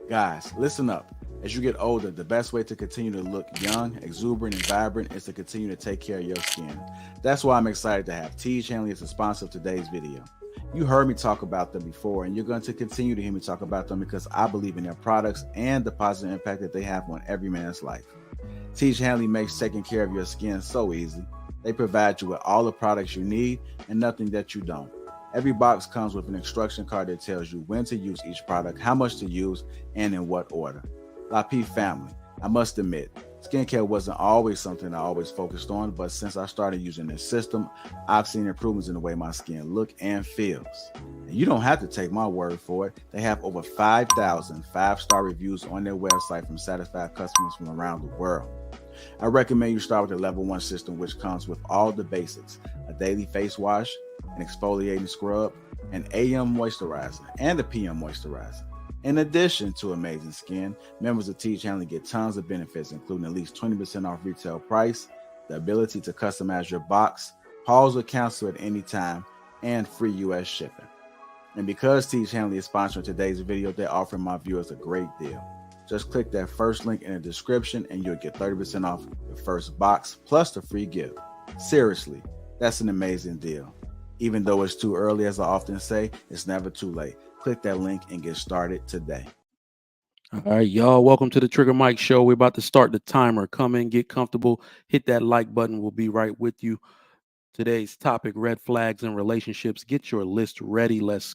Guys, listen up. As you get older, the best way to continue to look young, exuberant, and vibrant is to continue to take care of your skin. That's why I'm excited to have Jeannie as a sponsor of today's video. You heard me talk about them before, and you're going to continue to hear me talk about them because I believe in their products and the positive impact that they have on every man's life. Jeannie makes taking care of your skin so easy. They provide you with all the products you need and nothing that you don't. Every box comes with an instruction card that tells you when to use each product, how much to use, and in what order. Lapeef family, I must admit, skincare wasn't always something I always focused on, but since I started using this system, I've seen improvements in the way my skin looks and feels. And you don't have to take my word for it. They have over 5,000 5-star reviews on their website from satisfied customers from around the world. I recommend you start with the level 1 system, which comes with all the basics: a daily face wash, an exfoliating scrub, an AM moisturizer, and a PM moisturizer. In addition to amazing skin, members of Jeannie get tons of benefits, including at least 20% off retail price, the ability to customize your box, pause or cancel at any time, and free US shipping. And because Jeannie is sponsoring today's video, they're offering my viewers a great deal. Just click that first link in the description and you'll get 30% off the first box plus the free gift. Seriously, that's an amazing deal. Even though it's too early, as I often say, it's never too late. Click that link and get started today. All right, y'all. Welcome to the Trigger Mike Show. We're about to start the timer. Come in, get comfortable, hit that like button. We'll be right with you. Today's topic: red flags in relationships. Get your list ready. Let's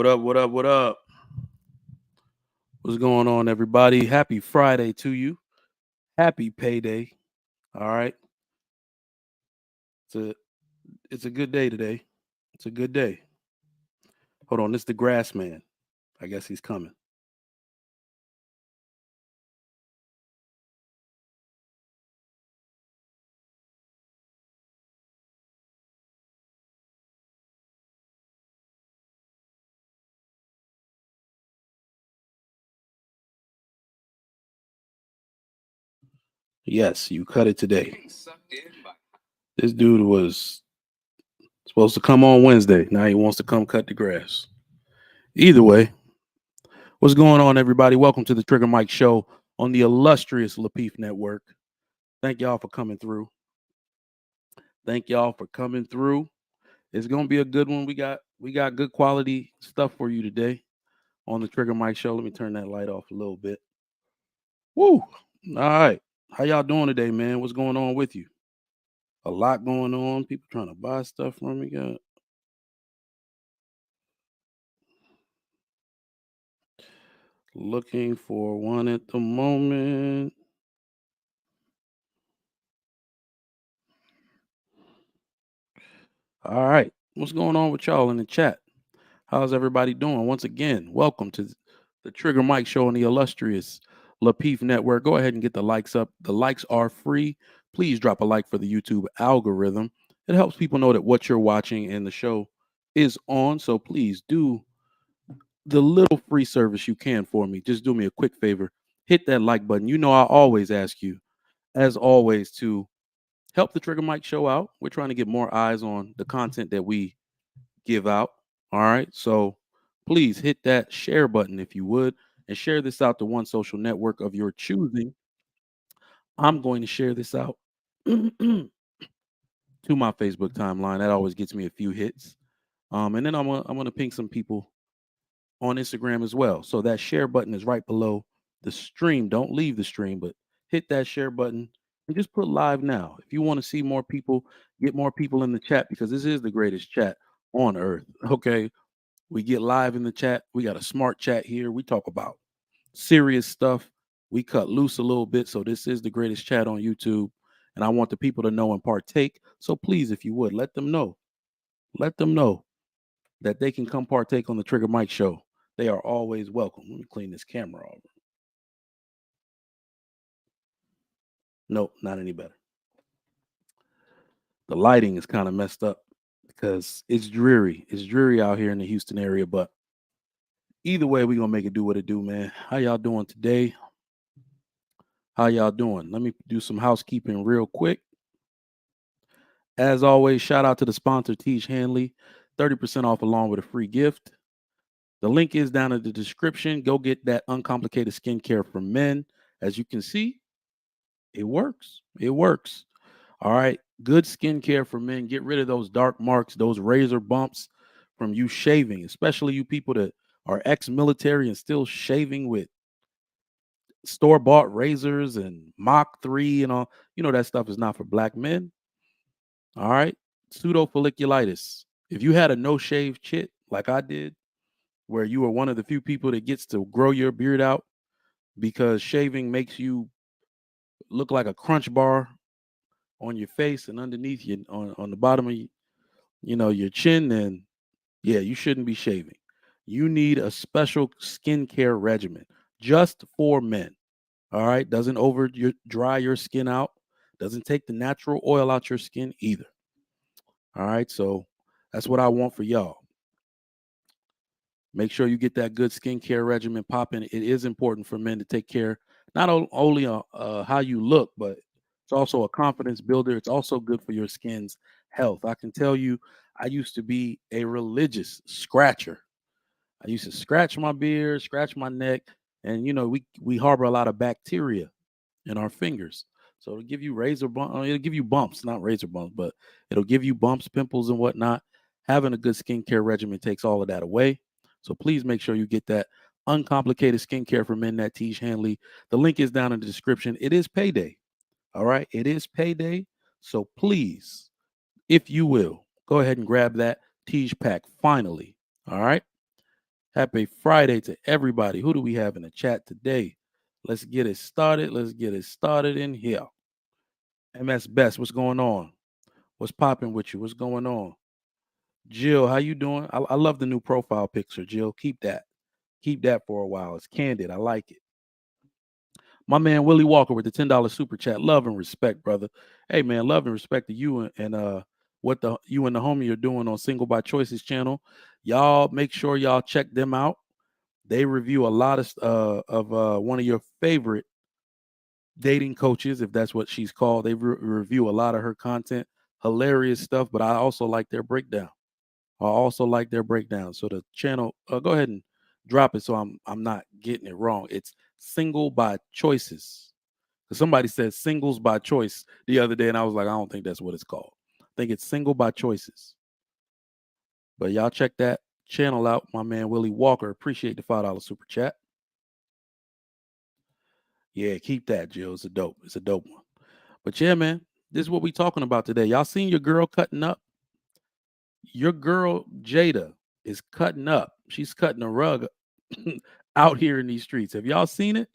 up? What up? What up? What's going on, everybody? Happy Friday to you. Happy payday. All right. It's a it's a good day today. It's a good day. Hold on, this is the grass man. I guess he's coming. Yes, you cut it today. This dude was supposed to come on Wednesday. Now he wants to come cut the grass. Either way, what's going on, everybody? Welcome to the Trigger Mike Show on the illustrious Lapeef Network. Thank y'all for coming through. Thank y'all for coming through. It's gonna be a good one. We got good quality stuff for you today on the Trigger Mike Show. Let me turn that light off a little bit. Woo! All right. How y'all doing today, man? What's going on with you? A lot going on. People trying to buy stuff from me. God. Looking for one at the moment. All right. What's going on with y'all in the chat? How's everybody doing? Once again, welcome to the Trigger Mike Show on the illustrious Lapeef Network. Go ahead and get the likes up. The likes are free. Please drop a like for the YouTube algorithm. It helps people know that what you're watching and the show is on. So please do the little free service you can for me. Just do me a quick favor. Hit that like button. You know, I always ask you, as always, to help the Trigger Mike Show out. We're trying to get more eyes on the content that we give out. All right. So please hit that share button if you would, and share this out to one social network of your choosing. I'm going to share this out to my Facebook timeline. That always gets me a few hits. And then I'm gonna ping some people on Instagram as well. So that share button is right below the stream. Don't leave the stream, but hit that share button and just put live now. If you want to see more people, get more people in the chat, because this is the greatest chat on earth. Okay. We get live in the chat. We got a smart chat here. We talk about serious stuff. We cut loose a little bit. So this is the greatest chat on YouTube. And I want the people to know and partake. So please, if you would, let them know. Let them know that they can come partake on the Trigger Mike Show. They are always welcome. Let me clean this camera off. Nope, not any better. The lighting is kind of messed up because it's dreary. It's dreary out here in the Houston area, but either way, we're gonna make it do what it do, man. How y'all doing today? How y'all doing? Let me do some housekeeping real quick. As always, shout out to the sponsor, Teach Hanley, 30% off along with a free gift. The link is down in the description. Go get that uncomplicated skincare for men. As you can see, it works. It works. All right. Good skincare for men. Get rid of those dark marks, those razor bumps from you shaving, especially you people that are ex-military and still shaving with store-bought razors and Mach 3 and all. You know that stuff is not for black men. All right. Pseudofolliculitis. If you had a no-shave chit like I did, where you are one of the few people that gets to grow your beard out because shaving makes you look like a crunch bar on your face and underneath you on the bottom of your chin, then yeah, you shouldn't be shaving. You need a special skincare regimen just for men. All right. Doesn't dry your skin out. Doesn't take the natural oil out your skin either. All right. So that's what I want for y'all. Make sure you get that good skincare regimen popping. It is important for men to take care not only how you look, but it's also a confidence builder. It's also good for your skin's health. I can tell you, I used to be a religious scratcher. I used to scratch my beard, scratch my neck, and we harbor a lot of bacteria in our fingers. So it'll give you it'll give you bumps, not razor bumps, but it'll give you bumps, pimples, and whatnot. Having a good skincare regimen takes all of that away. So please make sure you get that uncomplicated skincare for men that Teach Hanley. The link is down in the description. It is payday. All right. It is payday. So please, if you will, go ahead and grab that Teach pack finally. All right. Happy Friday to everybody. Who do we have in the chat today? Let's get it started. Let's get it started in here. MS Best, what's going on? What's popping with you? What's going on? Jill, how you doing? I love the new profile picture, Jill. Keep that. Keep that for a while. It's candid. I like it. My man Willie Walker with the $10 super chat. Love and respect, brother. Hey man, love and respect to you and what the you and the homie are doing on Single by Choices channel. Y'all make sure y'all check them out. They review a lot of one of your favorite dating coaches, if that's what she's called. They review a lot of her content, hilarious stuff. But I also like their breakdown. So the channel, go ahead and drop it so I'm not getting it wrong. It's Single by Choices. Somebody said Singles by Choice the other day, and I was like, I don't think that's what it's called. I think it's Single by Choices. But y'all check that channel out. My man Willie Walker. Appreciate the $5 super chat. Yeah, keep that, Jill. It's a dope one. But yeah, man, this is what we talking about today. Y'all seen your girl cutting up? Your girl Jada is cutting up. She's cutting a rug out here in these streets. Have y'all seen it?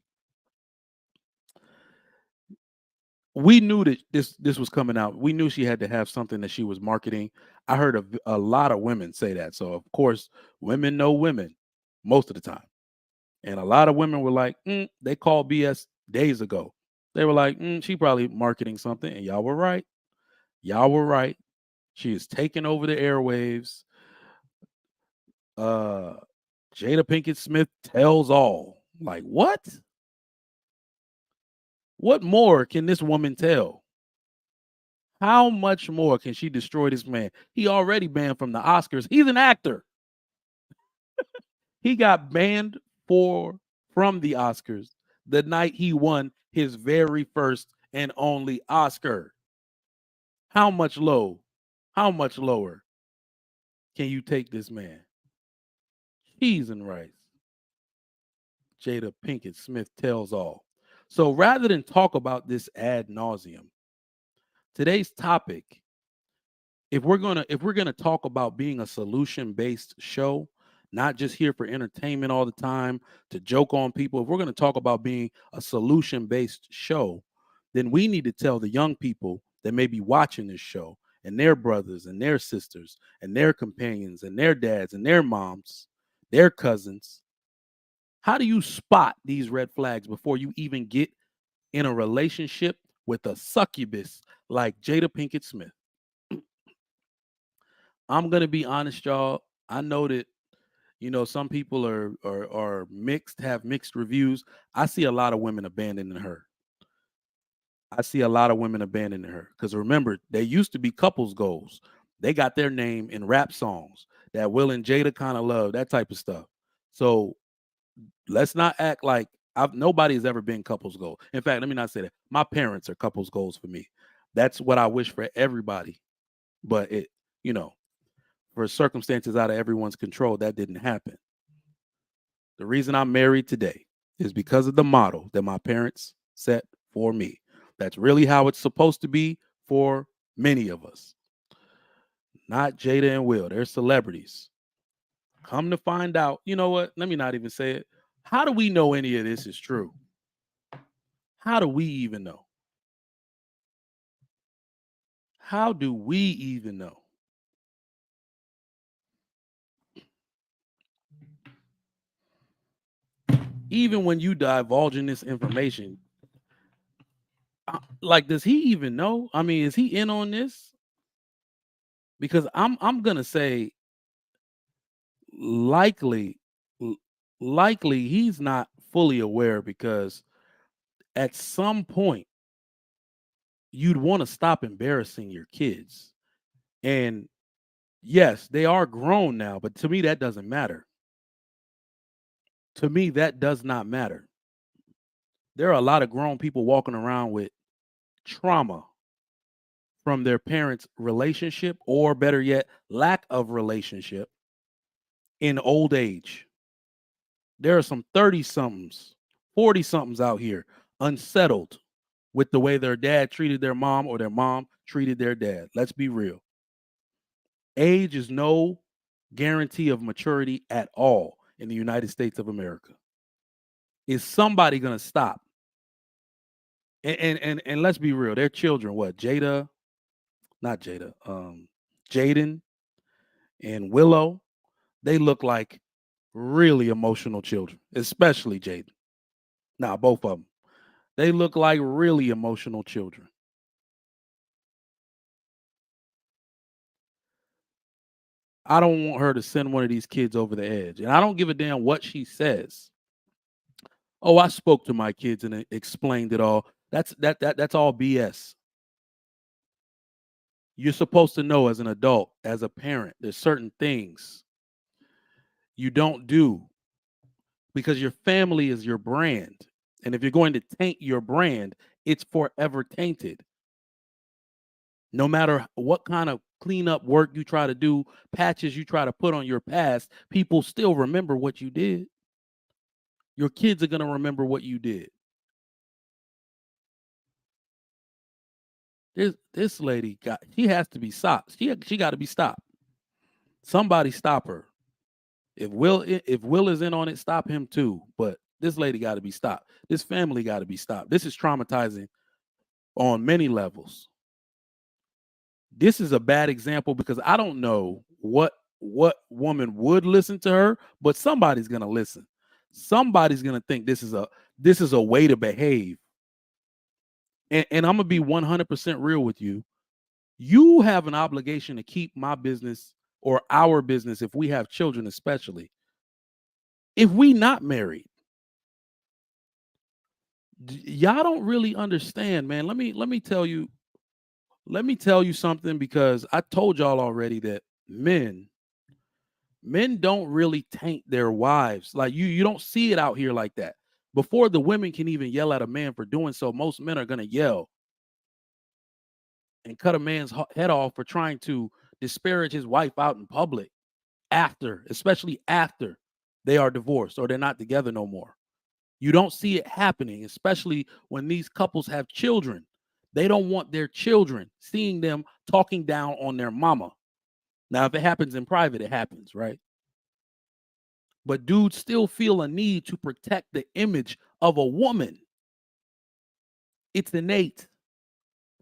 We knew that this was coming out. We knew she had to have something that she was marketing. I heard a lot of women say that. So of course, women know women most of the time. And a lot of women were like, they called BS days ago. They were like, she probably marketing something. And y'all were right. Y'all were right. She is taking over the airwaves. Jada Pinkett Smith tells all. Like, what? What more can this woman tell? How much more can she destroy this man? He already banned from the Oscars. He's an actor. He got banned from the Oscars the night he won his very first and only Oscar. How much lower can you take this man? Cheese and rice. Jada Pinkett Smith tells all. So rather than talk about this ad nauseum, today's topic, if we're gonna talk about being a solution-based show, not just here for entertainment all the time to joke on people, if we're gonna talk about being a solution-based show, then we need to tell the young people that may be watching this show and their brothers and their sisters and their companions and their dads and their moms, their cousins. How do you spot these red flags before you even get in a relationship with a succubus like Jada Pinkett Smith? I'm gonna be honest, y'all. I know that some people are mixed, have mixed reviews. I see a lot of women abandoning her. Because remember, they used to be couples goals. They got their name in rap songs that Will and Jada kind of love, that type of stuff. So let's not act like nobody has ever been couples goals. In fact, let me not say that. My parents are couples goals for me. That's what I wish for everybody. But for circumstances out of everyone's control, that didn't happen. The reason I'm married today is because of the model that my parents set for me. That's really how it's supposed to be for many of us. Not Jada and Will. They're celebrities. Come to find out, you know what? Let me not even say it. How do we know any of this is true? How do we even know? How do we even know? Even when you divulging this information, like, does he even know? I mean, is he in on this? Because I'm gonna say likely he's not fully aware, because at some point you'd want to stop embarrassing your kids. And yes, they are grown now, but to me that doesn't matter. To me, that does not matter. There are a lot of grown people walking around with trauma from their parents' relationship, or better yet, lack of relationship in old age. There are some 30 somethings, 40 somethings out here unsettled with the way their dad treated their mom or their mom treated their dad. Let's be real. Age is no guarantee of maturity at all. in the United States of America. Is somebody going to stop? And let's be real, their children, what? Jada, not Jada, Jaden and Willow, they look like really emotional children, especially Jaden. Nah, both of them. They look like really emotional children. I don't want her to send one of these kids over the edge. And I don't give a damn what she says. Oh, I spoke to my kids and explained it all. That's all BS. You're supposed to know as an adult, as a parent, there's certain things you don't do because your family is your brand. And if you're going to taint your brand, it's forever tainted. No matter what kind of cleanup work you try to do, patches you try to put on your past, people still remember what you did. Your kids are going to remember what you did. This lady she has to be stopped. She got to be stopped. Somebody stop her. If Will is in on it, stop him too. But this lady got to be stopped. This family got to be stopped. This is traumatizing on many levels. This is a bad example because I don't know what woman would listen to her, but somebody's gonna listen. Somebody's gonna think this is a way to behave. And I'm gonna be 100% real with you. You have an obligation to keep my business or our business if we have children, especially if we not married. Y'all don't really understand, man. Let me tell you something, because I told y'all already that men don't really taint their wives. Like you don't see it out here like that. Before the women can even yell at a man for doing so, most men are going to yell and cut a man's head off for trying to disparage his wife out in public especially after they are divorced or they're not together no more. You don't see it happening, especially when these couples have children. They don't want their children seeing them talking down on their mama. Now, if it happens in private, it happens, right? But dudes still feel a need to protect the image of a woman. It's innate.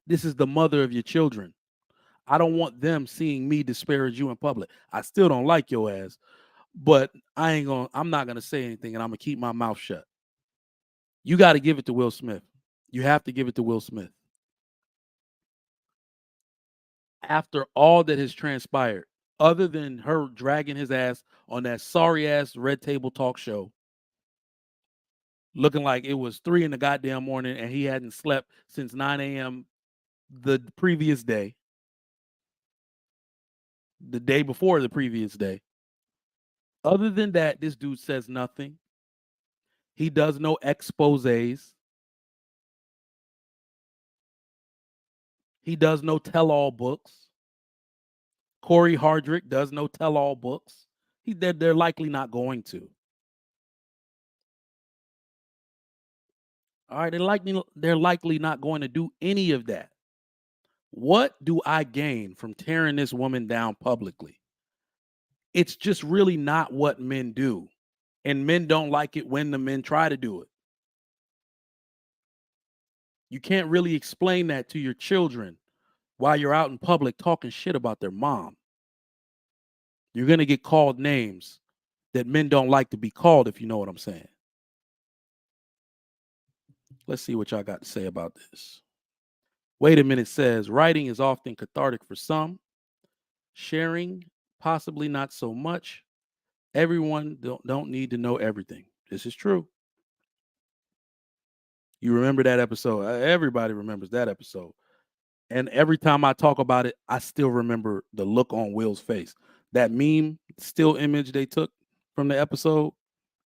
This is the mother of your children. I don't want them seeing me disparage you in public. I still don't like your ass, but I'm not gonna say anything, and I'm gonna keep my mouth shut. You got to give it to Will Smith. You have to give it to Will Smith. After all that has transpired, other than her dragging his ass on that sorry ass Red Table Talk show, looking like it was 3 in the goddamn morning and he hadn't slept since 9 a.m. the previous day, the day before the previous day. Other than that, this dude says nothing. He does no exposés. He does no tell-all books. Corey Hardrick does no tell-all books. They're likely not going to. All right, they're likely not going to do any of that. What do I gain from tearing this woman down publicly? It's just really not what men do. And men don't like it when the men try to do it. You can't really explain that to your children while you're out in public talking shit about their mom. You're going to get called names that men don't like to be called, if you know what I'm saying. Let's see what y'all got to say about this. Wait a minute says, writing is often cathartic for some. Sharing, possibly not so much. Everyone don't need to know everything. This is true. You remember that episode. Everybody remembers that episode. And every time I talk about it, I still remember the look on Will's face. That meme still image they took from the episode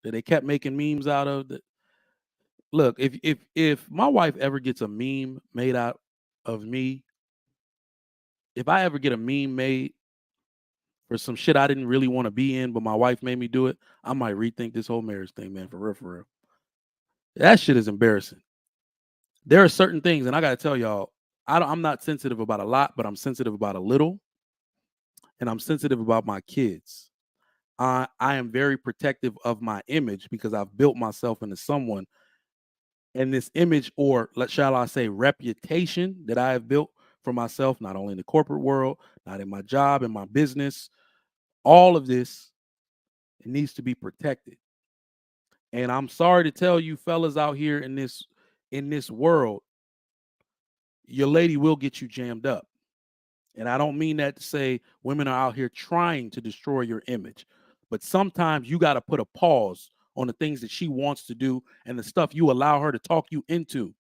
that they kept making memes out of. Look, if my wife ever gets a meme made out of me, if I ever get a meme made for some shit I didn't really want to be in, but my wife made me do it, I might rethink this whole marriage thing, man, for real, for real. That shit is embarrassing. There are certain things, and I got to tell y'all, I'm not sensitive about a lot, but I'm sensitive about a little, and I'm sensitive about my kids. I am very protective of my image because I've built myself into someone, and this image, or shall I say reputation, that I have built for myself, not only in the corporate world, not in my job, in my business, all of this, it needs to be protected. And I'm sorry to tell you fellas out here in this world, your lady will get you jammed up. And I don't mean that to say women are out here trying to destroy your image, but sometimes you got to put a pause on the things that she wants to do and the stuff you allow her to talk you into.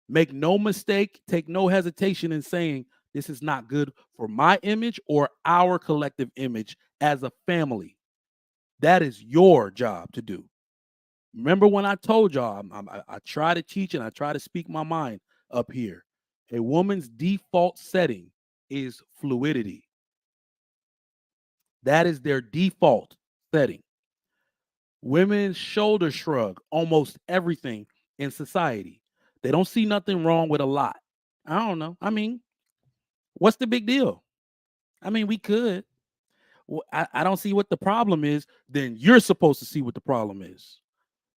Make no mistake, take no hesitation in saying this is not good for my image or our collective image as a family. That is your job to do. Remember when I told y'all I try to teach and I try to speak my mind up here. A woman's default setting is fluidity. That is their default setting. Women shoulder shrug almost everything in society. They don't see nothing wrong with a lot. I don't know. I mean, what's the big deal? I mean, we could. Well, I don't see what the problem is. Then you're supposed to see what the problem is.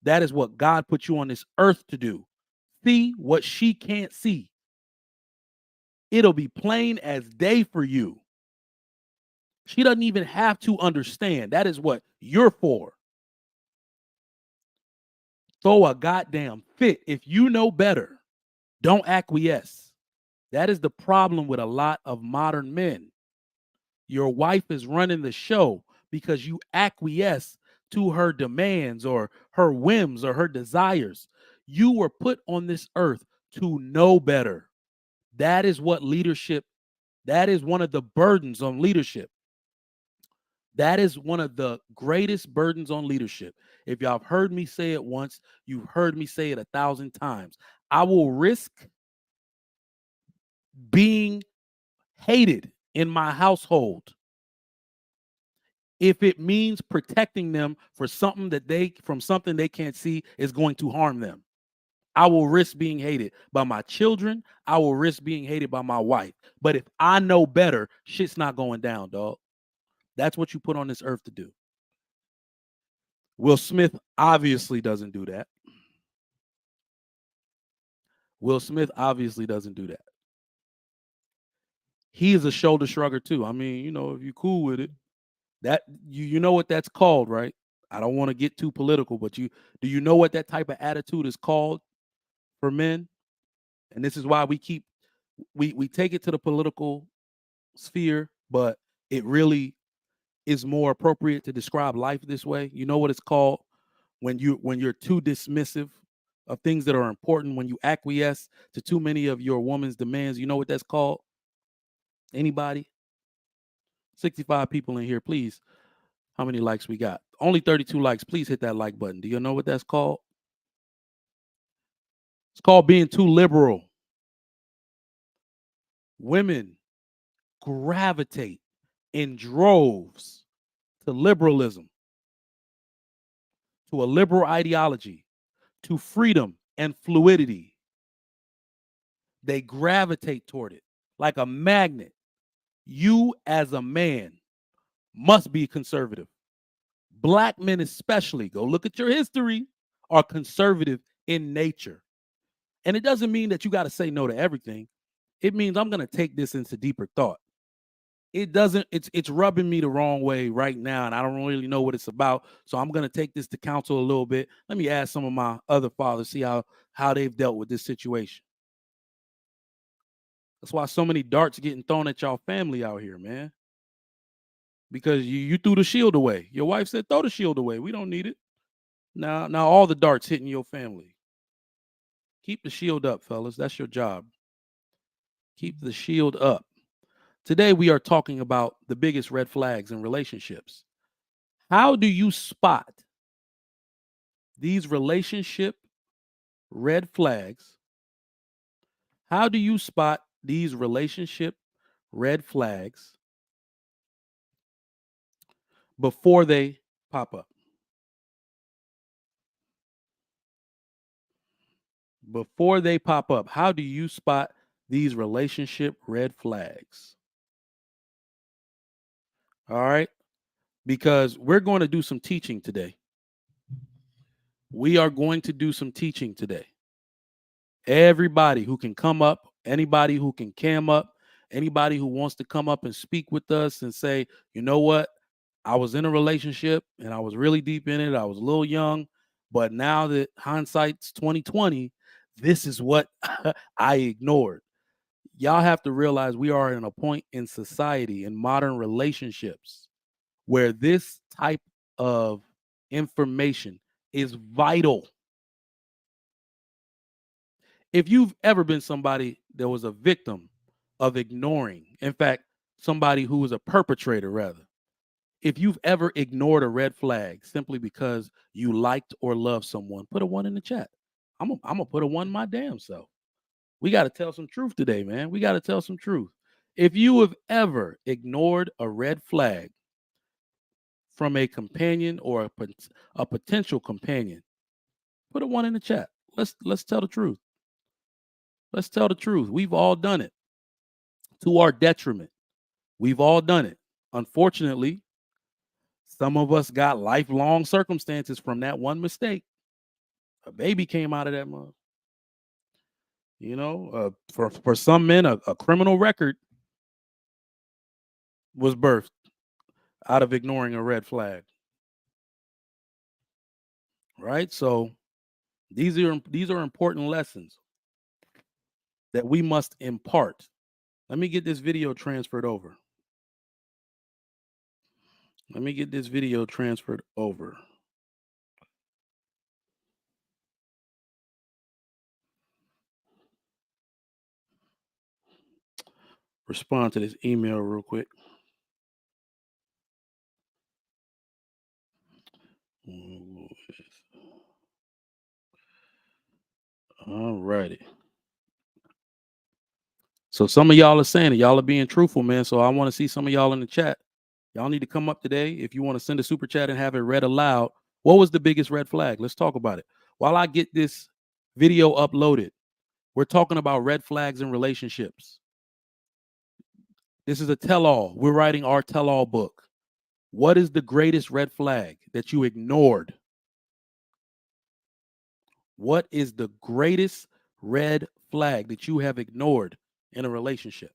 That is what God put you on this earth to do. See what she can't see. It'll be plain as day for you. She doesn't even have to understand. That is what you're for. Throw a goddamn fit. If you know better, don't acquiesce. That is the problem with a lot of modern men. Your wife is running the show because you acquiesce to her demands or her whims or her desires. You were put on this earth to know better. That is what leadership, that is one of the burdens on leadership. That is one of the greatest burdens on leadership. If y'all have heard me say it once, you've heard me say it 1,000 times. I will risk being hated in my household if it means protecting them for something that something they can't see is going to harm them. I will risk being hated by my children. I will risk being hated by my wife. But if I know better, shit's not going down, dog. That's what you put on this earth to do. Will Smith obviously doesn't do that. Will Smith obviously doesn't do that. He is a shoulder shrugger too. I mean, if you're cool with it, that you know what that's called, right? I don't want to get too political, but do you know what that type of attitude is called for men? And this is why we take it to the political sphere, but it really is more appropriate to describe life this way. You know what it's called when you're too dismissive of things that are important, when you acquiesce to too many of your woman's demands. You know what that's called? Anybody? 65 people in here, please. How many likes we got? Only 32 likes. Please hit that like button. Do you know what that's called? It's called being too liberal. Women gravitate in droves to liberalism, to a liberal ideology, to freedom and fluidity. They gravitate toward it like a magnet. You, as a man, must be conservative. Black men, especially, go look at your history, are conservative in nature. And it doesn't mean that you got to say no to everything. It means I'm going to take this into deeper thought. It's rubbing me the wrong way right now, and I don't really know what it's about. So I'm going to take this to counsel a little bit. Let me ask some of my other fathers, see how they've dealt with this situation. That's why so many darts getting thrown at y'all family out here, man. Because you threw the shield away. Your wife said, throw the shield away. We don't need it. Now all the darts hitting your family. Keep the shield up, fellas. That's your job. Keep the shield up. Today we are talking about the biggest red flags in relationships. How do you spot these relationship red flags? How do you spot these relationship red flags before they pop up? Before they pop up, how do you spot these relationship red flags? All right. because we're going to do some teaching today. We are going to do some teaching today. Everybody who can come up, anybody who can cam up, anybody who wants to come up and speak with us and say, you know what, I was in a relationship and I was really deep in it. I was a little young, but now that hindsight's 2020, this is what I ignored. Y'all have to realize we are in a point in society, in modern relationships, where this type of information is vital. If you've ever been somebody that was a victim of ignoring, in fact, somebody who was a perpetrator, rather, if you've ever ignored a red flag simply because you liked or loved someone, put a one in the chat. I'm gonna put a one my damn self. We got to tell some truth today, man. We got to tell some truth. If you have ever ignored a red flag from a companion or a potential companion, put a one in the chat. Let's tell the truth. Let's tell the truth. We've all done it to our detriment. We've all done it. Unfortunately, some of us got lifelong circumstances from that one mistake. A baby came out of that month. You know, for some men, a criminal record was birthed out of ignoring a red flag. Right? So these are important lessons that we must impart. Let me get this video transferred over. Let me get this video transferred over. Respond to this email real quick. All righty. So some of y'all are saying it. Y'all are being truthful, man. So I want to see some of y'all in the chat. Y'all need to come up today. If you want to send a super chat and have it read aloud, what was the biggest red flag? Let's talk about it. While I get this video uploaded, we're talking about red flags in relationships. This is a tell-all. We're writing our tell-all book. What is the greatest red flag that you ignored? What is the greatest red flag that you have ignored in a relationship?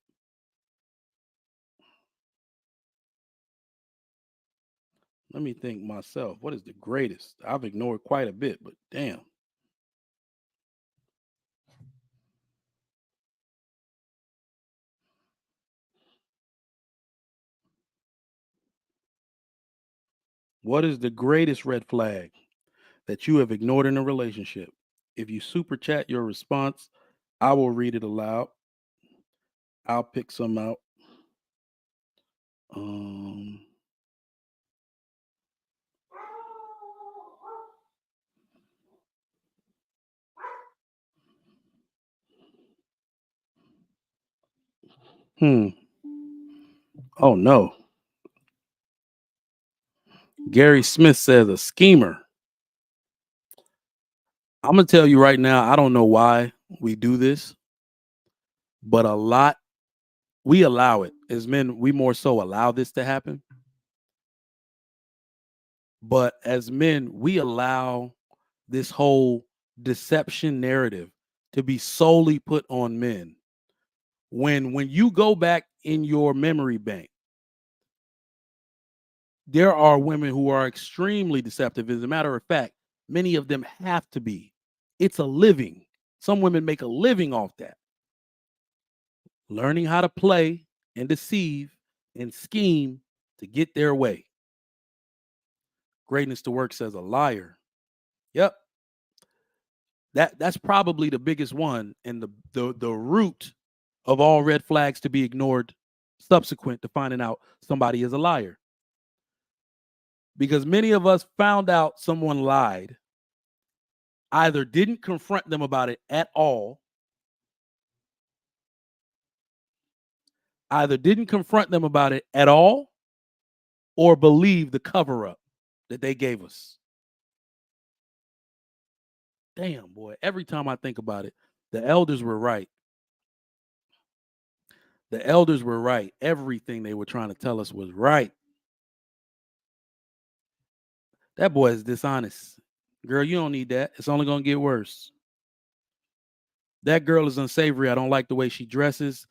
Let me think myself. What is the greatest? I've ignored quite a bit, but damn. What is the greatest red flag that you have ignored in a relationship? If you super chat your response, I will read it aloud. I'll pick some out. Oh no. Gary Smith says a schemer. I'm gonna tell you right now, I don't know why we do this, but we allow it. As men, we more so allow this to happen. But as men, we allow this whole deception narrative to be solely put on men. When you go back in your memory bank, there are women who are extremely deceptive. As a matter of fact, many of them have to be. It's a living. Some women make a living off that. Learning how to play and deceive and scheme to get their way. Greatness to work says a liar. Yep. That's probably the biggest one and the root of all red flags to be ignored subsequent to finding out somebody is a liar. Because many of us found out someone lied, either didn't confront them about it at all, or believe the cover up that they gave us. Damn, boy. Every time I think about it, the elders were right. The elders were right. Everything they were trying to tell us was right. That boy is dishonest. Girl, you don't need that. It's only going to get worse. That girl is unsavory. I don't like the way she dresses.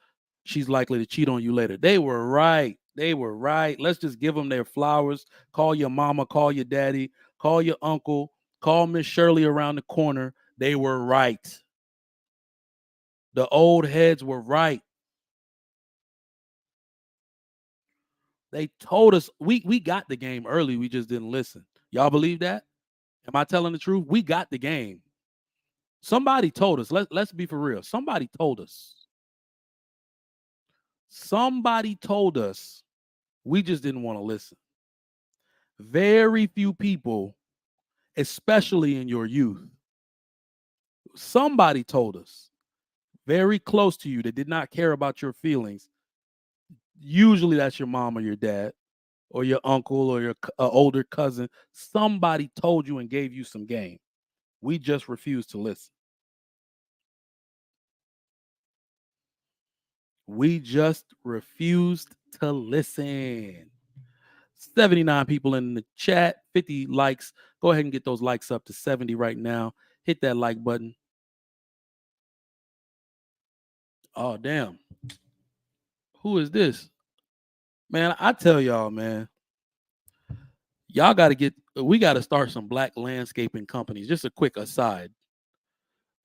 She's likely to cheat on you later. They were right. They were right. Let's just give them their flowers. Call your mama, call your daddy, call your uncle, call Miss Shirley around the corner. They were right. The old heads were right. They told us we got the game early. We just didn't listen. Y'all believe that? Am I telling the truth? We got the game. Somebody told us. Let's be for real. Somebody told us. Somebody told us. We just didn't want to listen. Very few people, especially in your youth, somebody told us, very close to you, that did not care about your feelings. Usually that's your mom or your dad or your uncle or your older cousin. Somebody told you and gave you some game. We just refused to listen. We just refused to listen. 79 people in the chat, 50 likes. Go ahead and get those likes up to 70 right now. Hit that like button. Oh, damn. Who is this? Man, I tell y'all, man, y'all got to we got to start some black landscaping companies. Just a quick aside.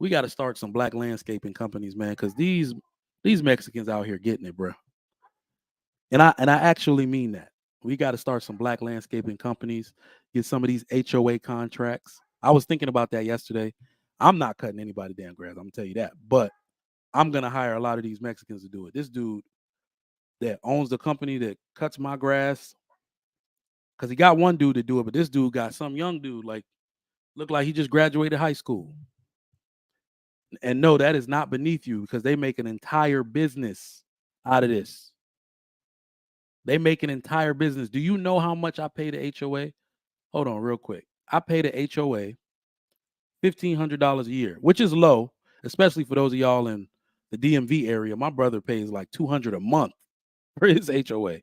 We got to start some black landscaping companies, man, because these Mexicans out here getting it, bro. And I actually mean that. We got to start some black landscaping companies, get some of these HOA contracts. I was thinking about that yesterday. I'm not cutting anybody damn grass. I'm gonna tell you that. But I'm gonna hire a lot of these Mexicans to do it. This dude that owns the company that cuts my grass, because he got one dude to do it, but this dude got some young dude, like, look like he just graduated high school. And no, that is not beneath you, because they make an entire business out of this. They make an entire business. Do you know how much I pay the HOA? Hold on real quick. I pay the HOA $1,500 a year, which is low, especially for those of y'all in the DMV area. My brother pays like $200 a month for his HOA.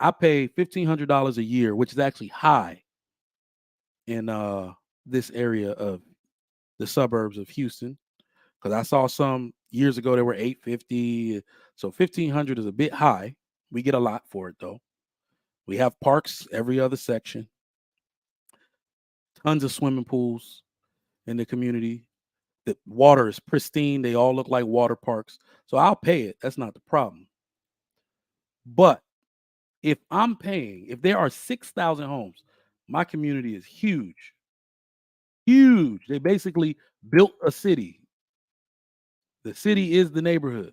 I pay $1,500 a year, which is actually high in this area of the suburbs of Houston, because I saw some years ago they were $850. So $1,500 is a bit high. We get a lot for it though. We have parks every other section, tons of swimming pools in the community. The water is pristine. They all look like water parks. So I'll pay it. That's not the problem. But if I'm paying, if there are 6,000 homes, my community is huge. Huge. They basically built a city. The city is the neighborhood.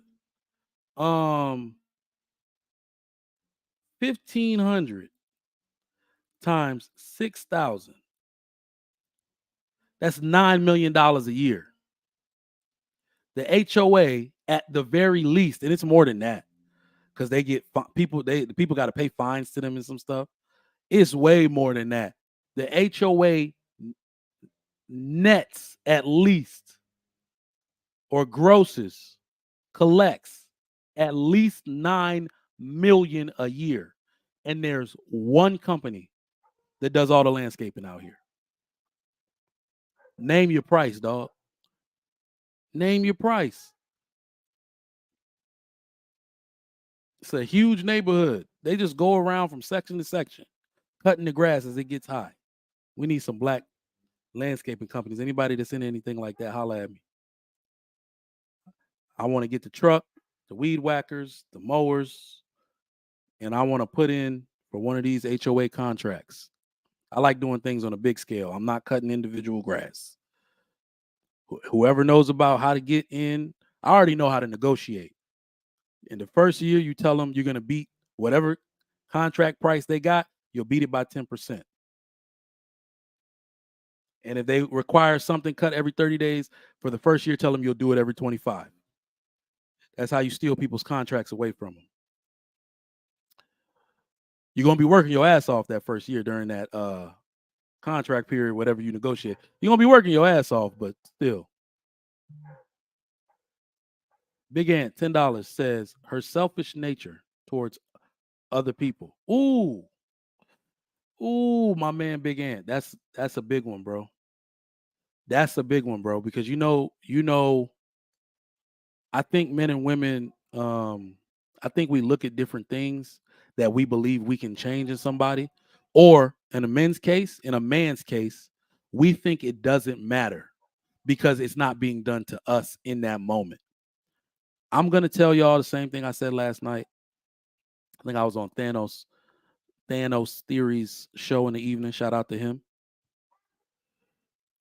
1,500 times 6,000. That's $9 million a year. The HOA, at the very least, and it's more than that, because they get people. The people got to pay fines to them and some stuff. It's way more than that. The HOA nets at least, or grosses, collects at least $9 million a year, and there's one company that does all the landscaping out here. Name your price, dog. Name your price. It's a huge neighborhood. They just go around from section to section, cutting the grass as it gets high. We need some black landscaping companies. Anybody that's in anything like that, holla at me. I want to get the truck, the weed whackers, the mowers, and I want to put in for one of these HOA contracts. I like doing things on a big scale. I'm not cutting individual grass. Whoever knows about how to get in, I already know how to negotiate. In the first year, you tell them you're going to beat whatever contract price they got, you'll beat it by 10%. And if they require something cut every 30 days, for the first year, tell them you'll do it every 25. That's how you steal people's contracts away from them. You're going to be working your ass off that first year during that contract period, whatever you negotiate. You're going to be working your ass off, but still. Big Ant, $10, says her selfish nature towards other people. Ooh. Ooh, my man, Big Ant. That's a big one, bro. That's a big one, bro. Because I think men and women, I think we look at different things that we believe we can change in somebody, or in a man's case, we think it doesn't matter because it's not being done to us in that moment. I'm gonna tell y'all the same thing I said last night. I think I was on Thanos Theory's show in the evening. Shout out to him.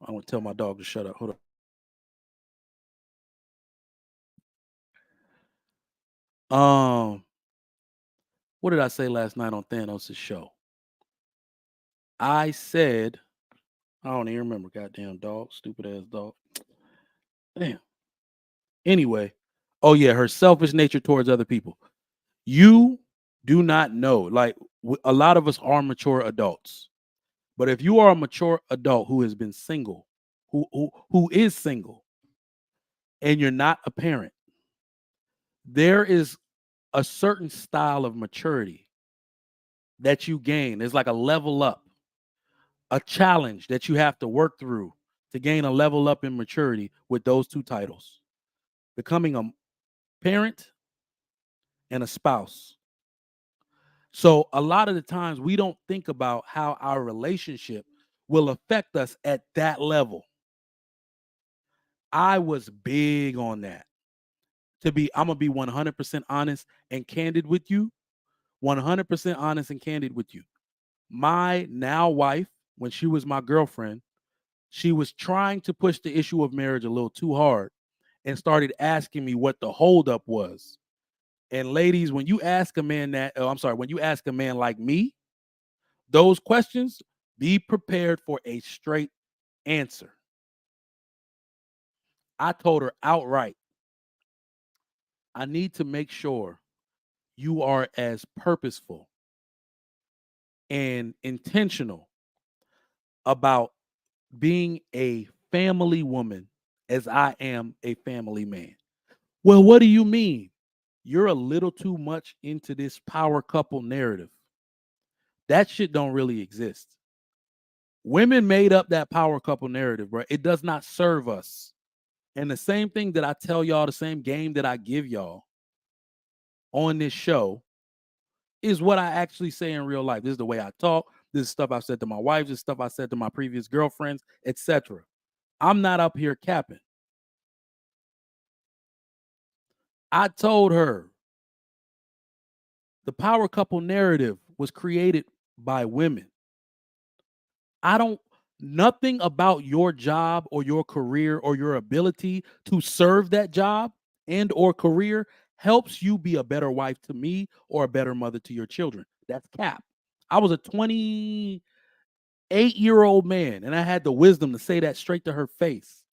I want to tell my dog to shut up. Hold on. What did I say last night on Thanos' show? I said, I don't even remember. Goddamn dog, stupid ass dog. Damn. Anyway, oh yeah, her selfish nature towards other people. You do not know. Like a lot of us are mature adults, but if you are a mature adult who has been single, who is single, and you're not a parent, there is a certain style of maturity that you gain. It's like a level up, a challenge that you have to work through to gain a level up in maturity with those two titles: becoming a parent and a spouse. So a lot of the times we don't think about how our relationship will affect us at that level. I was big on that. I'm gonna be 100% honest and candid with you. 100% honest and candid with you. My now wife, when she was my girlfriend, she was trying to push the issue of marriage a little too hard and started asking me what the holdup was. And ladies, when you ask a man when you ask a man like me those questions, be prepared for a straight answer. I told her outright, I need to make sure you are as purposeful and intentional about being a family woman as I am a family man. Well, what do you mean? You're a little too much into this power couple narrative. That shit don't really exist. Women made up that power couple narrative, bro. It does not serve us. And the same thing that I tell y'all, the same game that I give y'all on this show is what I actually say in real life. This is the way I talk. This is stuff I've said to my wife. This is stuff I said to my previous girlfriends, etc. I'm not up here capping. I told her the power couple narrative was created by women. I don't, nothing about your job or your career or your ability to serve that job and or career helps you be a better wife to me or a better mother to your children. That's cap. I was a 28-year-old man and I had the wisdom to say that straight to her face.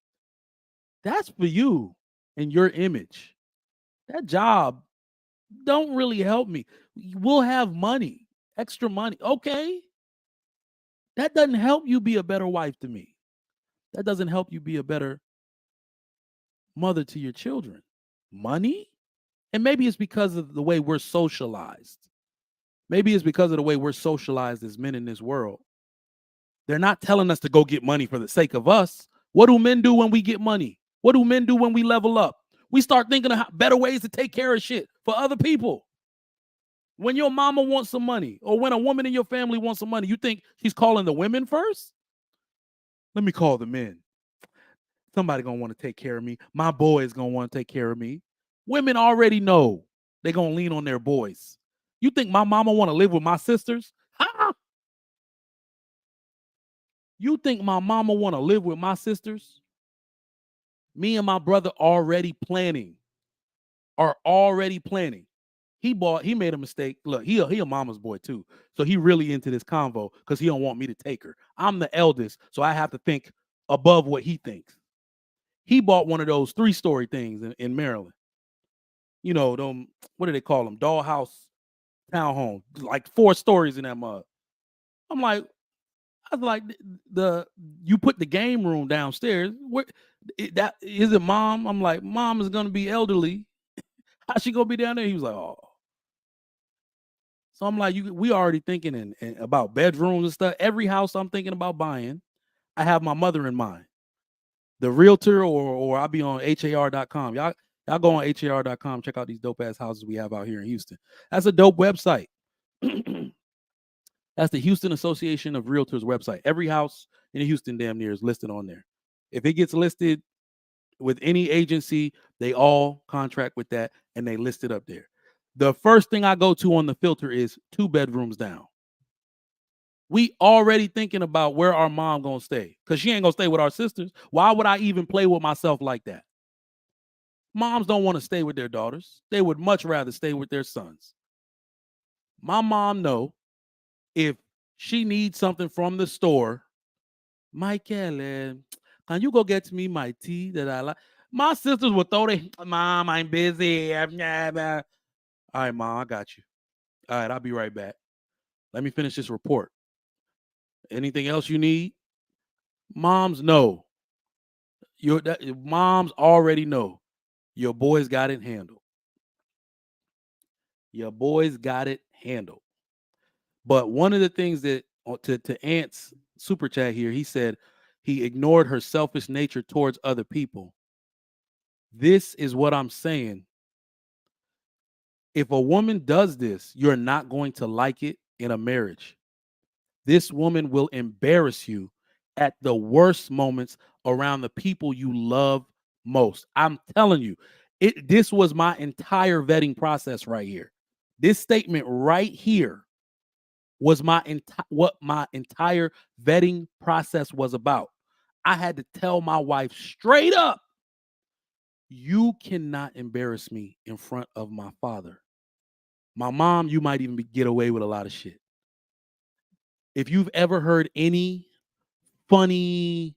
That's for you and your image. That job don't really help me. We'll have money, extra money. Okay. That doesn't help you be a better wife to me. That doesn't help you be a better mother to your children. Money? And maybe it's because of the way we're socialized. Maybe it's because of the way we're socialized as men in this world. They're not telling us to go get money for the sake of us. What do men do when we get money? What do men do when we level up? We start thinking of better ways to take care of shit for other people. When your mama wants some money or when a woman in your family wants some money, you think she's calling the women first? Let me call the men. Somebody gonna want to take care of me. My boy is gonna want to take care of me. Women already know they're gonna lean on their boys. You think my mama want to live with my sisters? Huh? You think my mama want to live with my sisters? Me and my brother are already planning. He made a mistake. Look, he a mama's boy too. So he really into this convo because he don't want me to take her. I'm the eldest, so I have to think above what he thinks. He bought one of those 3-story things in Maryland. You know, them, what do they call them? Dollhouse townhome, like 4 stories in that mug. I'm like, I was like, the you put the game room downstairs. Where that is it, mom? I'm like, mom is gonna be elderly. How's she gonna be down there? He was like, oh. So I'm like, we already thinking about bedrooms and stuff. Every house I'm thinking about buying, I have my mother in mind. The realtor or I'll be on har.com. Y'all go on har.com, check out these dope ass houses we have out here in Houston. That's a dope website. That's the Houston Association of Realtors website. Every house in Houston damn near is listed on there. If it gets listed with any agency, they all contract with that and they list it up there. The first thing I go to on the filter is 2 bedrooms down. We already thinking about where our mom gonna stay because she ain't gonna stay with our sisters. Why would I even play with myself like that? Moms don't want to stay with their daughters. They would much rather stay with their sons. My mom know if she needs something from the store, Michael, can you go get me my tea that I like? My sisters would throw their, Mom, I'm busy. All right, Mom, I got you. All right, I'll be right back. Let me finish this report. Anything else you need? Moms know. Moms already know. Your boys got it handled. Your boys got it handled. But one of the things that to Ant's super chat here, he said he ignored her selfish nature towards other people. This is what I'm saying. If a woman does this, you're not going to like it in a marriage. This woman will embarrass you at the worst moments around the people you love most. I'm telling you, this was my entire vetting process right here. This statement right here was what my entire vetting process was about. I had to tell my wife straight up, you cannot embarrass me in front of my father. My mom, you might even get away with a lot of shit. If you've ever heard any funny,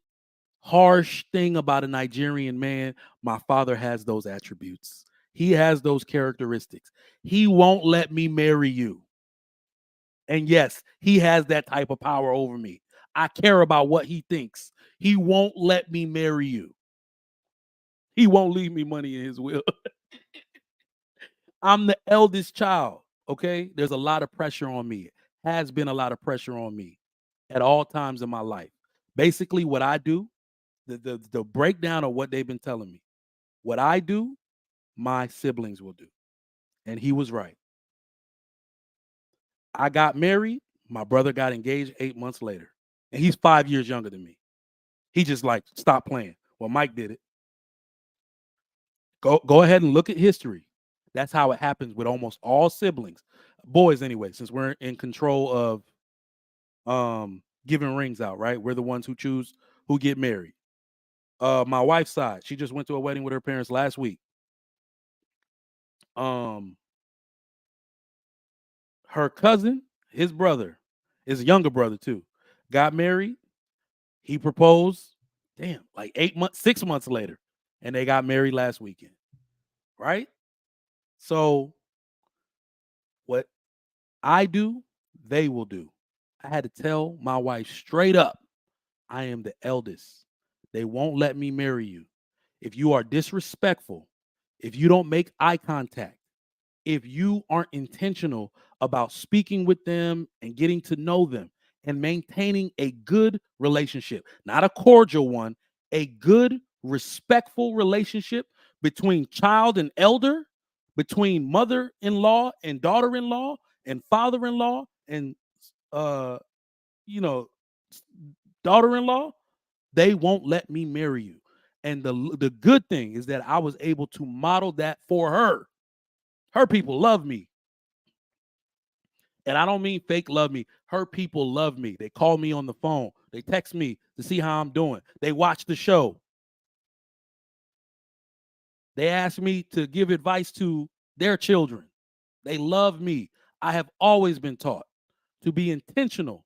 harsh thing about a Nigerian man, my father has those attributes. He has those characteristics. He won't let me marry you. And yes, he has that type of power over me. I care about what he thinks. He won't let me marry you. He won't leave me money in his will. I'm the eldest child, okay? There's a lot of pressure on me. Has been a lot of pressure on me at all times in my life. Basically, what I do, the breakdown of what they've been telling me. What I do, my siblings will do. And he was right. I got married. My brother got engaged 8 months later. And he's 5 years younger than me. He just like, stop playing. Well, Mike did it. Go ahead and look at history. That's how it happens with almost all siblings. Boys anyway, since we're in control of giving rings out, right? We're the ones who choose who get married. My wife's side, she just went to a wedding with her parents last week. Her cousin, his brother, his younger brother too, got married. He proposed, like 6 months later, and they got married last weekend, right? So what I do, they will do. I had to tell my wife straight up, I am the eldest. They won't let me marry you. If you are disrespectful, if you don't make eye contact, if you aren't intentional about speaking with them and getting to know them and maintaining a good relationship, not a cordial one, a good, respectful relationship between child and elder, between mother-in-law and daughter-in-law and father-in-law and you know, daughter-in-law, they won't let me marry you. And the good thing is that I was able to model that for her. Her people love me. And I don't mean fake love me. Her people love me. They call me on the phone. They text me to see how I'm doing. They watch the show. They ask me to give advice to their children. They love me. I have always been taught to be intentional,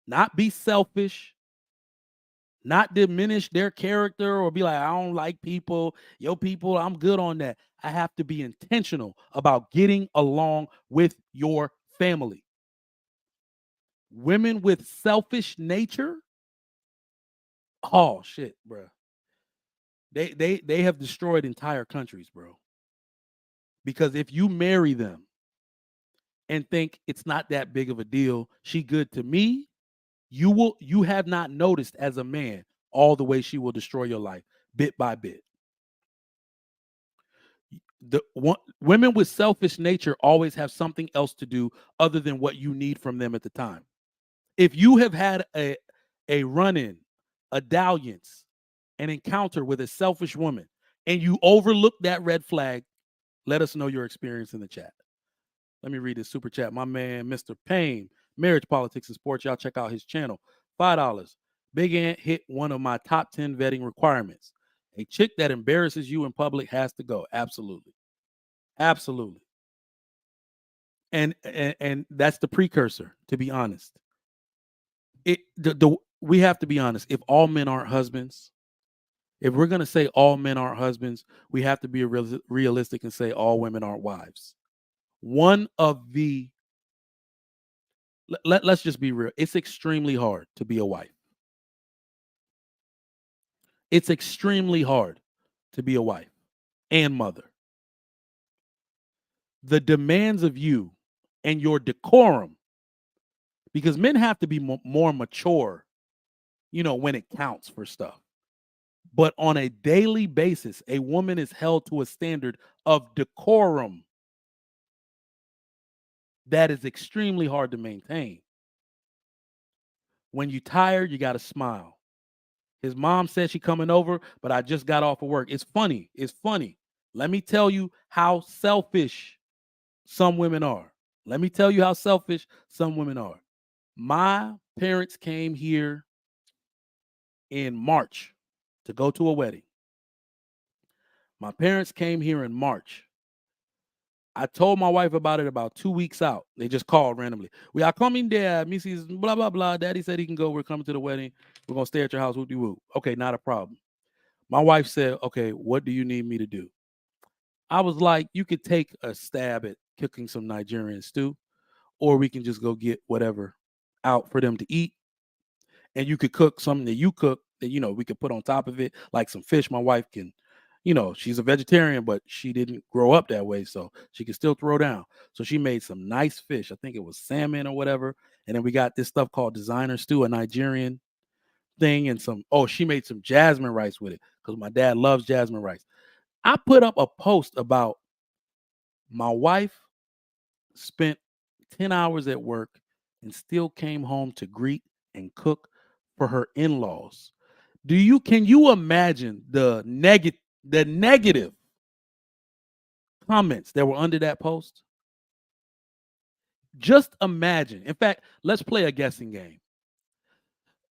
not be selfish, not diminish their character or be like, I don't like people. Yo, people, I'm good on that. I have to be intentional about getting along with your family. Women with selfish nature, oh shit, bro. They have destroyed entire countries, bro. Because if you marry them and think it's not that big of a deal. She good to me. You have not noticed as a man all the way she will destroy your life bit by bit. Women with selfish nature always have something else to do other than what you need from them at the time. If you have had a run-in, a dalliance, an encounter with a selfish woman, and you overlook that red flag, let us know your experience in the chat. Let me read this super chat. My man, Mr. Payne, Marriage, Politics, and Sports. Y'all check out his channel. $5. Big Ant hit one of my top 10 vetting requirements. A chick that embarrasses you in public has to go. Absolutely. Absolutely. And that's the precursor, to be honest. We have to be honest. If all men aren't husbands, if we're going to say all men aren't husbands, we have to be realistic and say all women aren't wives. One of the let's just be real. It's extremely hard to be a wife. It's extremely hard to be a wife and mother. The demands of you and your decorum, because men have to be more mature, when it counts for stuff. But on a daily basis, a woman is held to a standard of decorum that is extremely hard to maintain. When you're tired, you got to smile. His mom said she coming over, but I just got off of work. It's funny. It's funny. Let me tell you how selfish some women are. Let me tell you how selfish some women are. My parents came here in March to go to a wedding. My parents came here in March. I told my wife about it about 2 weeks out. They just called randomly. We are coming there. Mrs. Blah, blah, blah. Daddy said he can go. We're coming to the wedding. We're going to stay at your house. Whoop-de-whoop. Okay, not a problem. My wife said, okay, what do you need me to do? I was like, you could take a stab at cooking some Nigerian stew, or we can just go get whatever out for them to eat. And you could cook something that you cook that, we could put on top of it, like some fish. My wife can, she's a vegetarian, but she didn't grow up that way, so she can still throw down. So she made some nice fish. I think it was salmon or whatever. And then we got this stuff called designer stew, a Nigerian thing, and she made some jasmine rice with it because my dad loves jasmine rice. I put up a post about my wife spent 10 hours at work and still came home to greet and cook for her in-laws. Can you imagine the negative comments that were under that post? Just imagine. In fact, let's play a guessing game.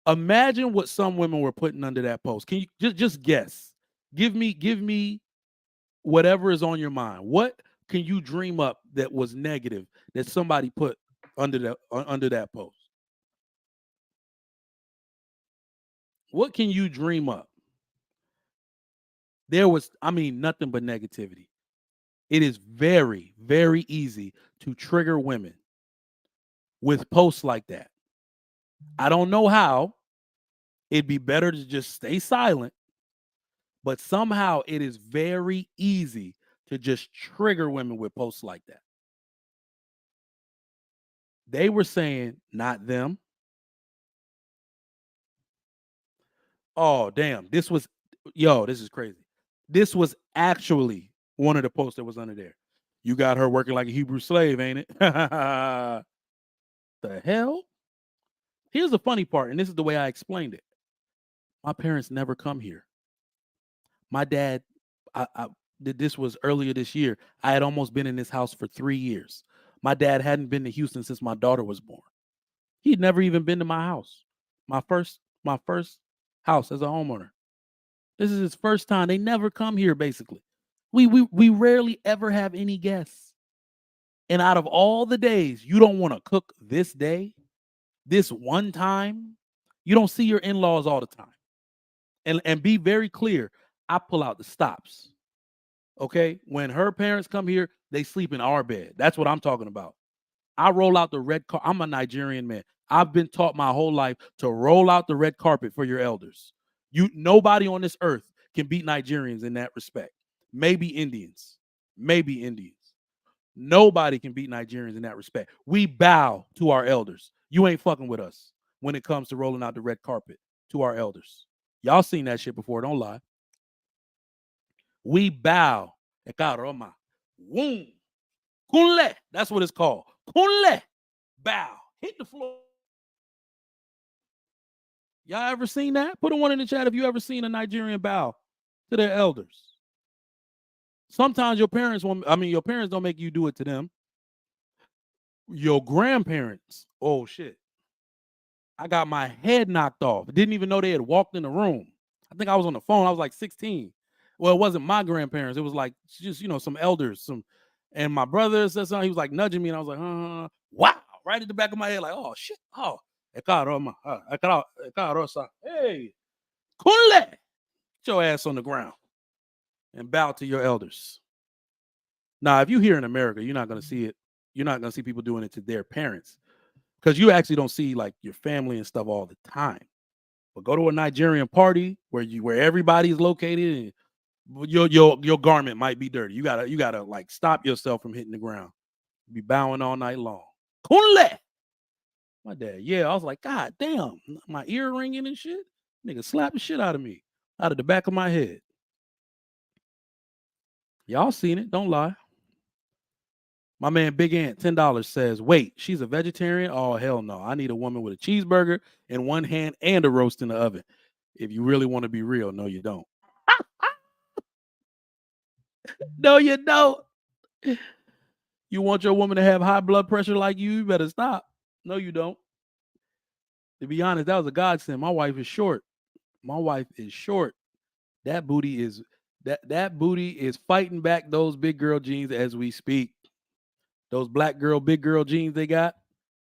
Imagine what some women were putting under that post. Can you just guess? Give me whatever is on your mind. What can you dream up that was negative that somebody put under that post? What can you dream up? There was, nothing but negativity. It is very, very easy to trigger women with posts like that. I don't know how. It'd be better to just stay silent. But somehow it is very easy to just trigger women with posts like that. They were saying, not them. Oh, damn. This is crazy. This was actually one of the posts that was under there. You got her working like a Hebrew slave, ain't it? The hell? Here's the funny part, and this is the way I explained it. My parents never come here. My dad, this was earlier this year. I had almost been in this house for 3 years. My dad hadn't been to Houston since my daughter was born. He'd never even been to my house. My first house as a homeowner. This is his first time. They never come here, basically. We rarely ever have any guests. And out of all the days, you don't want to cook this day, this one time. You don't see your in-laws all the time. And be very clear, I pull out the stops. Okay? When her parents come here, they sleep in our bed. That's what I'm talking about. I roll out the red carpet. I'm a Nigerian man. I've been taught my whole life to roll out the red carpet for your elders. Nobody on this earth can beat Nigerians in that respect. Maybe Indians. Nobody can beat Nigerians in that respect. We bow to our elders. You ain't fucking with us when it comes to rolling out the red carpet to our elders. Y'all seen that shit before, don't lie. We bow. Ekaroma. Woom. Kunle. That's what it's called. Kunle. Bow. Hit the floor. Y'all ever seen that? Put a one in the chat if you ever seen a Nigerian bow to their elders. Sometimes your parents don't make you do it to them. Your grandparents, oh shit. I got my head knocked off. Didn't even know they had walked in the room. I think I was on the phone. I was like 16. Well, it wasn't my grandparents. It was like just, some elders. And my brother said something. He was like nudging me, and I was like, wow, right at the back of my head, like, oh shit. Oh, hey, Kunle. Get your ass on the ground and bow to your elders. Now, if you here in America, you're not gonna see it. You're not gonna see people doing it to their parents. Because you actually don't see like your family and stuff all the time. But go to a Nigerian party where everybody is located and your garment might be dirty. You gotta like stop yourself from hitting the ground. Be bowing all night long. Kunle. My dad, yeah. I was like, God damn, my ear ringing and shit. Nigga slapped the shit out of me, out of the back of my head. Y'all seen it, don't lie. My man Big Ant, $10 says, wait, she's a vegetarian? Oh, hell no. I need a woman with a cheeseburger in one hand and a roast in the oven. If you really want to be real, no, you don't. No, you don't. You want your woman to have high blood pressure like you better stop. No, you don't. To be honest, that was a godsend. My wife is short. That booty is fighting back those big girl jeans as we speak. Those black girl, big girl jeans they got,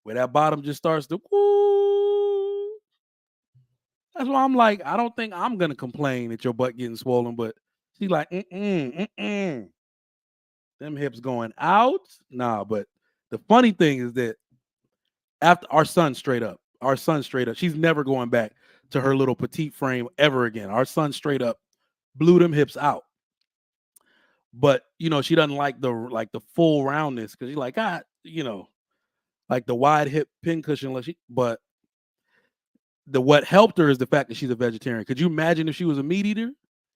where that bottom just starts to woo. That's why I'm like, I don't think I'm gonna complain that your butt getting swollen, but she's like, them hips going out. Nah, but the funny thing is that after our son straight up, she's never going back to her little petite frame ever again. Our son straight up blew them hips out. But she doesn't like the full roundness because she's like, like the wide hip pincushion. But what helped her is the fact that she's a vegetarian. Could you imagine if she was a meat eater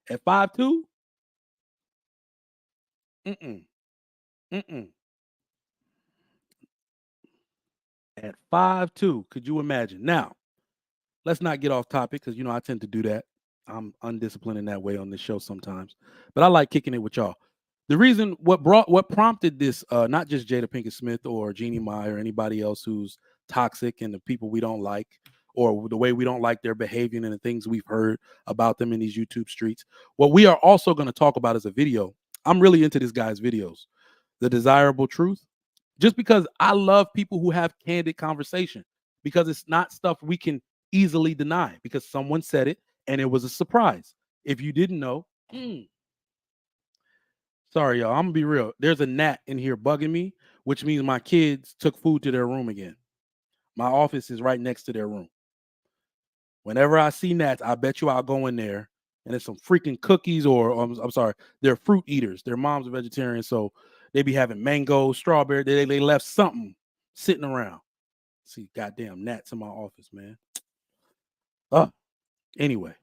at 5'2"? At 5'2", could you imagine? Now, let's not get off topic because I tend to do that. I'm undisciplined in that way on this show sometimes, but I like kicking it with y'all. The reason what prompted this, not just Jada Pinkett Smith or Jeannie Mai or anybody else who's toxic and the people we don't like or the way we don't like their behavior and the things we've heard about them in these YouTube streets. What we are also going to talk about is a video. I'm really into this guy's videos, The Desirable Truth, just because I love people who have candid conversation because it's not stuff we can easily deny because someone said it and it was a surprise. If you didn't know, sorry, y'all. I'm gonna be real. There's a gnat in here bugging me, which means my kids took food to their room again. My office is right next to their room. Whenever I see gnats, I bet you I'll go in there and it's some freaking cookies or I'm sorry, they're fruit eaters. Their mom's a vegetarian, so they be having mango, strawberry. They left something sitting around. See, goddamn gnats in my office, man. Anyway,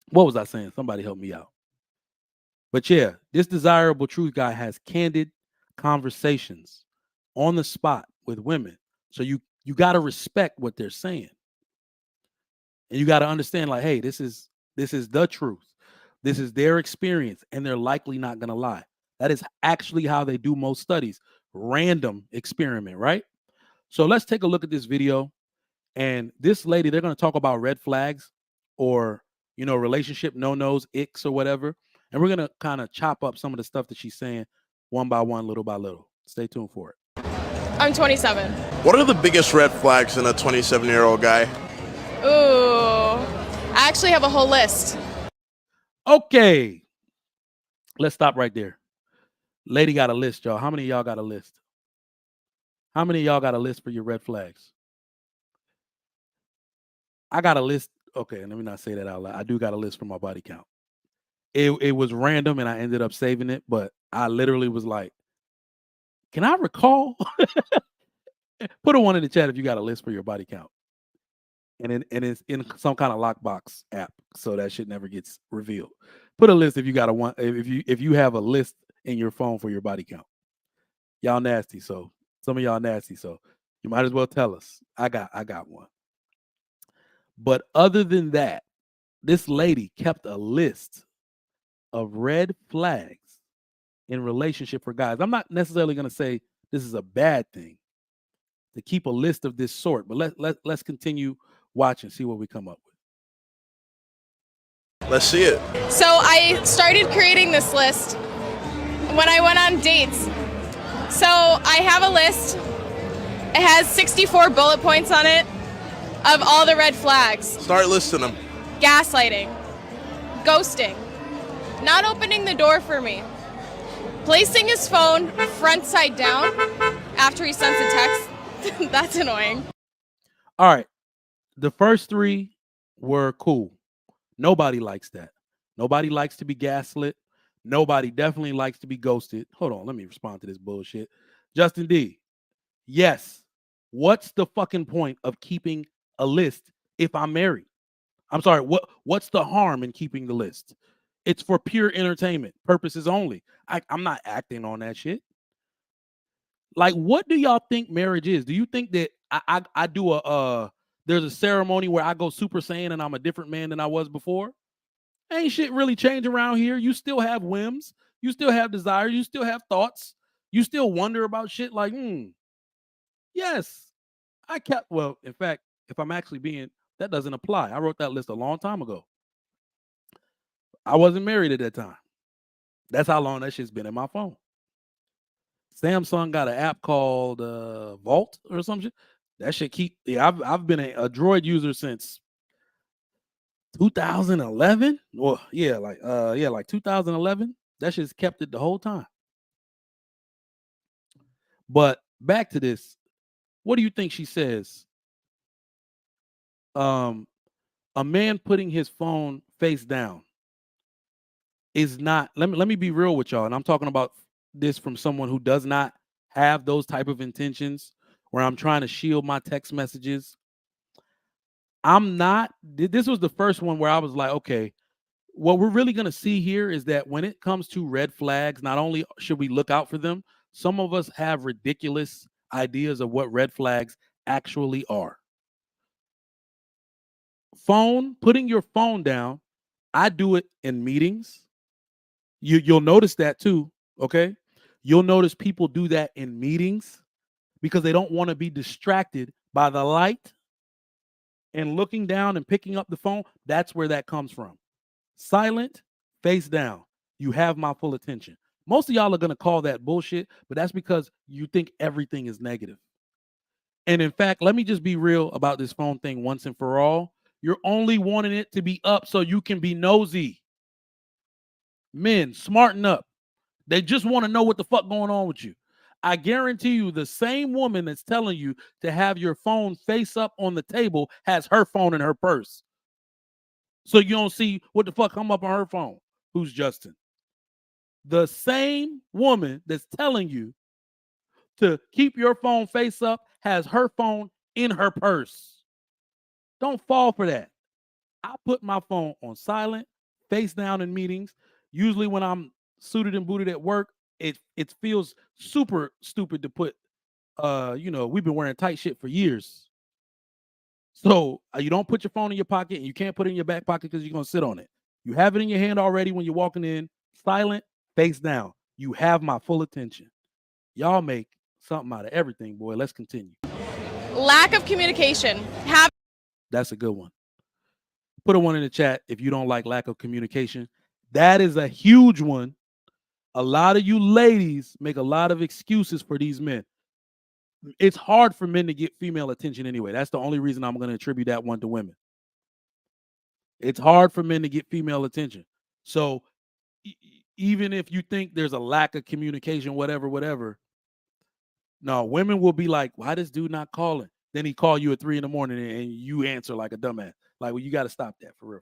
what was I saying? Somebody help me out. But yeah, this Desirable Truth guy has candid conversations on the spot with women. So you got to respect what they're saying. And you got to understand like, hey, this is the truth. This is their experience and they're likely not going to lie. That is actually how they do most studies. Random experiment, right? So let's take a look at this video. And this lady, they're going to talk about red flags or, relationship no-nos, icks or whatever. And we're going to kind of chop up some of the stuff that she's saying one by one, little by little. Stay tuned for it. I'm 27. What are the biggest red flags in a 27-year-old guy? Ooh, I actually have a whole list. Okay. Let's stop right there. Lady got a list, y'all. How many of y'all got a list? How many of y'all got a list for your red flags? I got a list. Okay, let me not say that out loud. I do got a list for my body count. It was random and I ended up saving it, but I literally was like, Can I recall? Put a 1 in the chat if you got a list for your body count. And it's in some kind of lockbox app, so that shit never gets revealed. Put a list if you got a one. If you have a list in your phone for your body count. Y'all nasty, so some of y'all nasty, so you might as well tell us. I got one. But other than that, this lady kept a list of red flags in relationship for guys. I'm not necessarily going to say this is a bad thing to keep a list of this sort, but let's continue watching, see what we come up with. Let's see it. So I started creating this list when I went on dates. So I have a list. It has 64 bullet points on it of all the red flags. Start listing them. Gaslighting, ghosting, not opening the door for me, placing his phone front side down after he sends a text. That's annoying. All right. The first 3 were cool. Nobody likes that. Nobody likes to be gaslit. Nobody definitely likes to be ghosted. Hold on. Let me respond to this bullshit. Justin D. Yes. What's the fucking point of keeping a list if I'm married? I'm sorry. What's the harm in keeping the list? It's for pure entertainment purposes only. I'm not acting on that shit. Like, what do y'all think marriage is? Do you think that I do there's a ceremony where I go Super Saiyan and I'm a different man than I was before? Ain't shit really changed around here. You still have whims. You still have desires. You still have thoughts. You still wonder about shit like, yes, well, in fact, if I'm actually being, that doesn't apply. I wrote that list a long time ago. I wasn't married at that time. That's how long that shit's been in my phone. Samsung got an app called Vault or some shit. That shit I've been a Droid user since 2011. Well, like 2011. That shit's kept it the whole time. But back to this. What do you think she says? A man putting his phone face down is not, let me be real with y'all, and I'm talking about this from someone who does not have those type of intentions where I'm trying to shield my text messages. This was the first one where I was like, okay, what we're really going to see here is that when it comes to red flags, not only should we look out for them, some of us have ridiculous ideas of what red flags actually are. Putting your phone down, I do it in meetings. You'll notice that too, okay? You'll notice people do that in meetings because they don't want to be distracted by the light and looking down and picking up the phone. That's where that comes from. Silent, face down. You have my full attention. Most of y'all are going to call that bullshit, but that's because you think everything is negative. And in fact, let me just be real about this phone thing once and for all. You're only wanting it to be up so you can be nosy. Men, smarten up. They just want to know what the fuck going on with you. I guarantee you the same woman that's telling you to have your phone face up on the table has her phone in her purse. So you don't see what the fuck come up on her phone. Who's Justin? The same woman that's telling you to keep your phone face up has her phone in her purse. Don't fall for that. I put my phone on silent, face down in meetings. Usually when I'm suited and booted at work, it feels super stupid to put, we've been wearing tight shit for years. So you don't put your phone in your pocket and you can't put it in your back pocket because you're going to sit on it. You have it in your hand already when you're walking in, silent, face down. You have my full attention. Y'all make something out of everything, boy. Let's continue. Lack of communication. That's a good one. Put a 1 in the chat if you don't like lack of communication. That is a huge one. A lot of you ladies make a lot of excuses for these men. It's hard for men to get female attention anyway. That's the only reason I'm going to attribute that one to women. It's hard for men to get female attention. So even if you think there's a lack of communication, whatever, no, women will be like, why this dude not calling? Then he call you at 3 a.m. and you answer like a dumbass. Like, well, you got to stop that for real.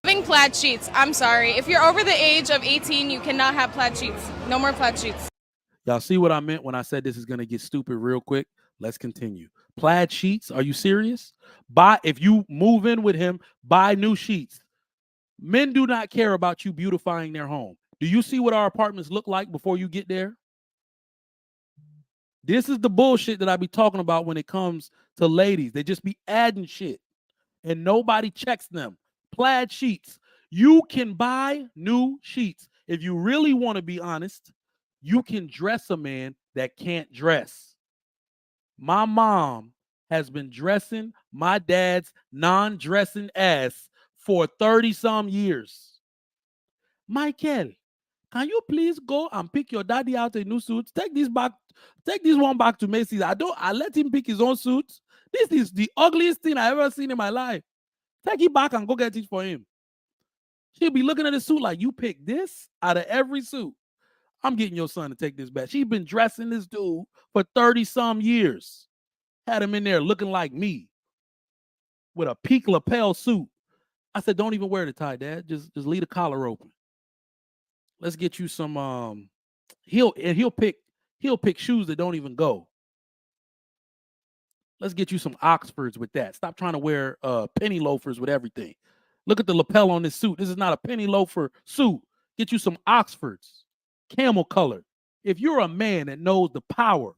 Having plaid sheets. I'm sorry. If you're over the age of 18, you cannot have plaid sheets. No more plaid sheets. Y'all see what I meant when I said this is going to get stupid real quick? Let's continue. Plaid sheets. Are you serious? If you move in with him, buy new sheets. Men do not care about you beautifying their home. Do you see what our apartments look like before you get there? This is the bullshit that I be talking about when it comes to ladies. They just be adding shit and nobody checks them. Plaid sheets. You can buy new sheets. If you really want to be honest, you can dress a man that can't dress. My mom has been dressing my dad's non-dressing ass for 30-some years. Michael, can you please go and pick your daddy out a new suit? Take this one back to Macy's. I let him pick his own suit. This is the ugliest thing I ever seen in my life. Take it back and go get it for him. She'll be looking at the suit like, you pick this out of every suit. I'm getting your son to take this back. She's been dressing this dude for 30-some years. Had him in there looking like me with a peak lapel suit. I said, don't even wear the tie, Dad. Just leave the collar open. Let's get you some he'll pick shoes that don't even go. Let's get you some Oxfords with that. Stop trying to wear penny loafers with everything. Look at the lapel on this suit. This is not a penny loafer suit. Get you some Oxfords, camel colored. If you're a man that knows the power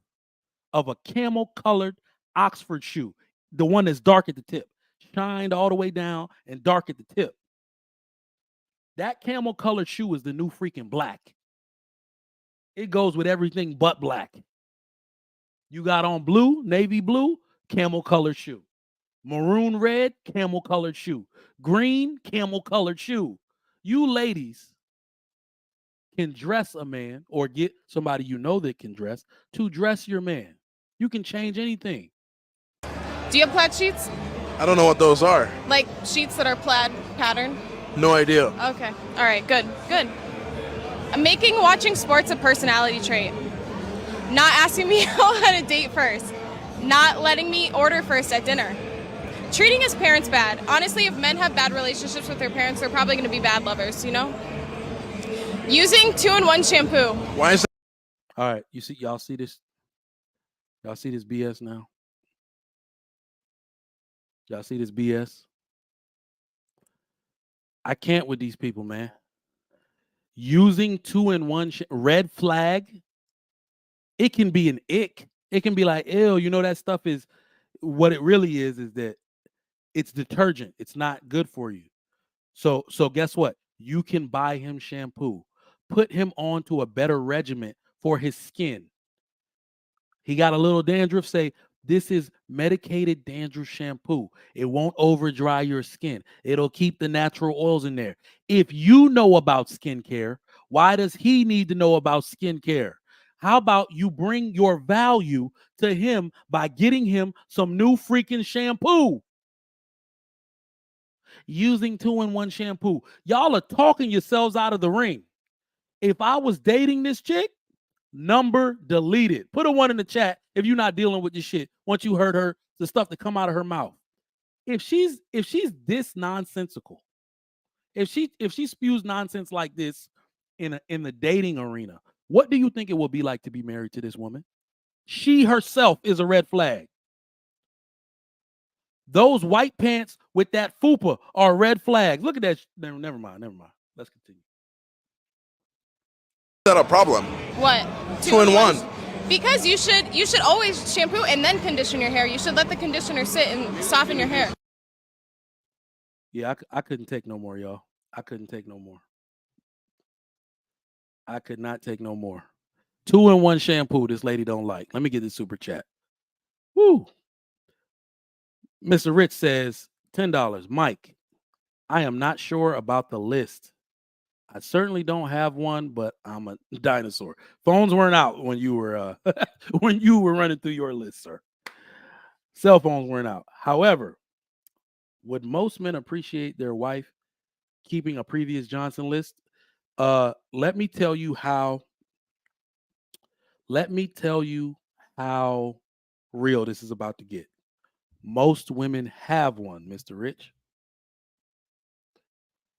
of a camel colored Oxford shoe, the one that's dark at the tip, shined all the way down and dark at the tip. That camel colored shoe is the new freaking black. It goes with everything but black. You got on blue, navy blue, camel colored shoe. Maroon red, camel colored shoe. Green, camel colored shoe. You ladies can dress a man or get somebody you know that can dress to dress your man. You can change anything. Do you have plaid sheets? I don't know what those are. Like sheets that are plaid pattern? No idea. Okay. All right. Good. I'm making watching sports a personality trait. Not asking me out on a date first. Not letting me order first at dinner. Treating his parents bad. Honestly, if men have bad relationships with their parents, they're probably going to be bad lovers, you know? Using 2-in-1 shampoo. Why is that? All right. Y'all see this? Y'all see this BS now? Y'all see this BS? I can't with these people, man. Using 2-in-1 red flag, it can be an ick. It can be like, ew, you know, that stuff is, what it really is that it's detergent. It's not good for you. So guess what? You can buy him shampoo. Put him on to a better regimen for his skin. He got a little dandruff, say, this is medicated dandruff shampoo. It won't over dry your skin. It'll keep the natural oils in there. If you know about skincare, why does he need to know about skincare? How about you bring your value to him by getting him some new freaking shampoo? Using 2-in-1 shampoo. Y'all are talking yourselves out of the ring. If I was dating this chick, number deleted. Put a 1 in the chat if you're not dealing with this shit. Once you heard the stuff that come out of her mouth. If she's this nonsensical, if she spews nonsense like this in the dating arena, what do you think it will be like to be married to this woman? She herself is a red flag. Those white pants with that fupa are red flags. Look at that. Never mind. Let's continue. Is that a problem? What? 2-in-1. Because you should always shampoo and then condition your hair. You should let the conditioner sit and soften your hair. Yeah, I couldn't take no more, y'all. I couldn't take no more. I could not take no more. 2-in-1 shampoo this lady don't like. Let me get this super chat. Woo. Mr. Rich says, $10. Mike, I am not sure about the list. I certainly don't have one, but I'm a dinosaur. Phones weren't out when you were running through your list, sir. Cell phones weren't out. However, would most men appreciate their wife keeping a previous Johnson list? Let me tell you how real this is about to get. Most women have one, Mr. Rich.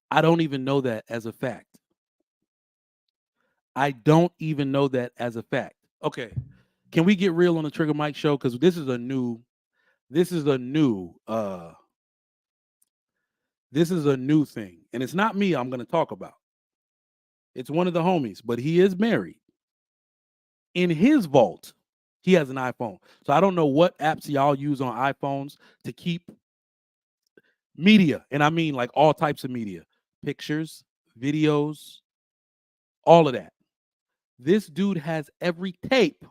I don't even know that as a fact. I don't even know that as a fact. Okay. Can we get real on the Trigger Mike show? Because this is a new thing. And it's not me I'm going to talk about. It's one of the homies, but he is married. In his vault, he has an iPhone. So I don't know what apps y'all use on iPhones to keep media. And I mean like all types of media, pictures, videos, all of that. This dude has every tape.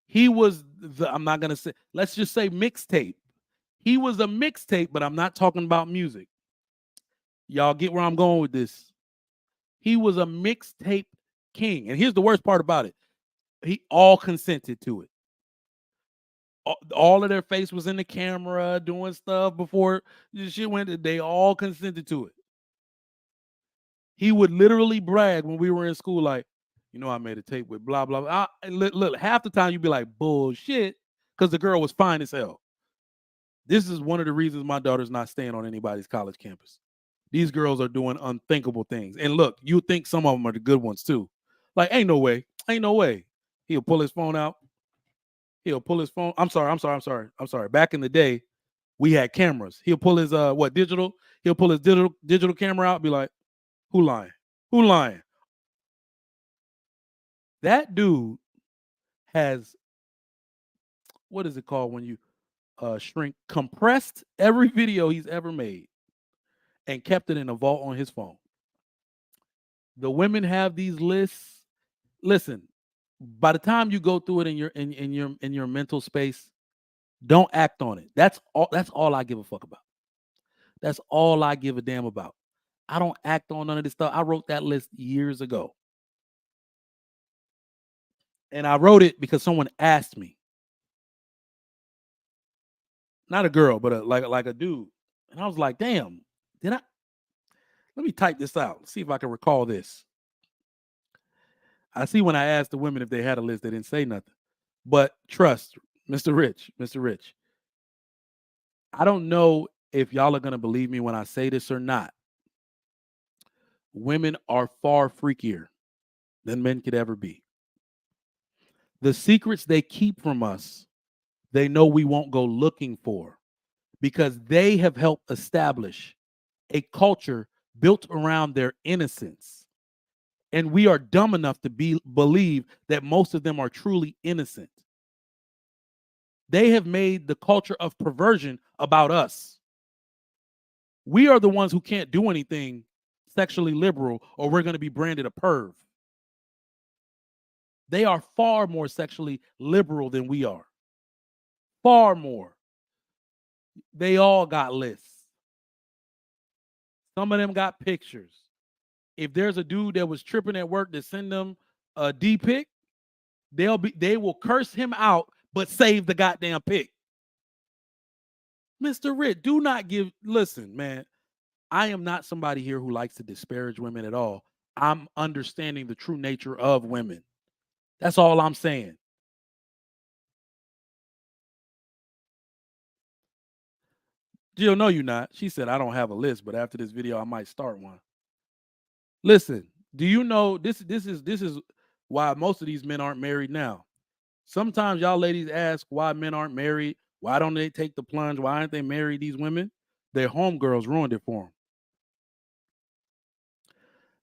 He was I'm not going to say, let's just say mixtape. He was a mixtape, but I'm not talking about music. Y'all get where I'm going with this. He was a mixtape king. And here's the worst part about it. He all consented to it. All of their face was in the camera doing stuff before shit went. They all consented to it. He would literally brag when we were in school, like, you know, I made a tape with blah, blah, blah. Look, half the time you'd be like, bullshit, because the girl was fine as hell. This is one of the reasons my daughter's not staying on anybody's college campus. These girls are doing unthinkable things. And look, you think some of them are the good ones too. Like, ain't no way. He'll pull his phone out. I'm sorry. Back in the day, we had cameras. He'll pull his digital. He'll pull his digital camera out and be like, who lying? That dude has, what is it called when you compressed every video he's ever made and kept it in a vault on his phone. The women have these lists. Listen, by the time you go through it in your mental space, don't act on it. That's all I give a fuck about. That's all I give a damn about. I don't act on none of this stuff. I wrote that list years ago. And I wrote it because someone asked me. Not a girl, but like a dude. And I was like, damn, let me type this out. See if I can recall this. I see when I asked the women if they had a list, they didn't say nothing. But trust, Mr. Rich, I don't know if y'all are going to believe me when I say this or not. Women are far freakier than men could ever be. The secrets they keep from us, they know we won't go looking for because they have helped establish a culture built around their innocence. And we are dumb enough to believe that most of them are truly innocent. They have made the culture of perversion about us. We are the ones who can't do anything sexually liberal or we're going to be branded a perv. They are far more sexually liberal than we are. Far more. They all got lists. Some of them got pictures. If there's a dude that was tripping at work to send them a D pic, they will curse him out, but save the goddamn pic. Mr. Ritt, do not listen, man. I am not somebody here who likes to disparage women at all. I'm understanding the true nature of women. That's all I'm saying. Jill, no, you're not. She said, I don't have a list, but after this video, I might start one. Listen, do you know this is why most of these men aren't married now? Sometimes y'all ladies ask why men aren't married. Why don't they take the plunge? Why aren't they married, these women? Their homegirls ruined it for them.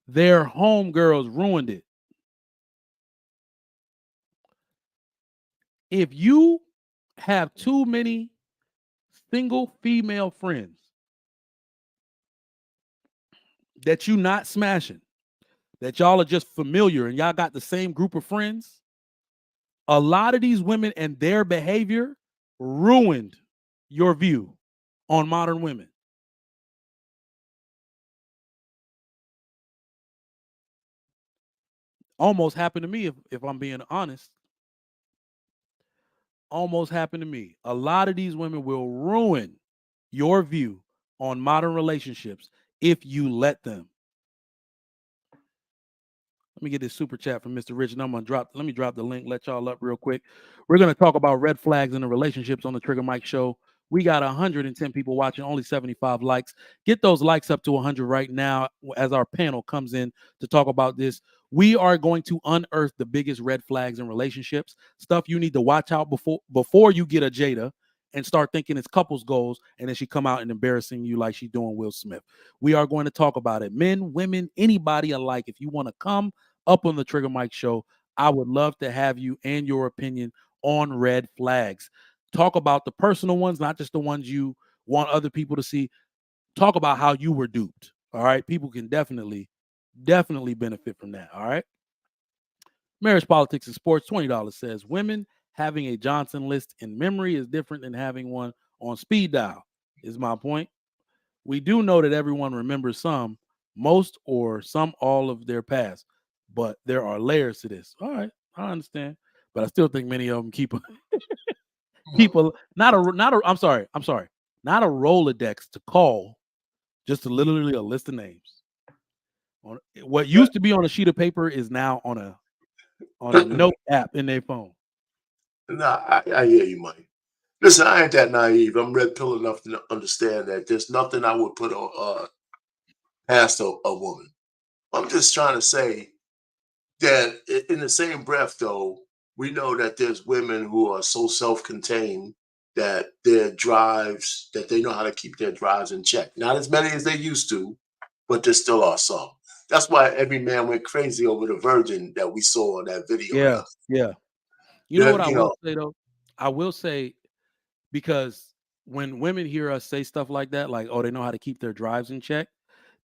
Their homegirls ruined it. If you have too many single female friends that you not smashing, that y'all are just familiar and y'all got the same group of friends, a lot of these women and their behavior ruined your view on modern women. Almost happened to me, if I'm being honest. Almost happened to me. A lot of these women will ruin your view on modern relationships if you let them. Let me get this super chat from Mr. Rich, and let me drop the link, let y'all up real quick. We're going to talk about red flags in the relationships on the Trigger Mike Show. We got 110 people watching, only 75 likes. Get those likes up to 100 right now as our panel comes in to talk about this. We are going to unearth the biggest red flags in relationships, stuff you need to watch out before you get a Jada and start thinking it's couples goals, and then she come out and embarrassing you like she's doing Will Smith. We are going to talk about it. Men, women, anybody alike. If you want to come up on the Trigger Mike Show, I would love to have you and your opinion on red flags. Talk about the personal ones, not just the ones you want other people to see. Talk about how you were duped. All right. People can definitely benefit from that. All right. Marriage, Politics, and Sports, $20 says women having a Johnson list in memory is different than having one on speed dial, is my point. We do know that everyone remembers some, most, or some all of their past, but there are layers to this. All right. I understand. But I still think many of them keep not a I'm sorry, not a Rolodex to call, just literally a list of names. What used to be on a sheet of paper is now on a note app in their phone. Nah, I hear you, Mike. Listen, I ain't that naive. I'm red pill enough to understand that there's nothing I would put on past a woman. I'm just trying to say that in the same breath, though, we know that there's women who are so self-contained that their drives, that they know how to keep their drives in check. Not as many as they used to, but there still are some. That's why every man went crazy over the virgin that we saw in that video. Yeah, yeah. You know what I will say, though? I will say, because when women hear us say stuff like that, like, oh, they know how to keep their drives in check,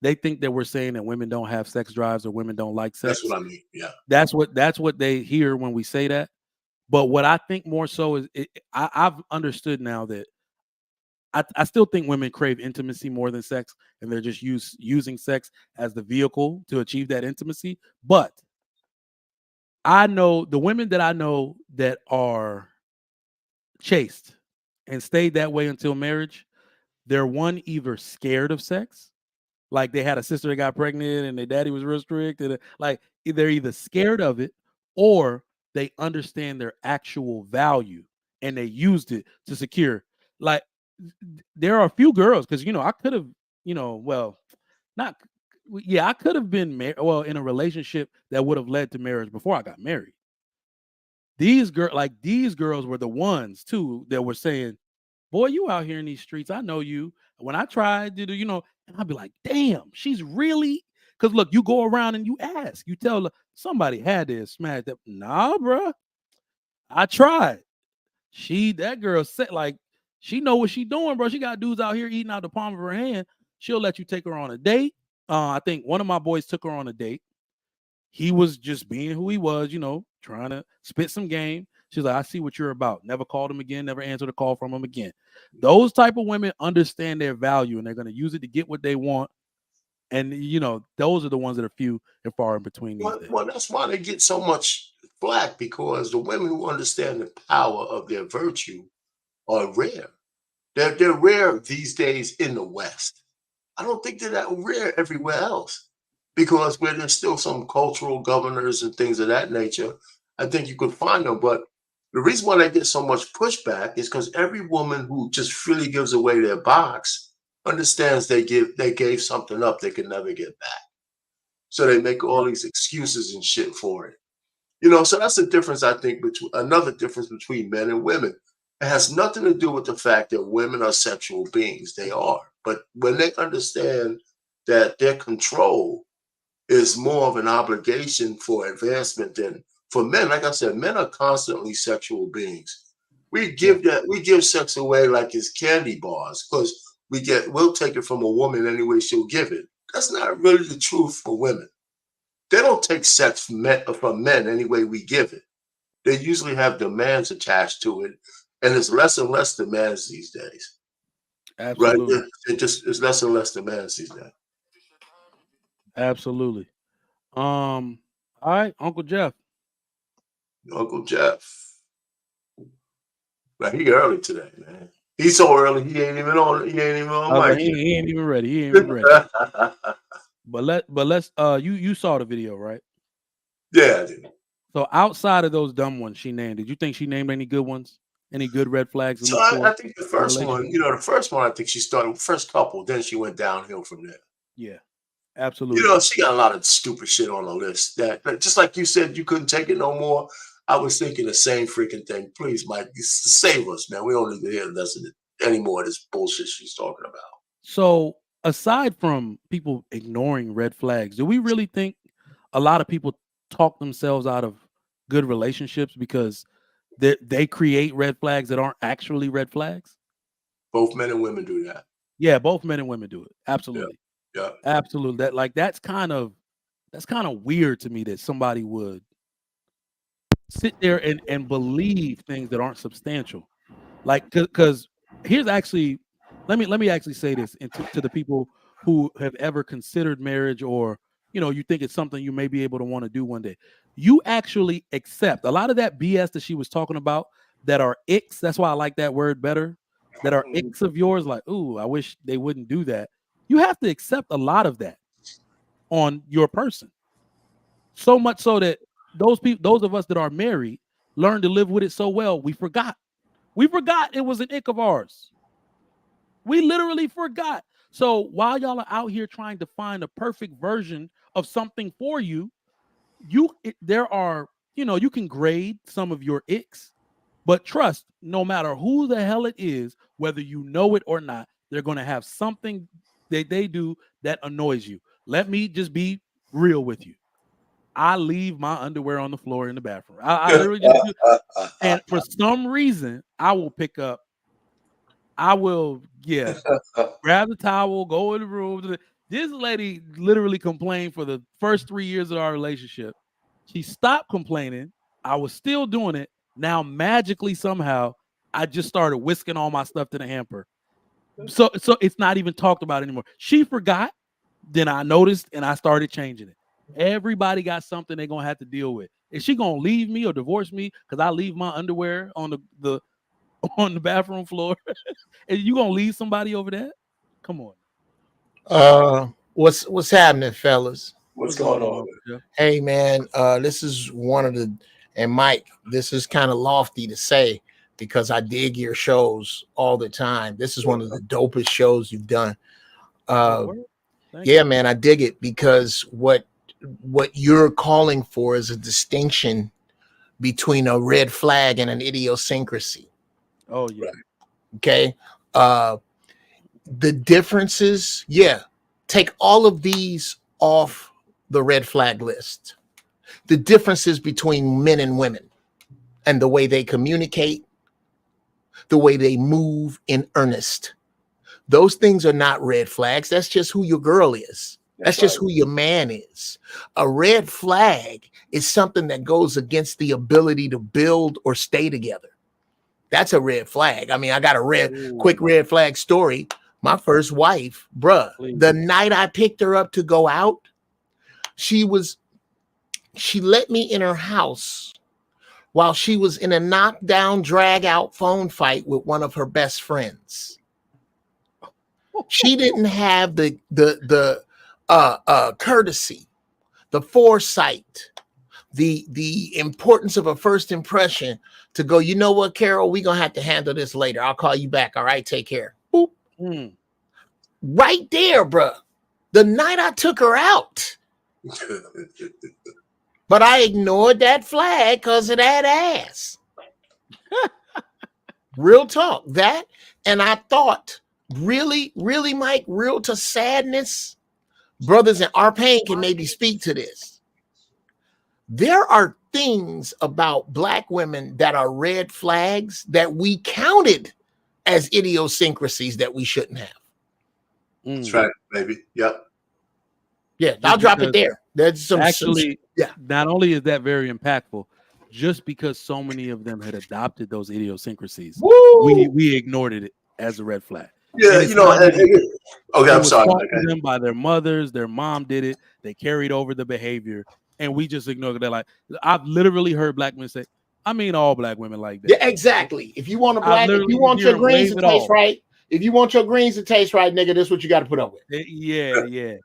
they think that we're saying that women don't have sex drives or women don't like sex. That's what I mean. Yeah. That's what they hear when we say that. But what I think more so is I've understood now that I still think women crave intimacy more than sex, and they're just using sex as the vehicle to achieve that intimacy. But I know the women that I know that are chaste and stayed that way until marriage, they're one, either scared of sex, like they had a sister that got pregnant and their daddy was real strict, and like they're either scared of it or they understand their actual value and they used it to secure. Like there are a few girls, because I could have, I could have been in a relationship that would have led to marriage before I got married. These girls were the ones too that were saying, boy, you out here in these streets, I know you. When I tried to do, and I'd be like, damn, she's really, because look, you go around and you ask, you tell her, somebody had to smash that. Nah, bro, I tried. That girl said, like, she know what she doing, bro. She got dudes out here eating out the palm of her hand. She'll let you take her on a date. I think one of my boys took her on a date. He was just being who he was, trying to spit some game. She's like, I see what you're about. Never called him again. Never answered a call from him again. Those type of women understand their value, and they're going to use it to get what they want. And, those are the ones that are few and far in between these days. Well, that's why they get so much flack, because the women who understand the power of their virtue are rare. They're rare these days in the West. I don't think they're that rare everywhere else, because where there's still some cultural governors and things of that nature, I think you could find them. But the reason why they get so much pushback is because every woman who just freely gives away their box understands they gave something up they can never get back. So they make all these excuses and shit for it. So that's the difference, I think, another difference between men and women. It has nothing to do with the fact that women are sexual beings. They are. But when they understand that their control is more of an obligation for advancement than for men, like I said, men are constantly sexual beings. We give sex away like it's candy bars, because we'll take it from a woman any way she'll give it. That's not really the truth for women. They don't take sex from men any way we give it. They usually have demands attached to it, and there's less and less demands these days. Absolutely. Right? It's less and less demands these days. Absolutely. All right, Uncle Jeff. Uncle Jeff. Right, he early today, man. He's so early, he ain't even on mic. He ain't even ready. But let's you saw the video, right? Yeah, I did. So outside of those dumb ones she named, did you think she named any good ones? Any good red flags? So I think the first one, I think she started first couple, then she went downhill from there. Yeah. Absolutely. You know, she got a lot of stupid shit on the list that just like you said, you couldn't take it no more. I was thinking the same freaking thing. Please, Mike, save us, man. We don't need to hear any more of this bullshit she's talking about. So aside from people ignoring red flags, do we really think a lot of people talk themselves out of good relationships because they create red flags that aren't actually red flags? Both men and women do that. Yeah, both men and women do it. Absolutely. Yeah. Absolutely. That's kind of weird to me that somebody would sit there and believe things that aren't substantial. Like, because here's actually, let me actually say this to the people who have ever considered marriage, or you think it's something you may be able to want to do one day. You actually accept a lot of that BS that she was talking about that are icks. That's why I like that word better. That are icks of yours, like, ooh, I wish they wouldn't do that. You have to accept a lot of that on your person. So much so that those of us that are married, learn to live with it so well, we forgot. We forgot it was an ick of ours. We literally forgot. So while y'all are out here trying to find a perfect version of something for you, you can grade some of your icks, but trust, no matter who the hell it is, whether you know it or not, they're going to have something that they do that annoys you. Let me just be real with you. I leave my underwear on the floor in the bathroom. I literally just do. And for some reason, I will grab the towel, go in the room. This lady literally complained for the first 3 years of our relationship. She stopped complaining. I was still doing it. Now, magically, somehow, I just started whisking all my stuff to the hamper. So it's not even talked about anymore. She forgot. Then I noticed and I started changing it. Everybody got something they're gonna have to deal with. Is she gonna leave me or divorce me because I leave my underwear on the bathroom floor? And you gonna leave somebody over there? Come on. What's happening, fellas? What's going on? Hey man, this is one of the, and Mike, this is kind of lofty to say because I dig your shows all the time. This is one of the dopest shows you've done. Yeah, man, I dig it because what you're calling for is a distinction between a red flag and an idiosyncrasy. Oh yeah. Okay. The differences, take all of these off the red flag list. The differences between men and women and the way they communicate, the way they move in earnest. Those things are not red flags. That's just who your girl is. That's just who your man is. A red flag is something that goes against the ability to build or stay together. That's a red flag. I mean, I got a quick red flag story. My first wife, the night I picked her up to go out, she let me in her house while she was in a knockdown, drag out phone fight with one of her best friends. She didn't have the courtesy, the foresight, the importance of a first impression to go, you know what, Carol, we're gonna have to handle this later. I'll call you back. All right, take care. Boop. Right there, bro. The night I took her out. But I ignored that flag because of that ass. Real talk. That, and I thought, really, Mike, real to sadness, brothers in our pain can maybe speak to this. There are things about Black women that are red flags that we counted as idiosyncrasies that we shouldn't have. That's right, baby. Yep. Yeah, I'll drop it there. There's some Not only is that very impactful, just because so many of them had adopted those idiosyncrasies, we ignored it as a red flag. Yeah, I'm sorry. Them by their mothers, their mom did it. They carried over the behavior, and we just ignored it. They're like, I've literally heard Black men say, I mean, all Black women like that. Yeah, exactly. If you want your greens to taste right, if you want your greens to taste right, nigga, this is what you got to put up with. Yeah.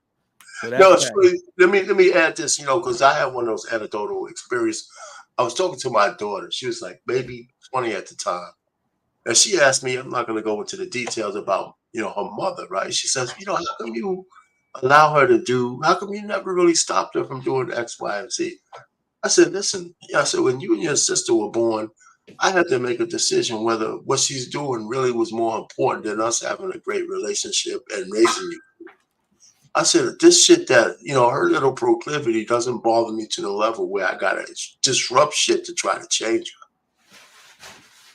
So no, it's really, let me add this, because I had one of those anecdotal experiences. I was talking to my daughter. She was like, maybe 20 at the time. And she asked me, I'm not going to go into the details about, her mother, right? She says, how come you allow her to do? How come you never really stopped her from doing X, Y, and Z? I said, listen, I said, when you and your sister were born, I had to make a decision whether what she's doing really was more important than us having a great relationship and raising you. I said, this shit that, her little proclivity doesn't bother me to the level where I got to disrupt shit to try to change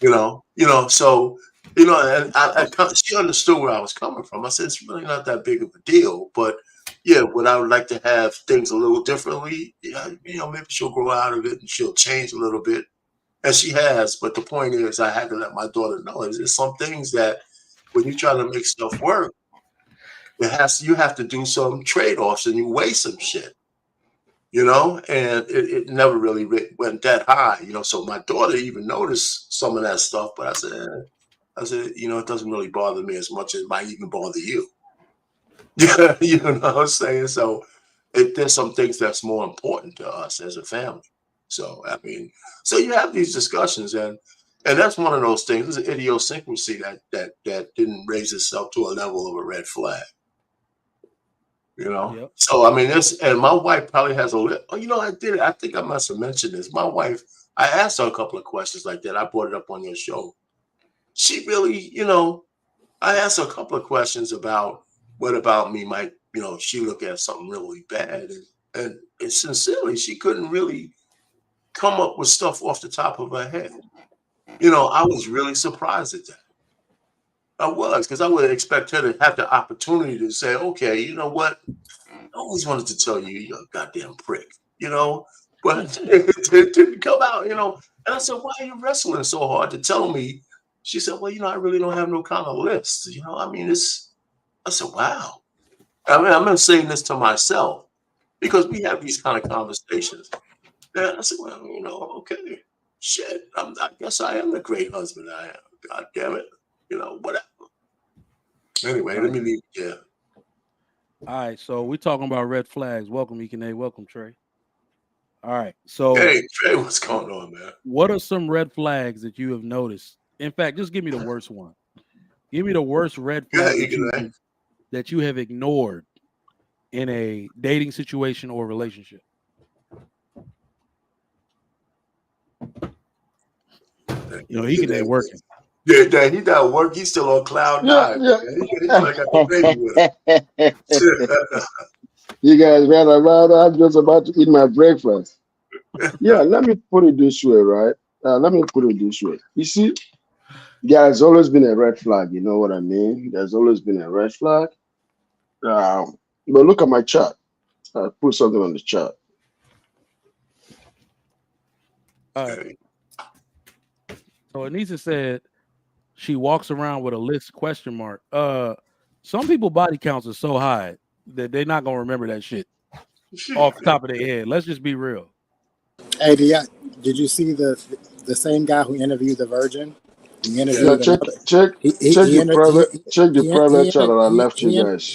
her. So, and she understood where I was coming from. I said, it's really not that big of a deal, but yeah, would I would like to have things a little differently? Yeah, maybe she'll grow out of it and she'll change a little bit. And she has, but the point is I had to let my daughter know there's some things that when you try to make stuff work, you have to do some trade-offs and you weigh some shit, and it never really went that high, so my daughter even noticed some of that stuff, but I said, it doesn't really bother me as much as it might even bother you. You know what I'm saying? So there's some things that's more important to us as a family. So, so you have these discussions and that's one of those things. It's an idiosyncrasy that didn't raise itself to a level of a red flag. Yep. So this, and my wife probably has I think I must have mentioned this. My wife, I asked her a couple of questions like that. I brought it up on your show. She really, I asked her a couple of questions about what about me might, she look at something really bad. And sincerely, she couldn't really come up with stuff off the top of her head. I was really surprised at that. I was, because I would expect her to have the opportunity to say, okay, you know what? I always wanted to tell you, you're a goddamn prick, but it didn't come out, And I said, why are you wrestling so hard to tell me? She said, well, I really don't have no kind of list. I said, wow. I'm not saying this to myself because we have these kind of conversations. And I said, well, okay, shit. I guess I am the great husband I am. God damn it. Whatever. Anyway, let me leave. Yeah. All right, so we're talking about red flags. Welcome, Ekene. Welcome, Trey. All right, so hey, Trey, what's going on, man? What are some red flags that you have noticed? In fact, just give me the worst one. Give me the worst red flag that you have ignored in a dating situation or relationship. Ekene working. Yeah, he's not working. He's still on cloud nine. Yeah. He's like got the baby with him. You guys, I'm just about to eat my breakfast. Yeah, let me put it this way, right? You see, there's always been a red flag. You know what I mean? There's always been a red flag. But look at my chart. I put something on the chart. So Anissa said she walks around with a list ? Some people body counts are so high that they're not gonna remember that shit off the top of their head. Let's just be real. Hey, did you see the same guy who interviewed the Virgin? He interviewed check the private chat that I left you guys.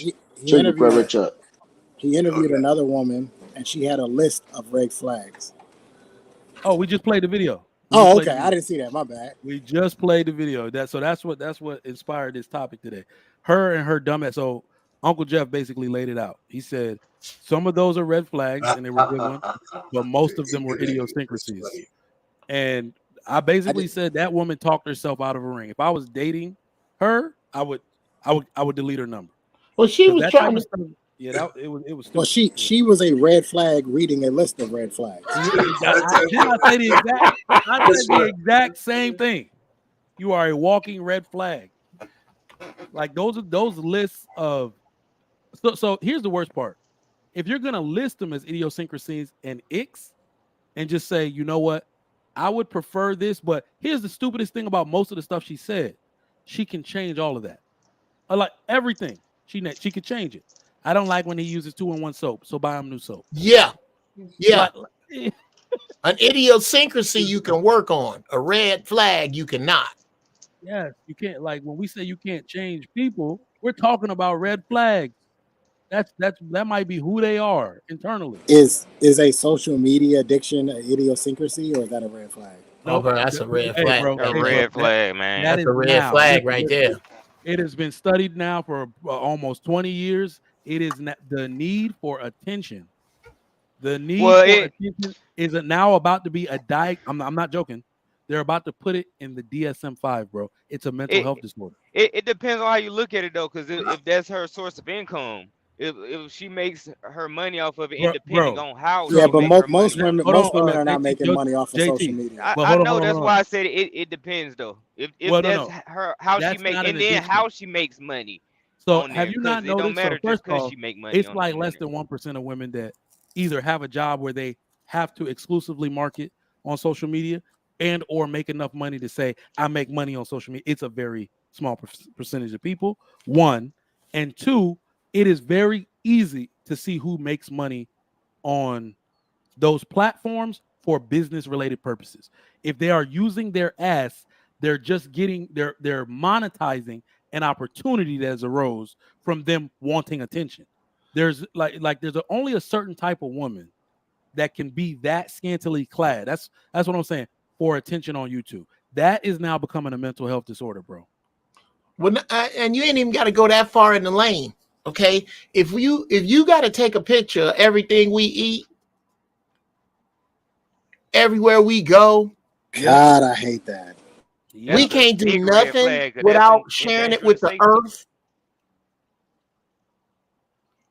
Check the private chat. He interviewed another woman, and she had a list of red flags. Oh, we just played the video. Okay. I didn't see that. My bad. We just played the video. That's what inspired this topic today. Her and her dumbass. So Uncle Jeff basically laid it out. He said some of those are red flags and they were good ones, but most of them were idiosyncrasies. And I basically said that woman talked herself out of a ring. If I was dating her, I would delete her number. Well, she was trying to. Yeah, it was. Stupid. Well, she was a red flag reading a list of red flags. I say the exact same thing. You are a walking red flag. Like those lists of. So here's the worst part. If you're gonna list them as idiosyncrasies and icks, and just say, you know what, I would prefer this, but here's the stupidest thing about most of the stuff she said. She can change all of that. Like everything. She could change it. I don't like when he uses 2-in-1 soap, so buy him new soap. Yeah. An idiosyncrasy you can work on. A red flag you cannot. Yes, you can't. Like when we say you can't change people, we're talking about red flags. That might be who they are internally. Is a social media addiction an idiosyncrasy, or is that a red flag? No, bro, that's a red flag. A red flag, man. That's a red flag right there. It has been studied now for almost 20 years. It is not the need for attention. The need Well, for attention is now about to be a I'm not joking. They're about to put it in the DSM-5, bro. It's a mental it health disorder. it depends on how you look at it though, because if that's her source of income, if she makes her money off of it, and depending Bro. on how Yeah, she So but make her most money. women, hold most women on, are not JT, making money off of social JT. media. But I hold on, know hold on, that's hold on. why I said it depends though. If Well, that's no. her how she That's make, not an and then addiction. how she makes money So on have there, you because not it don't noticed? So matter first just of because all, she make money it's on like the less internet. than 1% of women that either have a job where they have to exclusively market on social media and or make enough money to say I make money on social media. It's a very small percentage of people. One, and two, it is very easy to see who makes money on those platforms for business related purposes. If they are using their ass, they're just getting they're monetizing an opportunity that has arose from them wanting attention. There's there's only a certain type of woman that can be that scantily clad. That's what I'm saying for attention on YouTube. That is now becoming a mental health disorder, bro. When and you ain't even got to go that far in the lane. Okay, if you got to take a picture of everything we eat, everywhere we go, God, I hate that. we Yep. That's a can't do big red nothing flag, 'cause that's without an sharing it endangering with the safety. earth.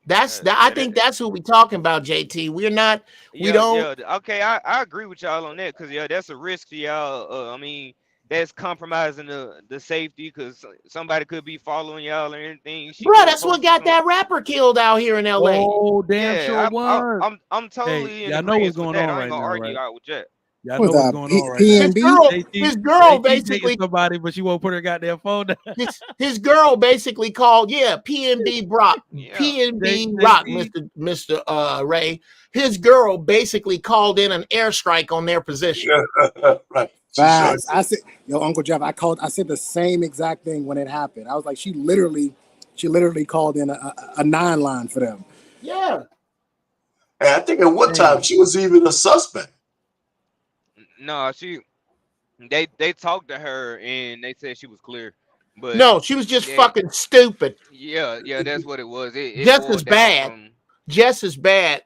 I Yeah, think that's who we talking about, JT. We yeah, don't. yeah. Okay, I agree with y'all on that, because yeah, that's a risk to y'all. I mean, that's compromising the safety, because somebody could be following y'all or anything. She Bro, could that's what post got some. that rapper killed out here in LA. Oh, damn sure Yeah, was. I'm Hey, totally in y'all know what's agreement with going that. on I ain't right gonna now, argue right? out with that. Y'all know What what's the going on right now. His PNB? girl, JT, his girl JT dating basically, somebody, but she won't put her goddamn phone down. his girl basically called, yeah, PNB Brock, Yeah, PNB Rock, JT, Mister Ray. His girl basically called in an airstrike on their position. Right. She sure Facts. I said, yo, Uncle Jeff, I said the same exact thing when it happened. I was like, she literally called in a 9 line for them. Yeah. And I think at one time man. she was even a suspect. no, they talked to her and they said she was clear, but No, she was just yeah, fucking stupid. yeah, that's what it was. It Just as boiled down bad. from. Just as bad.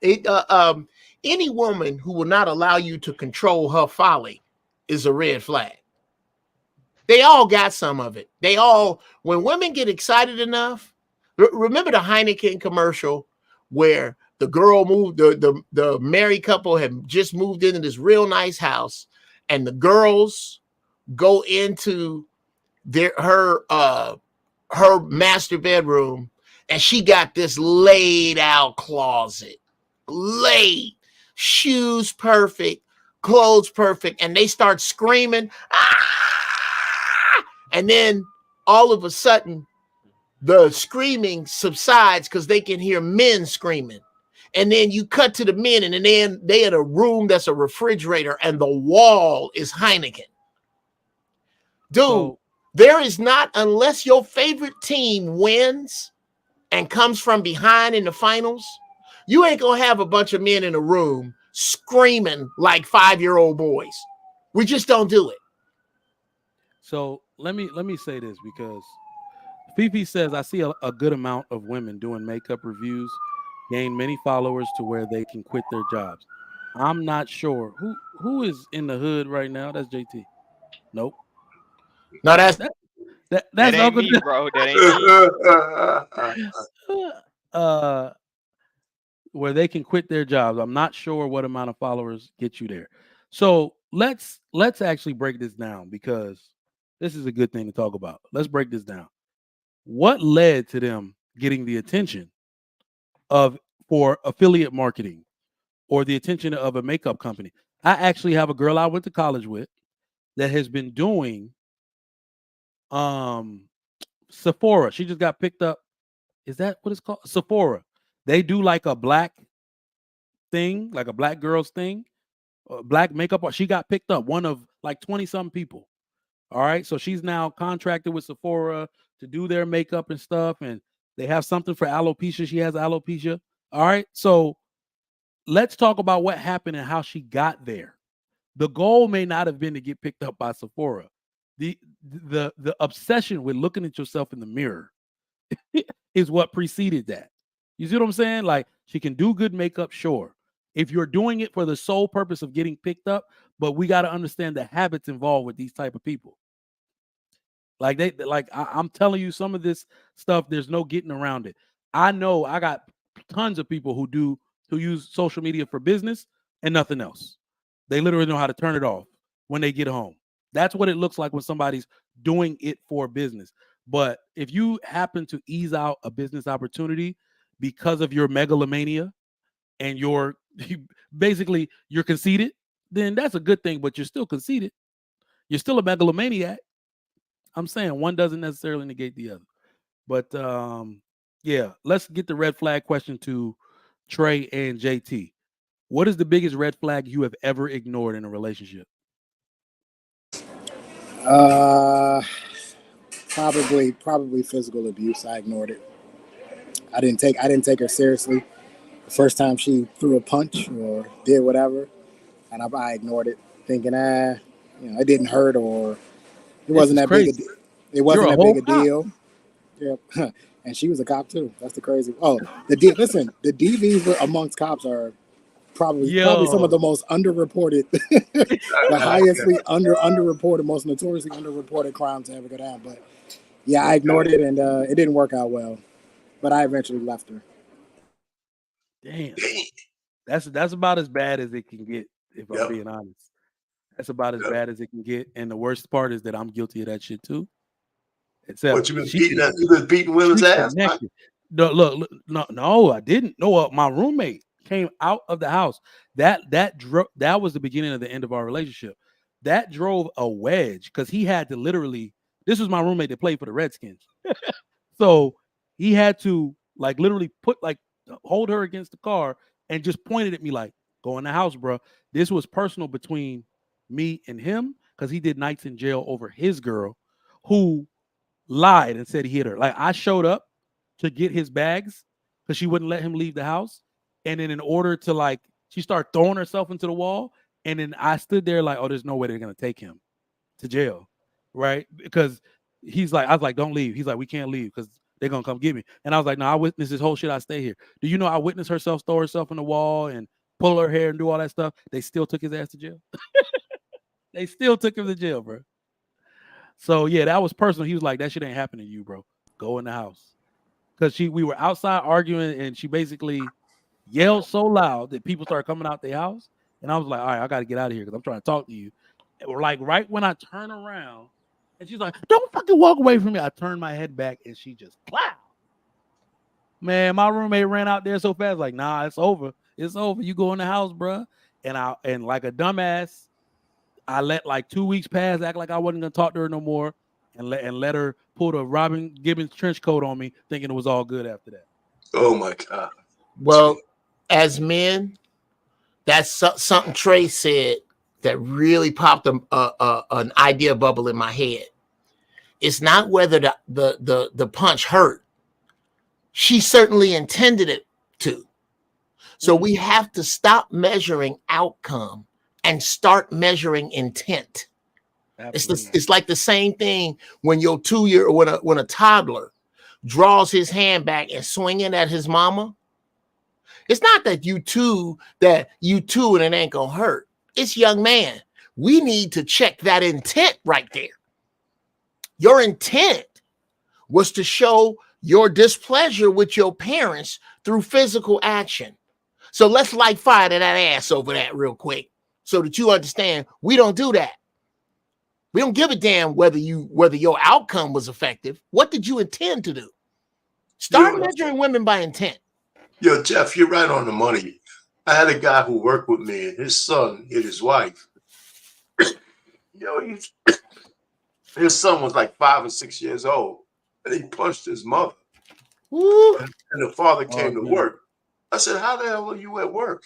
Any woman who will not allow you to control her folly is a red flag. They all got some of it. When women get excited enough, remember the Heineken commercial where the girl moved, the married couple had just moved into this real nice house, and the girls go into her master bedroom, and she got this laid out closet, laid, shoes perfect, clothes perfect, and they start screaming, ah! And then all of a sudden the screaming subsides because they can hear men screaming. And then you cut to the men, and then they in a room that's a refrigerator, and the wall is Heineken. Dude, So there is not, unless your favorite team wins and comes from behind in the finals, you ain't gonna have a bunch of men in a room screaming like 5-year-old boys. We just don't do it. so let me say this, because Fifi says I see a good amount of women doing makeup reviews, gain many followers to where they can quit their jobs. I'm not sure who is in the hood right now. That's JT. Nope. Now that's That, That that's ain't Uncle. me, bro. That ain't me. uh, where they can quit their jobs. I'm not sure what amount of followers get you there. So let's actually break this down, because this is a good thing to talk about. Let's break this down. What led to them getting the attention of for affiliate marketing or the attention of a makeup company? I actually have a girl I went to college with that has been doing Sephora. She just got picked up. Is that what it's called? Sephora. They do like a black thing, like a black girl's thing, black makeup. She got picked up, one of like 20 some people. All right. So she's now contracted with Sephora to do their makeup and stuff. And they have something for alopecia. She has alopecia. All right. So let's talk about what happened and how she got there. The goal may not have been to get picked up by Sephora. The obsession with looking at yourself in the mirror is what preceded that. You see what I'm saying? Like, she can do good makeup, sure. If you're doing it for the sole purpose of getting picked up, but we got to understand the habits involved with these type of people. Like I'm telling you, some of this stuff, there's no getting around it. I know I got tons of people who use social media for business and nothing else. They literally know how to turn it off when they get home. That's what it looks like when somebody's doing it for business. But if you happen to ease out a business opportunity because of your megalomania and you're conceited, then that's a good thing, but you're still conceited. You're still a megalomaniac. I'm saying one doesn't necessarily negate the other. But yeah, let's get the red flag question to Trey and JT. What is the biggest red flag you have ever ignored in a relationship? Probably physical abuse. I ignored it. I didn't take her seriously. The first time she threw a punch or did whatever, and I ignored it, thinking, it didn't hurt or it wasn't that big. It wasn't that big a deal. Yeah, and she was a cop too. That's the crazy. Oh, the DVs amongst cops are probably some of the most underreported, the highestly underreported, most notoriously underreported crimes to ever go down. But yeah, I ignored it, and it didn't work out well. But I eventually left her. Damn, that's about as bad as it can get. If I'm being honest, that's about as bad as it can get. And the worst part is that I'm guilty of that shit too. Except what, you been beating women's ass? No, look, no, I didn't. No, my roommate came out of the house. That was the beginning of the end of our relationship. That drove a wedge because he had to literally. This was my roommate that played for the Redskins, so he had to literally hold her against the car and just pointed at me like, "Go in the house, bro." This was personal between me and him because he did nights in jail over his girl, who lied and said he hit her. Like, I showed up to get his bags because she wouldn't let him leave the house. And then in order to she started throwing herself into the wall. And then I stood there like, oh, there's no way they're going to take him to jail. Right. Because I was like, don't leave. He's like, we can't leave because they're going to come get me. And I was like, no, I witnessed this whole shit. I stay here. Do you know I witnessed herself throw herself in the wall and pull her hair and do all that stuff? They still took his ass to jail. They still took him to jail, bro. So yeah, that was personal. He was like, that shit ain't happening to you, bro. Go in the house. Because we were outside arguing and she basically yelled so loud that people started coming out their house. And I was like, all right, I got to get out of here because I'm trying to talk to you. And right when I turn around and she's like, don't fucking walk away from me. I turned my head back and she just plowed. Man, my roommate ran out there so fast, like, nah, it's over. It's over. You go in the house, bro. And like a dumbass, I let 2 weeks pass, act like I wasn't gonna talk to her no more, and let her pull the Robin Gibbons trench coat on me, thinking it was all good after that. Oh my God. Well, as men, that's something Trey said that really popped an idea bubble in my head. It's not whether the punch hurt. She certainly intended it to. So we have to stop measuring outcome and start measuring intent. It's like the same thing when your 2-year when a toddler draws his hand back and swinging at his mama. It's not that you two and it ain't gonna hurt. It's young man. We need to check that intent right there. Your intent was to show your displeasure with your parents through physical action. So let's light fire to that ass over that real quick so that you understand we don't do that. We don't give a damn whether your outcome was effective. What did you intend to do? Start measuring women by intent. Yo, Jeff, you're right on the money. I had a guy who worked with me, and his son hit his wife. His son was like 5 or 6 years old, and he punched his mother. And the father came to work. I said, how the hell are you at work?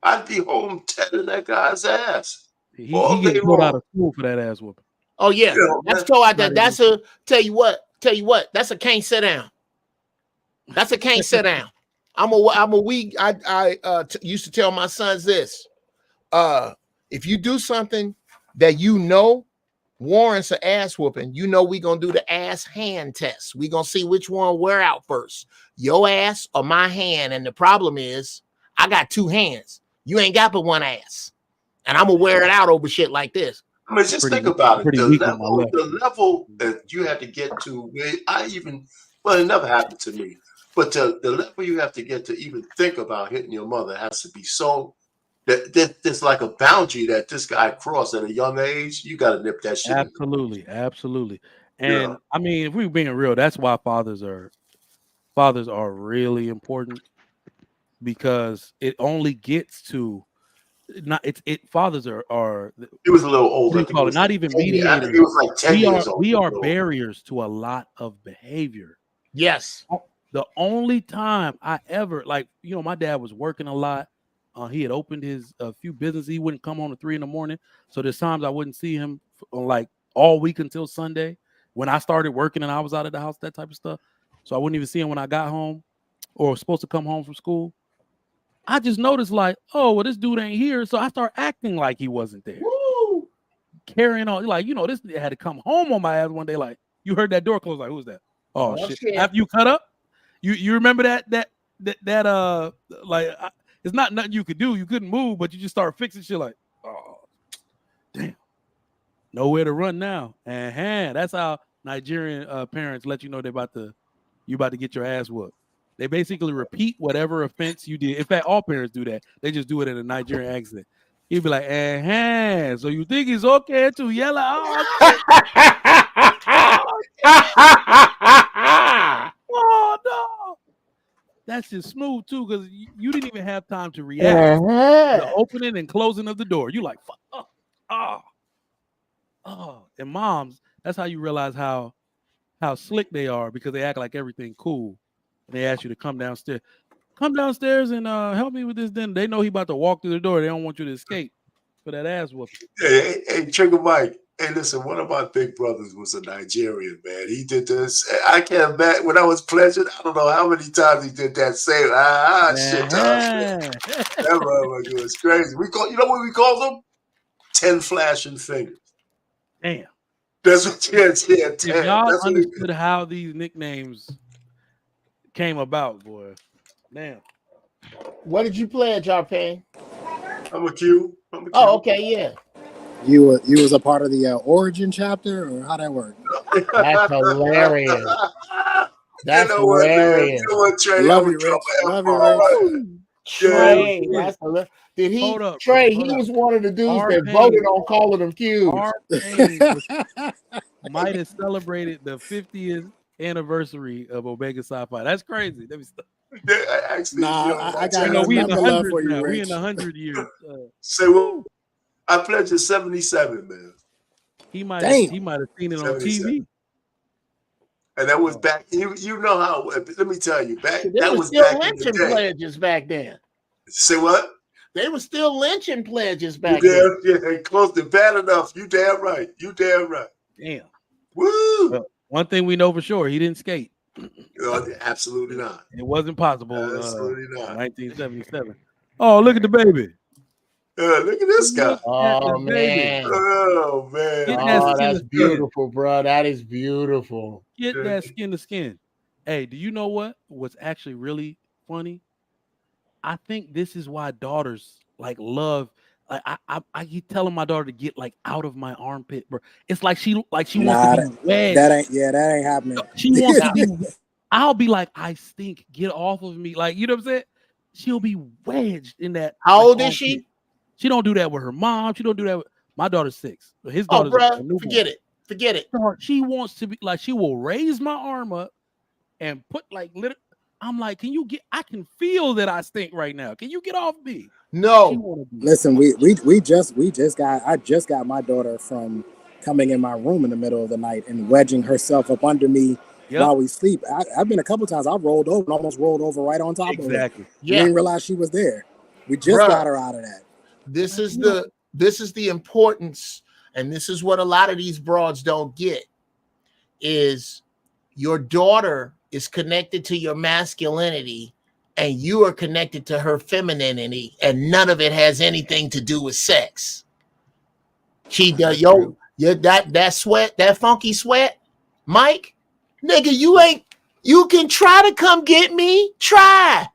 I'd be home tearing that guy's ass. He getting pulled out of school for that ass whooping. Oh yeah, let's go out there. That's a tell you what. That's a can't sit down. That's a can't sit down. I used to tell my sons this: if you do something that you know warrants an ass whooping, you know we gonna do the ass hand test. We gonna see which one wear out first, your ass or my hand. And the problem is, I got two hands. You ain't got but one ass, and I'm gonna wear it out over shit like this. I mean, just think about it. The level that you have to get to. Well, it never happened to me, but the level you have to get to even think about hitting your mother has to be so. There's like a boundary that this guy crossed at a young age. You got to nip that shit. Absolutely. And I mean, if we're being real, that's why fathers are really important, because it only gets to fathers are. He was a little older. Not even mediators. He was like 10 years old. We are barriers to a lot of behavior. Yes. The only time I ever, my dad was working a lot. He had opened a few businesses. He wouldn't come home at 3 a.m. So there's times I wouldn't see him like all week until Sunday when I started working and I was out of the house, that type of stuff. So I wouldn't even see him when I got home or was supposed to come home from school. I just noticed like, oh, well, this dude ain't here. So I start acting like he wasn't there. Woo! Carrying on. Like, this had to come home on my ass one day. Like, you heard that door close. Like, who's that? Oh, shit. After you cut up? You remember that it's not nothing you could do. You couldn't move, but you just start fixing shit like, oh, damn. Nowhere to run now. And that's how Nigerian parents let you know you about to get your ass whooped. They basically repeat whatever offense you did. In fact, all parents do that. They just do it in a Nigerian accent. He'd be like, so you think it's okay to yell out? Oh, no. That's just smooth too, because you didn't even have time to react. The opening and closing of the door. You like, fuck. And moms, that's how you realize how slick they are, because they act like everything cool. And they ask you to come downstairs. Come downstairs and help me with this. Then they know he about to walk through the door. They don't want you to escape for that ass whooping. Hey, Trigger Mike. Hey, listen, one of my big brothers was a Nigerian, man. He did this. I can't imagine when I was pledging. I don't know how many times he did that same shit. That motherfucker was crazy. You know what we called them? 10 flashing fingers. Damn. That's what 10. If y'all understood how these nicknames came about, boy. Damn. What did you pledge, RP? I'm a Q. Oh, okay, yeah. You was a part of the origin chapter, or how that work? That's hilarious. That's hilarious. Love you, Rich. Love you, Rich. Trey, that's hilarious. Did he? Hold up, Trey, he was one of the dudes that voted on calling them Qs. Might have celebrated the 50th anniversary of Omega Sci-Fi. That's crazy. Let me stop. I got we in the 100 for you, now. Rich. We in the 100 years. Say what? I pledged in 77, man. He might have seen it on TV. And that was back. You know how? Let me tell you, back. That was still back lynching in the day. pledges back then. Say what? They were still lynching pledges back then. Yeah, close to bad enough. You damn right. Damn. Woo! Well, one thing we know for sure, he didn't skate. Absolutely not. It wasn't possible. Absolutely not. 1977. Oh, look at the baby. Look at this guy. Oh, man. Oh, man. Oh, that's beautiful, bro. That is beautiful. Get that skin to skin. Hey, do you know what's actually really funny? I think this is why daughters love. I keep telling my daughter to get out of my armpit, bro. It's like she wants to be wedged. That ain't happening. She wants to be. I'll be like, I stink. Get off of me. You know what I'm saying? She'll be wedged in that. How old is she? She don't do that with her mom. She don't do that with my daughter's 6. His daughter's bro, forget it. She wants to be she will raise my arm up and put little. I'm like, can you get? I can feel that I stink right now. Can you get off me? No. Listen, I just got my daughter from coming in my room in the middle of the night and wedging herself up under me while we sleep. I've been a couple times. I rolled over and almost rolled over right on top of her. Exactly. Yeah. Didn't realize she was there. We just got her out of that. This is the importance, and this is what a lot of these broads don't get, is your daughter is connected to your masculinity and you are connected to her femininity, and none of it has anything to do with sex. She does Yeah, that sweat, that funky sweat, Mike, nigga, you can try to come get me. Try.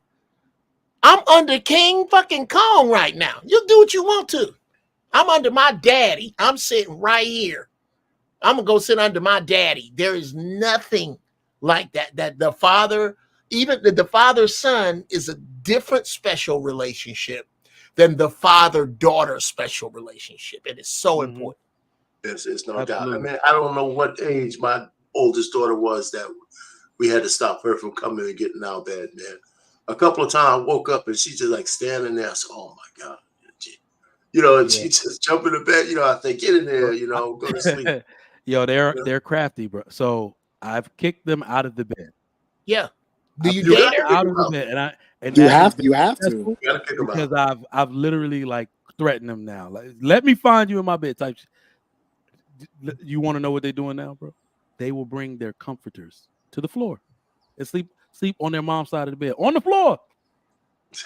I'm under King fucking Kong right now. You do what you want to. I'm under my daddy. I'm sitting right here. I'm gonna go sit under my daddy. There is nothing like that. That the father, even the father son, is a different special relationship than the father-daughter special relationship. It is so important. It's no doubt. I Absolutely. mean, I don't know what age my oldest daughter was that we had to stop her from coming and getting out of bed, man. A couple of times I woke up and she just like standing there. I said, oh my God. You know, and she just jump in the bed, you know, I think, get in there, you know, go to sleep. Yo, they're crafty, bro. So I've kicked them out of the bed. Yeah. Do you You date gotta her? kick Out them of the out. bed, and You that has have been you have to. successful You gotta kick them because out. I've literally like threatened them now. Like, let me find you in my bed. Type. You want to know what they're doing now, bro? They will bring their comforters to the floor and sleep on their mom's side of the bed on the floor.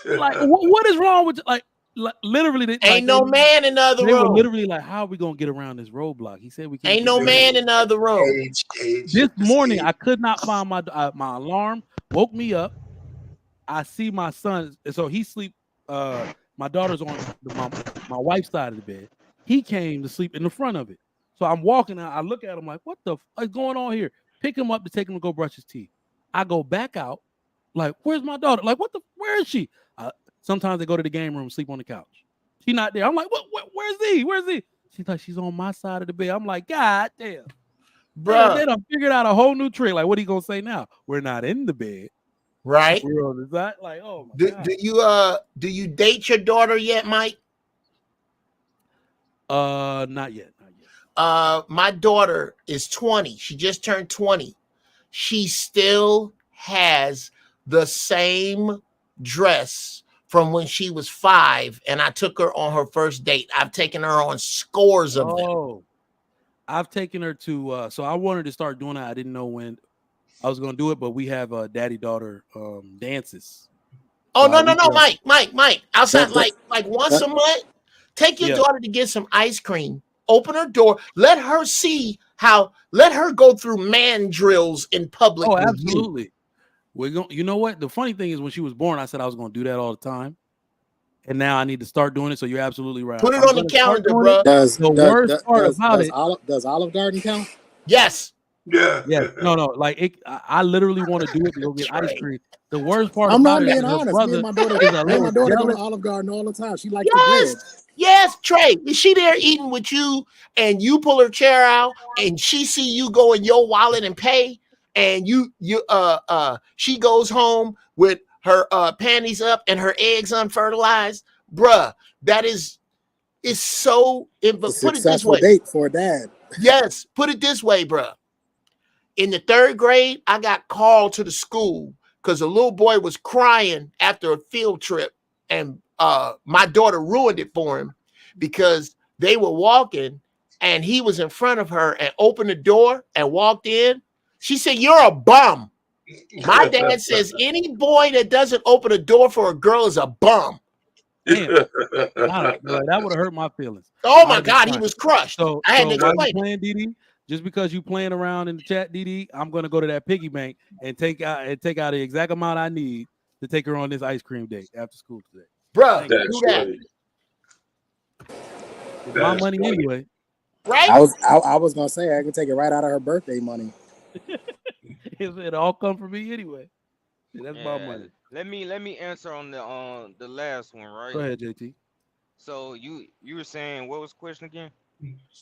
Like, what is wrong with like literally? Ain't no man in the other They were room. literally like, "How are we gonna get around this roadblock?" He said we can't. Ain't no man in the other room. This morning, I could not find my alarm. Woke me up. I see my son, so he sleep. My daughter's on my wife's side of the bed. He came to sleep in the front of it. So I'm walking out. I look at him like, what the fuck is going on here? Pick him up to take him to go brush his teeth. I go back out, like, where's my daughter? Like, where is she? Sometimes they go to the game room, sleep on the couch. She's not there. I'm like, where's he? Where's he? She's like, she's on my side of the bed. I'm like, God damn. Bro, they done figured out a whole new trick. Like, what are you gonna say now? We're not in the bed. right? We're on the side. Like, oh my God. Do you date your daughter yet, Mike? Not yet. My daughter is 20. She just turned 20. She still has the same dress from when she was 5, and I took her on her first date. I've taken her on scores of them. I've taken her to so I wanted to start doing it. I didn't know when I was gonna do it, but we have daddy-daughter dances. Oh, so no, Mike. Outside, like once a month, take your daughter to get some ice cream. Open her door. Let her see let her go through man drills in public. Oh, absolutely. We're going. You know what? The funny thing is, when she was born, I said I was going to do that all the time, and now I need to start doing it. So you're absolutely right. Put it on the calendar, bro. Does Olive Garden count? Yes. Yeah. No. Like I literally want to do it to go get ice cream. The worst part I'm about not it being is honest. brother Me and my daughter go to Olive Garden all the time. She likes the bread. Yes, Trey. Is she there eating with you and you pull her chair out and she see you go in your wallet and pay and she goes home with her panties up and her eggs unfertilized? Bruh, that is so put it this way. Date for a dad. Yes, put it this way, bruh. In the 3rd grade, I got called to the school because a little boy was crying after a field trip, and my daughter ruined it for him because they were walking and he was in front of her and opened the door and walked in. She said, "You're a bum." My dad says any boy that doesn't open a door for a girl is a bum. Damn. That would have hurt my feelings. Oh my God, he was crushed. So I had to while explain you playing, DD, just because you playing around in the chat, DD, I'm gonna go to that piggy bank and take out the exact amount I need to take her on this ice cream date after school today. Bro, do that. It's my money anyway. Right? I was gonna say I can take it right out of her birthday money. It all come from me anyway. That's my money. Let me answer on the last one, right? Go ahead, JT. So you were saying, what was the question again?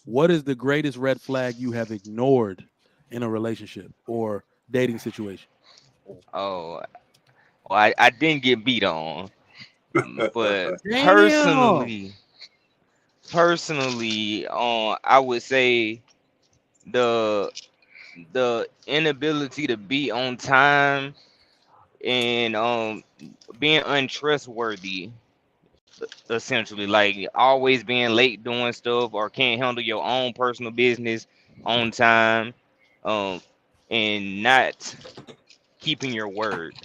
What is the greatest red flag you have ignored in a relationship or dating situation? Oh, well, I didn't get beat on, but personally, I would say the inability to be on time and being untrustworthy, essentially, like always being late doing stuff or can't handle your own personal business on time, and not keeping your word.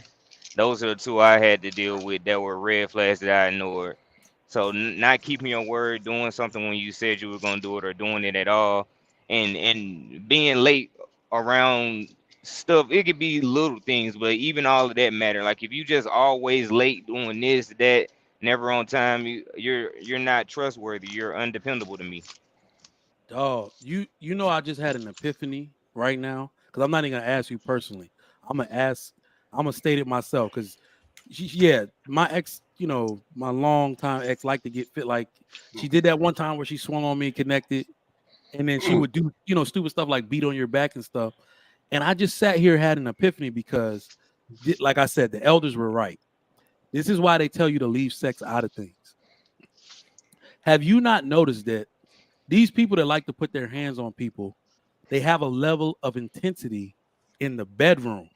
Those are the 2 I had to deal with that were red flags that I ignored. So not keeping your word, doing something when you said you were going to do it, or doing it at all, and being late around stuff, it could be little things, but even all of that matter. Like if you just always late doing this, that, never on time, you're not trustworthy. You're undependable to me. Dog, you know I just had an epiphany right now because I'm not even gonna ask you personally. I'm gonna state it myself because yeah, my ex, you know, my long time ex liked to get fit. Like she did that one time where she swung on me and connected, and then she would do, you know, stupid stuff like beat on your back and stuff. And I just sat here had an epiphany because, like I said, the elders were right. This is why they tell you to leave sex out of things. Have you not noticed that these people that like to put their hands on people, they have a level of intensity in the bedroom?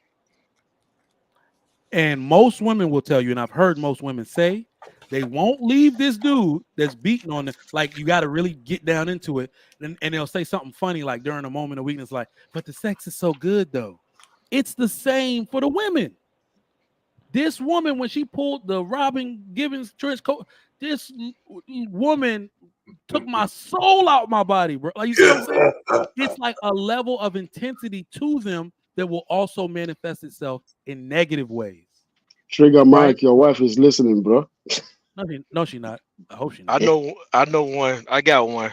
And most women will tell you, and I've heard most women say, they won't leave this dude that's beating on them. Like, you got to really get down into it. And they'll say something funny, like during a moment of weakness, like, but the sex is so good, though. It's the same for the women. This woman, when she pulled the Robin Givens trench coat, this woman took my soul out my body, bro. Like, you see what I'm saying? It's like a level of intensity to them that will also manifest itself in negative ways. Trigger Mike, your wife is listening, bro. No, she's not. I hope she's not. I know one. I got one.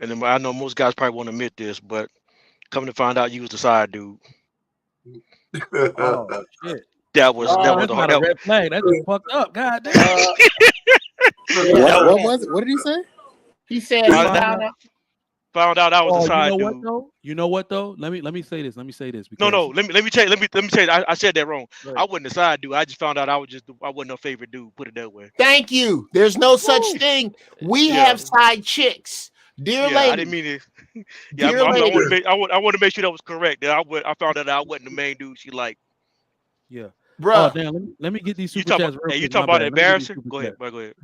And then I know most guys probably won't admit this, but come to find out you was the side dude. Oh shit. That was not a red flag. That's just fucked up. God damn. What was it? What did he say? He said found out I was the side you know dude. What, though? You know what though? Let me say this. Let me say this. No. Let me tell you. I said that wrong. Right. I wasn't the side dude. I just found out I wasn't no favorite dude. Put it that way. Thank you. There's no such thing. We have side chicks. Dear lady. I didn't mean it. Yeah, I want to make sure that was correct. That I found out I wasn't the main dude she liked. Yeah. Bro. Oh, damn, let me get these super chats. You talking about embarrassing? Go ahead, bro. Go ahead.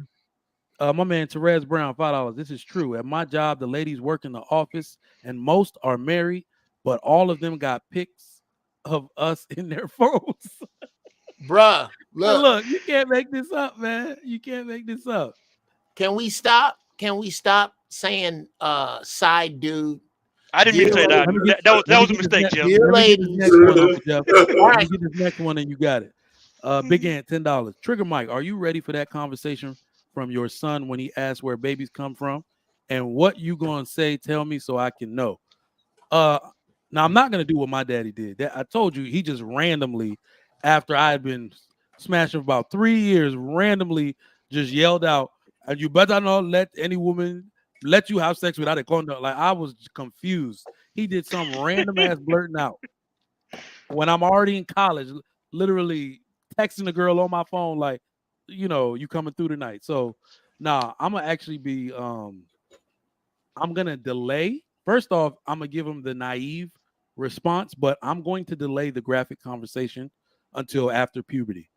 My man Therese Brown, $5. This is true. At my job, the ladies work in the office, and most are married, but all of them got pics of us in their phones. Bruh, look, you can't make this up, man. You can't make this up. Can we stop? Can we stop saying side dude? I didn't mean to say that. That was a mistake, Jeff. Dear ladies. Let me get this next one, and you got it. Big Ant, $10. Trigger Mike, are you ready for that conversation from your son when he asks where babies come from? And what you gonna say? Tell me so I can know. Now I'm not gonna do what my daddy did. I told you he just randomly, after I had been smashing for about 3 years, randomly just yelled out, "And you better not let any woman let you have sex without a condom." Like, I was confused. He did some random ass blurting out when I'm already in college, literally texting the girl on my phone like, you know, you coming through tonight. So I'm gonna actually be I'm gonna delay. First off, I'm gonna give him the naive response, but I'm going to delay the graphic conversation until after puberty.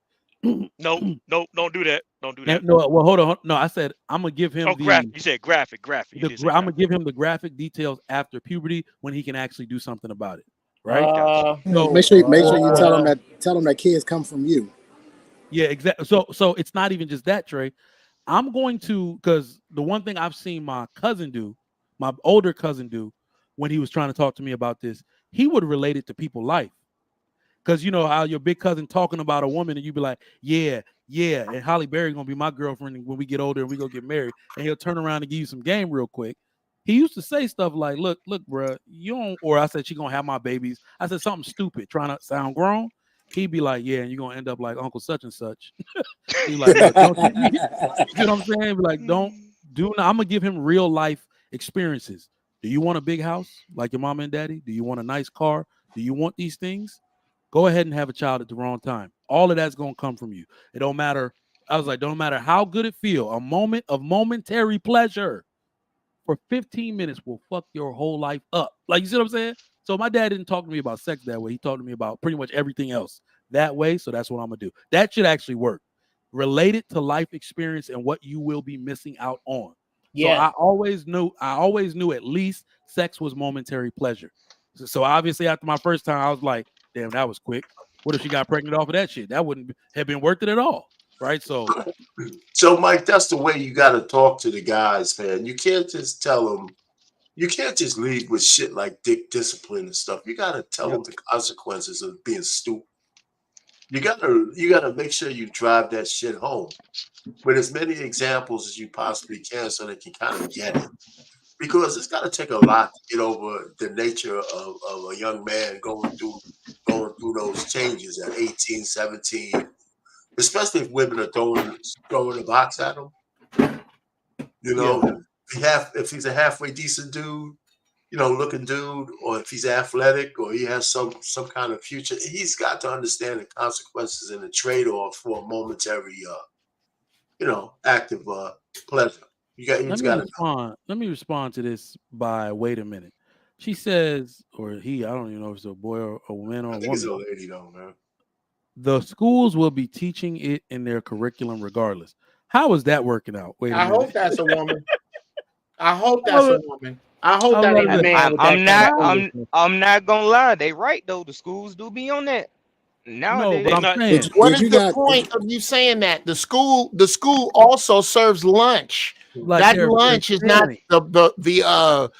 No, don't do that. Don't do that. No, well, hold on. No, I said I'm gonna give him graphic. You said graphic. I'm gonna give him the graphic details after puberty when he can actually do something about it. Right? So make sure you tell him that kids come from you. Yeah, exactly. So it's not even just that, Trey. I'm going to, because the one thing I've seen my cousin do, my older cousin do, when he was trying to talk to me about this, he would relate it to people's life. Because you know how your big cousin talking about a woman and you be like, yeah, and Holly Berry gonna be my girlfriend when we get older and we go get married, and he'll turn around and give you some game real quick. He used to say stuff like, look, bro, you don't, or I said she gonna have my babies. I said something stupid, trying to sound grown. He'd be like, yeah, and you're gonna end up like Uncle such and such. He's like, you know what I'm saying? Like, I'm gonna give him real life experiences. Do you want a big house like your mom and daddy? Do you want a nice car? Do you want these things? Go ahead and have a child at the wrong time. All of that's gonna come from you. It don't matter. I was like, don't matter how good it feel. A moment of momentary pleasure for 15 minutes will fuck your whole life up. Like, you see what I'm saying? So my dad didn't talk to me about sex that way. He talked to me about pretty much everything else that way. So that's what I'm gonna do. That should actually work. Relate it to life experience and what you will be missing out on. Yeah. So I always knew at least sex was momentary pleasure. So obviously after my first time, I was like, damn, that was quick. What if she got pregnant off of that shit? That wouldn't have been worth it at all. Right. So Mike, that's the way you got to talk to the guys, man. You can't just tell them You can't just lead with shit like dick discipline and stuff. You gotta tell them the consequences of being stupid. You gotta make sure you drive that shit home with as many examples as you possibly can, so they can kind of get it. Because it's got to take a lot to get over the nature of a young man going through those changes at 18, 17, especially if women are throwing a box at him. You know, if he's a halfway decent dude, looking dude, or if he's athletic or he has some kind of future, he's got to understand the consequences and the trade-off for a momentary act of pleasure. He's got to know. Let me respond to this by wait a minute. She says, or he, I don't even know if it's a boy or a man or a woman. It's a lady though, man. The schools will be teaching it in their curriculum regardless. How is that working out? Wait a minute. I hope that's a woman. I hope that's a woman. I hope that ain't a man. I'm not gonna lie. They right though. The schools do be on that. Nowadays, no, but I'm saying, what is the point of you saying that? The school also serves lunch. Like that lunch is not the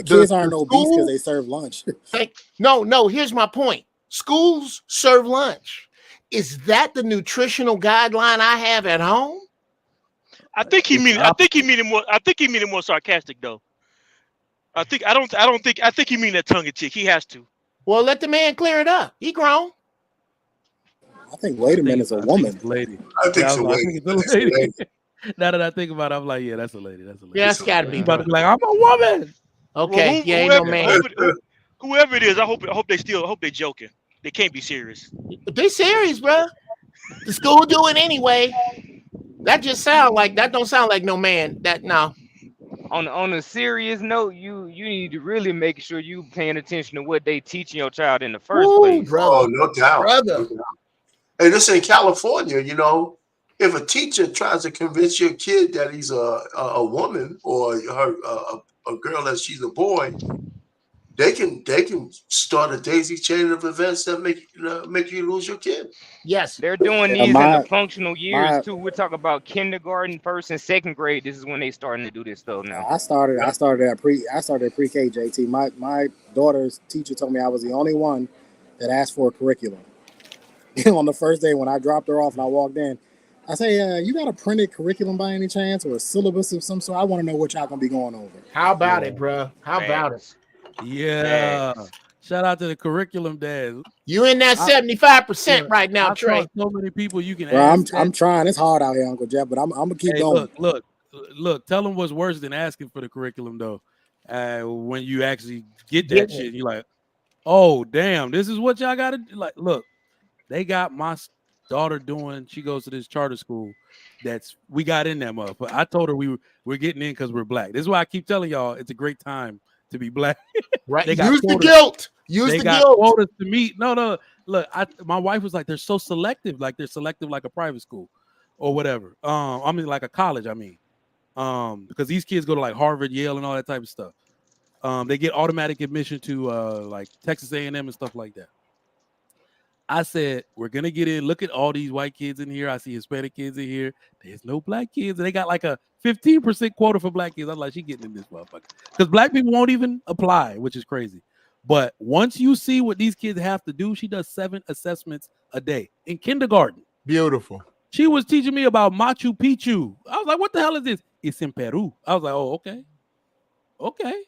kids aren't obese because they serve lunch. No. Here's my point. Schools serve lunch. Is that the nutritional guideline I have at home? I think he mean it more sarcastic though. I think he mean that tongue in cheek. He has to. Well, let the man clear it up. He grown. I think wait a minute is a woman. Lady. I think it's a lady. Now that I think about it, I'm like, yeah, that's a lady. That's a lady. Yeah, that's gotta be. You about to be like, I'm a woman. Okay, well, ain't no man. Whoever it is, I hope they joking. They can't be serious. They serious, bro. The school do it anyway. That don't sound like no man. On a serious note, you need to really make sure you paying attention to what they teaching your child in the first place. Brother. Oh, no doubt. Brother. Hey, this in California, if a teacher tries to convince your kid that he's a woman or a girl that she's a boy, they can start a daisy chain of events that make you lose your kid. Yes, they're doing these in the functional years too. We're talking about kindergarten, first and second grade. This is when they starting to do this stuff now. I started at pre-K, JT. My daughter's teacher told me I was the only one that asked for a curriculum. On the first day when I dropped her off and I walked in, I say, you got a printed curriculum by any chance or a syllabus of some sort? I want to know what y'all gonna be going over. How about it, bro? How about it? Yeah. Shout out to the curriculum dads. You in that 75% right now, Trey. So many people you can ask. I'm trying. It's hard out here, Uncle Jeff, but I'm gonna keep going. Look. Tell them what's worse than asking for the curriculum though. When you actually get that shit, you're like, oh damn, this is what y'all gotta do. Like, look, they got my daughter doing. She goes to this charter school. We got in that motherfucker. I told her we're getting in because we're black. This is why I keep telling y'all it's a great time to be black. Right. Use the guilt. They got quotas to meet. No. Look, my wife was like, they're so selective. Like they're selective like a private school or whatever. I mean, like a college. I mean, because these kids go to like Harvard, Yale, and all that type of stuff. They get automatic admission to like Texas A&M and stuff like that. I said, we're going to get in. Look at all these white kids in here. I see Hispanic kids in here. There's no black kids. And they got like a 15% quota for black kids. I'm like, she getting in this motherfucker. Because black people won't even apply, which is crazy. But once you see what these kids have to do, she does 7 assessments a day in kindergarten. Beautiful. She was teaching me about Machu Picchu. I was like, what the hell is this? It's in Peru. I was like, oh, okay. Okay.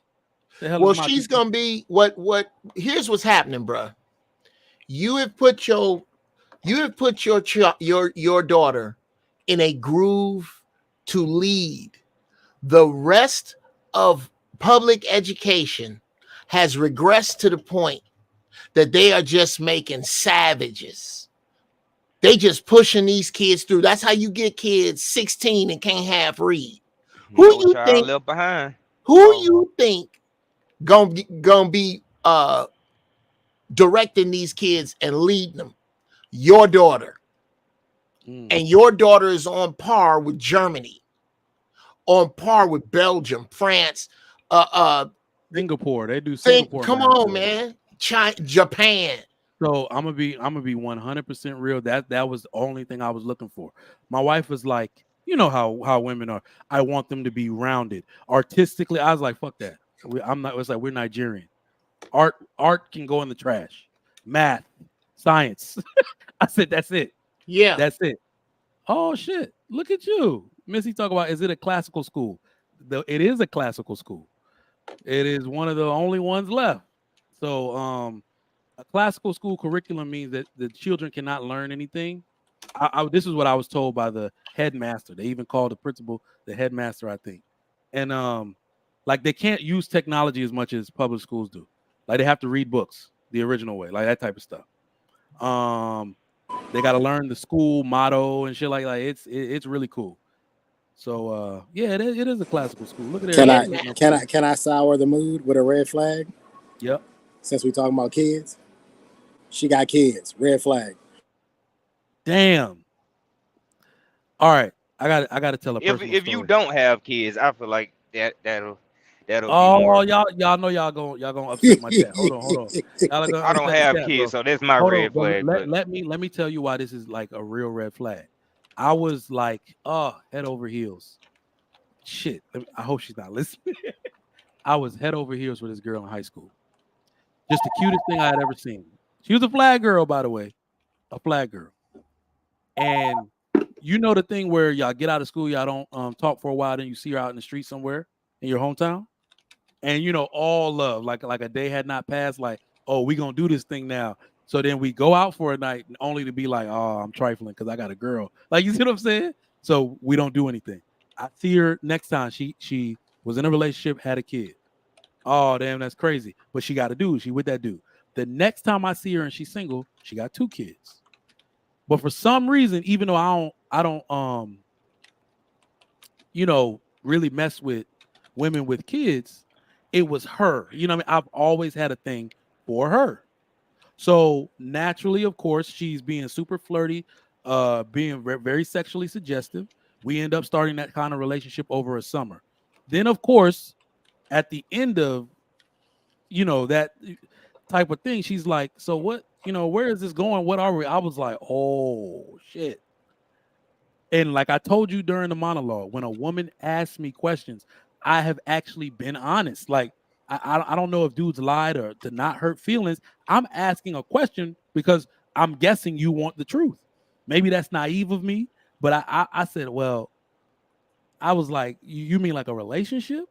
Well, she's going to be what here's what's happening, bro. You have put your daughter in a groove to lead. The rest of public education has regressed to the point that they are just making savages. They just pushing these kids through. That's how you get kids 16 and can't half read. Who you think left behind? Who you think gonna be directing these kids and leading them? Your daughter. And your daughter is on par with Germany, on par with Belgium, France, Singapore. They do Singapore. Come on, man. China, Japan. So I'm gonna be 100% real. That was the only thing I was looking for. My wife was like, you know how women are. I want them to be rounded artistically. I was like, fuck that. I'm not. It's like we're Nigerian. Art can go in the trash. Math, science. I said that's it. Yeah. That's it. Oh shit! Look at you, Missy. Talk about is it a classical school? It is a classical school. It is one of the only ones left. So, a classical school curriculum means that the children cannot learn anything. This is what I was told by the headmaster. They even called the principal the headmaster, I think. And like they can't use technology as much as public schools do. Like they have to read books the original way, like that type of stuff. They got to learn the school motto and shit like it's really cool. So yeah, it is a classical school. Look at it. Can I sour the mood with a red flag? Yep. Since we talking about kids, she got kids. Red flag. Damn. All right, I got to tell a personal If story. you don't have kids, I feel like that'll Oh, be more. y'all know y'all gonna upset my chat. Hold on. I don't have kids, so that's my red flag. Let me tell you why this is like a real red flag. I was like, head over heels. Shit. I hope she's not listening. I was head over heels with this girl in high school. Just the cutest thing I had ever seen. She was a flag girl, by the way. A flag girl. And you know the thing where y'all get out of school, y'all don't talk for a while, then you see her out in the street somewhere in your hometown. And you know, all love, like a day had not passed, like, oh, we gonna do this thing now. So then we go out for a night only to be like, oh, I'm trifling because I got a girl. Like, you see what I'm saying? So we don't do anything. I see her next time. She was in a relationship, had a kid. Oh, damn, that's crazy. But she got a dude. She with that dude. The next time I see her and she's single, she got 2 kids. But for some reason, even though I don't really mess with women with kids, it was her. You know what I mean? I've always had a thing for her. So naturally, of course, she's being super flirty, being very sexually suggestive. We end up starting that kind of relationship over a summer. Then, of course, at the end of, that type of thing, she's like, so what, where is this going? What are we? I was like, oh, shit. And like I told you during the monologue, when a woman asks me questions, I have actually been honest. Like, I don't know if dudes lied or to not hurt feelings. I'm asking a question because I'm guessing you want the truth. Maybe that's naive of me, but I said, well, I was like, you mean like a relationship?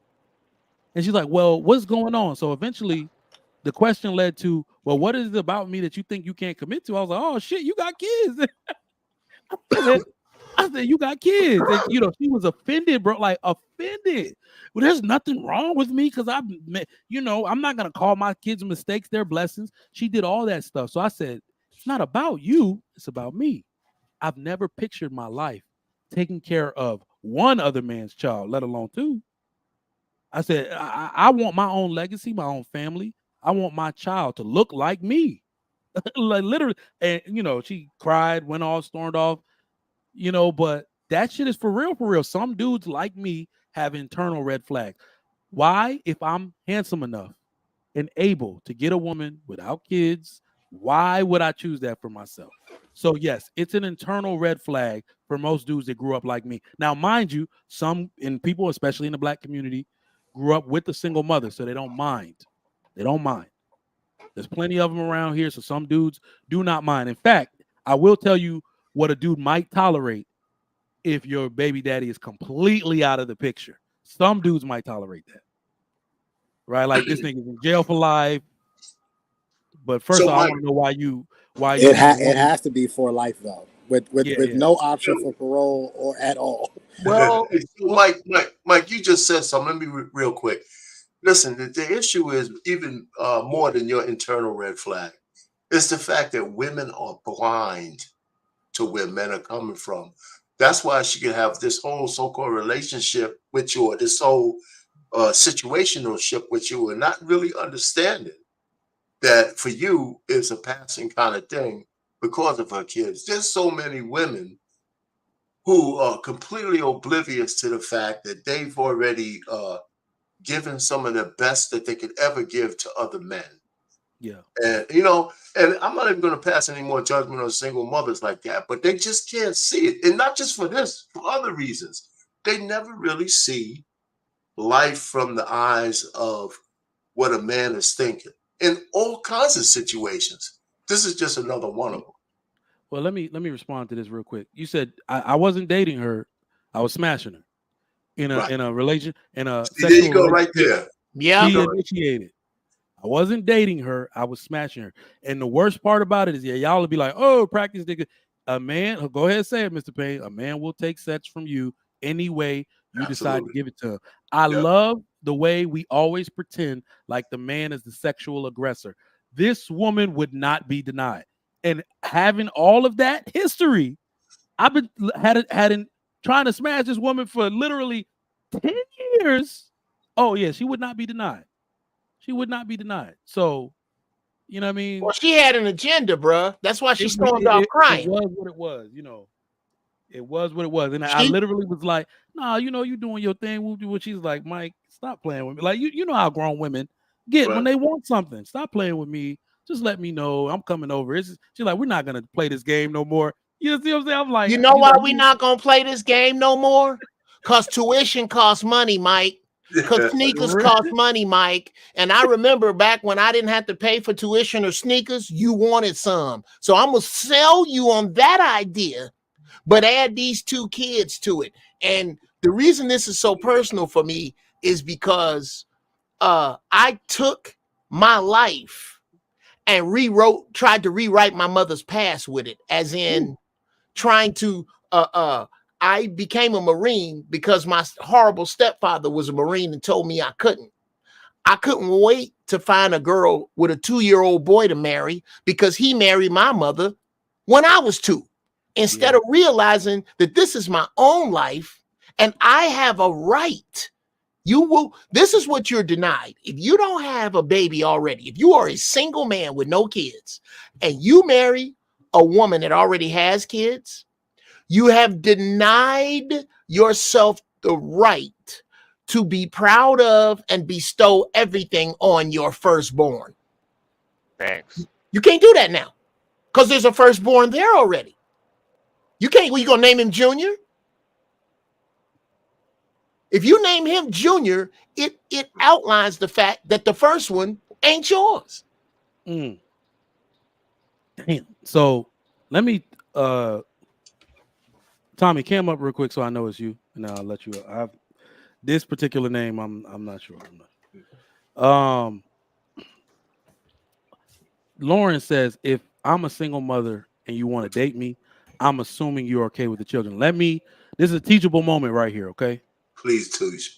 And she's like, well, what's going on? So eventually the question led to, well, what is it about me that you think you can't commit to? I was like, oh shit, you got kids. I said, you got kids. And, she was offended, bro, like offended. Well, there's nothing wrong with me because I'm not going to call my kids mistakes. They're blessings. She did all that stuff. So I said, it's not about you. It's about me. I've never pictured my life taking care of one other man's child, let alone 2. I said, I want my own legacy, my own family. I want my child to look like me. Like literally. And, she cried, went off, stormed off. But that shit is for real, for real. Some dudes like me have internal red flags. Why? If I'm handsome enough and able to get a woman without kids, why would I choose that for myself? So yes, it's an internal red flag for most dudes that grew up like me. Now, mind you, some people, especially in the Black community, grew up with a single mother, so they don't mind. They don't mind. There's plenty of them around here, so some dudes do not mind. In fact, I will tell you what a dude might tolerate if your baby daddy is completely out of the picture. Some dudes might tolerate that. Right? Like this nigga's in jail for life. But first of all, I want to know why it has to be for life though. With no option for parole or at all. Well, Mike, you just said something. Let me real quick. Listen, the issue is even more than your internal red flag. It's the fact that women are blind to where men are coming from. That's why she can have this whole so-called relationship with you, or this whole situationship with you, and not really understanding that for you it's a passing kind of thing because of her kids. There's so many women who are completely oblivious to the fact that they've already given some of the best that they could ever give to other men. Yeah. And and I'm not even going to pass any more judgment on single mothers like that, but they just can't see it. And not just for this, for other reasons. They never really see life from the eyes of what a man is thinking in all kinds of situations. This is just another one of them. Well, let me respond to this real quick. You said I wasn't dating her, I was smashing her in a Right. in a relation in a See, there you sexual go, right relationship. there. Yeah. She initiated. I wasn't dating her, I was smashing her. And the worst part about it is, y'all will be like, oh, practice nigga. A man, go ahead and say it, Mr. Payne. A man will take sex from you any way you decide to give it to him. I love the way we always pretend like the man is the sexual aggressor. This woman would not be denied. And having all of that history, I've been trying to smash this woman for literally 10 years. Oh, yeah, she would not be denied. She would not be denied. So, you know what I mean? Well, she had an agenda, bruh. That's why she stormed off crying. It was what it was, you know. It was what it was. And I literally was like, nah, you know, you doing your thing. She's like, Mike, stop playing with me. Like, you know how grown women get when they want something. Stop playing with me. Just let me know. I'm coming over. She's like, we're not going to play this game no more. You see what I'm saying? I'm like, you know why we not going to play this game no more? Because tuition costs money, Mike. Because sneakers cost money, Mike. And I remember back when I didn't have to pay for tuition or sneakers, you wanted some. So I'm going to sell you on that idea, but add these 2 kids to it. And the reason this is so personal for me is because I took my life and tried to rewrite my mother's past with it, as in trying to I became a Marine because my horrible stepfather was a Marine and told me I couldn't. I couldn't wait to find a girl with a 2-year-old boy to marry because he married my mother when I was 2. Instead of realizing that this is my own life and I have a right. This is what you're denied. If you don't have a baby already, if you are a single man with no kids and you marry a woman that already has kids, you have denied yourself the right to be proud of and bestow everything on your firstborn. Thanks. You can't do that now because there's a firstborn there already. You can't. Well, you gonna name him Junior? If you name him Junior, it outlines the fact that the first one ain't yours. Damn. So let me Tommy, cam up real quick so I know it's you, and I'll let you. This particular name, I'm not sure. Lauren says, if I'm a single mother and you want to date me, I'm assuming you're okay with the children. This is a teachable moment right here, okay? Please teach.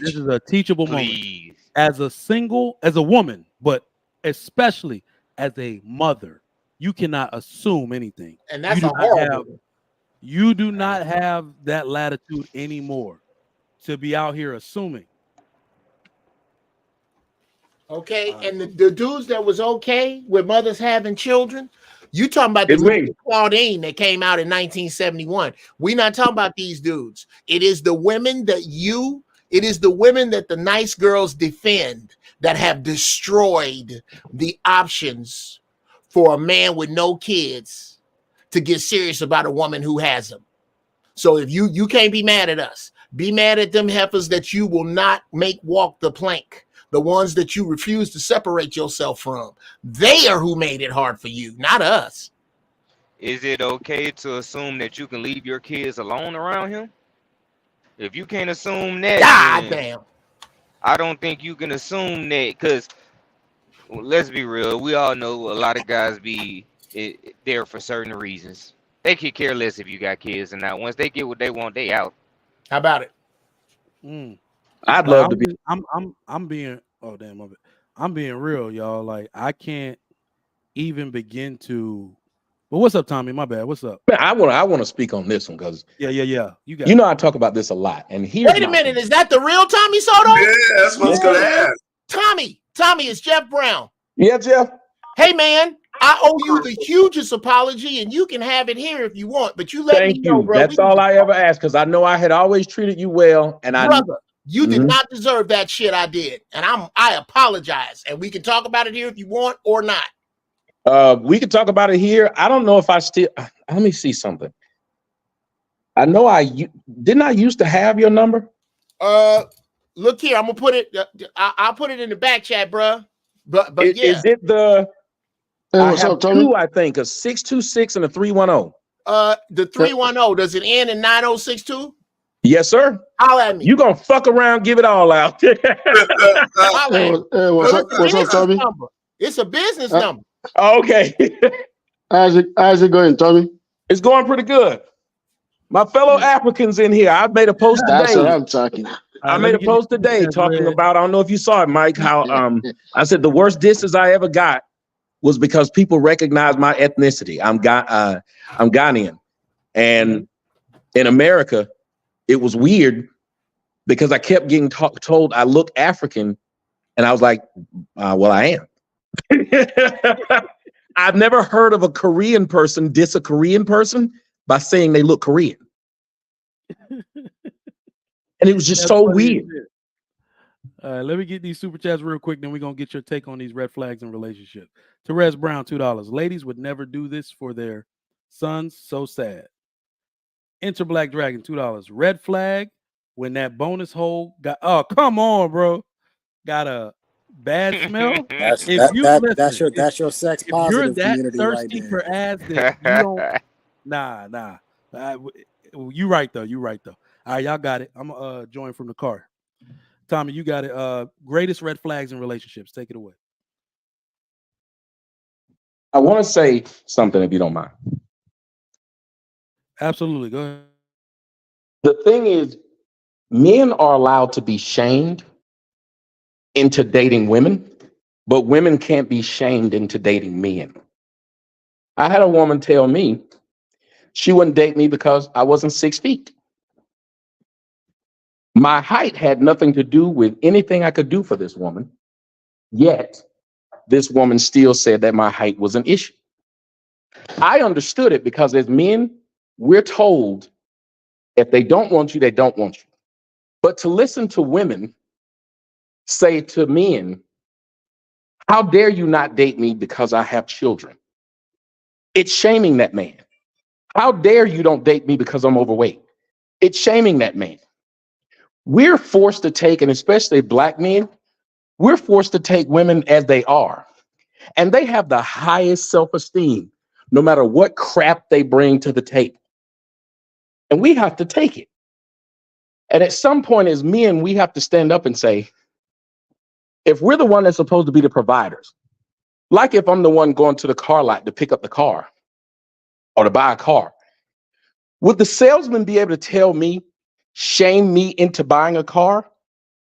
This is a teachable moment. As a woman, but especially as a mother, you cannot assume anything. And that's horrible. You do not have that latitude anymore to be out here assuming. Okay, and the dudes that was okay with mothers having children, you talking about the movie Claudine that came out in 1971. We're not talking about these dudes. It is the women that the nice girls defend that have destroyed the options for a man with no kids to get serious about a woman who has them. So if you can't be mad at us, be mad at them heifers that you will not make walk the plank. The ones that you refuse to separate yourself from. They are who made it hard for you, not us. Is it okay to assume that you can leave your kids alone around him? If you can't assume that, God damn. I don't think you can assume that, because let's be real, we all know a lot of guys be there for certain reasons. They could care less if you got kids or not. Once they get what they want, they out. How about it? I'd love to be. I'm being. Oh damn! I'm being real, y'all. Like I can't even begin to. But what's up, Tommy? My bad. What's up? Man, I want to speak on this one because yeah. You know I talk about this a lot. And wait a minute, is that the real Tommy Soto? Yeah, that's what I was gonna ask. Tommy, it's Jeff Brown. Yeah, Jeff. Hey man, I owe you the hugest apology, and you can have it here if you want. But you let me know, bro. That's all I ever asked, because I know I had always treated you well, and brother, you did not deserve that shit I did, and I apologize. And we can talk about it here if you want or not. We can talk about it here. I don't know if I still. Let me see something. I know didn't I used to have your number. Look here, I'm gonna put it. I'll put it in the back chat, bro. But yeah. Is it the? Hey, I what's have up, Tommy? two, I think, a 626 and a 310. The 310, does it end in 9062? Yes, sir. Holla at me. You gonna fuck around, give it all out. Hey, what's up, Tommy? Number. It's a business number. Okay. How's it going, Tommy? It's going pretty good. My fellow Africans in here, I made a post today. That's what I'm talking. I made a post today talking about, I don't know if you saw it, Mike, how I said the worst disses I ever got was because people recognize my ethnicity. I'm Ghanaian. And in America, it was weird because I kept getting told I look African. And I was like, well, I am. I've never heard of a Korean person diss a Korean person by saying they look Korean. And it was just so weird. Let me get these super chats real quick, then we're going to get your take on these red flags in relationships. Therese Brown, $2. Ladies would never do this for their sons. So sad. Enter Black Dragon, $2. Red flag when that bonus hole got, oh, come on, bro. Got a bad smell. That's your sex positive community right there. For ass that you don't, nah. You right though. All right, y'all got it. I'm gonna join from the car. Tommy, you got it. Greatest red flags in relationships. Take it away. I want to say something if you don't mind. Absolutely. Go ahead. The thing is, men are allowed to be shamed into dating women, but women can't be shamed into dating men. I had a woman tell me she wouldn't date me because I wasn't 6 feet. My height had nothing to do with anything I could do for this woman. Yet, this woman still said that my height was an issue. I understood it because as men, we're told if they don't want you, they don't want you. But to listen to women say to men, how dare you not date me because I have children? It's shaming that man. How dare you don't date me because I'm overweight? It's shaming that man. We're forced to take, and especially black men, we're forced to take women as they are. And they have the highest self-esteem, no matter what crap they bring to the table. And we have to take it. And at some point as men, we have to stand up and say, if we're the one that's supposed to be the providers, like if I'm the one going to the car lot to pick up the car or to buy a car, would the salesman be able to tell me, shame me into buying a car?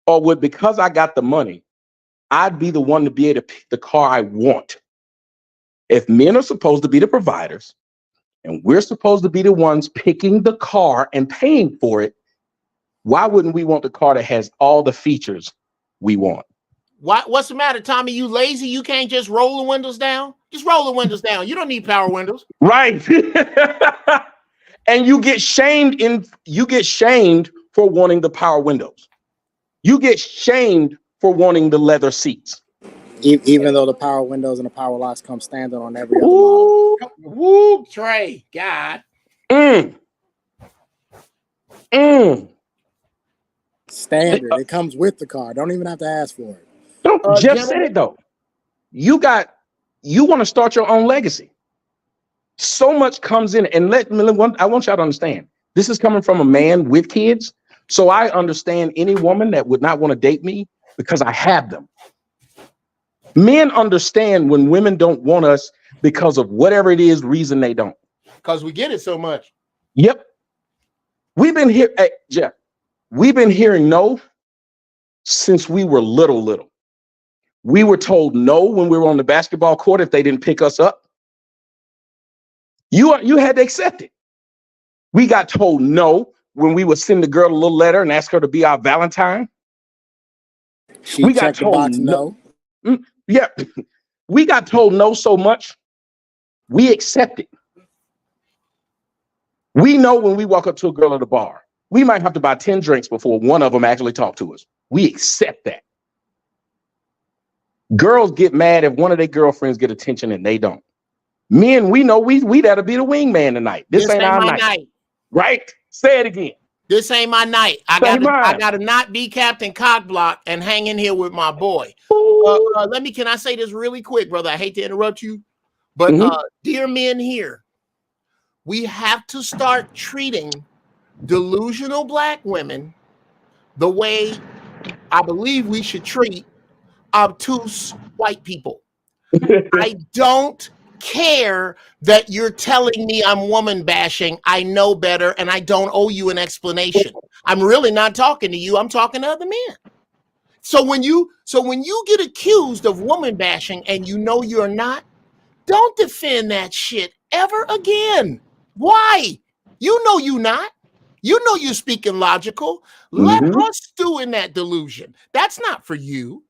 Or would, because I got the money, I'd be the one to be able to pick the car I want? If men are supposed to be the providers and we're supposed to be the ones picking the car and paying for it, why wouldn't we want the car that has all the features we want? What's the matter, Tommy? You lazy? You can't just roll the windows down? Just roll the windows down. You don't need power windows. Right. And you get shamed for wanting the power windows. You get shamed for wanting the leather seats. Even though the power windows and the power locks come standard on every other model. Woo, Trey. God. Standard. It comes with the car. Don't even have to ask for it. Jeff said it though. You want to start your own legacy. So much comes in, and I want y'all to understand. This is coming from a man with kids, so I understand any woman that would not want to date me because I have them. Men understand when women don't want us because of whatever it is reason they don't. Because we get it so much. Yep. We've been here, hey, Jeff. We've been hearing no since we were little. We were told no when we were on the basketball court if they didn't pick us up. You had to accept it. We got told no when we would send the girl a little letter and ask her to be our Valentine. We got told no. Yeah, we got told no so much. We accept it. We know when we walk up to a girl at a bar, we might have to buy 10 drinks before one of them actually talk to us. We accept that. Girls get mad if one of their girlfriends get attention and they don't. Men, we know we gotta be the wingman tonight. This ain't our night. Right? Say it again. This ain't my night. I gotta not be Captain Cockblock and hang in here with my boy. Can I say this really quick, brother? I hate to interrupt you, but dear men here, we have to start treating delusional black women the way I believe we should treat obtuse white people. I don't care that you're telling me I'm woman bashing. I know better, and I don't owe you an explanation. I'm really not talking to you. I'm talking to other men. So when you get accused of woman bashing and you know you're not, don't defend that shit ever again. Why? You know you not. You know you're speaking logical. Let us stew in that delusion. That's not for you.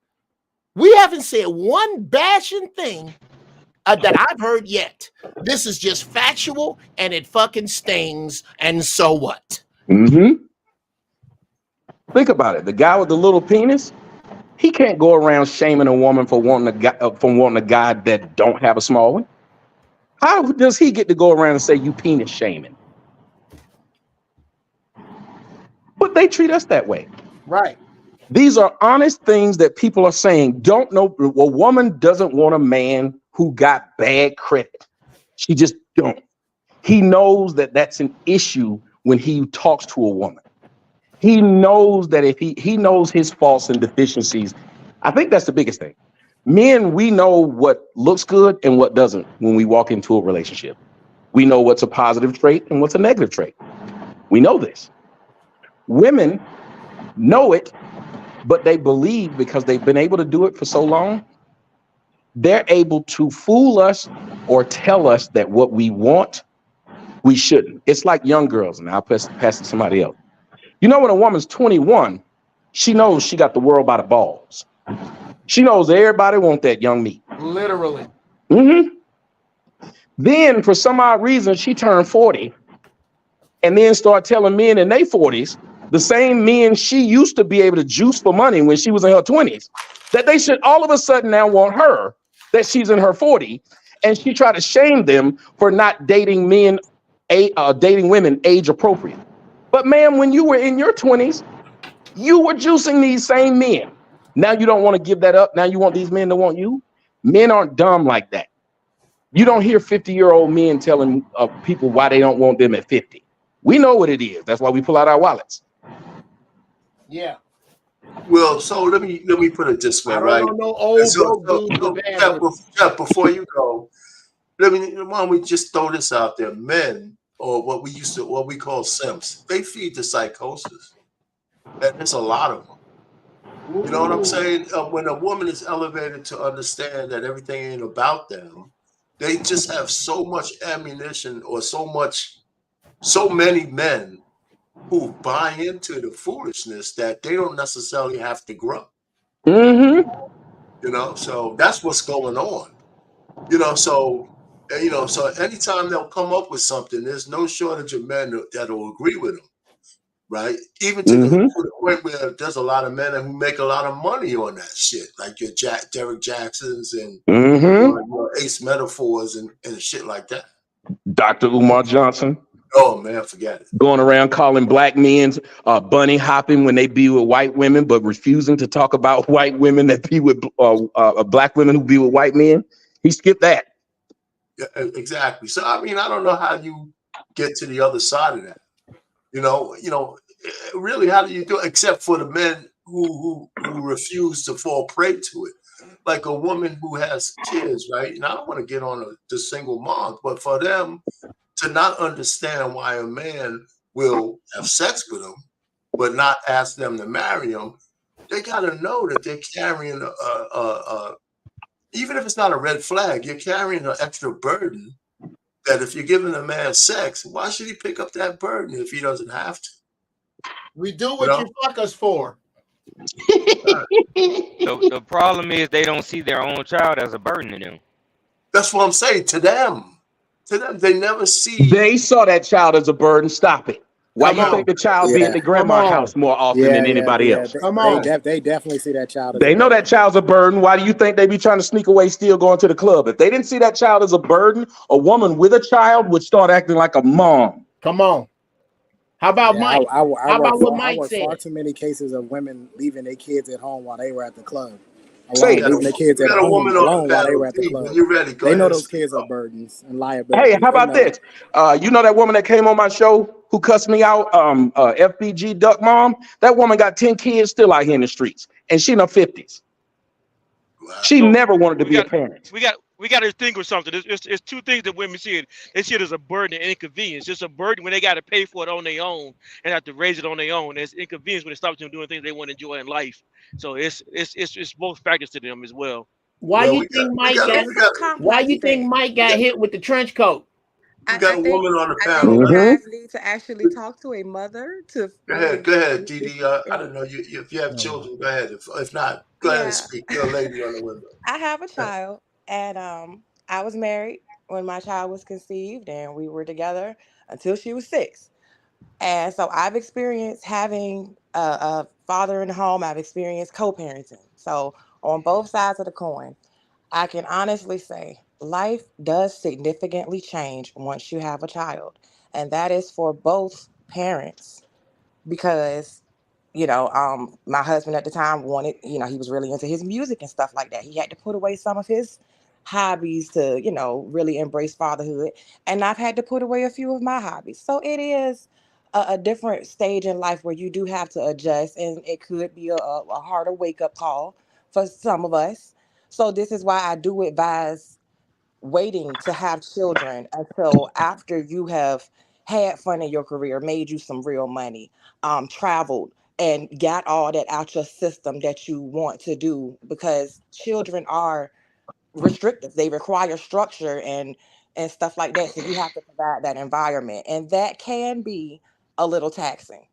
We haven't said one bashing thing that I've heard yet. This is just factual, and it fucking stings. And so what? Think about it. The guy with the little penis, he can't go around shaming a woman for wanting a guy that don't have a small one. How does he get to go around and say you penis shaming? But they treat us that way. Right. These are honest things that people are saying. Don't know. A woman doesn't want a man who got bad credit. She just don't. He knows that that's an issue when he talks to a woman. He knows that if he knows his faults and deficiencies. I think that's the biggest thing. Men, we know what looks good and what doesn't when we walk into a relationship. We know what's a positive trait and what's a negative trait. We know this. Women know it, but they believe because they've been able to do it for so long, they're able to fool us or tell us that what we want, we shouldn't. It's like young girls, and I'll pass it to somebody else. You know, when a woman's 21, she knows she got the world by the balls. She knows everybody wants that young meat. Literally. Then, for some odd reason, she turned 40 and then start telling men in their 40s, the same men she used to be able to juice for money when she was in her 20s, that they should all of a sudden now want her, that she's in her 40s, and she tried to shame them for not dating women age appropriate. But ma'am, when you were in your 20s, you were juicing these same men. Now you don't want to give that up. Now you want these men to want you. Men aren't dumb like that. You don't hear 50-year-old men telling people why they don't want them at 50. We know what it is. That's why we pull out our wallets. Yeah. Well, so let me put it this way, right? Before you go, why don't we just throw this out there? Men, or what we call simps, they feed the psychosis. And there's a lot of them. You know what I'm saying? When a woman is elevated to understand that everything ain't about them, they just have so much ammunition or so many men who buy into the foolishness that they don't necessarily have to grow. You know, so that's what's going on. So anytime they'll come up with something, there's no shortage of men that'll agree with them, right? Even to the point where there's a lot of men who make a lot of money on that shit, like your Derek Jacksons and your Ace Metaphors and shit like that. Dr. Umar Johnson. Oh man, forget it. Going around calling black men bunny hopping when they be with white women, but refusing to talk about white women that be with black women who be with white men. He skipped that. Yeah, exactly. So I mean, I don't know how you get to the other side of that. Really, how do you do it? Except for the men who refuse to fall prey to it, like a woman who has kids, right? And I don't want to get on the single mom, but for them to not understand why a man will have sex with them, but not ask them to marry him, they got to know that they're carrying even if it's not a red flag, you're carrying an extra burden. That if you're giving a man sex, why should he pick up that burden if he doesn't have to? We do what you fuck us for. The problem is they don't see their own child as a burden to them. That's what I'm saying. To them, they never see. They saw that child as a burden. Stop it. Why do you think the child be at the grandma's house more often than anybody else? They definitely see that child. They know that child's a burden. Why do you think they be trying to sneak away, still going to the club? If they didn't see that child as a burden, a woman with a child would start acting like a mom. Come on. How about Yeah, Mike? I How work about what far. I Mike work far said? too many cases of women leaving their kids at home while they were at the club, Say We it. got leaving their kids we at got a home woman on the alone while they panel. were at the D, when club. you're ready, go They ahead know and those speak kids are up. burdens and Hey, liabilities. how They about know. this? You know that woman that came on my show who cussed me out, FBG Duck Mom? That woman got 10 kids still out here in the streets, and she in her 50s. Wow. She So never wanted to we be a got parent. we got to distinguish something. It's two things that women see it. They see it as a burden and inconvenience. It's a burden when they got to pay for it on their own and have to raise it on their own. It's inconvenience when it stops them doing things they want to enjoy in life. So it's both factors to them as well. Why Well, you think Mike got? It's some Why complex you think things. Mike got hit with the trench coat? we got I a think woman on the I think panel, you right? Mm-hmm. guys need to actually talk to a mother to really Go ahead, understand. Didi. I don't know if you have children. Go ahead. If not, go ahead and Yeah, speak. You're a lady on the window. I have a child, and I was married when my child was conceived, and we were together until she was 6. And so I've experienced having a father in the home. I've experienced co-parenting. So on both sides of the coin, I can honestly say life does significantly change once you have a child, and that is for both parents because my husband at the time wanted, he was really into his music and stuff like that. He had to put away some of his hobbies to, really embrace fatherhood. And I've had to put away a few of my hobbies. So it is a different stage in life where you do have to adjust, and it could be a harder wake up call for some of us. So this is why I do advise waiting to have children until after you have had fun in your career, made you some real money, traveled, and got all that out your system that you want to do, because children are restrictive. They require structure and stuff like that. So you have to provide that environment, and that can be a little taxing.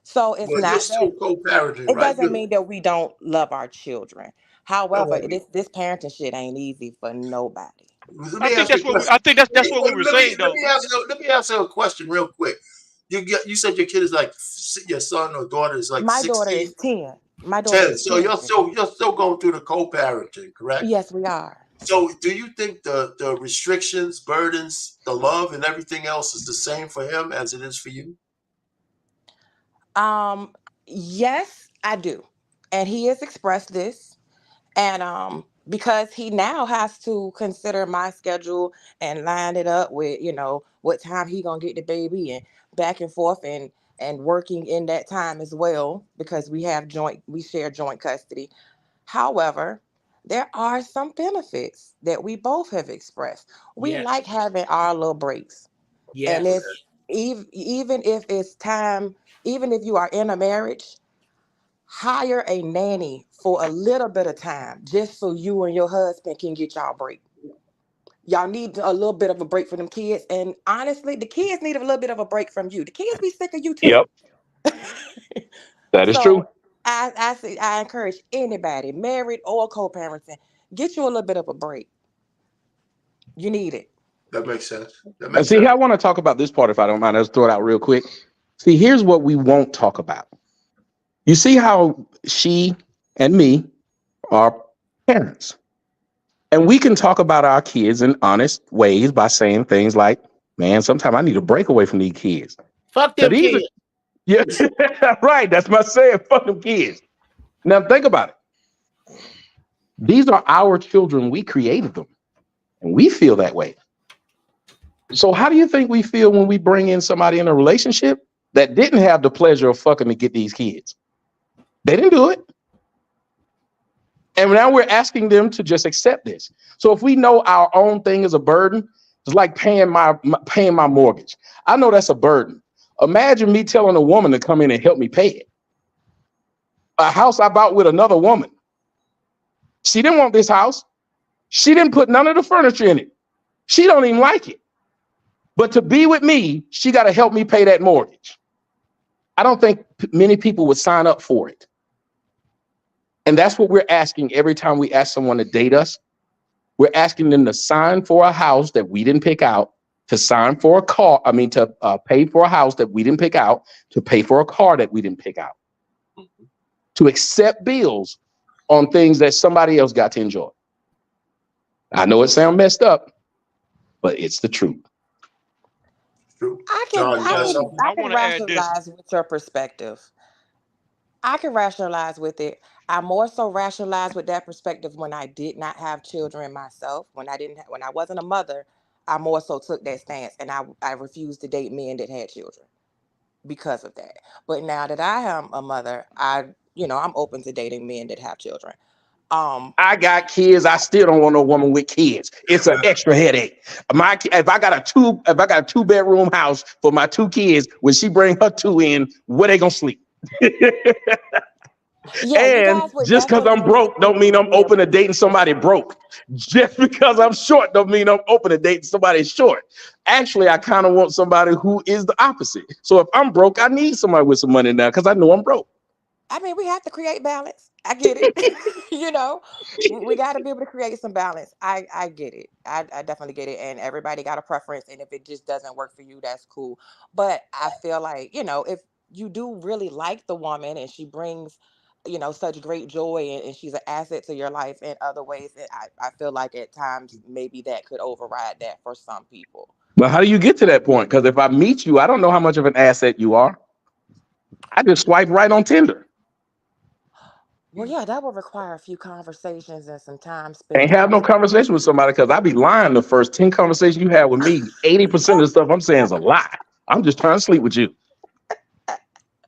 So it's But you're not that still co-parenting, it right? doesn't mean that we don't love our children. However, No, this parenting shit ain't easy for nobody. let I me think ask you a question. I think that's what we were saying though. Let me ask you a question real quick. You said your kid is like your son or daughter is like My daughter is 16, 10. My daughter 10. is So 10. you're still going through the co-parenting, correct? Yes, we are. So do you think the restrictions, burdens, the love, and everything else is the same for him as it is for you? Um, yes, I do. And he has expressed this. And because he now has to consider my schedule and line it up with, what time he gonna get the baby, and back and forth, and working in that time as well, because we share joint custody. However, there are some benefits that we both have expressed. We like Yes. having our little breaks. And Yes. it's even if it's time, even if you are in a marriage, hire a nanny for a little bit of time just so you and your husband can get y'all break. Y'all need a little bit of a break for them kids. And honestly, the kids need a little bit of a break from you. The kids be sick of you too. Yep, that is So true. I encourage anybody, married or co-parenting, get you a little bit of a break. You need it. That makes sense. That And makes see, sense. I want to talk about this part if I don't mind. Let's throw it out real quick. See, here's what we won't talk about. You see how she and me are parents. And we can talk about our kids in honest ways by saying things like, man, sometimes I need a break away from these kids. Fuck Now, them kids. yeah, right. That's my saying. Fuck them kids. Now, think about it. These are our children. We created them, and we feel that way. So, how do you think we feel when we bring in somebody in a relationship that didn't have the pleasure of fucking to get these kids? They didn't do it. And now we're asking them to just accept this. So if we know our own thing is a burden, it's like paying my mortgage. I know that's a burden. Imagine me telling a woman to come in and help me pay it. A house I bought with another woman. She didn't want this house. She didn't put none of the furniture in it. She don't even like it. But to be with me, she got to help me pay that mortgage. I don't think many people would sign up for it. And that's what we're asking every time we ask someone to date us. We're asking them to sign for a house that we didn't pick out, to sign for a car. To pay for a house that we didn't pick out, to pay for a car that we didn't pick out, to accept bills on things that somebody else got to enjoy. I know it sounds messed up, but it's the truth. True. I John, you got So something? I can want to add this. rationalize with your perspective. I can rationalize with it. I more so rationalize with that perspective when I did not have children myself. When I wasn't a mother, I more so took that stance, and I refused to date men that had children because of that. But now that I am a mother, I'm open to dating men that have children. I got kids. I still don't want no woman with kids. It's an extra headache. If I got a 2-bedroom house for my 2 kids, when she bring her 2 in, where they gonna sleep? Yeah, you And guys would just because definitely I'm need broke don't mean to I'm be able open to to dating somebody broke. Just because I'm short don't mean I'm open to dating somebody short. Actually, I kind of want somebody who is the opposite. So if I'm broke, I need somebody with some money now because I know I'm broke. I mean, we have to create balance. I get it. We got to be able to create some balance. I get it. I definitely get it. And everybody got a preference. And if it just doesn't work for you, that's cool. But I feel like, if you do really like the woman and she brings, such great joy and she's an asset to your life in other ways, and I feel like at times maybe that could override that for some people. But how do you get to that point? Because if I meet you, I don't know how much of an asset you are. I just swipe right on Tinder. Well, yeah, that would require a few conversations and some time Ain't spent have no talking. conversation with somebody because I be lying the first 10 conversations you have with me. 80% of the stuff I'm saying is a lie. I'm just trying to sleep with you.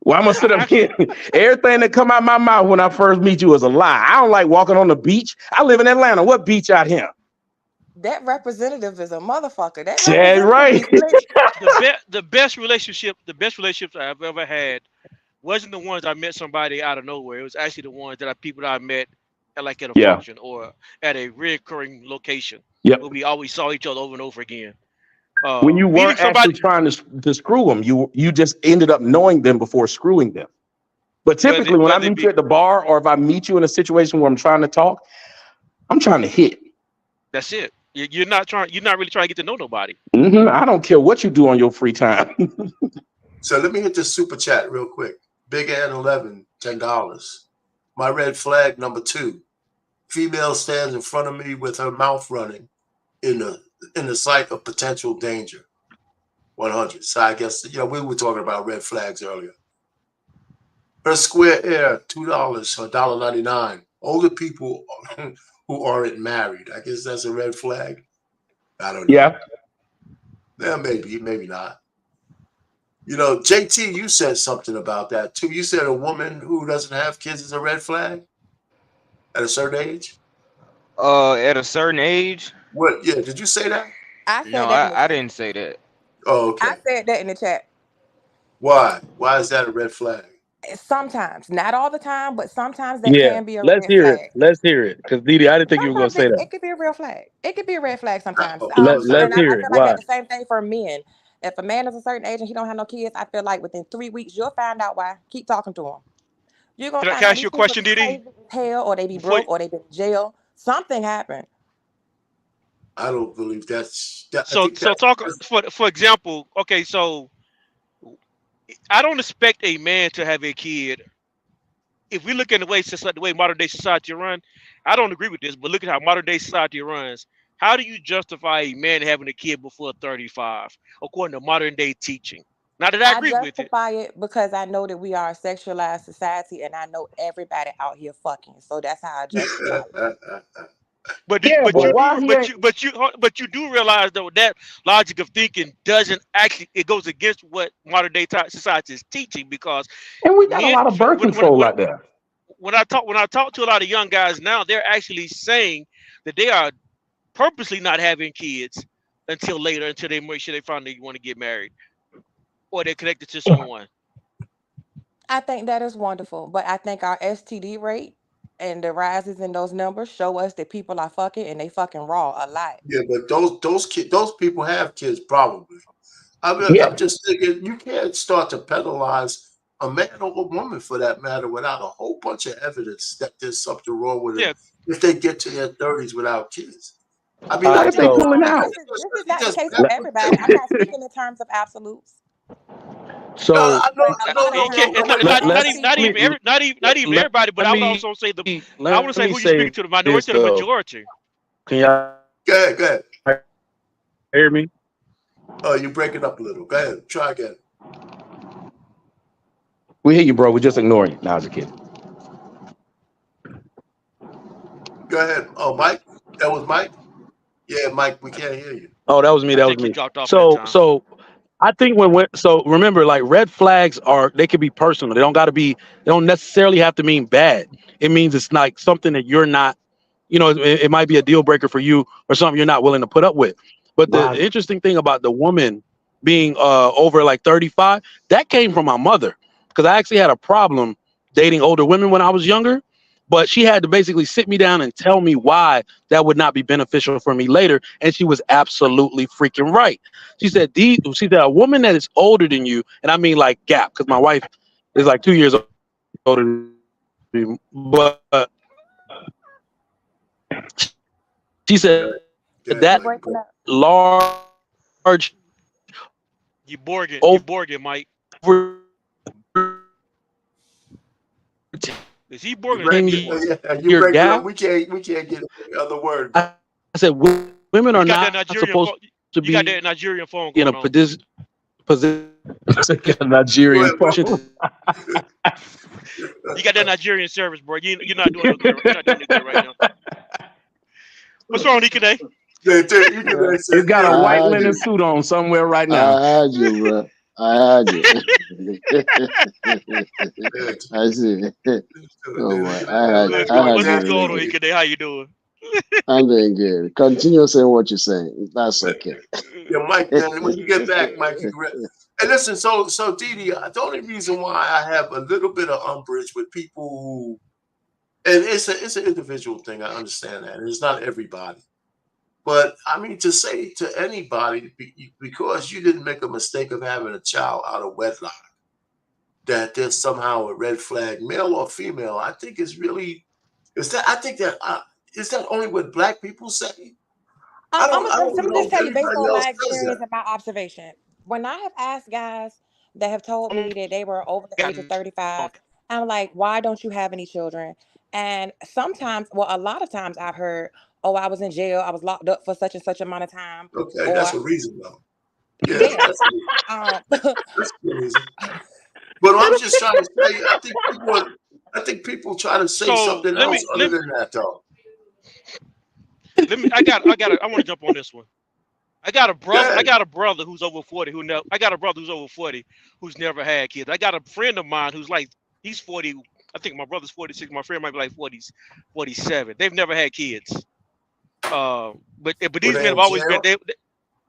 Well, I'm gonna sit up here. Everything that come out my mouth when I first meet you is a lie. I don't like walking on the beach. I live in Atlanta. What beach out here? That representative is a motherfucker. That That's representative right. be slick. The best relationships I've ever had wasn't the ones I met somebody out of nowhere. It was actually the ones people that I met at a Yeah. function or at a recurring location Yep. where we always saw each other over and over again. When you Meeting weren't actually somebody, trying to screw them, you just ended up knowing them before screwing them. But typically, when I whether it meet you be at the bar or if I meet you in a situation where I'm trying to talk, I'm trying to hit. that's it. You're not really trying to get to know nobody. I don't care what you do on your free time. So let me hit this super chat real quick. Big Ann 11, $10. My red flag number 2. Female stands in front of me with her mouth running in the sight of potential danger. 100. So I guess we were talking about red flags earlier. Her square air, $2 or $1.99. Older people who aren't married. I guess that's a red flag. I don't know. Yeah. Yeah, maybe not. JT, you said something about that too. You said a woman who doesn't have kids is a red flag at a certain age. At a certain age. What? Yeah, did you say that? I No, said that in the I chat. didn't say that. Oh, okay. I said that in the chat. Why? Why is that a red flag? Sometimes, not all the time, but sometimes that Yeah, can be a let's red hear it. flag. Let's hear it. Because Didi, I didn't think you were going to Sometimes say that. it could be a real flag. It could be a red flag sometimes. Let's And I hear it. feel like Why? that's the same thing for men. If a man is a certain age and he don't have no kids, I feel like within 3 weeks you'll find out why. Keep talking to him. You're gonna Can find I out ask you these a people question, be Didi? crazy as hell, or they be Before broke, or they been in jail. Something happened. I don't believe that's. I so think so that's. talk for example. Okay, so I don't expect a man to have a kid. If we look at the way modern day society run, I don't agree with this. But look at how modern day society runs. How do you justify a man having a kid before 35, according to modern day teaching? Not that I I agree with it, justify it because I know that we are a sexualized society, and I know everybody out here fucking. So that's how I justify it. Yeah, but why he ain't? but you do realize though that logic of thinking doesn't actually, it goes against what modern day society is teaching, because And we got a men lot of birth control out there. when I talk to a lot of young guys now, they're actually saying that they are purposely not having kids until later, until they make sure they finally want to get married or they're connected to someone. I think that is wonderful, but I think our STD rate and the rises in those numbers show us that people are fucking and they fucking raw a lot. Yeah, but those people have kids probably. Yeah. I'm just thinking you can't start to penalize a man or a woman for that matter without a whole bunch of evidence that there's something wrong with them Yeah, if they get to their 30s without kids. I mean, All What I right, if they think so pulling This out? is not the just case for let, everybody. I'm not speaking in terms of absolutes, no, so I but know, a I lot know, of you no, can't. no, times no, It's wait, a lot let of me people. not even everybody. But I would also say I want to say who you're speaking say to, the minority this or the though. majority. Can y'all go ahead. hear me? Oh, you're breaking up a little. Go ahead. Try again. We hear you, bro. We just ignore you. Nah, I was a kid. Go ahead. Oh, Mike? That was Mike? Yeah, Mike, we can't hear you. Oh, that was me. I That was think he me. dropped off that time. So I think so remember, like red flags they can be personal. They don't necessarily have to mean bad. It means it's like something that you're not, it might be a deal breaker for you or something you're not willing to put up with. But the Right. interesting thing about the woman being over like 35, that came from my mother, because I actually had a problem dating older women when I was younger. But she had to basically sit me down and tell me why that would not be beneficial for me later. And she was absolutely freaking right. She said, a woman that is older than you, and I mean like gap, because my wife is like 2 years older than me, but she said that large You Borgin, Mike. over Is he Borgin? 10 You year breaking gap. up. We can't get the other word. I said women are not supposed to be you got that Nigerian phone in going a on. position. Nigerian phone. You got that Nigerian service, bro. You're not doing no good. You're not doing good right now. What's wrong, Ike? He's got a white linen suit on somewhere right now. I heard you, bro. I heard you. I see. Oh my! What's going on, Ike? How you doing? I'm doing good. Continue saying what you're saying. That's okay. Yeah, Mike. When you get back, Mike, you can. And listen, so Didi, the only reason why I have a little bit of umbrage with people who, and it's an individual thing. I understand that, and it's not everybody. But I mean, to say to anybody, because you didn't make a mistake of having a child out of wedlock, that there's somehow a red flag, male or female, I think is really, is that only what Black people say? I don't Let me know just if tell you, based everybody on else my does experience that. and my observation, when I have asked guys that have told me that they were over the age of 35, I'm like, why don't you have any children? And sometimes, well, a lot of times I've heard, oh, I was in jail, I was locked up for such and such amount of time. Okay, Or that's a reason though. Yeah, that's a reason. But I'm just trying to say, I think people try to say something else other than that though. I want to jump on this one. I got a brother who's over 40 who's never had kids. I got a friend of mine who's like, he's 40. I think my brother's 46. My friend might be like 40s, 47. They've never had kids. But these men have always been they've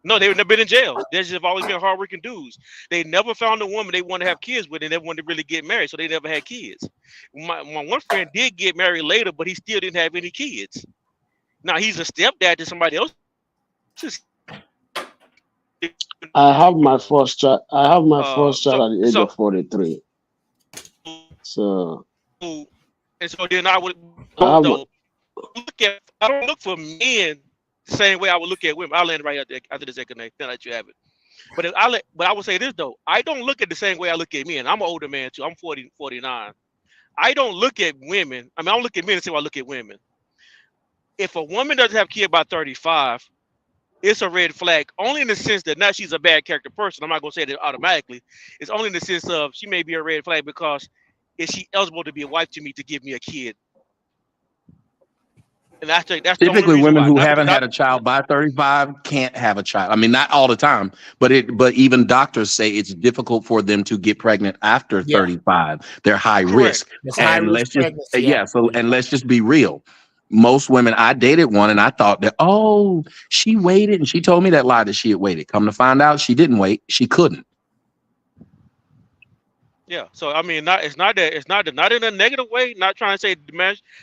never been in jail. They just have always been hardworking dudes. They never found a woman they want to have kids with, and they wanted to really get married, so they never had kids. My one friend did get married later, but he still didn't have any kids. Now he's a stepdad to somebody else. I have my first child. I have my first child at the age of 43. So. And so then I would I don't look for men the same way I would look at women. I'll land right after this connect. Then let you have it. But I would say this though. I don't look at the same way I look at men. I'm an older man too. I'm 40, 49. I don't look at women. I mean, I don't look at men the same way I look at women. If a woman doesn't have a kid by 35, it's a red flag. Only in the sense that now she's a bad character person. I'm not gonna say that automatically. It's only in the sense of she may be a red flag because is she eligible to be a wife to me to give me a kid? And that's typically women who haven't had a child by 35 can't have a child. I mean, not all the time, but even doctors say it's difficult for them to get pregnant after 35. They're high risk. And let's just be real. Most women, I dated one and I thought that, oh, she waited, and she told me that lie that she had waited. Come to find out, she didn't wait. She couldn't. Yeah, so I mean, not in a negative way. Not trying to say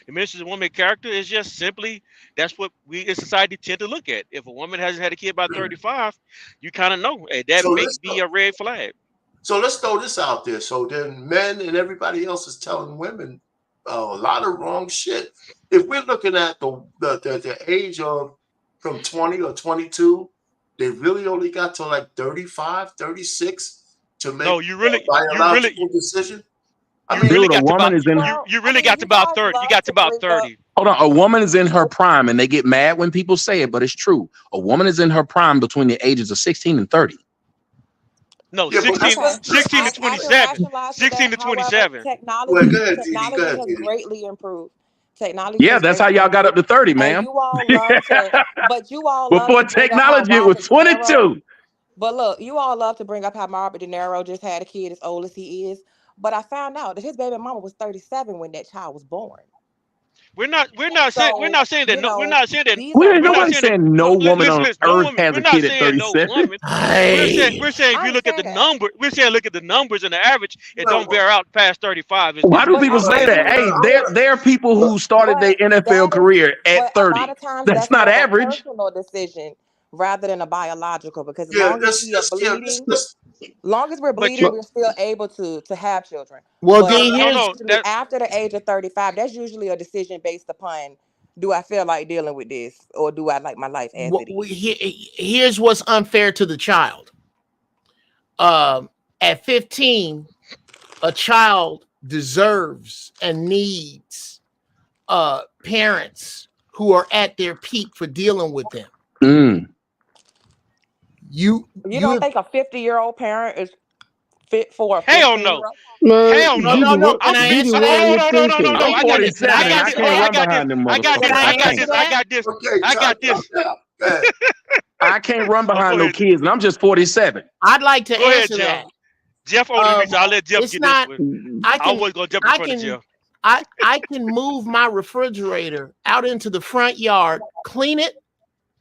diminishes a woman's character. It's just simply that's what we in society tend to look at. If a woman hasn't had a kid by 35, you kind of know that may be a red flag. So let's throw this out there. So then, men and everybody else is telling women a lot of wrong shit. If we're looking at the age of from 20 or 22, they really only got to like 35, 36. To make a biological decision? I You mean, really Dude, a got to woman about is in. you really got to you about guys 30. You love got to to about bring up 30. Hold on, a woman is in her prime, and they get mad when people say it, but it's true. A woman is in her prime between the ages of 16 and 30. No, yeah, but 16, Okay, 16 to I can 27. rationalize with 16 that. to However, 27. well, go ahead, Didi. Go technology ahead, has Didi. greatly improved. Technology Yeah, has that's how greatly y'all got up improved, to 30, and ma'am. you all love to, but you all love Before to bring up how technology, it was Robert De Niro. 22. But look, you all love to bring up how Robert De Niro just had a kid as old as he is. But I found out that his baby mama was 37 when that child was born. We're not saying So, that you no we're know, not saying that these are we're not Nobody very, saying that saying no no woman listen, on listen, no earth woman. has We're a not kid at saying no 37. woman. Hey, We're saying I if you look at the understand that. number, we're saying look at the numbers and the average, it don't Well, bear out past 35. Why do It's But people I'm say crazy. that? saying Hey, I this, want there are people who started their but NFL that is, career at but a lot 30. of times That's that's not more of a average. personal decision rather than a biological. Because as yeah, long as we are yeah, bleeding, let's long as we're But bleeding, you we're still able to have children. well, But D, no that's here's no usually that after the age of 35. That's usually a decision based upon, do I feel like dealing with this, or do I like my life as it is? here's what's unfair to the child. At 15, a child deserves and needs parents who are at their peak for dealing with them. Mm. You You don't you think a 50-year-old parent is fit for a hell no. 15-year-old? Man, Hell no no. no Didi, no. what Can I'm I fi- Didi, answer what are that? you no. I'm thinking? I got this. 47 and I I got this. can't Hold on. run behind them Can motherfuckers. I I answer can't. that? Exactly. okay, I got time this. out. Go ahead. I can't run Oh, go behind no ahead. kids, and I'm just 47. I'd like to Go ahead, answer Jeff. that. Jeff older than me, so I'll let Jeff It's get this not. one. I I can was gonna jump in I front of can Jeff. I can move my refrigerator out into the front yard, clean it,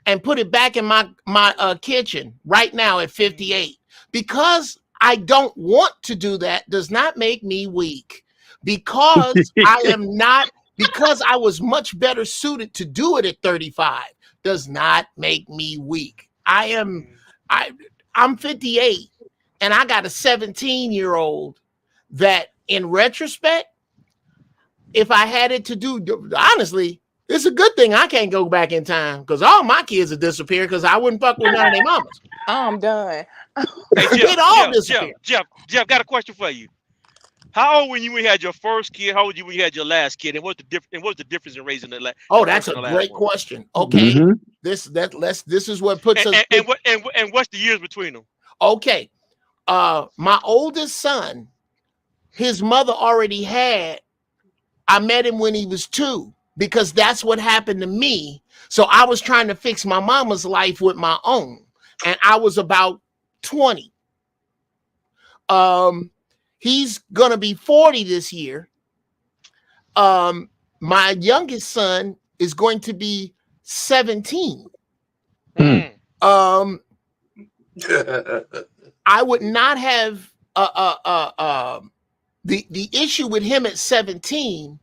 and put it back in my kitchen right now at 58. Because I don't want to do that does not make me weak. Because I am not, because I was much better suited to do it at 35 does not make me weak. I'm 58 and I got a 17-year-old that in retrospect, if I had it to do, honestly, it's a good thing I can't go back in time because all my kids have disappeared because I wouldn't fuck with none of their mamas. I'm done. Hey They'd all disappear. Jeff, got a question for you. How old were you when you had your first kid? How old were you when you had your last kid? And what's the difference in raising the Oh, first that's and a the last great one? question. Okay, Mm-hmm. this is what puts us. And what's the years between them? Okay, my oldest son, his mother already had. I met him when he was 2 because that's what happened to me. So I was trying to fix my mama's life with my own, and I was about 20. He's gonna be 40 this year. My youngest son is going to be 17. Mm. I would not have the issue with him at 17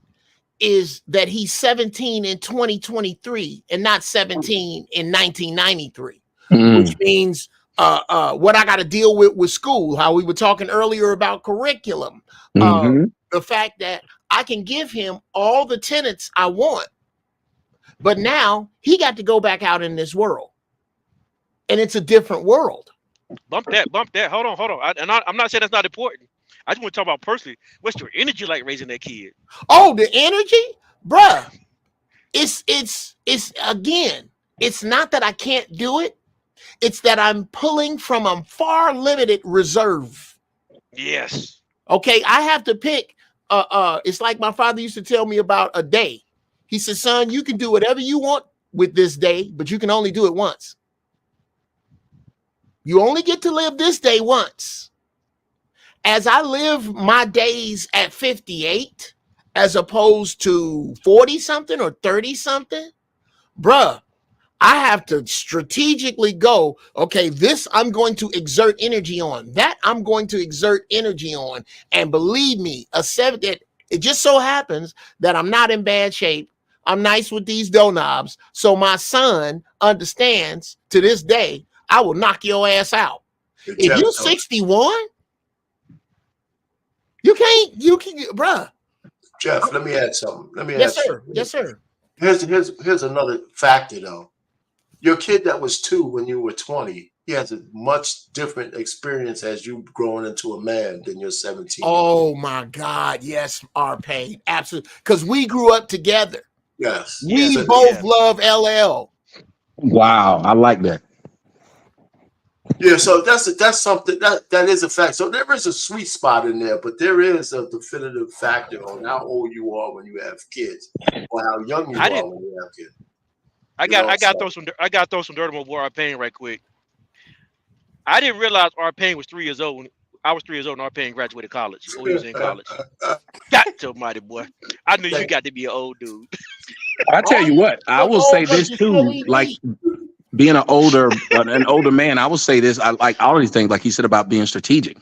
is that he's 17 in 2023 and not 17 in 1993, which means what I got to deal with school, how we were talking earlier about curriculum, the fact that I can give him all the tenets I want, but now he got to go back out in this world, and it's a different world. Bump that. Hold on. I'm not saying that's not important. I just want to talk about personally. What's your energy like raising that kid? Oh, the energy, bruh. It's again, it's not that I can't do it. It's that I'm pulling from a far limited reserve. Yes. Okay, I have to pick. It's like my father used to tell me about a day. He said, son, you can do whatever you want with this day, but you can only do it once. You only get to live this day once. As I live my days at 58, as opposed to 40 something or 30 something, bruh, I have to strategically go, okay, this I'm going to exert energy on. That I'm going to exert energy on. And believe me, it just so happens that I'm not in bad shape. I'm nice with these doorknobs. So my son understands to this day, I will knock your ass out. If you're 61, you can, bruh. Jeff, let me add something. Yes, sir. Yes, sir. Here's another factor though. Your kid that was 2 when you were 20, he has a much different experience as you growing into a man than your 17. Oh my God, yes, R-Pain, absolutely. Because we grew up together. Yes. We So, both love LL. Wow, I like that. yeah, so that's something that is a fact. So there is a sweet spot in there, but there is a definitive factor on how old you are when you have kids, or how young you are when you have kids. I got to throw some dirt on R-Pain right quick. I didn't realize R-Pain was 3 years old. I was 3 years old and R-Pain graduated college, or he was in college. God almighty, boy. I knew you got to be an old dude. I tell you what, I will say this too, like being an older man, I will say this. I like all these things, like he said about being strategic.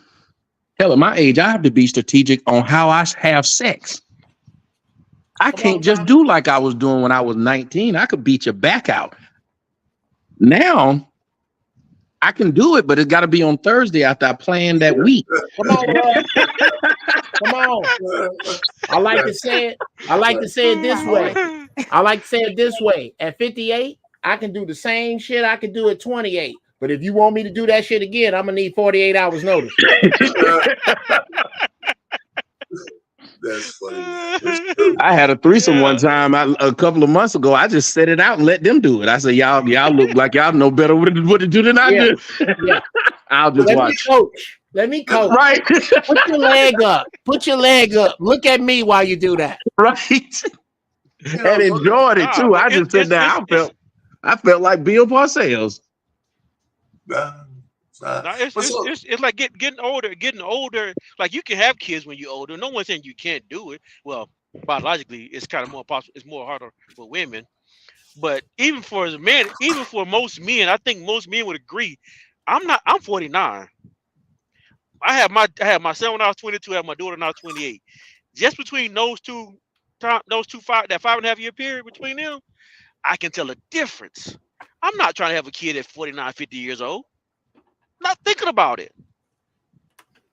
Hell, at my age, I have to be strategic on how I have sex. I can't just do like I was doing when I was 19. I could beat your back out. Now, I can do it, but it got to be on Thursday after I planned that week. Come on, bro. Come on. I like to say it this way. I like to say it this way. At 58, I can do the same shit I could do at 28. But if you want me to do that shit again, I'm gonna need 48 hours notice. That's funny. I had a threesome one time a couple of months ago. I just set it out and let them do it. I said, y'all look like y'all know better what to do than I do. Yeah. I'll just watch. Let me coach. Right. Put your leg up. Put your leg up. Look at me while you do that. Right. And enjoyed it too. I just said that I felt like Bill Parcells. It's like getting older. Like you can have kids when you're older. No one's saying you can't do it. Well, biologically, it's kind of more possible. It's more harder for women. But even for men, even for most men, I think most men would agree. I'm 49. I had my son when I was 22. I had my daughter when I was 28. Just between that 5.5 year period between them, I can tell a difference. I'm not trying to have a kid at 49, 50 years old. Not thinking about it.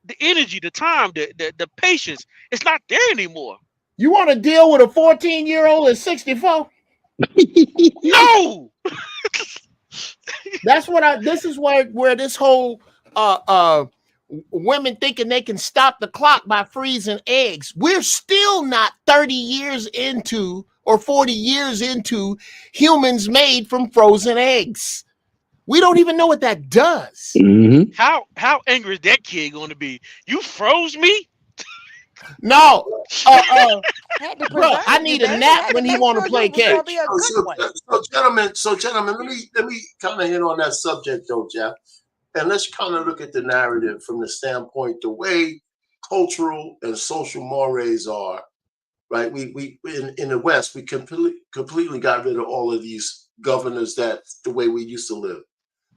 The energy, the time, the patience, it's not there anymore. You want to deal with a 14-year-old at 64? No. That's what this is where this whole women thinking they can stop the clock by freezing eggs. We're still not 30 years into or 40 years into humans made from frozen eggs. We don't even know what that does. Mm-hmm. How angry is that kid going to be? You froze me? No. Bro, I need a nap when he want to play catch. So gentlemen, let me kind of hit on that subject though, Jeff. And let's kind of look at the narrative from the standpoint, the way cultural and social mores are, right? We in the West, we completely got rid of all of these governors that the way we used to live.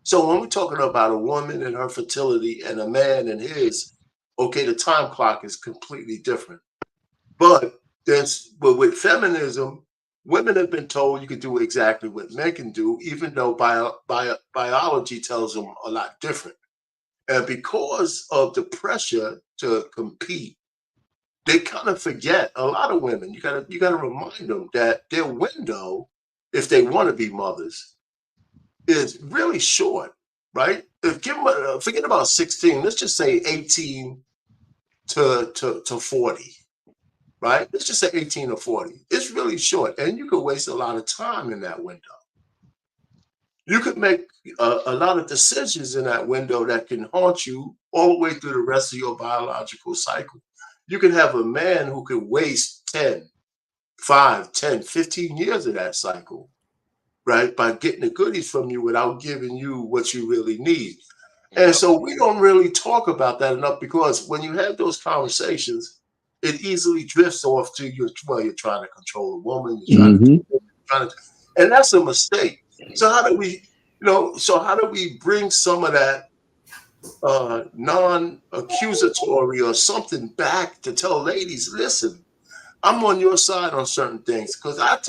So when we're talking about a woman and her fertility and a man and his, okay, the time clock is completely different. But with feminism, women have been told you can do exactly what men can do, even though biology tells them a lot different. And because of the pressure to compete, they kind of forget, a lot of women, you gotta remind them that their window, if they want to be mothers, is really short, right? Forget about 16, let's just say 18 to 40. Right? Let's just say 18 or 40. It's really short, and you could waste a lot of time in that window. You could make a lot of decisions in that window that can haunt you all the way through the rest of your biological cycle. You could have a man who could waste 5, 10, 15 years of that cycle, right? By getting the goodies from you without giving you what you really need. And so we don't really talk about that enough, because when you have those conversations, it easily drifts off to you're trying to control a woman, and that's a mistake. So how do we bring some of that non-accusatory or something back to tell ladies, listen, I'm on your side on certain things? Because I've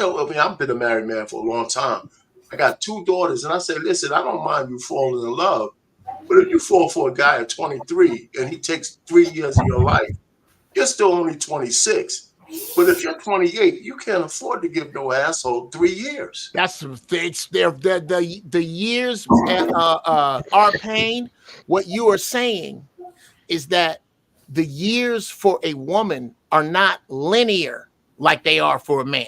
been a married man for a long time. I got 2 daughters, and I say, listen, I don't mind you falling in love, but if you fall for a guy at 23 and he takes 3 years of your life, you're still only 26. But if you're 28, you can't afford to give no asshole 3 years. That's it's the years are pain. What you are saying is that the years for a woman are not linear like they are for a man.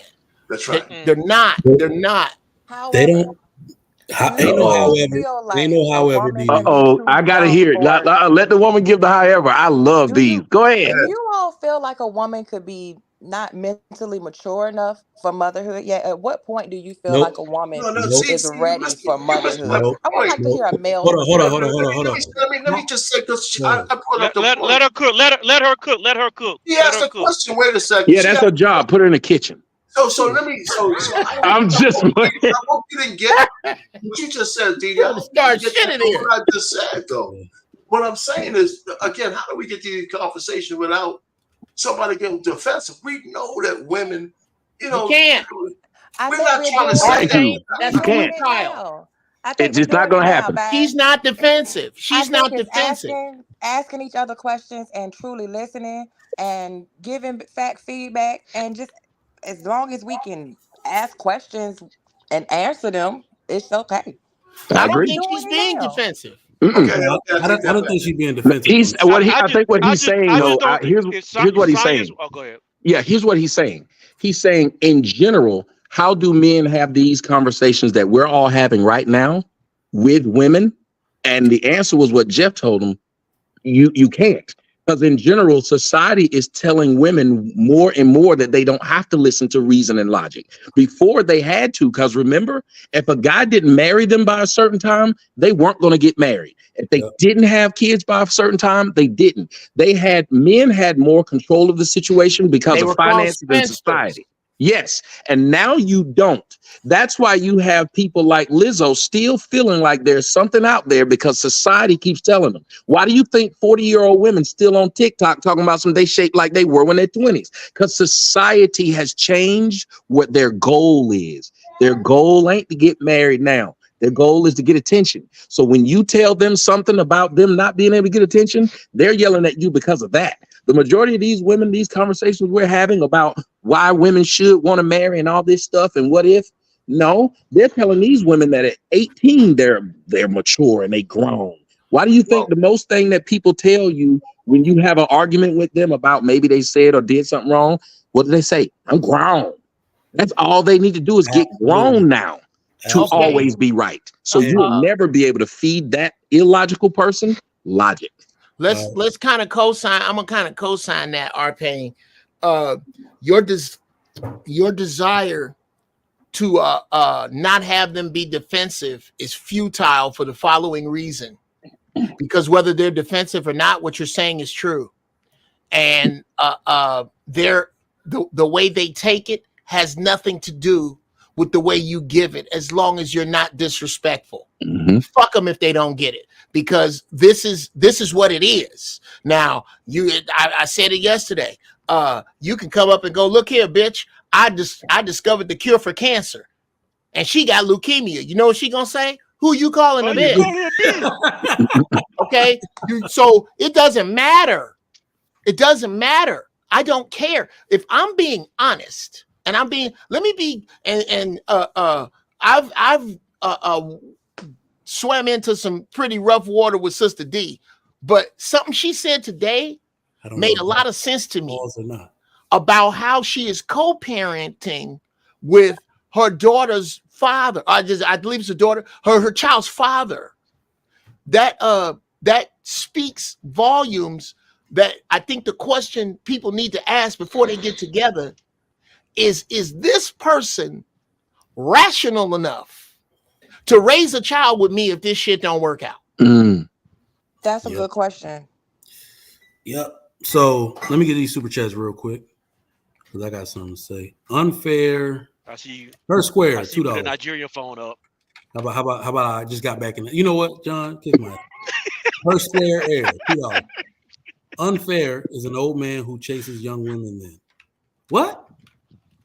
That's right. They're not. They're not. They However, don't. do Ain't you no all however. feel Ain't like no a however. woman DD. can be I too gotta young hear it. for? Let the woman give the however. I love Do these. you Go ahead. do you all feel like a woman could be not mentally mature enough for motherhood yet? At what point do you feel like a Nope. woman No, Nope. is ready for you missed my motherhood? Nope. I would point. like to hear a Nope. male Hold on. Let me just say, because Go ahead. I brought up the Let point. her cook. Let her cook. Let her cook. She Let asked her a cook. question. Wait a second. Yeah, She that's asked, her job. Put her in the kitchen. so let me. So I'm just I hope you didn't get what you just said, Didi. I hope you Start didn't get shit in what here. I just said, though. What I'm saying is, again, how do we get to these conversations without somebody getting defensive? We know that women, You can't. I we're think not we're trying to doing say it. that. Argue. We're That's You a doing can't. weak it child. now. I think It's we're just not doing it gonna now, happen. She's guys. not defensive. I She's think not it's defensive. asking each other questions and truly listening and giving fact feedback, and just as long as we can ask questions and answer them, it's okay. I I And don't we agree. think doing she's it being now. defensive. Okay, No, I take I that don't back. think she's being defensive. He's Though. what he. I I just think what he's saying I just though. don't. Here's what he's science. saying. Oh, go ahead. Yeah, here's what he's saying. He's saying in general, how do men have these conversations that we're all having right now with women? And the answer was what Jeff told him. You can't. Because in general, society is telling women more and more that they don't have to listen to reason and logic. Before they had to, because remember, if a guy didn't marry them by a certain time, they weren't going to get married. If they didn't have kids by a certain time, they didn't. Men had more control of the situation because They of were called finances and spinsters. society. Yes. And now you don't. That's why you have people like Lizzo still feeling like there's something out there because society keeps telling them. Why do you think 40-year-old women still on TikTok talking about some they shape like they were when they're 20s? Because society has changed what their goal is. Their goal ain't to get married now. Their goal is to get attention. So when you tell them something about them not being able to get attention, they're yelling at you because of that. The majority of these women, these conversations we're having about why women should want to marry and all this stuff and what if, no, they're telling these women that at 18 they're mature and they grown. Why do you think the most thing that people tell you when you have an argument with them about maybe they said or did something wrong? What do they say? I'm grown. That's all they need to do is get grown now to Okay. always be right. So you will never be able to feed that illogical person logic. Let's kind of co-sign. I'm gonna kind of co-sign that, R-Pain. Your desire to not have them be defensive is futile for the following reason. Because whether they're defensive or not, what you're saying is true. And the way they take it has nothing to do with the way you give it, as long as you're not disrespectful. Fuck them if they don't get it, because this is what it is. Now, I said it yesterday. You can come up and go, look here, bitch. I discovered the cure for cancer, and she got leukemia. You know what she gonna say? Who you calling a bitch? Okay, so it doesn't matter. It doesn't matter. I don't care if I'm being honest, and I'm being. Let me be. I've swam into some pretty rough water with Sister D, but something she said today made a lot of sense to me about how she is co-parenting with her daughter's father. I believe it's a daughter, her child's father. That speaks volumes. That I think the question people need to ask before they get together is this person rational enough to raise a child with me if this shit don't work out? That's a good question. Yep. So let me get these super chats real quick because I got something to say. Unfair. I see you. Per square, I see you put a $2. Nigerian phone up. How about I just got back in it? You know what, John? Kiss my ass. Per square air, $2. Unfair is an old man who chases young women. Then what?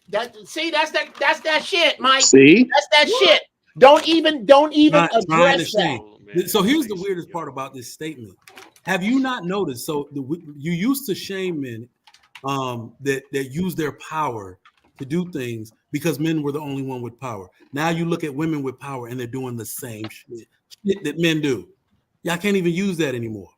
That's that shit, Mike. See, that's that shit. Don't even address that. So here's the weirdest part about this statement. Have you not noticed? So you used to shame men that use their power to do things because men were the only one with power. Now you look at women with power and they're doing the same shit that men do. Y'all can't even use that anymore.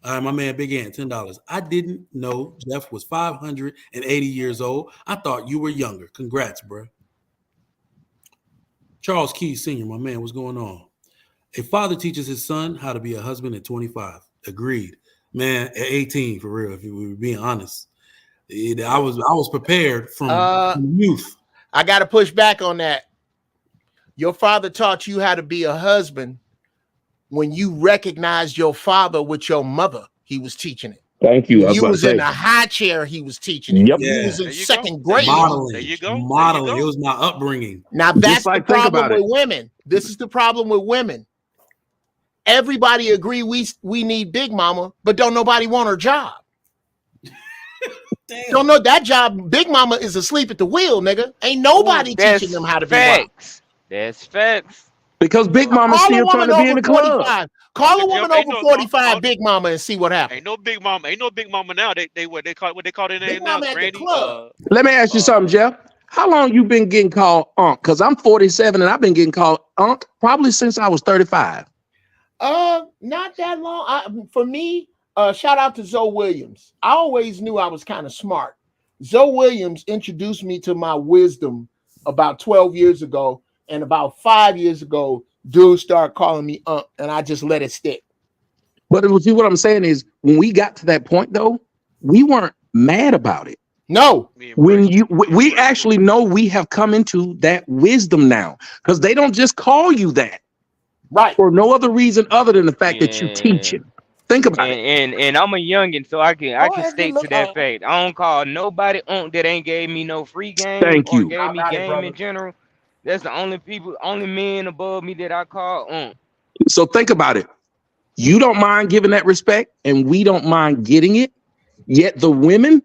All right, my man Big Ant, $10. I didn't know Jeff was 580 years old. I thought you were younger. Congrats, bro. Charles Keys Sr., my man, what's going on? A father teaches his son how to be a husband at 25. Agreed. Man, at 18, for real, if we were being honest. I was prepared from youth. I got to push back on that. Your father taught you how to be a husband when you recognized your father with your mother. He was teaching it. Thank you. When you was in a high chair, he was teaching it. Yep. You was in second grade. Modeling. There you go. Modeling. It was my upbringing. Now that's the problem with women. This is the problem with women. Everybody agree we need Big Mama, but don't nobody want her job. Don't know that job. Big Mama is asleep at the wheel, nigga. Ain't nobody teaching them how to be wild. That's facts. Because Big Mama's still trying to be in the club. Call a woman over 45, Big Mama, and see what happens. Ain't no Big Mama now. What they call their name now? Granny. Let me ask you something, Jeff. How long you been getting called Unc? Because I'm 47 and I've been getting called Unc probably since I was 35. Not that long. For me, shout out to Zoe Williams. I always knew I was kind of smart. Zoe Williams introduced me to my wisdom about 12 years ago, and about 5 years ago, dudes started calling me Unc, and I just let it stick. But see, what I'm saying is, when we got to that point, though, we weren't mad about it. No, we actually know we have come into that wisdom now, because they don't just call you that, right? For no other reason other than the fact that you teach it. Think about it. And I'm a youngin', so I can state to that fact. I don't call nobody Unc that ain't gave me no free game. Thank you. Or gave me game in general. That's the only men above me that I call Unc. So think about it. You don't mind giving that respect, and we don't mind getting it. Yet the women,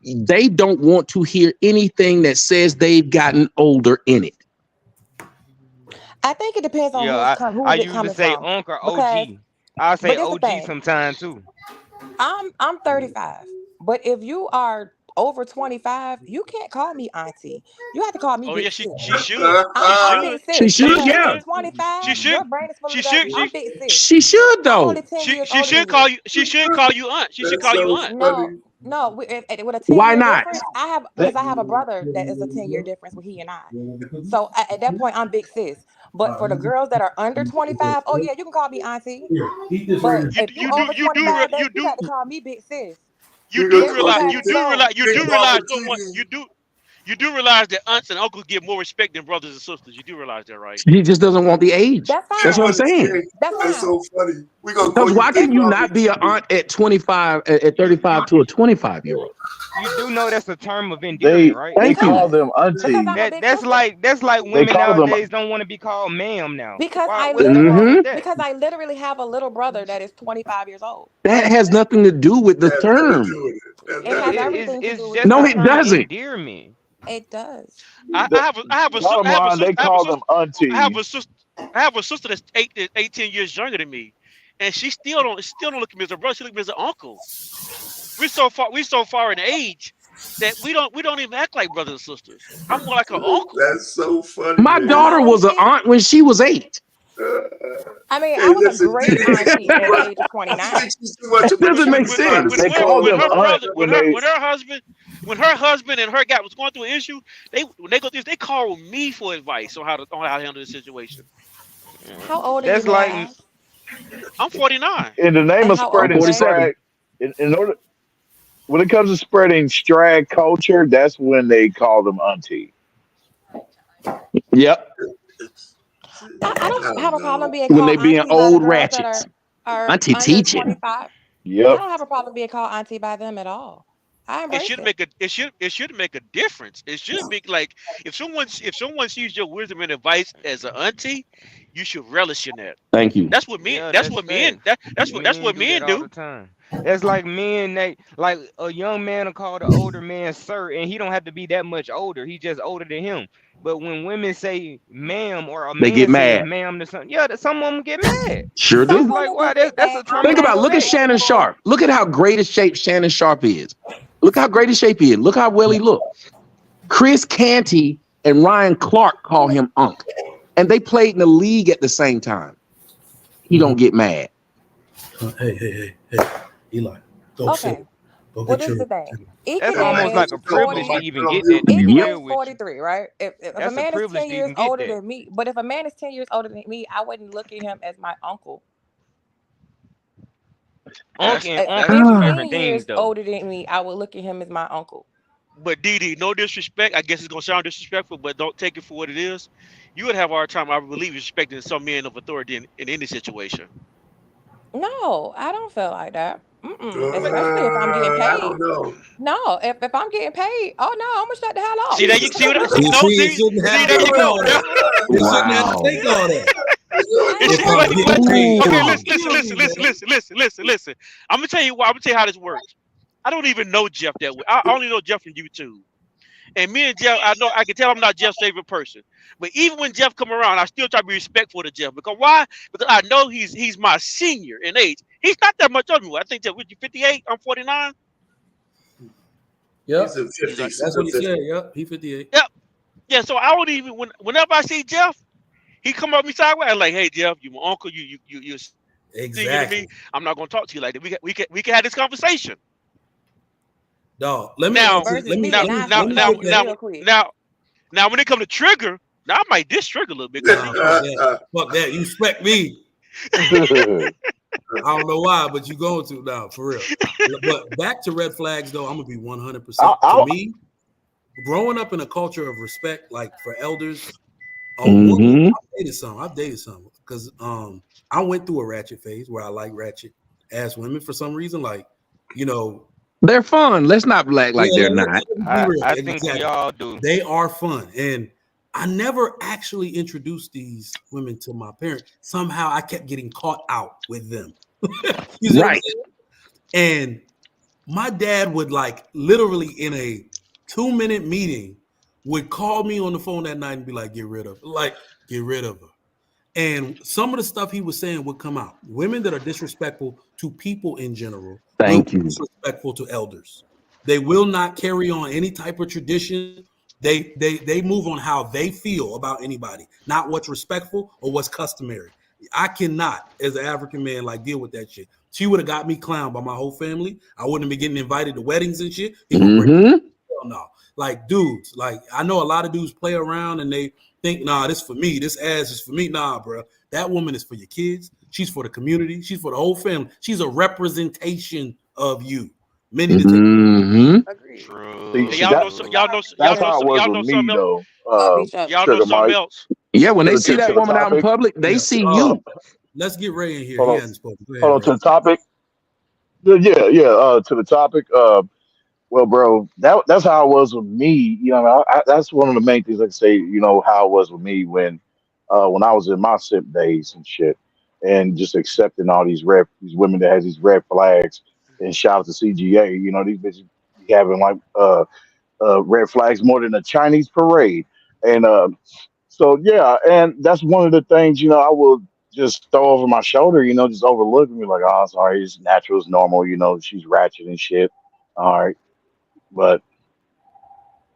they don't want to hear anything that says they've gotten older in it. I think it depends on who I it usually coming say from. Unc or OG. I say OG sometimes too. I'm 35, but if you are over 25, you can't call me auntie. You have to call me big sis. She should. I'm big sis. She should, yeah. 25. She should. Your brain is full of adults. I'm big sis. She should, though. I'm only 10 years She older should than call you. She should call you Aunt. She should call you Aunt. No, with a 10-year Why not? difference, because I have a brother that is a 10-year difference with he and I. So at that point, I'm big sis. But for the girls that are under 25, oh yeah, you can call me auntie. But if you over 25, you have to call me big sis. You do realize that aunts and uncles get more respect than brothers and sisters. You do realize that, right? He just doesn't want the age. That's fine. That's what I'm saying. That's so funny. Because why can you not be an aunt at 25, at 35 to a 25-year-old? You do know that's a term of endearment, right? They call them auntie. That's like women nowadays don't want to be called ma'am now. Because I literally have a little brother that is 25 years old. That has nothing to do with the term. It has everything to do with No, it doesn't. Endearment. It does. I have a sister that's 18 years younger than me, and she still don't look at me as a brother. She look at me as an uncle. We're so far in age that we don't even act like brothers and sisters. I'm more like an uncle. That's so funny. My daughter was an aunt when she was 8. I mean, I was a great auntie at the age of 29. It doesn't make sense. When her husband and her guy was going through an issue, when they go through this, they call me for advice on how to handle the situation. How old are you now? I'm 49. In the name of spreading strag, when it comes to spreading strag culture, that's when they call them auntie. Yep. I don't have a problem being when called they being auntie old by the girls ratchets. that are Auntie under teaching. 25. Yep. I don't have a problem being called auntie by them at all. I embrace It should make a difference. It should be like if someone sees your wisdom and advice as an auntie, you should relish in that. Thank you. That's what men. That's what men do. That's like men. Like a young man will call the older man sir, and he don't have to be that much older. He just older than him. But when women say ma'am or a They get man says mad. ma'am to something, yeah, some of them get mad. Sure It's Some do. like, women will wow, get that's a mad. I'm Think not about it. traumatizing Look at fact. Shannon respectful. Sharp. Look at how great a shape Shannon Sharp is. Look how great a shape he is. Look how well he looks. Chris Canty and Ryan Clark call him Unc. And they played in the league at the same time. He don't get mad. Hey, Eli, go sit. Okay. Go Well, get this is your. the thing. That's Eken almost is like a privilege to 40. even get that. To be Eken Yep. is real with you, 43, right? If a that's a man is privilege 10 to years even get older that. than me, but if a man is 10 years older than me, I wouldn't look at him as my uncle. Unc and At uncle, two different 15 things years though. older than me, I would look at him as my uncle. But DD, no disrespect. I guess it's gonna sound disrespectful, but don't take it for what it is. You would have a hard time, I believe, respecting some men of authority in any situation. No, I don't feel like that. Especially if I'm getting I paid. don't know. No, if I'm getting paid, oh no, I'm gonna shut the hell See off. that you see what See, no it see shouldn't have see to there you take go. all that. It shouldn't have to Wow. take all that. It's If I'm but getting paid, okay, y'all listen, kill me, man. listen. I'm gonna tell you why. I'm gonna tell you how this works. I don't even know Jeff that way. I only know Jeff from YouTube. And me and Jeff, I know I can tell I'm not Jeff's favorite person. But even when Jeff come around, I still try to be respectful to Jeff. Because why? Because I know he's my senior in age. He's not that much older than me. I think Jeff, what you 58? I'm 49. Yep, He's in He's 50. like, He's that's what in he 50. said. Yep, he 58. yep. Yeah, so I don't even whenever I see Jeff, he come up me sideways. I'm like, hey Jeff, you my uncle, you're senior to me. Exactly, I'm not gonna talk to you like that. We can have this conversation. dog. Let me Now, Versus let me me, now, let and me I now, let flip me now, put off you that. now, real quick. now, when it come to trigger, now I might diss trigger a little bit because Nah, fuck that. Fuck that. You respect me. I don't know why, but you going to now for real. But back to red flags, though, I'm gonna be 100%. To I, me, growing up in a culture of respect, like for elders, a woman. Mm-hmm. I've dated some because I went through a ratchet phase where I like ratchet ass women for some reason. Like, you know, They're fun. Let's not act like they're not. let's be real. I think we Exactly, all do. they are fun, and I never actually introduced these women to my parents. Somehow, I kept getting caught out with them. You see what I'm Right. saying? And my dad would like literally in a 2-minute meeting would call me on the phone that night and be like, get rid of her. And some of the stuff he was saying would come out. Women that are disrespectful to people in general will Thank be you. disrespectful to elders. They will not carry on any type of tradition. They move on how they feel about anybody, not what's respectful or what's customary. I cannot, as an African man, like deal with that shit. She would have got me clowned by my whole family. I wouldn't be getting invited to weddings and shit. People bring Mm-hmm. hell no. Like dudes, like I know a lot of dudes play around and they think, nah, this for me. This ass is for me. Nah, bro. That woman is for your kids. She's for the community. She's for the whole family. She's a representation of you. Many to take. Mm-hmm. Agreed. Hey, see y'all that know But y'all y'all, know that's how it was y'all with know me something else. though. love each other. Y'all know Sugar something Mike. else. Yeah, when they To see the, to that the woman out in topic. public, they Yeah. see you. Let's get Ray in here. Hold He on. hasn't spoken. Go ahead, Hold on Ray. to the topic. Yeah. To the topic. Well, bro, that's how it was with me. You know, that's one of the main things I can say. You know how it was with me when I was in my simp days and shit, and just accepting all these women that has these red flags. And shout out to CGA. You know, these bitches be having like red flags more than a Chinese parade. And so yeah, and that's one of the things. You know, I will just throw over my shoulder. You know, just overlook and be like, oh, sorry, it's natural, it's normal. You know, she's ratchet and shit. All right, but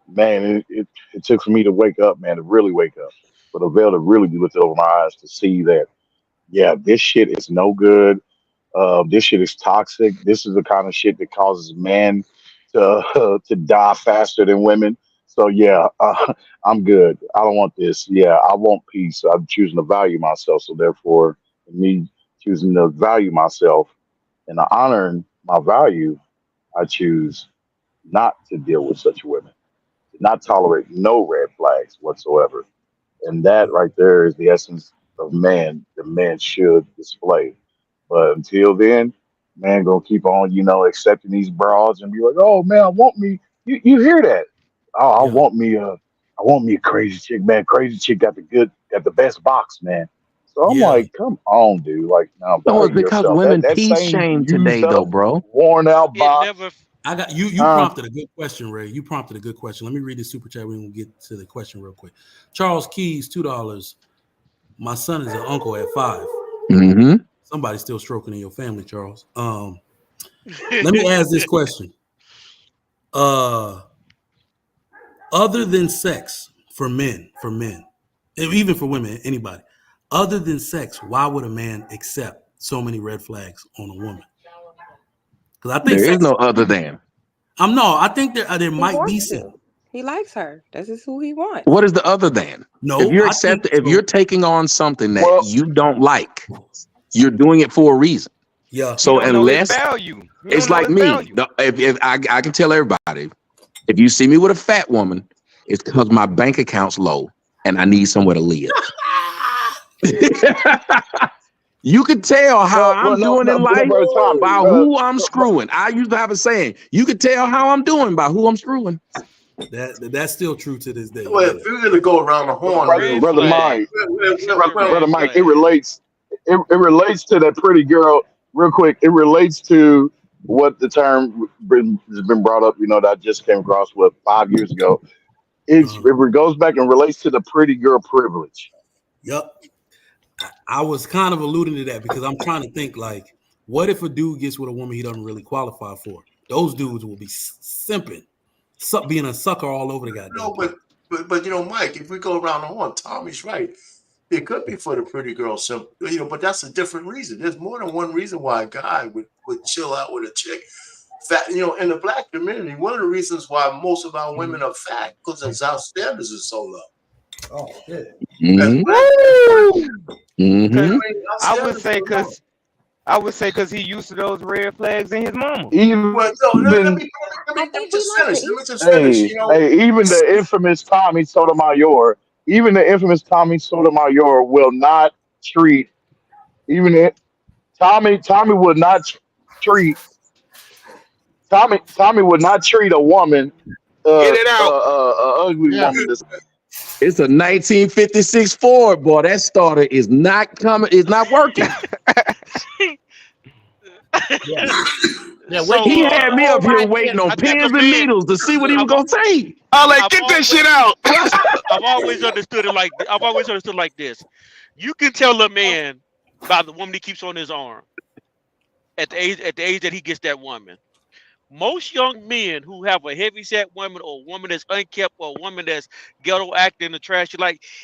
man, it took for me to wake up, man, to really wake up, for the veil to really be lifted over my eyes to see that, yeah, this shit is no good. This shit is toxic. This is the kind of shit that causes men to die faster than women. So yeah, I'm good. I don't want this. Yeah, I want peace. I'm choosing to value myself. So therefore, me choosing to value myself and honoring my value, I choose not to deal with such women, not tolerate no red flags whatsoever. And that right there is the essence of man that man should display. But until then, man gonna keep on, you know, accepting these broads and be like, oh man, I want me. You hear that? Oh, Yeah. I want me a crazy chick, man. Crazy chick got the best box, man. So I'm Yeah. like, come on, dude. Like, now No, value it's because yourself. women That peace same shame used today, though, up, bro. worn out It never box. I got you. You prompted a good question, Ray. You prompted a good question. Let me read the super chat. We're gonna get to the question real quick. Charles Keys, $2. My son is an uncle at 5. Mm-hmm. Somebody's still stroking in your family, Charles. Let me ask this question. Other than sex for men, even for women, anybody, other than sex, why would a man accept so many red flags on a woman? Because I think there is no other than. I think there might be some. He likes her. This is who he wants. What is the other than? No, if you're taking on something that you don't like, you're doing it for a reason. Yeah. So unless value, it's like me, if I can tell everybody, if you see me with a fat woman, it's because my bank account's low and I need somewhere to live. You can tell how I'm doing in life by who I'm screwing. I used to have a saying: you can tell how I'm doing by who I'm screwing. That's still true to this day. Well, if you're gonna go around the horn, brother Mike, it relates to that pretty girl. Real quick, it relates to what the term has been brought up. That I just came across 5 years ago. It goes back and relates to the pretty girl privilege. Yep. I was kind of alluding to that because I'm trying to think like, what if a dude gets with a woman he doesn't really qualify for? Those dudes will be simping, being a sucker all over the goddamn. No, but Mike, if we go around the horn, Tommy's right. It could be for the pretty girl, but that's a different reason. There's more than one reason why a guy would chill out with a chick. Fat, in the black community, one of the reasons why most of our women are fat because our standards are so low. Oh shit. I would say because he used to those red flags in his mama. Even let me just finish. Even the infamous Tommy Sotomayor. Even the infamous Tommy Sotomayor will not treat. Tommy would not treat. Tommy would not treat a woman. Get it out. Ugly woman. It's a 1956 Ford, boy. That starter is not coming. It's not working. He had me up here waiting on pins and needles to see what he was gonna say. Get that shit out. I've always understood it like this. You can tell a man by the woman he keeps on his arm at the age that he gets that woman. Most young men who have a heavy-set woman or a woman that's unkept or a woman that's ghetto acting the trash,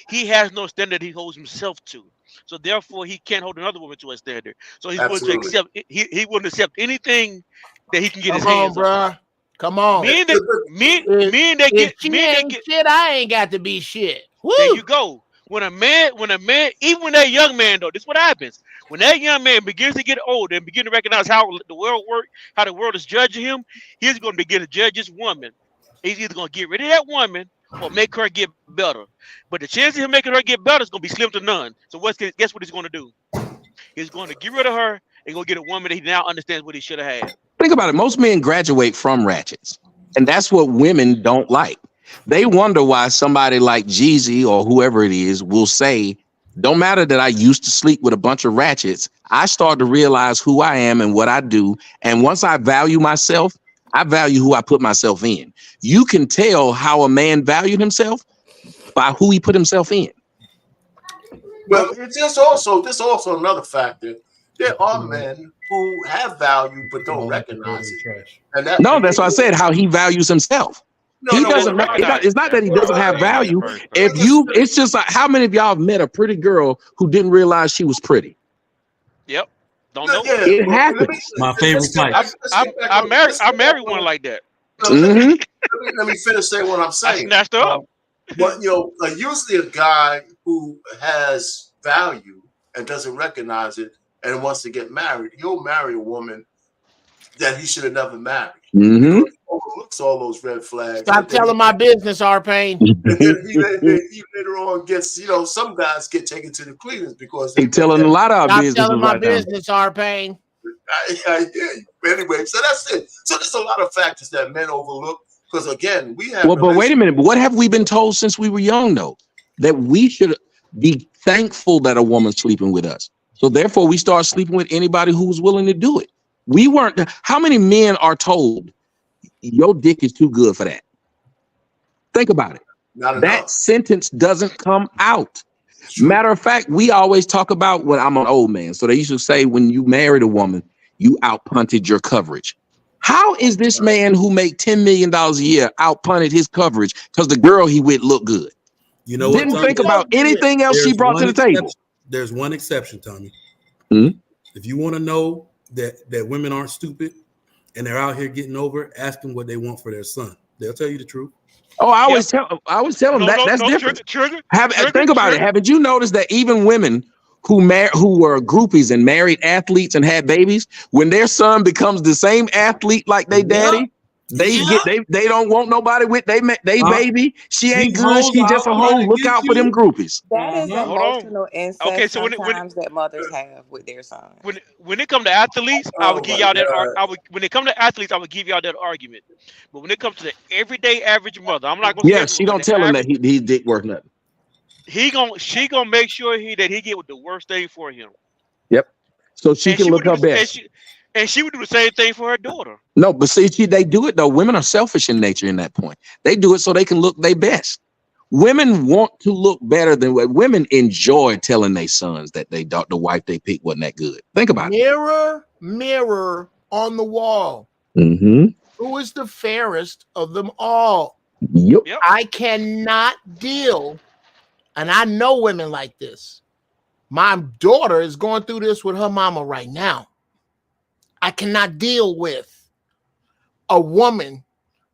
he has no standard he holds himself to. So therefore, he can't hold another woman to a standard. So he's willing to accept. He wouldn't accept anything that he can get his hands on. Come on, men that get shit, I ain't got to be shit. Woo. There you go. When a man, even when that young man though, this is what happens. When that young man begins to get older and begin to recognize how the world works, how the world is judging him, he's going to begin to judge his woman. He's either going to get rid of that woman or make her get better. But the chance of him making her get better is going to be slim to none. So guess what he's going to do? He's going to get rid of her and go get a woman that he now understands what he should have had. Think about it. Most men graduate from ratchets, and that's what women don't like. They wonder why somebody like Jeezy or whoever it is will say, don't matter that I used to sleep with a bunch of ratchets. I start to realize who I am and what I do. And once I value myself, I value who I put myself in. You can tell how a man valued himself by who he put himself in. Well, there's also another factor. There are men who have value but don't recognize it. That's why I said how he values himself. It's not that he doesn't have value. It's just like, how many of y'all have met a pretty girl who didn't realize she was pretty? Yep. Don't know. It happens. My favorite type. I married one like that. Let me finish saying what I'm saying. I snatched up. But usually a guy who has value and doesn't recognize it and wants to get married, he'll marry a woman that he should have never married. Mm-hmm. He overlooks all those red flags. Stop telling my business, R-Pain. And then he later on gets, some guys get taken to the cleaners because they telling a lot of our business. Stop telling my business, R-Pain. I hear you. Anyway, so that's it. So there's a lot of factors that men overlook because again, we have. Well, but wait a minute. What have we been told since we were young, though? That we should be thankful that a woman's sleeping with us. So therefore, we start sleeping with anybody who was willing to do it. We weren't. How many men are told your dick is too good for that. Think about it. Not That enough. sentence doesn't come out. Matter of fact, we always talk about when I'm an old man. So they used to say when you married a woman, you outpunted your coverage. How is this man who make $10 million a year outpunted his coverage because the girl he with looked good? You know Didn't what, think about anything else she brought to the table. There's one exception, Tommy. Mm-hmm. If you want to know that women aren't stupid and they're out here getting over, ask them what they want for their son. They'll tell you the truth. Oh, I always tell them that's different. Think about it. Haven't you noticed that even women who were groupies and married athletes and had babies, when their son becomes the same athlete like they daddy, they don't want nobody with they baby. She ain't good. She just a hoe. Look out for them groupies. That is emotional incest Okay, so sometimes that mothers have with their sons. When it comes to athletes, I would give y'all that. When it comes to athletes, I would give y'all that argument. But when it comes to the everyday average mother, I'm not gonna. Yeah, she don't tell him that his dick worth nothing. She gonna make sure that he get with the worst thing for him. Yep. So she can look her best. And she would do the same thing for her daughter. No, but see, they do it though. Women are selfish in nature in that point. They do it so they can look their best. Women want to look better than women enjoy telling their sons that the wife they picked wasn't that good. Think about it. Mirror on the wall. Mm-hmm. Who is the fairest of them all? Yep. I cannot deal, and I know women like this. My daughter is going through this with her mama right now. I cannot deal with a woman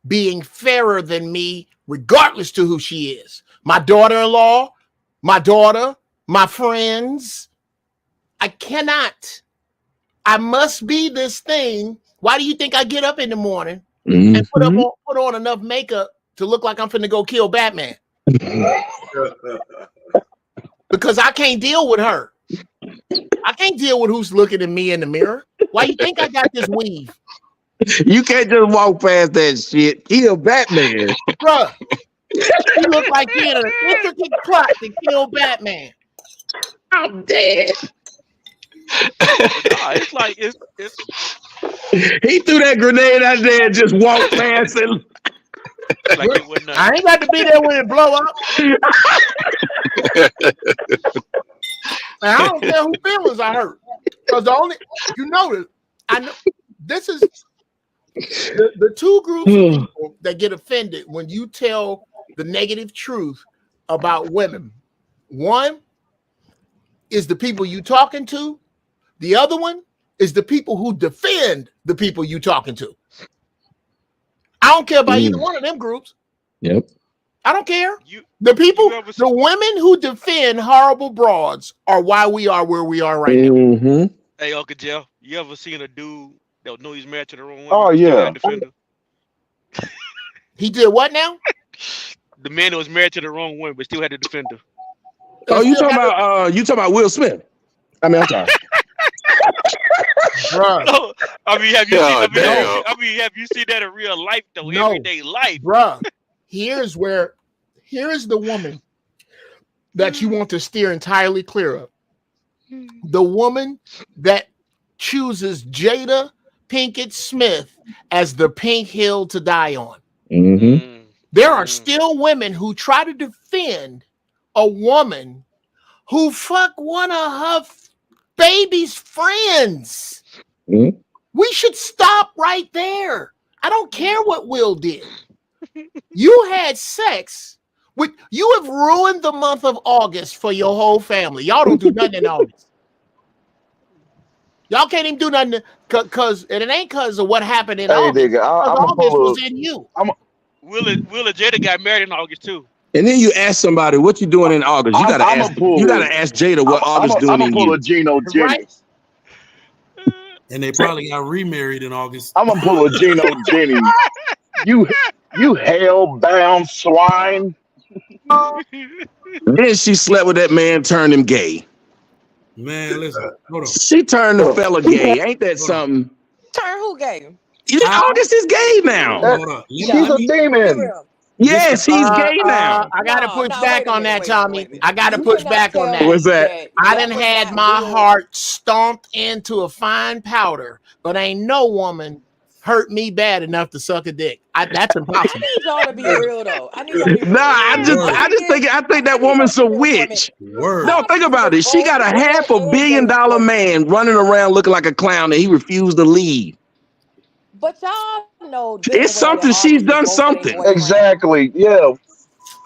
being fairer than me, regardless to who she is. My daughter-in-law, my daughter, my friends. I cannot. I must be this thing. Why do you think I get up in the morning and put on enough makeup to look like I'm finna go kill Batman? Because I can't deal with her. I can't deal with who's looking at me in the mirror. Why you think I got this weave? You can't just walk past that shit. Kill Batman. Bruh. He look like he had an intricate plot to kill Batman. I'm dead. It's like it's he threw that grenade out there and just walked past it. Like it wouldn't, I ain't got to be there when it blow up. And I don't care who feelings I hurt. Because I know this is the two groups of people that get offended when you tell the negative truth about women. One is the people you talking to. The other one is the people who defend the people you talking to. I don't care about either one of them groups. Yep. I don't care. The women who defend horrible broads are why we are where we are right now. Hey, Uncle Jeff, you ever seen a dude that know he's married to the wrong woman? Oh, yeah. He did what now? The man that was married to the wrong woman but still had to defend her. Oh, you talking about Will Smith? I mean, I'm sorry. Bruh. I mean, have you seen that in real life though? No. Everyday life, bruh. Here's the woman that you want to steer entirely clear of. The woman that chooses Jada Pinkett Smith as the pink hill to die on. Mm-hmm. There are still women who try to defend a woman who fuck one of her baby's friends. Mm-hmm. We should stop right there. I don't care what Will did. You had sex with, you have ruined the month of August for your whole family. Y'all don't do nothing in August. Y'all can't even do nothing because it ain't because of what happened in August. Nigga, August was in you. Will and Jada got married in August too. And then you ask somebody, what you doing in August? You gotta ask Jada what August doing in you. I'm gonna pull a Gino Jenny. Right? And they probably got remarried in August. I'm gonna pull a Gino Jenny. You hell-bound swine. Then she slept with that man, turned him gay. Man, listen, hold on. She turned the fella gay. Ain't that something? Turn who gay? August is gay now. She's a demon. Yes, he's gay now. I gotta push back on that, Tommy. I gotta push back on that. What's that? I done had my heart stomped into a fine powder, but ain't no woman hurt me bad enough to suck a dick. That's I impossible. need y'all to be real though. I need y'all to be real. Nah, I think that woman's a witch. No, think about it. She got a $500 million man running around looking like a clown, and he refused to leave. But y'all know It's something. She's done something. Exactly. Yeah. All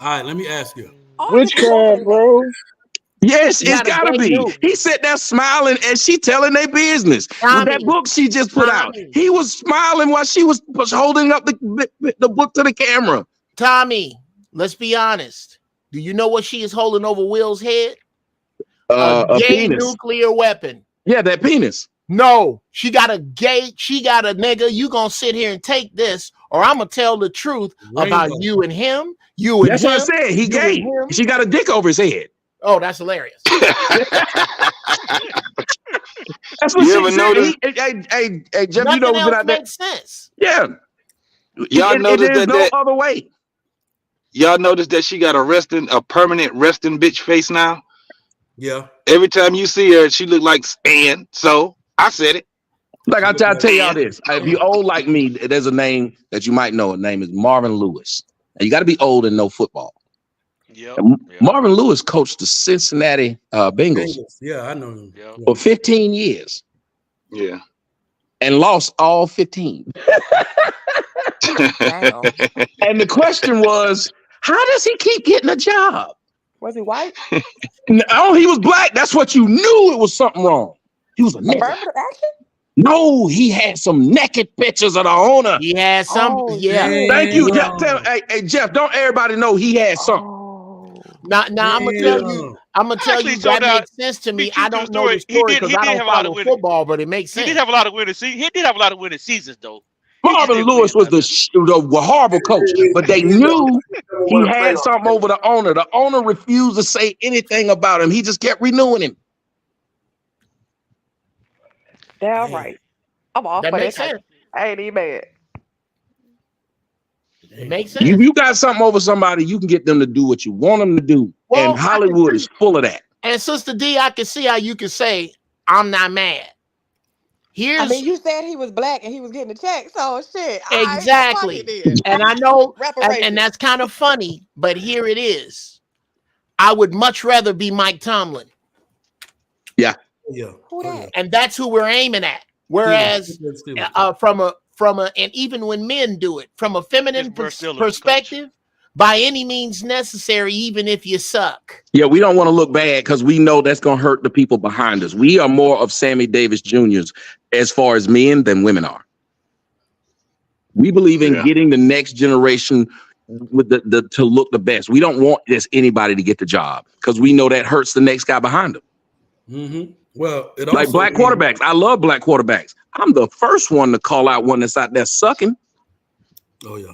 right, let me ask you. Witchcraft, bro. Yes, it's gotta be. He sat there smiling and she telling their business. With that book she just put out, he was smiling while she was holding up the book to the camera. Tommy, let's be honest. Do you know what she is holding over Will's head? A gay penis. nuclear weapon. Yeah, that penis. No, she got a nigga. You gonna sit here and take this, or I'm gonna tell the truth about you and him. You and That's him. what I said. He gay. She got a dick over his head. Oh, that's hilarious. That's what You she ever said. Hey, Jeff, Nothing you know what's been else out there? makes sense. Yeah. Y'all noticed there's that no other way. Y'all noticed that she got a permanent resting bitch face now? Yeah. Every time you see her, she look like Stan. So I said it. Like I tell y'all this. If you old like me, there's a name that you might know. Her name is Marvin Lewis. And you got to be old and know football. Yep. Marvin Lewis coached the Cincinnati Bengals. Yeah, I know him. For 15 years. Yeah. And lost all 15. And the question was, how does he keep getting a job? Was he white? No, he was black. That's what you knew. It was something wrong. He was a nigga. Affirmative action? No, he had some naked pictures of the owner. He had some. Thank you, Jeff. Hey, Jeff, don't everybody know he had something? Now I'm gonna tell you. I'm gonna tell you that makes sense to me. I don't know the story because I don't follow football, but it makes sense. He did have a lot of winning seasons. He did have a lot of winning seasons, though. Marvin Lewis was the horrible coach, but they knew he had something over the owner. The owner refused to say anything about him. He just kept renewing him. Damn right. I'm off That for makes that. sense. I ain't even mad. It makes sense. You got something over somebody, you can get them to do what you want them to do. Well, and Hollywood is full of that. And Sister D, I can see how you can say, I'm not mad. I mean, you said he was black and he was getting a check, so shit. Exactly. And I know, and that's kind of funny, but here it is. I would much rather be Mike Tomlin. Yeah. Yeah. And that's who we're aiming at. Whereas from a and even when men do it, from a feminine perspective, by any means necessary, even if you suck. Yeah, we don't want to look bad because we know that's going to hurt the people behind us. We are more of Sammy Davis Jr.'s as far as men than women are. We believe in getting the next generation with the to look the best. We don't want just anybody to get the job because we know that hurts the next guy behind them. Mm-hmm. Well, it like also black quarterbacks. I love black quarterbacks. I'm the first one to call out one that's out there sucking. Oh, yeah.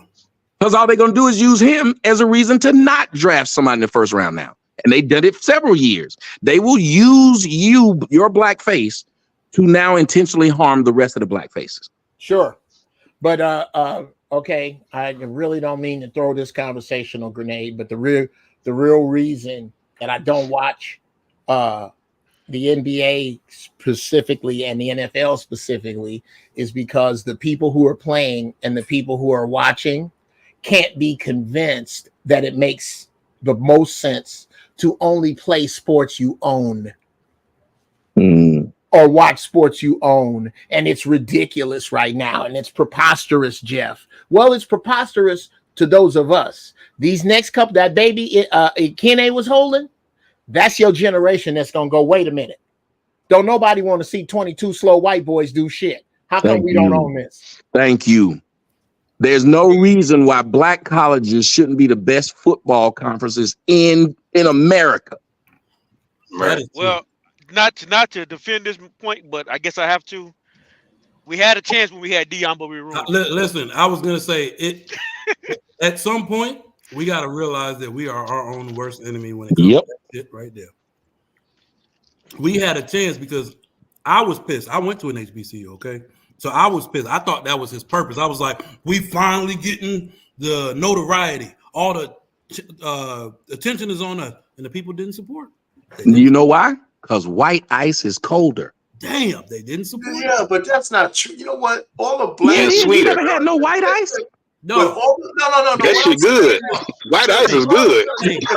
Because all they're going to do is use him as a reason to not draft somebody in the first round now. And they did it several years. They will use your black face, to now intentionally harm the rest of the black faces. Sure. But, okay, I really don't mean to throw this conversational grenade, but the real reason that I don't watch the NBA specifically and the NFL specifically is because the people who are playing and the people who are watching can't be convinced that it makes the most sense to only play sports you own or watch sports you own. And it's ridiculous right now. And it's preposterous, Jeff. Well, it's preposterous to those of us. These next couple, that baby Kenne was holding, that's your generation that's going to go, wait a minute. Don't nobody want to see 22 slow white boys do shit. How come we don't own this? Thank you. There's no reason why black colleges shouldn't be the best football conferences in America. Well, not to defend this point, but I guess I have to. We had a chance when we had Dion, but we ruined it. Listen, I was gonna say it. At some point, we got to realize that we are our own worst enemy when it comes to that shit right there. We had a chance because I was pissed. I went to an HBCU, okay? So I was pissed. I thought that was his purpose. I was like, we finally getting the notoriety. All the attention is on us. And the people didn't support. You know why? Because white ice is colder. Damn, they didn't support it. Yeah, but that's not true. You know what? All the Yeah, black it is. You never had no white ice? But No, all, no. That What I'm shit saying good. is, White ice is no, no, good. hey, if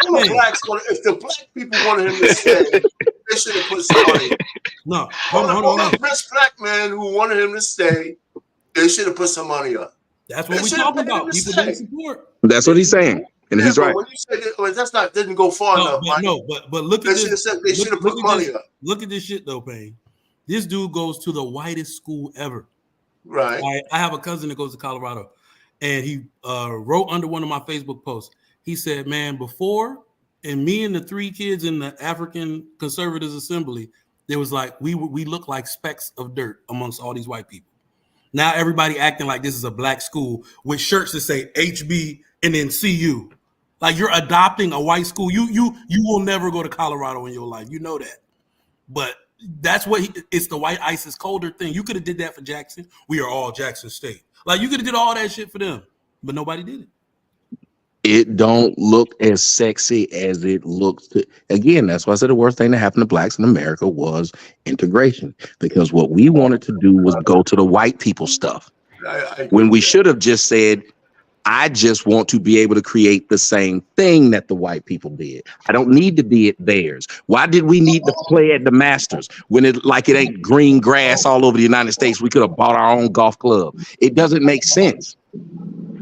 all the hey, blacks if the black people wanted him to stay, they should have put some money. no, All hold on. the rich black men who wanted him to stay, they should have put some money up. That's what They we're should have talking paid him about. to People stay. didn't support. That's what he's saying, and Yeah, he's but right. when you say that, well, that's not didn't go far enough, Mike. But look They at should have this. said they should have Look put at money this. up. Look at this shit though, Payne. This dude goes to the whitest school ever. Right. I have a cousin that goes to Colorado, and he wrote under one of my Facebook posts. He said, "Man, before, and me and the 3 kids in the African Conservatives Assembly, there was like we look like specks of dirt amongst all these white people. Now everybody acting like this is a black school with shirts that say HB and then CU. Like you're adopting a white school. You will never go to Colorado in your life. You know that. But that's what it's the white ISIS colder thing. You could have did that for Jackson. We are all Jackson State. Like you could have did all that shit for them, but nobody did it. It don't look as sexy as it looks to. Again, that's why I said the worst thing that happened to blacks in America was integration, because what we wanted to do was go to the white people stuff when we should have just said, I just want to be able to create the same thing that the white people did. I don't need to be at theirs. Why did we need to play at the Masters when it ain't green grass all over the United States? We could have bought our own golf club. It doesn't make sense.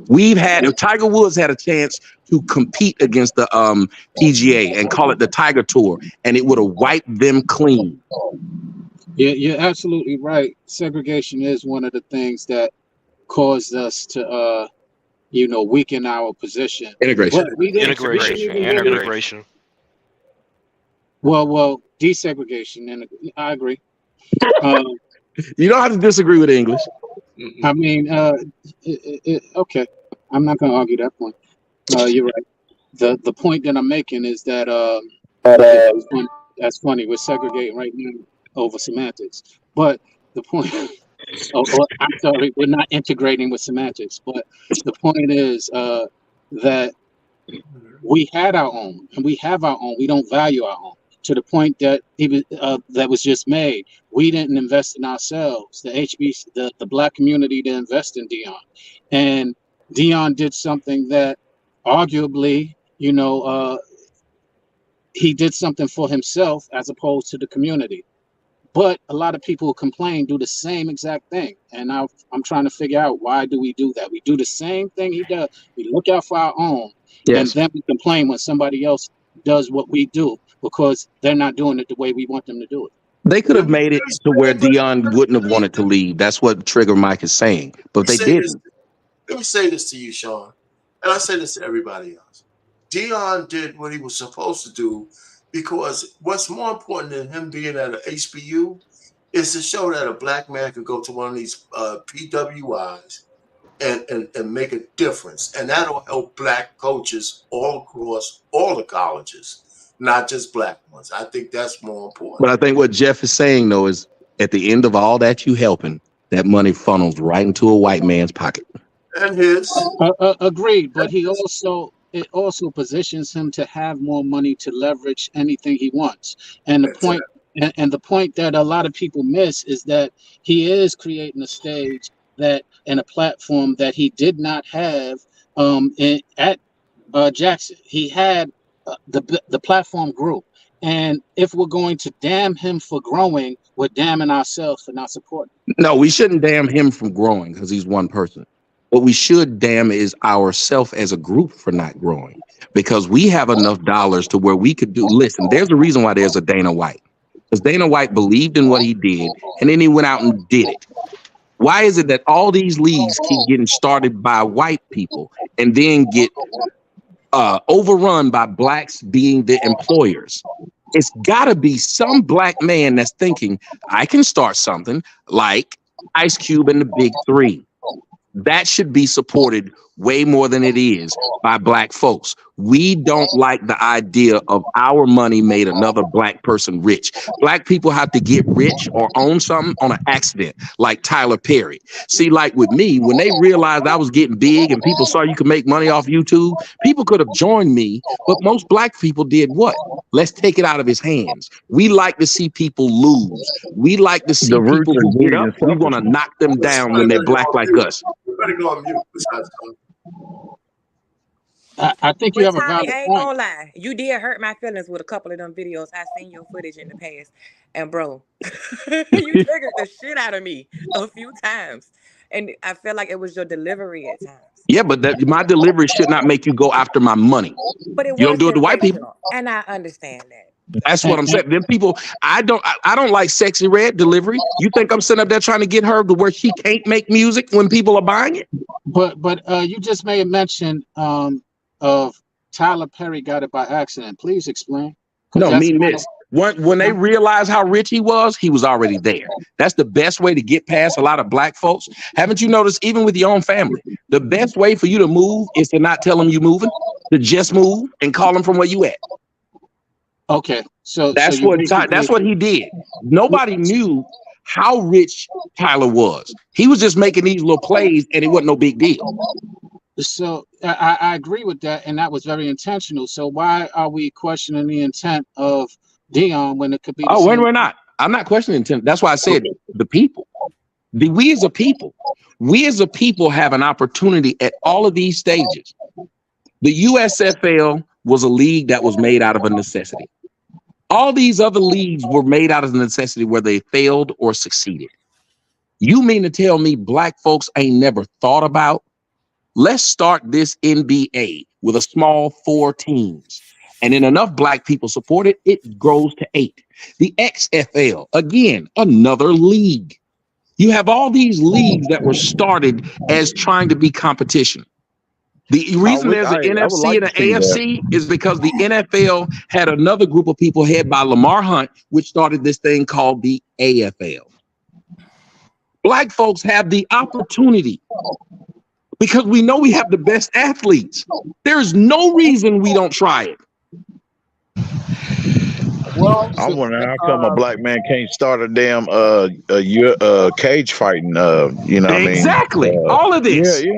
Tiger Woods had a chance to compete against the PGA and call it the Tiger Tour, and it would have wiped them clean. Yeah, you're absolutely right. Segregation is one of the things that caused us to, weaken our position. Integration. Integration. Well, desegregation, and I agree. You don't have to disagree with English. I mean, okay, I'm not going to argue that point. You're right. The point that I'm making is that that's funny. We're segregating right now over semantics, but the point. I'm sorry, we're not integrating with semantics, but the point is that we had our own, and we have our own. We don't value our own to the point that that was just made. We didn't invest in ourselves. The the black community didn't invest in Dion, and Dion did something that arguably, he did something for himself as opposed to the community. But a lot of people who complain do the same exact thing. And I'm trying to figure out, why do we do that? We do the same thing he does. We look out for our own. Yes. And then we complain when somebody else does what we do because they're not doing it the way we want them to do it. They could have made it to where Dion wouldn't have wanted to leave. That's what Trigger Mike is saying. But they didn't. Let me say this to you, Sean. And I say this to everybody else. Dion did what he was supposed to do, because what's more important than him being at an HBU is to show that a black man could go to one of these PWIs and make a difference. And that'll help black coaches all across all the colleges, not just black ones. I think that's more important. But I think what Jeff is saying, though, is at the end of all that you helping, that money funnels right into a white man's pocket. And his. Agreed. But it also positions him to have more money to leverage anything he wants. And the point and the point that a lot of people miss is that he is creating a stage and a platform that he did not have at Jackson. He had the platform grew. And if we're going to damn him for growing, we're damning ourselves for not supporting. No, we shouldn't damn him from growing because he's one person. What we should damn is ourselves as a group for not growing, because we have enough dollars to where we could do. Listen, there's a reason why there's a Dana White, because Dana White believed in what he did, and then he went out and did it. Why is it that all these leagues keep getting started by white people and then get overrun by blacks being the employers? It's got to be some black man that's thinking, I can start something like Ice Cube and the Big Three. That should be supported way more than it is by black folks. We don't like the idea of our money made another black person rich. Black people have to get rich or own something on an accident, like Tyler Perry. See, like with me, when they realized I was getting big and people saw you could make money off YouTube, people could have joined me, but most black people did what? Let's take it out of his hands. We like to see people lose. We like to see The roots people are who get deep up. and We want to knock them down when they're black like us. You better go on mute. I think you But have a Tommy, valid I ain't point. gonna lie. You did hurt my feelings with a couple of them videos. I seen your footage in the past. And bro, you triggered the shit out of me a few times. And I feel like it was your delivery at times. Yeah, but my delivery should not make you go after my money. But it You don't was do it to white people. sensational. And I understand that. That's what I'm saying. Them people, I don't like Sexy Red delivery. You think I'm sitting up there trying to get her to where she can't make music when people are buying it? But you just made mention of Tyler Perry got it by accident. Please explain. No, mean this. When they realized how rich he was already there. That's the best way to get past a lot of black folks. Haven't you noticed, even with your own family, the best way for you to move is to not tell them you're moving, to just move and call them from where you at. Okay, so that's so what he did. Nobody knew how rich Tyler was. He was just making these little plays, and it wasn't no big deal. So I agree with that, and that was very intentional. So why are we questioning the intent of Dion when it could be? We're not. I'm not questioning intent. That's why I said the people. We as a people have an opportunity at all of these stages. The USFL was a league that was made out of a necessity. All these other leagues were made out of necessity where they failed or succeeded. You mean to tell me black folks ain't never thought about, let's start this NBA with a small 4 teams. And then enough black people support it, it grows to 8. The XFL, again, another league. You have all these leagues that were started as trying to be competition. The reason there's an NFC and an AFC is because the NFL had another group of people headed by Lamar Hunt, which started this thing called the AFL. Black folks have the opportunity because we know we have the best athletes. There's no reason we don't try it. Well, I'm wondering how come a black man can't start a damn cage fighting. You know what I mean? Exactly. All of this. Yeah.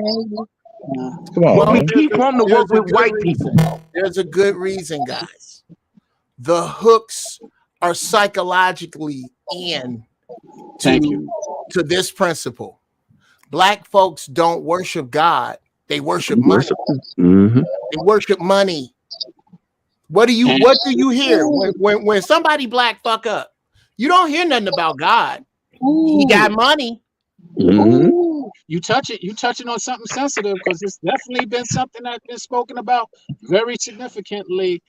Come on. Well, we keep wanting to work with white people. There's a good reason, guys. The hooks are psychologically in to this principle. Black folks don't worship God; they worship money. Mm-hmm. They worship money. What do you hear when somebody black fuck up? You don't hear nothing about God. He got money. Mm-hmm. You touching on something sensitive because it's definitely been something that's been spoken about very significantly.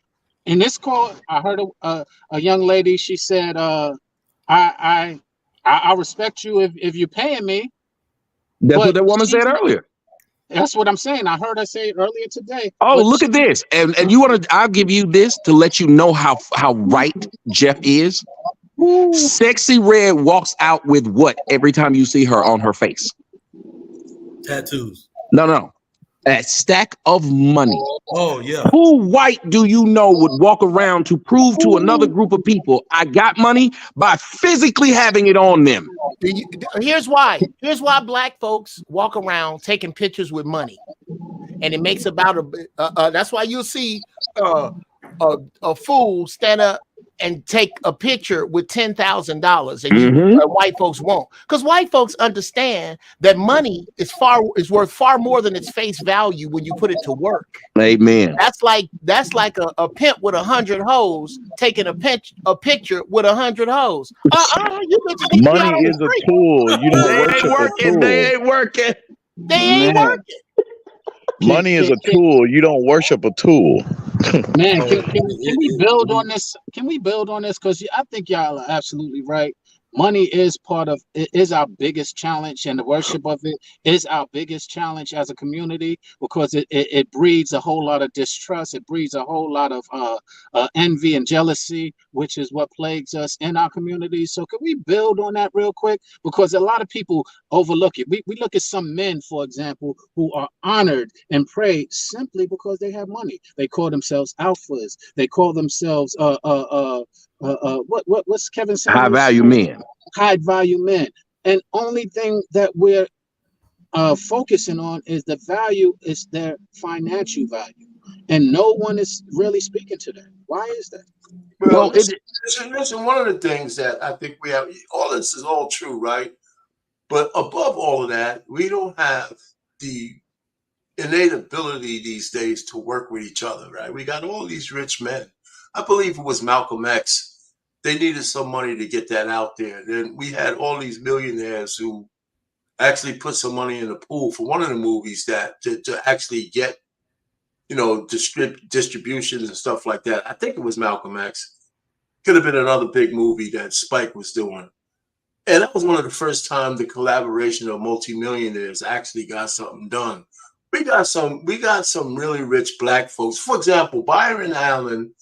In this call, I heard a young lady. She said, "I respect you if you're paying me." That's what that woman said earlier. That's what I'm saying. I heard her say it earlier today. Oh, look at this. And you want to, I'll give you this to let you know how right Jeff is. Ooh. Sexy Red walks out with what every time you see her on her face? Tattoos. No. A stack of money. Oh, yeah. Who white do you know would walk around to prove to another group of people I got money by physically having it on them? Here's why. Here's why black folks walk around taking pictures with money, and it makes about that's why you'll see a fool stand up and take a picture with $10,000, and white folks won't, because white folks understand that money is worth far more than its face value when you put it to work. Amen. That's like a pimp with 100 hoes taking a picture with 100 hoes. Money is a tool. You don't worship a tool. They ain't working. They ain't working. Money is a tool. You don't worship a tool. Man, can we build on this? Can we build on this? Because I think y'all are absolutely right. Money is our biggest challenge, and the worship of it is our biggest challenge as a community, because it breeds a whole lot of distrust. It breeds a whole lot of envy and jealousy, which is what plagues us in our community. So can we build on that real quick? Because a lot of people overlook it. We look at some men, for example, who are honored and praised simply because they have money. They call themselves alphas. They call themselves what's Kevin High Samuels? value men. High value men. And only thing that we're focusing on is the value is their financial value, and no one is really speaking to that. Why is that? Well, listen, one of the things that I think we have, all this is all true, right? But above all of that, we don't have the innate ability these days to work with each other, right? We got all these rich men. I believe it was Malcolm X. They needed some money to get that out there. Then we had all these millionaires who actually put some money in the pool for one of the movies that to actually get, distributions and stuff like that. I think it was Malcolm X. Could have been another big movie that Spike was doing. And that was one of the first time the collaboration of multimillionaires actually got something done. We got some really rich black folks. For example, Byron Allen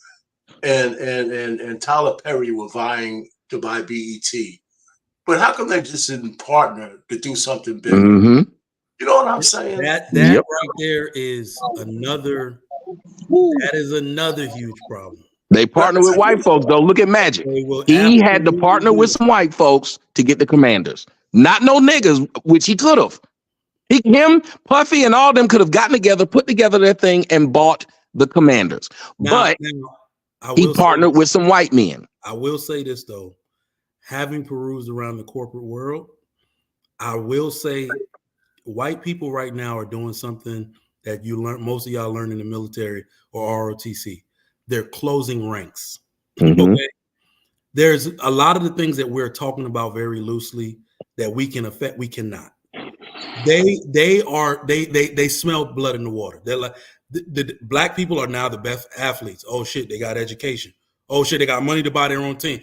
and Tyler Perry were vying to buy BET. But how come they just didn't partner to do something big? Mm-hmm. You know what I'm saying? That right there is another. That is another huge problem. They partner with white folks, though. Look at Magic. He had to partner with some white folks to get the Commanders. Not no niggas, which he could have. Him, Puffy, and all them could have gotten together, put together their thing, and bought the Commanders. But he partnered with some white men. I will say this, though. Having perused around the corporate world, I will say white people right now are doing something that most of y'all learn in the military or ROTC. They're closing ranks. Mm-hmm. Okay. There's a lot of the things that we're talking about very loosely that we can affect, we cannot. They smell blood in the water. They're like the black people are now the best athletes. Oh shit, they got education. Oh shit, they got money to buy their own team.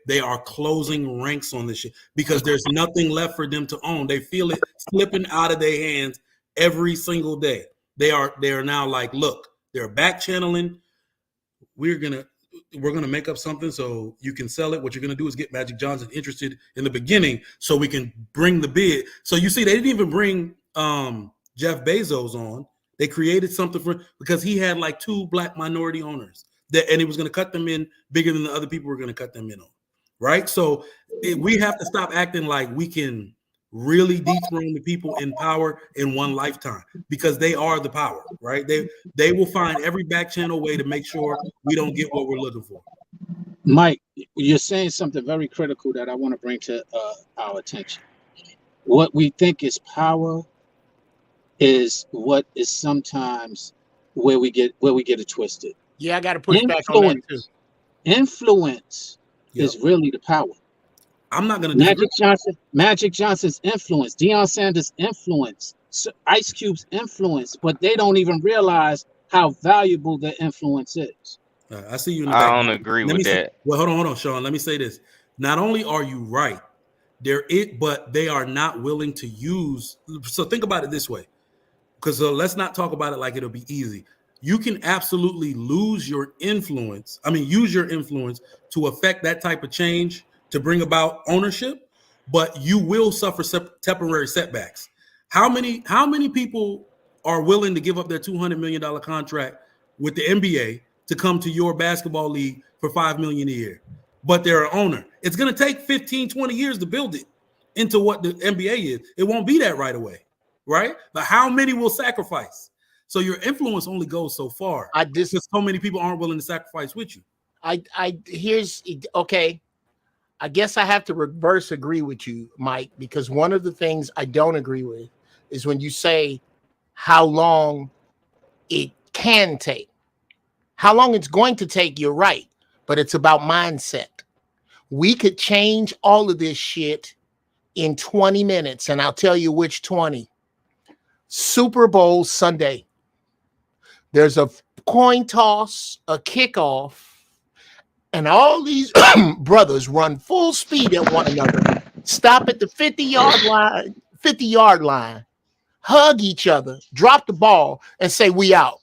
They are closing ranks on this shit because there's nothing left for them to own. They feel it slipping out of their hands every single day. They are now like, look, they're back channeling. We're gonna make up something so you can sell it. What you're gonna do is get Magic Johnson interested in the beginning so we can bring the bid. So you see, they didn't even bring Jeff Bezos on. They created something because he had like 2 black minority owners and he was gonna cut them in bigger than the other people were gonna cut them in on. Right. So we have to stop acting like we can really dethrone the people in power in one lifetime because they are the power, right? They will find every back channel way to make sure we don't get what we're looking for. Mike, you're saying something very critical that I want to bring to our attention. What we think is power is what is sometimes where we get it twisted. Yeah, I got to push back on that too. Influence is really the power. I'm not going to Magic Johnson's influence, Deion Sanders' influence, Ice Cube's influence, but they don't even realize how valuable their influence is. I see you in the back. I don't agree with that. Well, hold on, Sean. Let me say this. Not only are you right, but they are not willing to use. So think about it this way, because let's not talk about it like it'll be easy. You can absolutely use your influence to affect that type of change, to bring about ownership, but you will suffer temporary setbacks. How many people are willing to give up their $200 million contract with the NBA to come to your basketball league for $5 million a year? But they're an owner. It's going to take 15, 20 years to build it into what the NBA is. It won't be that right away, right? But how many will sacrifice? So your influence only goes so far. Because so many people aren't willing to sacrifice with you. Okay. I guess I have to reverse agree with you, Mike, because one of the things I don't agree with is when you say how long it can take. How long it's going to take, you're right, but it's about mindset. We could change all of this shit in 20 minutes, and I'll tell you which 20. Super Bowl Sunday. There's a coin toss, a kickoff, and all these brothers run full speed at one another, stop at the 50-yard line, hug each other, drop the ball, and say, we out.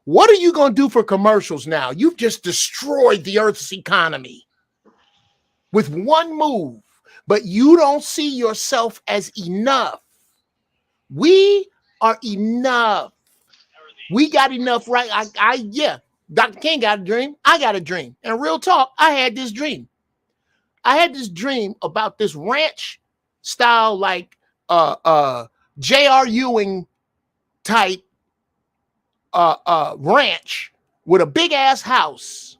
What are you going to do for commercials now? You've just destroyed the Earth's economy with one move, but you don't see yourself as enough. We are enough. We got enough, right? Yeah. Dr. King got a dream. I got a dream. And real talk, I had this dream. I had this dream about this ranch style, like J.R. Ewing type ranch with a big ass house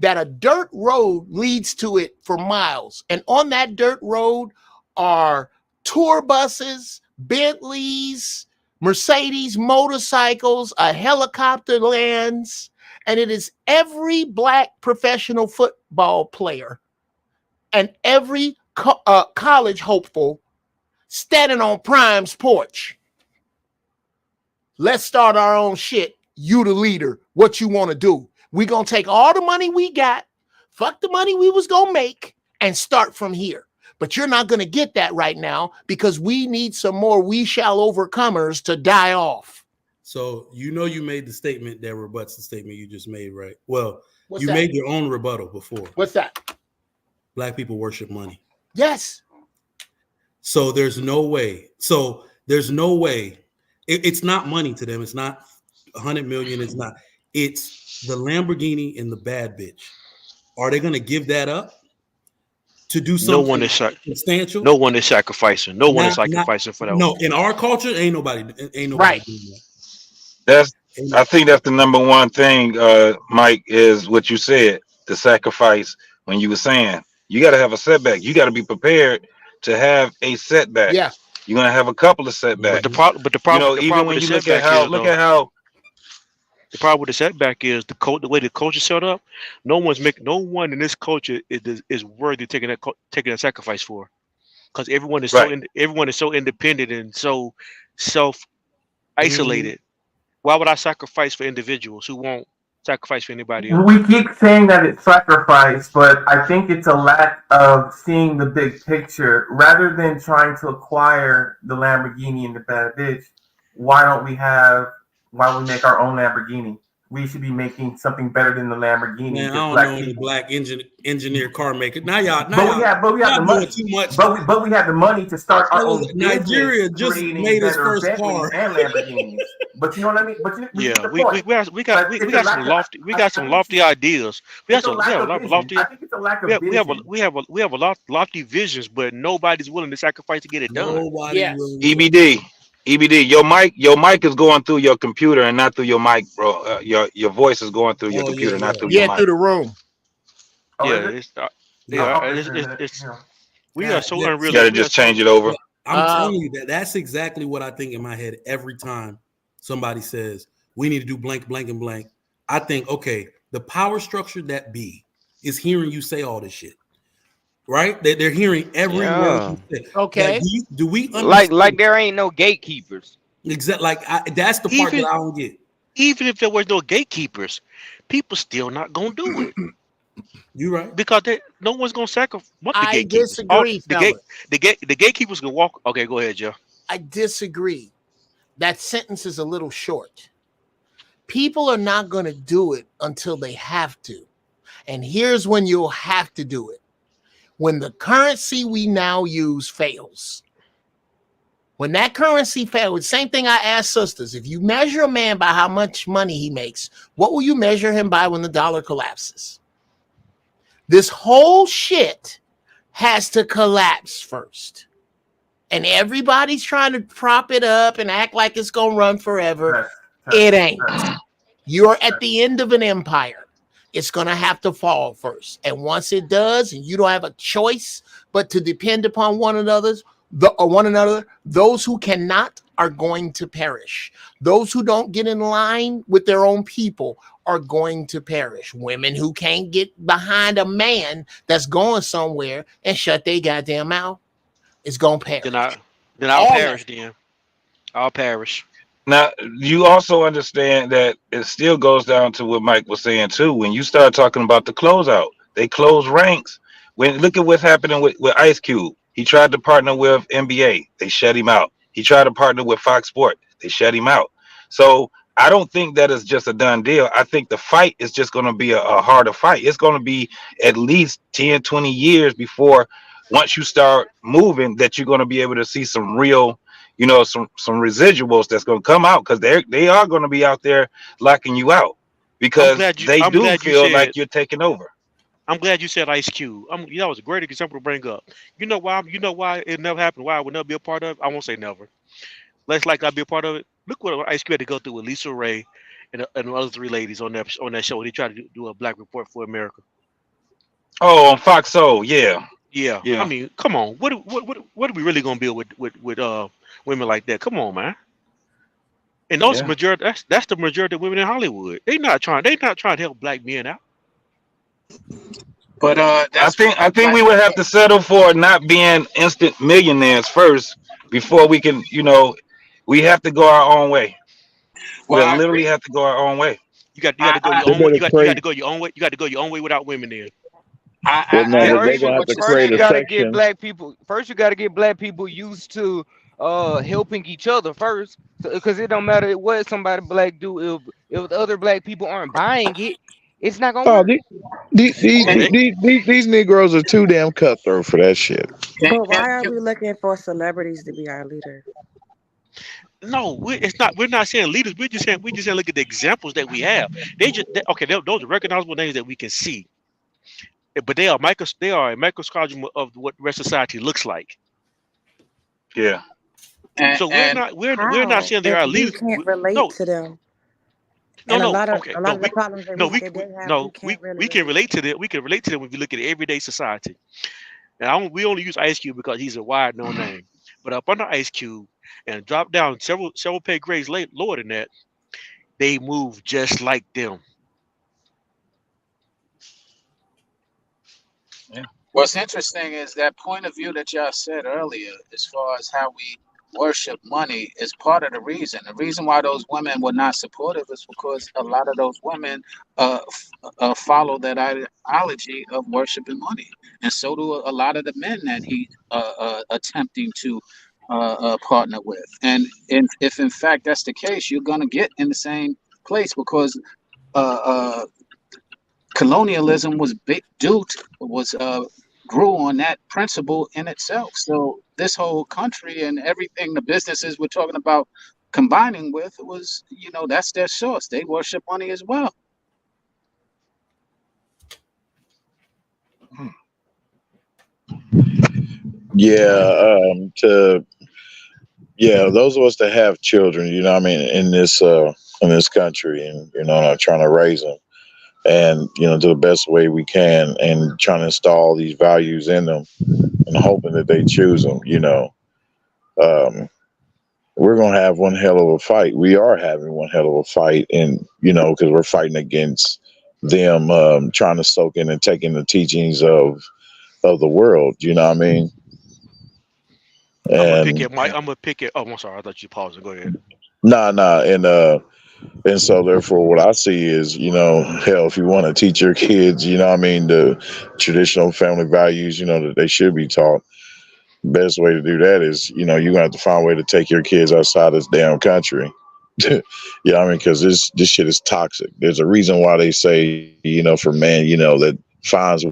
that a dirt road leads to it for miles. And on that dirt road are tour buses, Bentleys, Mercedes motorcycles, a helicopter lands, and it is every black professional football player and every college hopeful standing on Prime's porch. Let's start our own shit. You the leader. What you want to do? We gonna take all the money we got, fuck the money we was gonna make, and start from here. But you're not gonna get that right now because we need some more we shall overcomers to die off. So you made the statement that rebuts the statement you just made, right? Well, What's you that? made your own rebuttal before. What's that? Black people worship money. Yes. So there's no way. It's not money to them. It's not 100 million. It's not. It's the Lamborghini and the bad bitch. Are they going to give that up to do something substantial? No one is sacrificing. No one is sacrificing for that. No, in our culture, ain't nobody right. doing that. I think that's the number one thing, Mike, is what you said, the sacrifice. When you were saying you got to have a setback, you got to be prepared to have a setback. Yeah, you're gonna have a couple of setbacks. But the problem with the setback look at how the problem with the setback is the way the culture set up. No one in this culture is worthy taking that sacrifice for, because everyone is so independent and so self isolated. Why would I sacrifice for individuals who won't sacrifice for anybody else? We keep saying that it's sacrifice, but I think it's a lack of seeing the big picture. Rather than trying to acquire the Lamborghini and the bad bitch, why don't we make our own Lamborghini? We should be making something better than the Lamborghini. Man, I don't know any black engineer car maker. Now y'all we have the money. Too much. But we have the money to start our own Nigeria just made its first car and Lamborghinis. But you know what I mean. But we got some lofty ideas. We have a lofty. I think it's a lack of vision. We have a lot lofty visions, but nobody's willing to sacrifice to get it done. EBD, your mic is going through your computer and not through your mic, bro. Your voice is going through your computer, not through your mic. Through the room. We are so unrealistic. You gotta just change it over. I'm telling you that's exactly what I think in my head every time somebody says we need to do blank, blank, and blank. I think, okay, the power structure that be is hearing you say all this shit. Right? They're hearing every word you say. Okay. Do we understand? Like there ain't no gatekeepers? Exactly. That's the part that I don't get. Even if there was no gatekeepers, people still not gonna do it. You're right. Because no one's gonna sacrifice. I disagree. The gatekeepers can walk. Okay, go ahead, Joe. I disagree. That sentence is a little short. People are not going to do it until they have to. And here's when you'll have to do it. When the currency we now use fails. When that currency fails, same thing I ask sisters. If you measure a man by how much money he makes, what will you measure him by when the dollar collapses? This whole shit has to collapse first. And everybody's trying to prop it up and act like it's going to run forever. It ain't. You're at the end of an empire. It's going to have to fall first. And once it does, and you don't have a choice but to depend upon one another, those who cannot are going to perish. Those who don't get in line with their own people are going to perish. Women who can't get behind a man that's going somewhere and shut their goddamn mouth is going to perish. Then I'll perish then. I'll perish. Now, you also understand that it still goes down to what Mike was saying too. When you start talking about the closeout, they close ranks. When look at what's happening with Ice Cube. He tried to partner with NBA, they shut him out. He tried to partner with Fox Sport, they shut him out. So I don't think that is just a done deal. I think the fight is just going to be a harder fight. It's going to be at least 10, 20 years before once you start moving that you're going to be able to see some real, some residuals that's going to come out, because they are going to be out there locking you out I'm because glad you. they I'm do glad you feel like said. you're taking over. I'm glad you said Ice Cube. That was a great example to bring up. You know why? You know why it never happened? Why I would never be a part of it? I won't say never. Let's like I'd be a part of it. Look what Ice Cube had to go through with Lisa Ray and the other three ladies on that show. They tried to do a Black Report for America. Oh, on Fox Soul, yeah, Yeah, I yeah, mean, come on. What are we really gonna build with women like that? Come on, man. And those yeah. majority that's the majority of women in Hollywood. They not trying to help black men out. But I that's think I think like we would have to settle for not being instant millionaires first before we can, we have to go our own way. well, We'll I literally agree. have to go our own way. You got to go your I They own way. better You got create. to go your own way. You got to go your own way without women. Then Well, no, I Yeah, they're agree first with gonna you have what to you're first create you a saying. gotta get section. black people. First you gotta get black people used to helping each other first, because it don't matter what somebody black do if the other black people aren't buying it, it's not gonna Oh, work. Can these Negroes are too damn cutthroat for that shit. can But can, why are can we looking for celebrities to be our leader? no, it's not. We're not saying leaders. We're just saying look at the examples that we have. Okay. Those are recognizable names that we can see, but they are a microcosm of what the rest of society looks like. Yeah. So we're and not we're not How saying they if are we leaders. can't relate No, to them? no, And a no. lot of Okay, a lot no, of the we problems no that they have, we no can't really we can relate relate to them. We can relate to them when we look at everyday society. And we only use Ice Cube because he's a wide known name. But up under Ice Cube and drop down several pay grades lower than that, they move just like them. Yeah. what's interesting is that point of view that y'all said earlier, as far as how we worship money, is part of the reason. The reason why those women were not supportive is because a lot of those women follow that ideology of worshiping money, and so do a lot of the men that he's attempting to partner with. And if in fact that's the case, you're gonna get in the same place because uh, uh, colonialism was big due to, was grew on that principle in itself. So this whole country and everything the businesses we're talking about combining with was, that's their source. They worship money as well. Yeah, those of us that have children, what I mean, in this country, and are trying to raise them, and do the best way we can, and trying to install these values in them, and hoping that they choose them. Um, we're gonna have one hell of a fight. We are having one hell of a fight, and because we're fighting against them trying to soak in and take in the teachings of the world. You know what I mean? I'm gonna pick And it, Mike. I'm gonna pick it. Oh, I'm sorry. I thought you paused. Go ahead. nah, and so therefore, what I see is, hell, if you want to teach your kids, what I mean, the traditional family values, that they should be taught. Best way to do that is, you're gonna have to find a way to take your kids outside this damn country. Yeah, I mean, because this shit is toxic. There's a reason why they say, for men, that finds a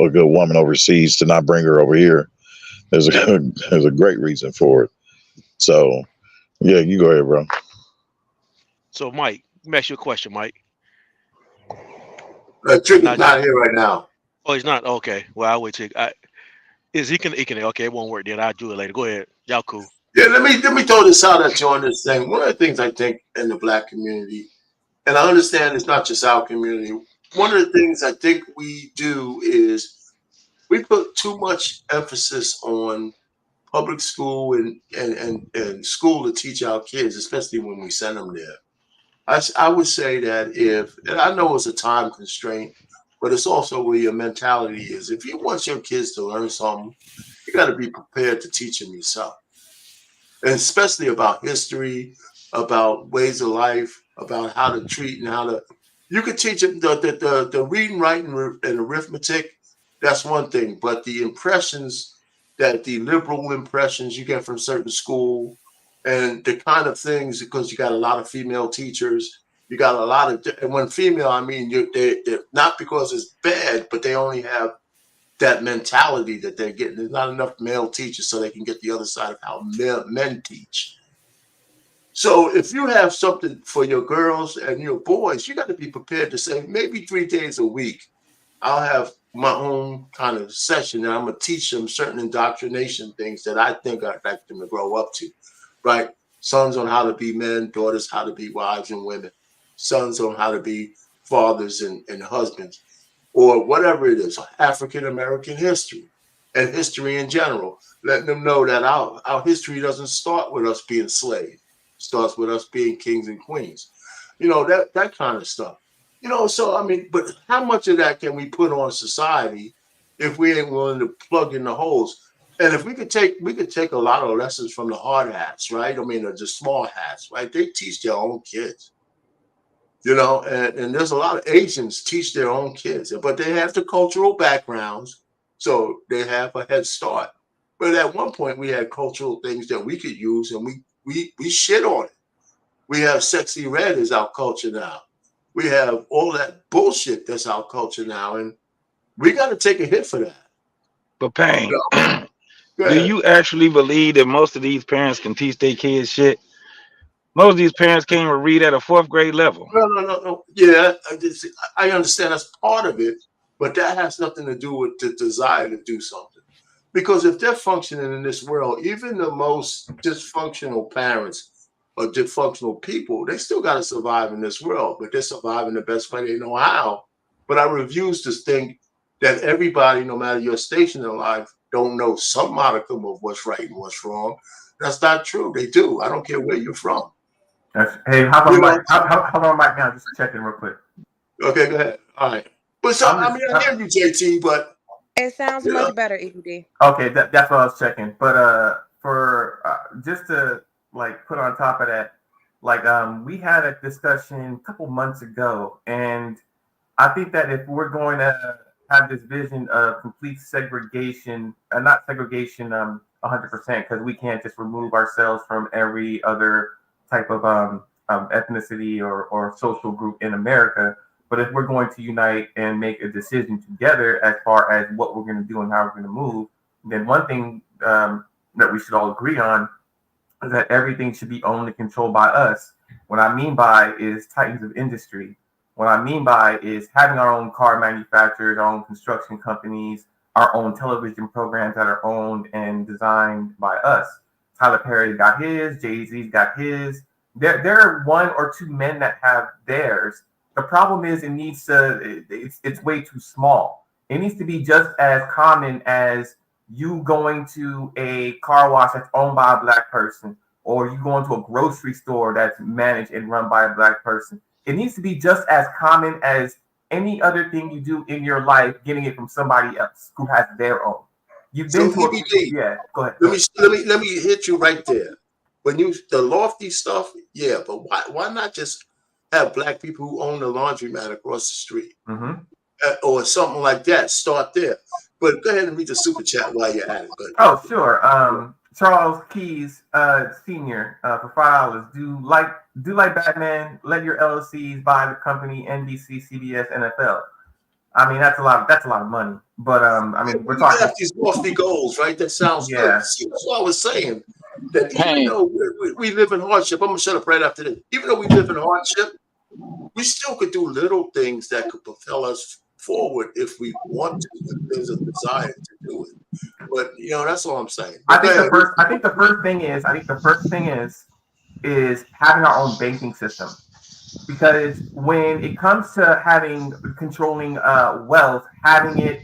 good woman overseas to not bring her over here. There's a great reason for it. So, yeah, you go ahead, bro. So, Mike, let me ask you a question, Mike. Trigger's Now, not here right now. oh, he's not. Okay. Well, I'll wait till is he can. He can. Okay, it won't work then. I'll do it later. Go ahead. Y'all cool. Yeah, let me throw this out at you on this thing. One of the things I think in the black community, and I understand it's not just our community. One of the things I think we do is we put too much emphasis on public school and school to teach our kids, especially when we send them there. I would say that and I know it's a time constraint, but it's also where your mentality is. If you want your kids to learn something, you got to be prepared to teach them yourself, and especially about history, about ways of life, about how to treat and how to. You could teach them the reading, writing, and arithmetic. That's one thing, but the impressions that the liberal impressions you get from certain school and the kind of things, because you got a lot of female teachers, you got a lot of, and when female, I mean, they're not because it's bad, but they only have that mentality that they're getting. There's not enough male teachers so they can get the other side of how men teach. So if you have something for your girls and your boys, you got to be prepared to say maybe 3 days a week, I'll have my own kind of session and I'm going to teach them certain indoctrination things that I think I'd like them to grow up to, right? Sons on how to be men, daughters how to be wives and women, sons on how to be fathers and husbands, or whatever it is, African American history and history in general, letting them know that our history doesn't start with us being slaves. It starts with us being kings and queens. That kind of stuff. So I mean, but how much of that can we put on society if we ain't willing to plug in the holes? And if we could take a lot of lessons from the hard hats, right? I mean, the small hats, right? They teach their own kids. And there's a lot of Asians teach their own kids, but they have the cultural backgrounds, so they have a head start. But at one point, we had cultural things that we could use, and we shit on it. We have sexy red as our culture now. We have all that bullshit that's our culture now, and we got to take a hit for that. But Payne, Go do ahead. you actually believe that most of these parents can teach their kids shit? Most of these parents can't even read at a 4th grade level. No. Yeah, I understand that's part of it, but that has nothing to do with the desire to do something. Because if they're functioning in this world, even the most dysfunctional parents or dysfunctional people, they still got to survive in this world, but they're surviving the best way they know how. But I refuse to think that everybody, no matter your station in life, don't know some modicum of what's right and what's wrong. That's not true. They do. I don't care where you're from. Hey, how about Mike? How about Mike now? Just checking real quick. Okay, go ahead. All right. But so I mean, I hear you, JT, but It sounds much better, EPD. Okay, that's what I was checking. But for just to like put on top of that, like we had a discussion a couple months ago, and I think that if we're going to have this vision of complete segregation, not segregation 100%, because we can't just remove ourselves from every other type of ethnicity or social group in America. But if we're going to unite and make a decision together as far as what we're going to do and how we're going to move, then one thing that we should all agree on is that everything should be owned and controlled by us. What I mean by is titans of industry. What I mean by is having our own car manufacturers, our own construction companies, our own television programs that are owned and designed by us. Tyler Perry got his, Jay-Z's got his. There are one or two men that have theirs. The problem is it's way too small. It needs to be just as common as you going to a car wash that's owned by a black person, or you going to a grocery store that's managed and run by a black person. It needs to be just as common as any other thing you do in your life, getting it from somebody else who has their own. You've been to EBD, go ahead. Let me hit you right there. When the lofty stuff, yeah, but why not just have black people who own the laundromat across the street, or something like that? Start there. But go ahead and read the super chat while you're at it. Oh, sure. Charles Keys, Senior, for $5. Do like Batman? Let your LLCs buy the company NBC, CBS, NFL. I mean, that's a lot of money. But I mean, we're talking. Have these lofty goals, right? That sounds good. See, that's what I was saying. That even though we live in hardship, I'm gonna shut up right after this. Even though we live in hardship, we still could do little things that could propel us forward if we want to. If there's a desire to do it. But that's all I'm saying. I think the first thing is having our own banking system. Because when it comes to controlling wealth, having it,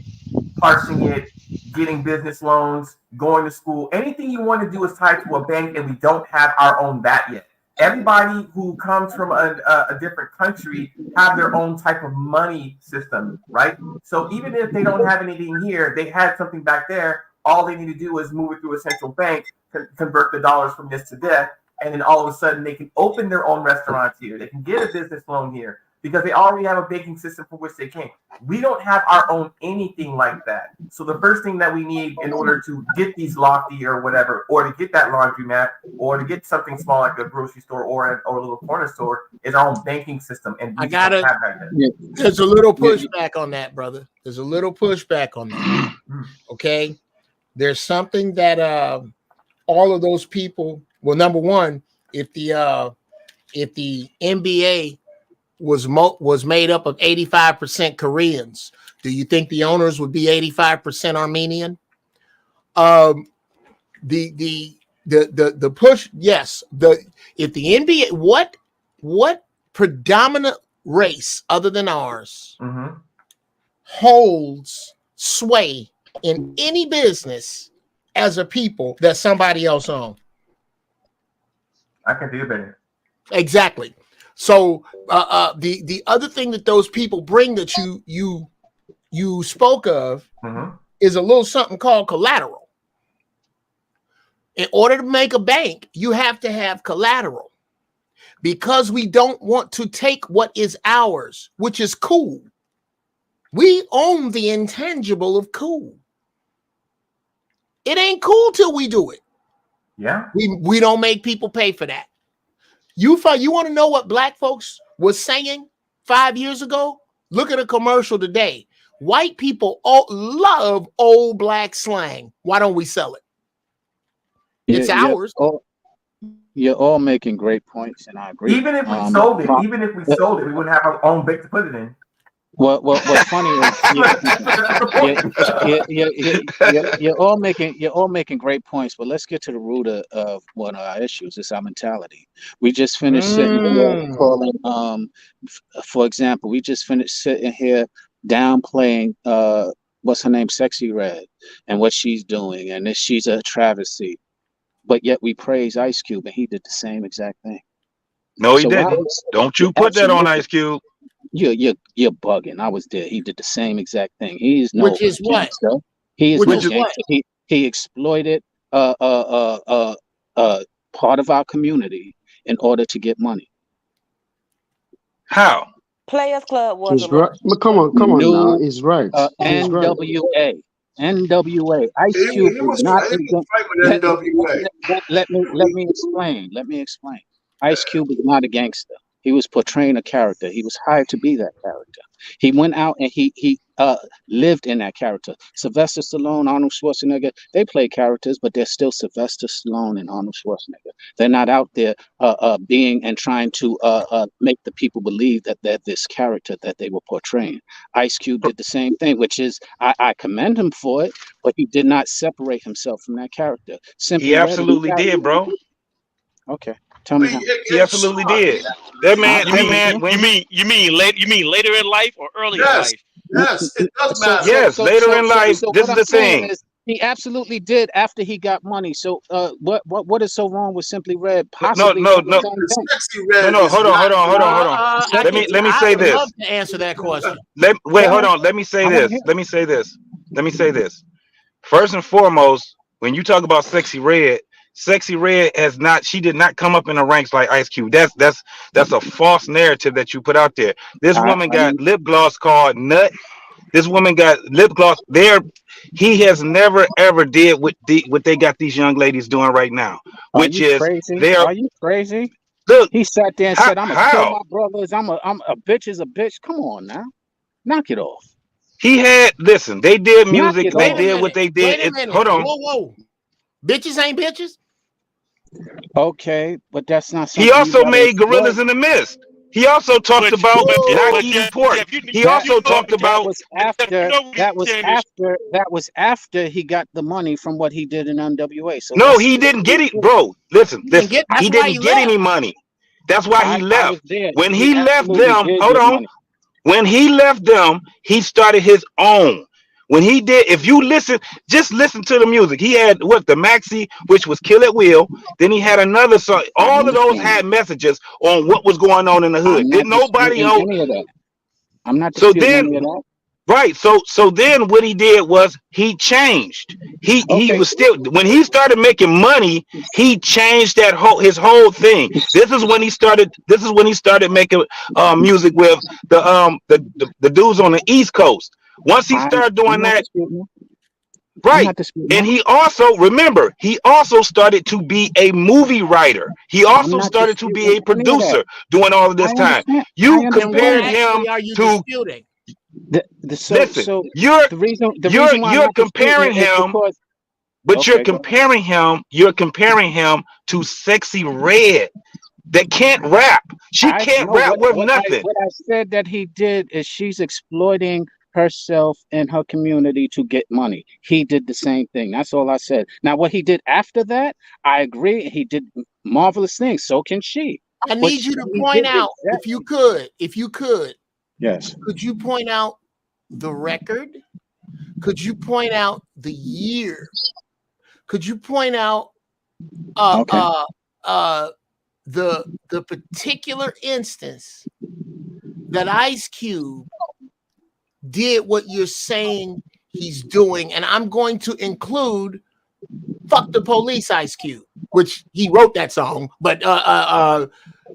parsing it, getting business loans, going to school, anything you want to do is tied to a bank, and we don't have our own that yet. Everybody who comes from a different country have their own type of money system, right? So even if they don't have anything here, they had something back there. All they need to do is move it through a central bank, convert the dollars from this to that, and then all of a sudden they can open their own restaurants here. They can get a business loan here because they already have a banking system for which they can. We don't have our own anything like that. So the first thing that we need in order to get these lofty or whatever, or to get that laundromat, or to get something small like a grocery store or a little corner store, is our own banking system. And we don't have that yet. There's a little pushback on that, brother. There's a little pushback on that. Okay. There's something that all of those people, well, number one, if the NBA was made up of 85% Koreans, do you think the owners would be 85% Armenian? The push, yes. If the NBA, what predominant race other than ours holds sway in any business as a people that somebody else owns? I can do better. Exactly. So the other thing that those people bring that you spoke of is a little something called collateral. In order to make a bank, you have to have collateral, because we don't want to take what is ours, which is cool. We own the intangible of cool. It ain't cool till we do it. Yeah. We don't make people pay for that. You want to know what black folks was saying 5 years ago? Look at a commercial today. White people love old black slang. Why don't we sell it? It's ours. You're all making great points, and I agree. Even if we sold it, we wouldn't have our own bank to put it in. Well, what's funny is you're all making great points, but let's get to the root of one of our issues. It's our mentality. We just finished sitting here calling, for example, we just finished sitting here downplaying what's her name, Sexy Red, and what she's doing, and that she's a travesty. But yet we praise Ice Cube, and he did the same exact thing. No, he didn't. Don't you put that on Ice Cube. You're bugging. I was there. He did the same exact thing. He is no Which is what? gangster. He is Which no is what? gangster. He exploited part of our community in order to get money. How? Players Club was He's right. Come on now. He's right. He's right. NWA. Ice Cube was not let me explain. Ice Cube is not a gangster. He was portraying a character. He was hired to be that character. He went out and he lived in that character. Sylvester Stallone, Arnold Schwarzenegger, they play characters, but they're still Sylvester Stallone and Arnold Schwarzenegger. They're not out there being and trying to make the people believe that they're this character that they were portraying. Ice Cube did the same thing, which is, I commend him for it, but he did not separate himself from that character. He absolutely did, bro. Okay. Tell me how. He absolutely did. That man. You mean later in life or early in life? Yes, it does matter. Yes, later in life. This is the thing. He absolutely did after he got money. So what is so wrong with Simply Red? Possibly No. Sexy Red. No. Hold on. Let me say this. I'd love to answer that question. Hold on. Let me say this. First and foremost, when you talk about Sexy Red she did not come up in the ranks like Ice Cube. That's a false narrative that you put out there. This woman got lip gloss called Nut. This woman got lip gloss there. He has never ever did what they got these young ladies doing right now, which is are you crazy? Look, he sat there and said, "I'm gonna kill my brothers. I'm a bitch is a bitch." Come on now, knock it off. He had they did music. They did what they did. Hold on. Whoa. Bitches ain't bitches. Okay, but that's not something. He also made Gorillas in the Mist. He also talked about not eating pork. He also talked about that was after he got the money from what he did in NWA. So no, he didn't get it, bro. Listen. He didn't get any money. That's why he left. When he left them, hold on. When he left them, he started his own. When he did, if you just listen to the music. He had the Maxi, which was Kill at Will. Then he had another song. All of those had messages on what was going on in the hood. Did nobody know any of that? I'm not. So then, Right. So then what he did was he changed. He Okay. was still when he started making money, he changed that his whole thing. This is when he started making music with the dudes on the East Coast. Once he started I'm doing not that, disputing that. I'm right. not disputing And that. he also started to be a movie writer. He I'm also not started to be disputing a any of that. producer doing all of I this time. understand. I You Then what understand compared that. him actually are you to disputing? So listen, so you're the you're reason why I'm you're not disputing comparing it is him, because but okay, go ahead. you're comparing him to Sexy Red that can't rap. She I can't know rap worth nothing. what I said that he did is she's exploiting herself and her community to get money. He did the same thing. That's all I said. Now what he did after that, I agree. He did marvelous things. So can she. I But need you to he point did out, exact. if you could, Yes. could you point out the record? Could you point out the year? Could you point out Okay. the particular instance that Ice Cube did what you're saying he's doing? And I'm going to include "Fuck the Police" Ice Cube, which he wrote that song, but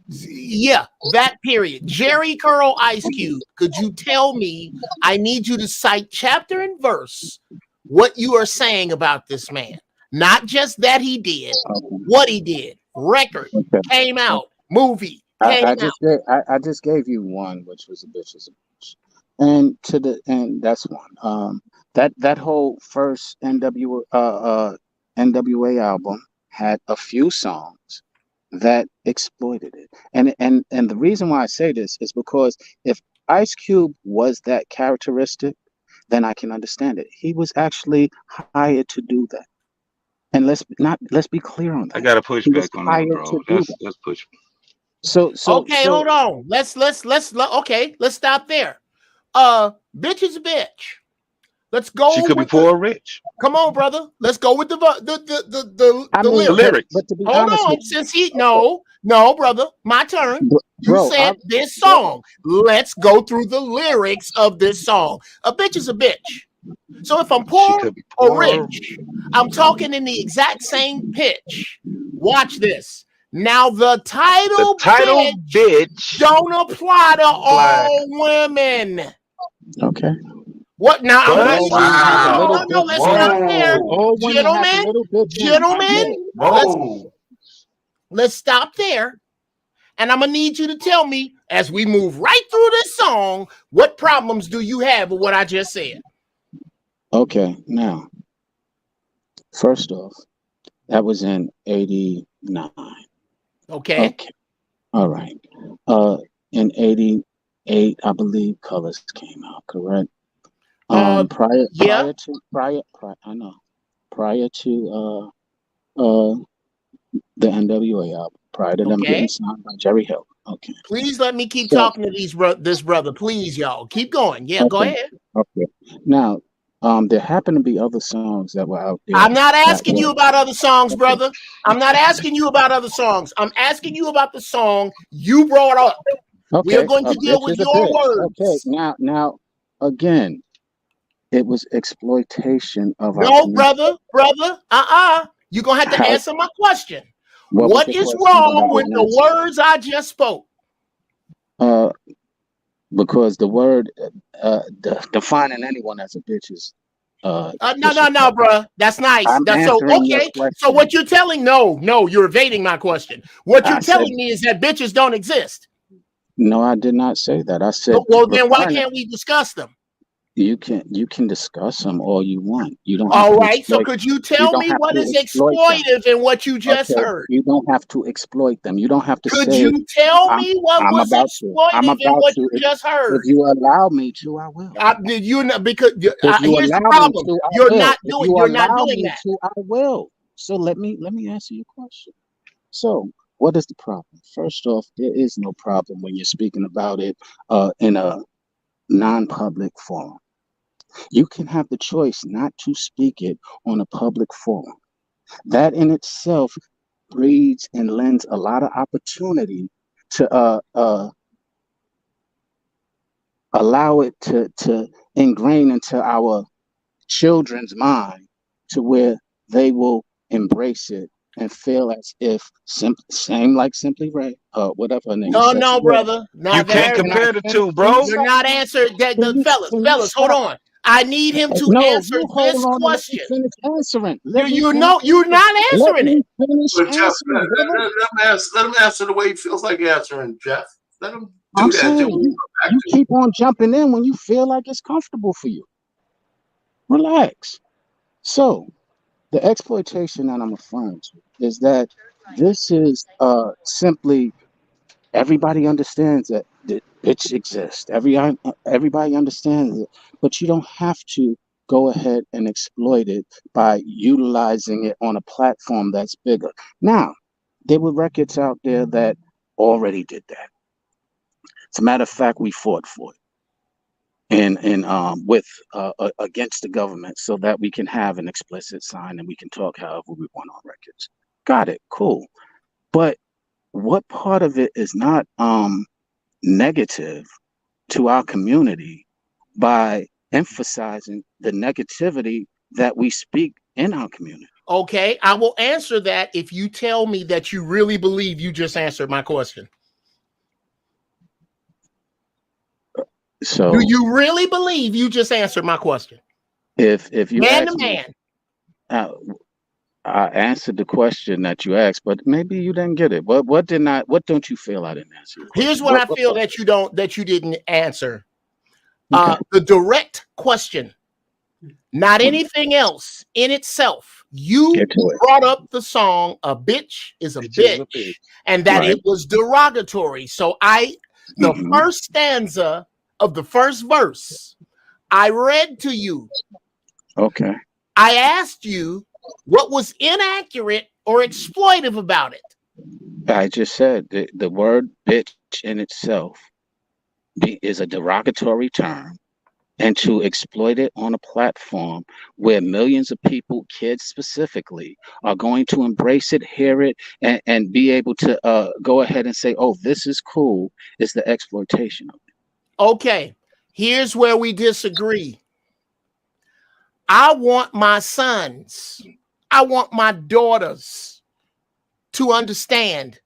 yeah, that period. Jerry Curl Ice Cube, could you tell me? I need you to cite chapter and verse what you are saying about this man. Not just that he did, what he did. Record Okay. came out, movie came out. I just gave you one, which was a bitch is a bitch, and that's one. That whole first NWA album had a few songs that exploited it, and the reason why I say this is because if Ice Cube was that characteristic, then I can understand it. He was actually hired to do that, and let's be clear on I that. gotta push He was back on that, hired bro. to do that. That's push. Okay, hold on. Let's okay, let's stop there. Bitch is a bitch. Let's She go could be with the. poor or rich. Come on, brother. Let's go with the I mean, The lyrics. lyrics. but to be Hold honest on, with you, since he no, brother, my turn. You bro, said this song. Let's go through the lyrics of this song. A bitch is a bitch. So if I'm She poor could be or poor. rich, I'm talking in the exact same pitch. Watch this. Now the The title title bitch bitch don't apply to flag. all women. okay. What now? I'm But going. All women have a little No. bit. Let's stop there, All women have a gentlemen. little bit in them. I get it. Let's stop there, and I'm gonna need you to tell me as we move right through this song, what problems do you have with what I just said? Okay, now, first off, that was in '89. Okay. Okay, all right. In '88, I believe Colors came out. Correct. Prior Yeah. I know. Prior to the NWA album, prior to them getting Okay. signed by Jerry Hill. Okay. Please let me keep So, talking to this brother. Please, y'all. Keep going. Yeah, go okay. ahead. Okay. Now, there happened to be other songs that were out there I'm not that asking were you about other songs, okay. brother. I'm not asking you about other songs. I'm asking you about the song you brought up. We are Okay, going a to deal bitch with is a your bitch. Okay, words. now, again, it was exploitation of our No, community. brother. You're going to have to How? answer my question. What was the What is question that I wrong with didn't the answer? words I just spoke? Because the word defining anyone as a bitch is No, disrespectful. bro. That's nice. I'm That's so answering your okay. So question. what you're telling? No, you're evading my question. What you're I said telling me is that bitches don't exist. no. I did not say that. I said Well, then why referring. can't we discuss them? You can discuss them all you want. You don't have All to right. So exploit. could you You tell don't me have what to is exploit them. exploitive in what you just Okay. heard? You don't have to exploit them. You don't have to Could say. you tell I'm me what I'm was about to. I'm exploitive in about what to. you just If heard? you allow me to, I will. Did you not? Because If you here's the allow me problem. to, I You're will. not If doing. you You're not allow doing me that. to, I will. So let me answer your question. So what is the problem? First off, there is no problem when you're speaking about it in a non-public forum. You can have the choice not to speak it on a public forum. That in itself breeds and lends a lot of opportunity to allow it to ingrain into our children's mind to where they will embrace it and feel as if same like Simply Red, whatever her name is. No, Sexy no, Red. brother. You Now can't that Can I compare the finish? two, Can you bro. you're stop? not answering that. Can The you fellas, hold stop? on. I need him to No, answer you hold this on and let me question. finish answering. You Let me you finish know you're answering. not Let answering it. me finish But Jeff, answering, brother. let him answer the way he feels like answering, Jeff. Let him I'm do that. Then saying we'll you, come back you to it. keep on jumping in when you feel like it's comfortable for you. Relax. So the exploitation that I'm referring to is that this is simply everybody understands that bitch exists. Everybody understands it, but you don't have to go ahead and exploit it by utilizing it on a platform that's bigger. Now, there were records out there that already did that. As a matter of fact, we fought for it and with against the government so that we can have an explicit sign and we can talk however we want on records. Got it, cool. But what part of it is not negative to our community by emphasizing the negativity that we speak in our community? Okay, I will answer that if you tell me that you really believe you just answered my question. So do you really believe you just answered my question? if you Man to ask me, man. I answered the question that you asked, but maybe you didn't get it. What don't you feel I didn't answer your question? Here's what I feel that you didn't answer. Okay. The direct question, not anything else in itself. You Get to it. brought up the song "A Bitch Is a Bitch," and that Right. it was derogatory. So the first stanza of the first verse, I read to you. Okay. I asked you what was inaccurate or exploitive about it. I just said the word bitch in itself is a derogatory term, and to exploit it on a platform where millions of people, kids specifically, are going to embrace it, hear it, and be able to go ahead and say, oh, this is cool, is the exploitation of it. Okay, here's where we disagree. I want my sons, I want my daughters to understand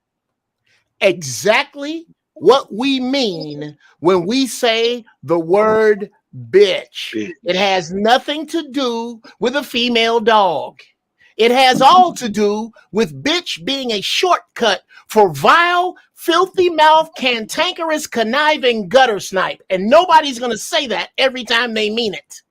exactly what we mean when we say the word bitch. It has nothing to do with a female dog. It has all to do with bitch being a shortcut for vile, filthy mouth, cantankerous, conniving gutter snipe. And nobody's going to say that every time they mean it.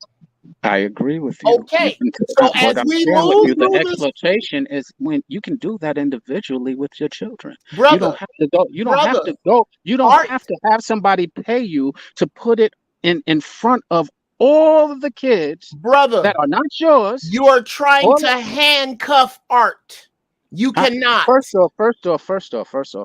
I agree with you. Okay, so as I'm we sharing with move you, the through this, exploitation is when you can do that individually with your children. brother, You don't have to go. You don't have brother, to go. You don't art, have to have somebody pay you to put it in front of all of the kids, brother, that are not yours. you are trying All to handcuff art. You cannot. First off,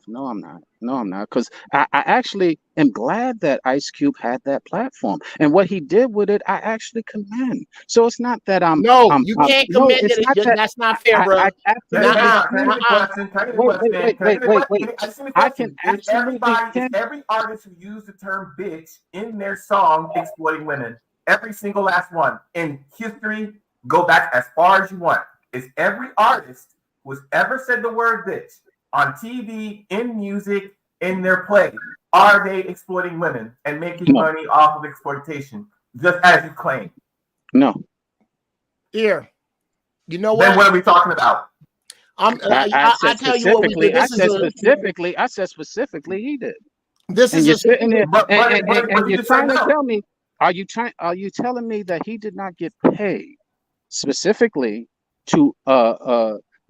no, I'm not. No, I'm not. Because I actually am glad that Ice Cube had that platform. And what he did with it, I actually commend. So it's not that No, you can't no, commend it's it. not that That's not fair, bro. I absolutely Nuh-uh, Can I get a question? Can I get a question? Can I get a question? I just need a I can question. absolutely Is every artist who used the term bitch in their song exploiting women? Every single last one. In history, go back as far as you want. Is every artist who's ever said the word bitch on TV, in music, in their play, are they exploiting women and making money off of exploitation? Just as you claim. No. Here. You know what? Then what are we talking about? I tell you what we did. I said specifically he did. This and is you're sitting there but and you you're trying to no. tell me, are you telling me that he did not get paid specifically to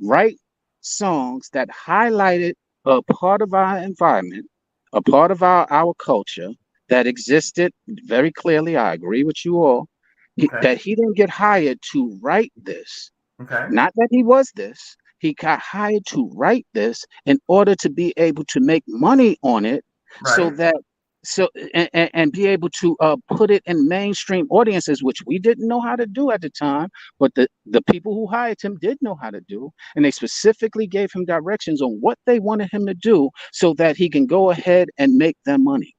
write songs that highlighted a part of our environment, a part of our culture that existed very clearly? I agree with you all. That he didn't get hired to write this. Okay. Not that he was this. He got hired to write this in order to be able to make money on it, so that and be able to put it in mainstream audiences, which we didn't know how to do at the time, but the people who hired him did know how to do, and they specifically gave him directions on what they wanted him to do so that he can go ahead and make their money.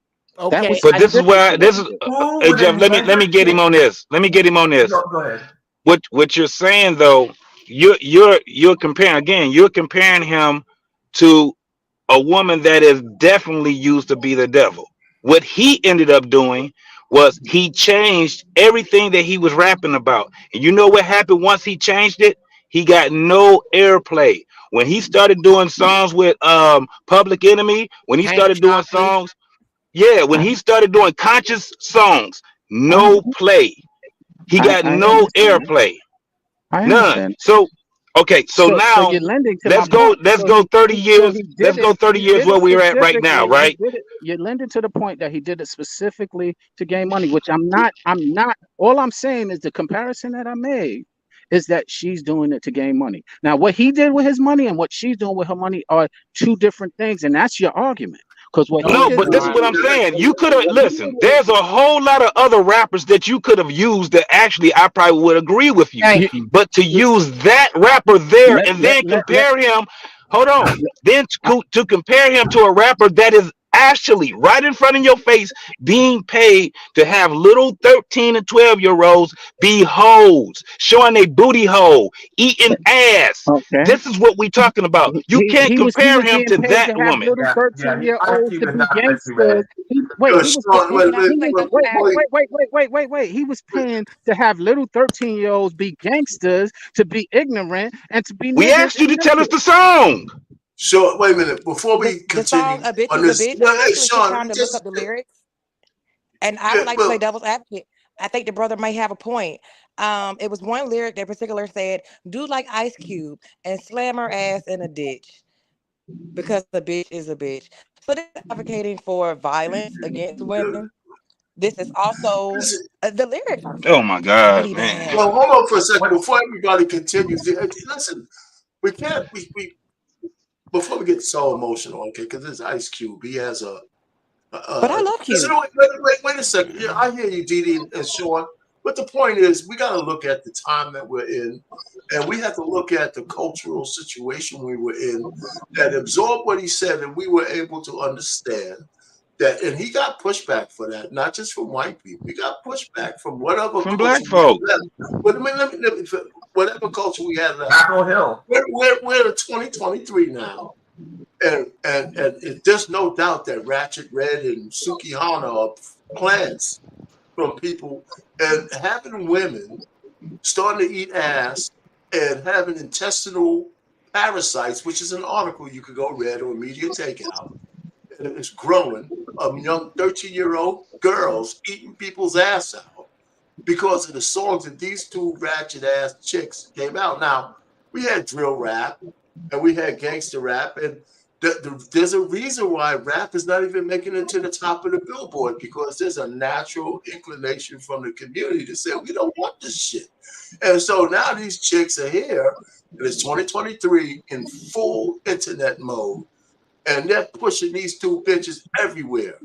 That Okay. was But this is specific where to what this he is. did. Who Hey would Jeff, let me engender get him kids? on this. Let me get him on this. Go ahead. What you're saying though, you're comparing again. You're comparing him to a woman that is definitely used to be the devil. What he ended up doing was he changed everything that he was rapping about. And you know what happened once he changed it? He got no airplay. When he started doing songs with Public Enemy, when he Hank started doing Shocklee. songs, yeah, when he started doing conscious songs, no Mhm. play. He got I no understand. airplay. I None. understand. So okay, so So now you're lending to my let's go point. let's go 30 So years. he Let's did it. go 30 He years did it where we're at right now, specifically. He right? did it. You're lending to the point that he did it specifically to gain money, which I'm not. I'm not. All I'm saying is the comparison that I made is that she's doing it to gain money. Now, what he did with his money and what she's doing with her money are two different things, and that's your argument. Because what he No, did but with this is his what I'm money, saying. You could have listen. There's a whole lot of other rappers that you could have used that actually I probably would agree with you. you, Thank you. But to use that rapper there let and let then let let. compare him, hold on, then to compare him to a rapper that is actually right in front of your face being paid to have little 13 and 12-year-olds be hoes, showing a booty hole, eating ass. Okay. This is what we talking about. You can't He compare was him being to paid that to have woman. little Yeah, yeah. 13 He year olds to IQ is be not meant to gangsters. man. Wait, Yo, he was Sean, wait, Can I wait, play wait, devil's advocate? wait. He was paying to have little 13 year olds be gangsters, to be ignorant, and to be We niggas asked you and to tell us misfits. the song. Sean, wait a minute. Before we The song continue "A Bitch on Is a this, Bitch." well, I hey, actually took Sean, time to look just up the lyrics, and I yeah, would like to play well, devil's advocate. I think the brother might have a point. It was one lyric that in particular said, "Do like Ice Cube and slam her ass in a ditch because a bitch is a bitch." So this is advocating for violence against women. This is also listen, the lyrics are Oh my God, really man. bad. well, hold on for a second What? before everybody continues. Listen, we can't we before we get so emotional, okay? Because it's Ice Cube. He has a But I love listen, Cube. wait a second. Yeah, I hear you, Didi and Sean. But the point is, we got to look at the time that we're in, and we have to look at the cultural situation we were in, and absorb what he said, and we were able to understand that. And he got pushback for that, not just from white people. He got pushback from whatever From black culture we folk. had left. But let me whatever culture we had left. Capitol Hill. We're in 2023 now. There's no doubt that Ratchet Red and Sukihana are plants from people, and having women starting to eat ass and having intestinal parasites, which is an article you could go read or media takeout, and it's growing of young 13-year-old girls eating people's ass out because of the songs that these two ratchet ass chicks came out. Now, we had drill rap and we had gangster rap, and there's a reason why rap is not even making it to the top of the billboard, because there's a natural inclination from the community to say we don't want this shit. And so now these chicks are here, and it's 2023 in full internet mode, and they're pushing these two bitches everywhere,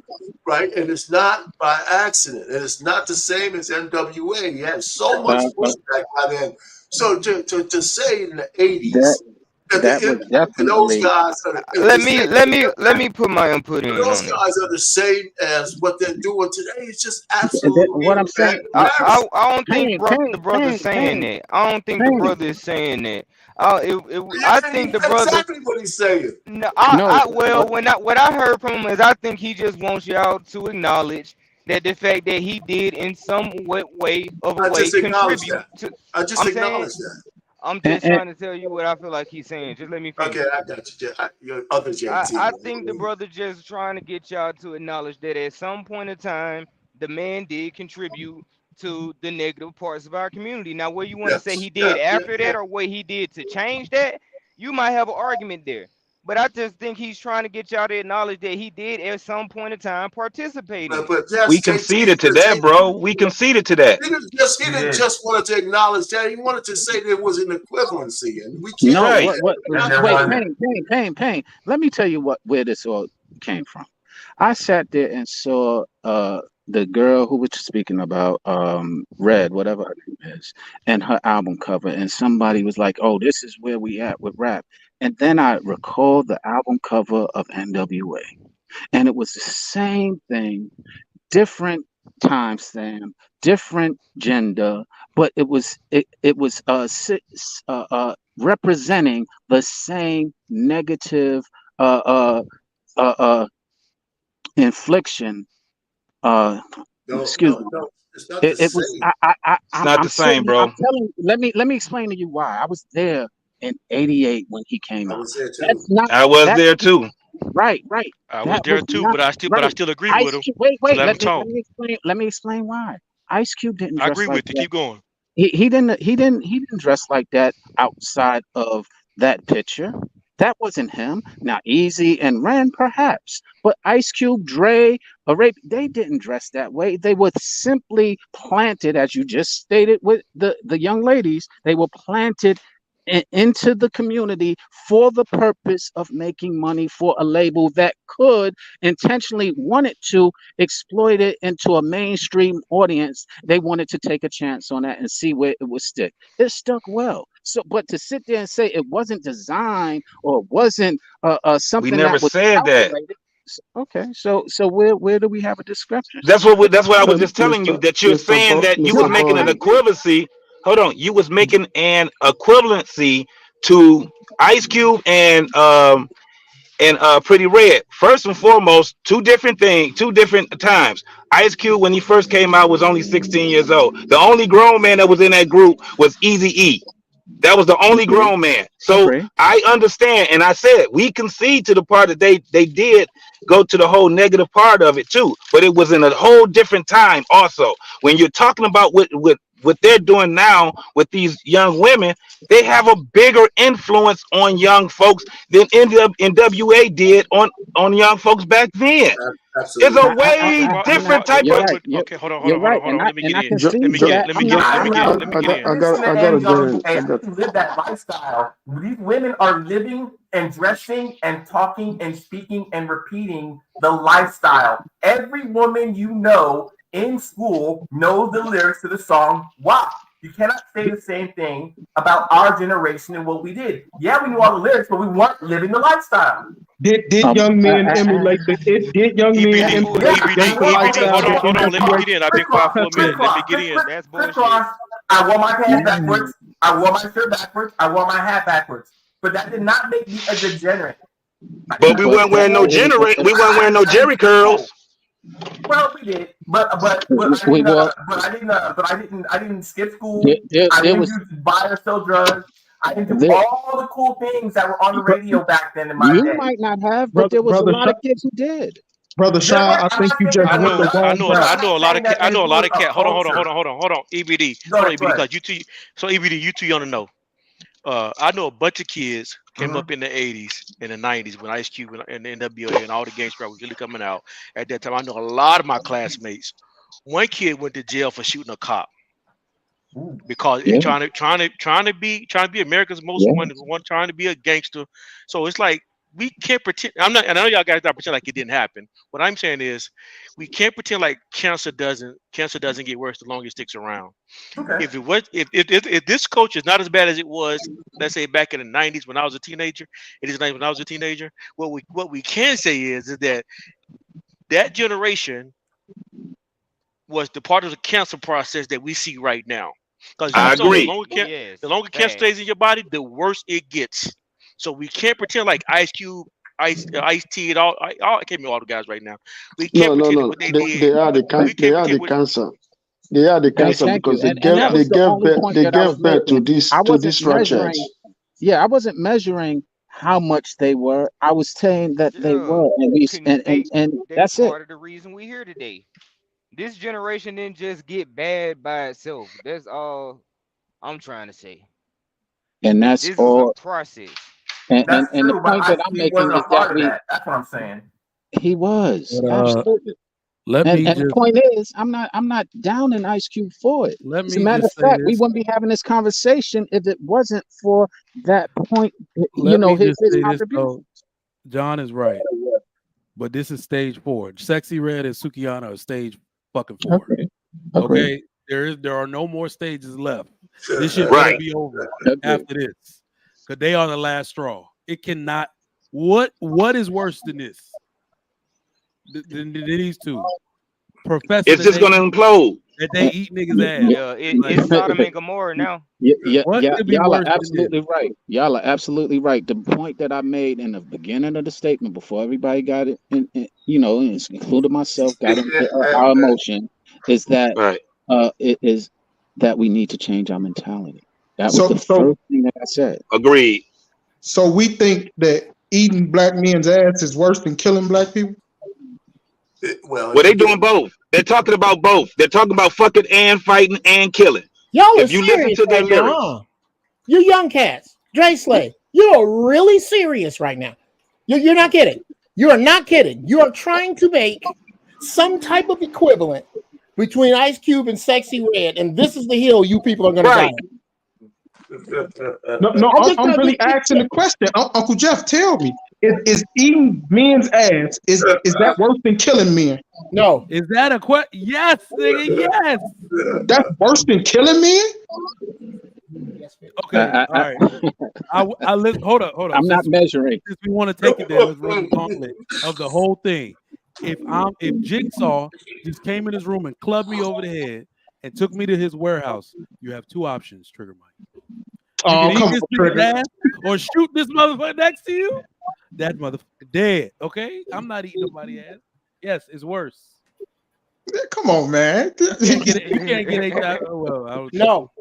right? And it's not by accident, and it's not the same as NWA. He had so much pushback by then. So to say in the That 80s that the that was impact of those definitely guys are Let to me say let that the me let impact me put my input of in those on it. guys are the same as what they're doing today. It's just absolutely what a I'm bad saying. comparison. I don't think the brother's saying Pain. that. I don't think the Pain. brother is saying that. I Yeah, think the that's brother. exactly what he's saying. No, No, well, what I heard from him is I think he just wants y'all to acknowledge that the fact that he did in some I way just acknowledge contribute that. to. I just I'm saying acknowledge that. I'm and, just trying to tell you what I feel like he's saying. Just let me Okay, finish. I got you. Your other JT. I think the brother just trying to get y'all to acknowledge that at some point in time, the man did contribute to the negative parts of our community. Now, what you want to say Yes. he did Yeah. Yeah. after Yeah. that, or what he did to change that, you might have an argument there. But I just think he's trying to get y'all to acknowledge that he did at some point in time participate in it. But We yes, conceded to that, bro. We conceded to that. He We didn't did. just want to acknowledge that. He wanted to say there was an equivalency, and we can't no, do Right. that. what? We're And not there Wait, doing wasn't. that. pain. Let me tell you where this all came from. I sat there and saw the girl who was speaking about Red, whatever her name is, and her album cover, and somebody was like, "Oh, this is where we at with rap." And then I recalled the album cover of NWA. and it was the same thing, different time stamp, different gender, but it was representing the same negative uh, uh, uh, uh, infliction. No, Excuse no, me. no. It's not the It was same. It's not I'm the same, sitting. I'm bro. telling. Let me explain to you why. I was there in '88 when he came I out. was there too. That's not I was that. there too. Right. I was That there was too, not but I right. still agree with Ice him. Cube. Wait, So wait. let him Let talk. me explain. Let me explain why. Ice Cube didn't I dress agree like with you. that. Keep going. He didn't dress like that outside of that picture. That wasn't him. Now, Easy and Ren, perhaps, but Ice Cube, Dre, they didn't dress that way. They were simply planted, as you just stated with the young ladies. They were planted into the community for the purpose of making money for a label that could intentionally wanted to exploit it into a mainstream audience. They wanted to take a chance on that and see where it would stick. It stuck well. So, but to sit there and say it wasn't designed or wasn't We something never that was said that. calculated. Okay, so where do we have a discrepancy? That's what I was But just telling you, that you're Mr. saying that you No, was Mr. making an Boy, equivalency. Hold on, you was making an equivalency to Ice Cube and Pretty Red. First and foremost, two different things, two different times. Ice Cube, when he first came out, was only 16 years old. The only grown man that was in that group was Easy E. That was the only agree, grown man. So agree. I understand, and I said we concede to the part that they did go to the whole negative part of it too, but it was in a whole different time. Also, when you're talking about what they're doing now with these young women, they have a bigger influence on young folks than NWA did on young folks back then. It's a Absolutely. way different type You're of. right. Okay, hold on, hold You're on, hold right, on, hold on. Let me and get I in. can Jo, Let me see get Jo, in. that. Let me I'm get not. in. Let I'm me not. get I, in. Let me I get got, in. I got, Listen I to got to end, get young, in. I and got. you live that lifestyle. These women are living and dressing and talking and speaking and repeating the lifestyle. Every woman you know in school knows the lyrics to the song WAP. You cannot say the same thing about our generation and what we did. Yeah, we knew all the lyrics, but we weren't living the lifestyle. Um, Did young men emulate the did young men EBD, That's emulate the EBD, gangster bullshit. EBD. lifestyle Hold on, that hold on. Let me NWA? get in. I've been quiet for a minute. Let me get in. That's Criss bullshit. cross. I wore my pants backwards. I wore my shirt backwards. I wore my hat backwards. But that did not make me a degenerate. I did But not. we but weren't that wearing no we weren't wearing no I didn't Jerry skip school. curls. Well, we did, but I we didn't. well, I didn't skip there, school. there, I there didn't was do buy or sell drugs. I didn't do there. all the cool things that were on the radio back then in my You day. might not have, but Brother, there was a brother, lot of kids who did. brother Sean, I I'm think not you saying just I that they went the know, I wrong know, route. I I'm not know a lot saying of cat. that I they know a lot influenced of a cat. culture. Hold on. EBD, Go hold on, ahead, go EBD, ahead. because you too. So EBD, you too young to know. I know a bunch of kids came up in the '80s and the '90s when Ice Cube and the NWA and all the gangsta rap was really coming out. At that time, I know a lot of my classmates. One kid went to jail for shooting a cop because Yeah, it's trying to be America's most yeah. wanted one, trying to be a gangster. So it's like we can't pretend. I'm not, and I know y'all guys not pretend like it didn't happen. What I'm saying is, we can't pretend like cancer doesn't get worse the longer it sticks around. Okay. If it was, if this coach is not as bad as it was, let's say back in the '90s when I was a teenager, it is when I was a teenager. What we can say is that generation was the part of the cancer process that we see right now. Because I you know, agree. the Yes, longer cancer facts. stays in your body, the worse it gets. So we can't pretend like Ice Cube, Ice T, and I can't remember all the guys right now. We can't No, no, pretend that no. what they They did. are the We they can't are the pretend what. cancer. They are the cancer Thank you. because they And gave that Yeah, they was the gave only birth, point they that I was gave birth making. I to wasn't this ratchet. measuring. Yeah, I wasn't measuring how much they were. I was saying that they Yeah, were, and we and they that's it. part of the reason we here today. This generation didn't just get bad by itself. That's all I'm trying to say. And that's This is a all. process. And That's and the true, but point that Ice I'm Cube making wasn't a is that part of we that. That's what I'm saying. he was But absolutely. let And me and the just point is, I'm not down in Ice Cube for it. let As a me matter of just say fact, we this. wouldn't be having this conversation if it wasn't for that point. Let me His just say this though. contribution. John is right, but this is stage 4. Sexy Red and Sukiana are stage fucking 4. Agreed. Agreed. Okay, there are no more stages left. This shit better Right. be over Agreed. after this, because they are the last straw. It cannot. What is worse than this? These two. Professor, It's just gonna implode. That they eat niggas' ass. Yeah, it's Sodom and Gomorrah now. What could be y'all are worse than absolutely right. Y'all are absolutely right. The point that I made in the beginning of the statement, before everybody got it, including myself, got our emotion, is that it is that we need to change our mentality. That was the first thing that I said. Agreed. So we think that eating black men's ass is worse than killing black people? Well, they doing both. They're talking about both. They're talking about fucking and fighting and killing. Y'all are if you listen serious to their right now, lyrics. huh? You young cats, Dre Slay, you are really serious right now. You're not kidding. You are not kidding. You are trying to make some type of equivalent between Ice Cube and Sexy Red, and this is the hill you people are going to die on. No, I'm really asking the question. Uncle Jeff, tell me, is eating men's ass, is that worse than killing men? No. Is that a question? Yes, nigga, yes. That's worse than killing men? Okay, all right. I listen, hold up. I'm not measuring. Since we want to take it there, let's run the gauntlet of the whole thing. If Jigsaw just came in his room and clubbed me over the head and took me to his warehouse, you have two options, Trigger Mike. You can eat this nigga's ass or shoot this motherfucker next to you. That motherfucker dead. Okay, I'm not eating nobody's ass. Yes, it's worse. Come on, man. You can't get a well,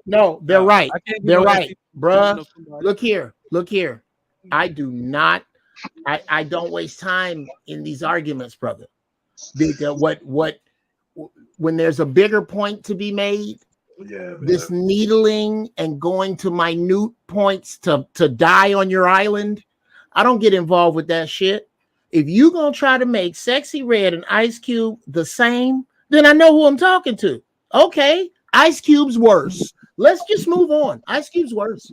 No, they're right. They're right, bruh. No, Look here. I do not. I don't waste time in these arguments, brother. Because when there's a bigger point to be made, this needling and going to minute points to die on your island, I don't get involved with that shit. If you gonna try to make Sexy Red and Ice Cube the same, then I know who I'm talking to. Okay, Ice Cube's worse. Let's just move on. Ice Cube's worse.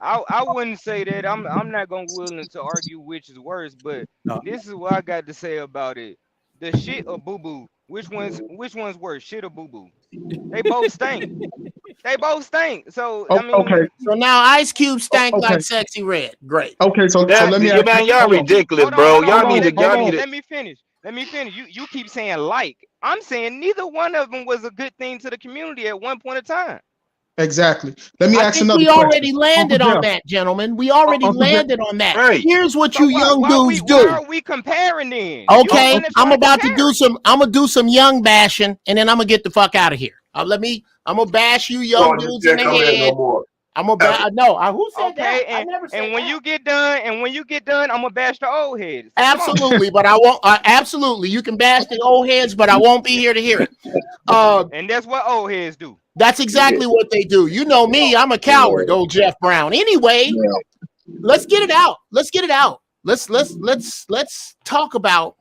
I wouldn't say that. I'm not gonna willing to argue which is worse, but this is what I got to say about it. The shit or boo boo. Which one's worse? Shit or boo boo? They both stink. They both stink. So I mean, okay. So now Ice Cube stank like Sexy Red. Great. Okay, so let me man, y'all ridiculous, bro. Y'all need to. Let me finish. You keep saying like. I'm saying neither one of them was a good thing to the community at one point in time. Exactly. Let me ask another we question. already landed on that, gentlemen. We already landed on that. Right. Here's what you young dudes do. Why are we comparing then? Okay, I'm about to do some. I'm gonna do some young bashing, and then I'm gonna get the fuck out of here. I'm gonna bash you young dudes in the head. I'm gonna who said that? I never said and when you get done, I'm gonna bash the old heads. Absolutely, but I won't. Absolutely, you can bash the old heads, but I won't be here to hear it. And that's what old heads do. That's exactly what they do. You know me, I'm a coward, old Jeff Brown. Anyway, let's get it out. Let's talk about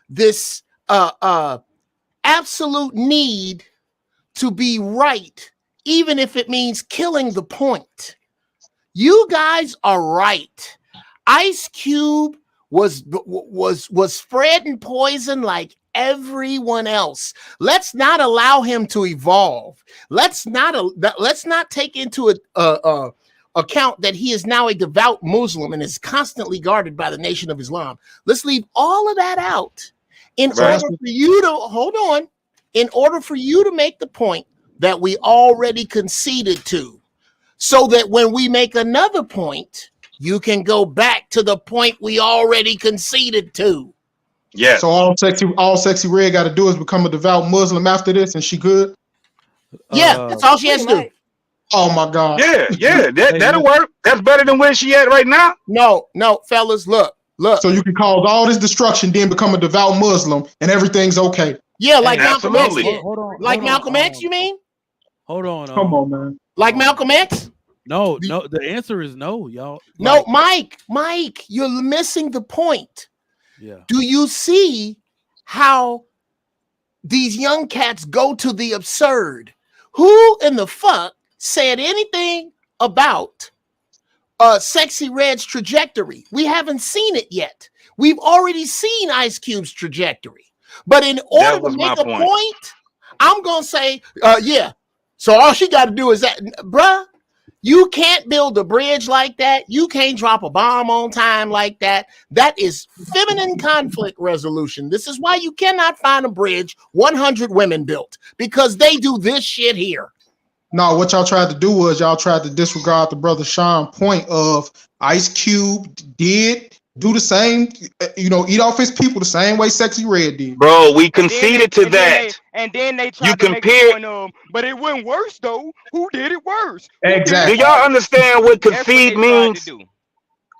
this absolute need to be right, even if it means killing the point. You guys are right. Ice Cube was spreading poison like everyone else. Let's not allow him to evolve. Let's not take into account that he is now a devout Muslim and is constantly guarded by the Nation of Islam. Let's leave all of that out in order for you to make the point that we already conceded to, so that when we make another point, you can go back to the point we already conceded to. Yeah. So all sexy Red got to do is become a devout Muslim after this, and she good. Yeah, that's all she has to do. Oh my God. Yeah, that'll work. That's better than where she at right now. No, fellas, look. So you can cause all this destruction, then become a devout Muslim, and everything's okay. Yeah, like Malcolm X. Like Malcolm X, you mean? Hold on. Come on, man. Like Malcolm X? No. The answer is no, y'all. No, Mike, you're missing the point. Yeah. Do you see how these young cats go to the absurd? Who in the fuck said anything about Sexy Red's trajectory? We haven't seen it yet. We've already seen Ice Cube's trajectory. But in order to make a point, I'm going to say, yeah. So all she got to do is that, bruh, You can't build a bridge like that. You can't drop a bomb on time like that. That is feminine conflict resolution. This is why you cannot find a bridge 100 women built, because they do this shit here. No, what y'all tried to do was y'all tried to disregard the brother Sean point of Ice Cube did do the same, eat off his people the same way Sexy Red did. Bro, we And then conceded to that. and then they You tried to make the compare. point of, but it went worse though. Who did it worse? Do Exactly. y'all understand what That's what concede they tried to means? do.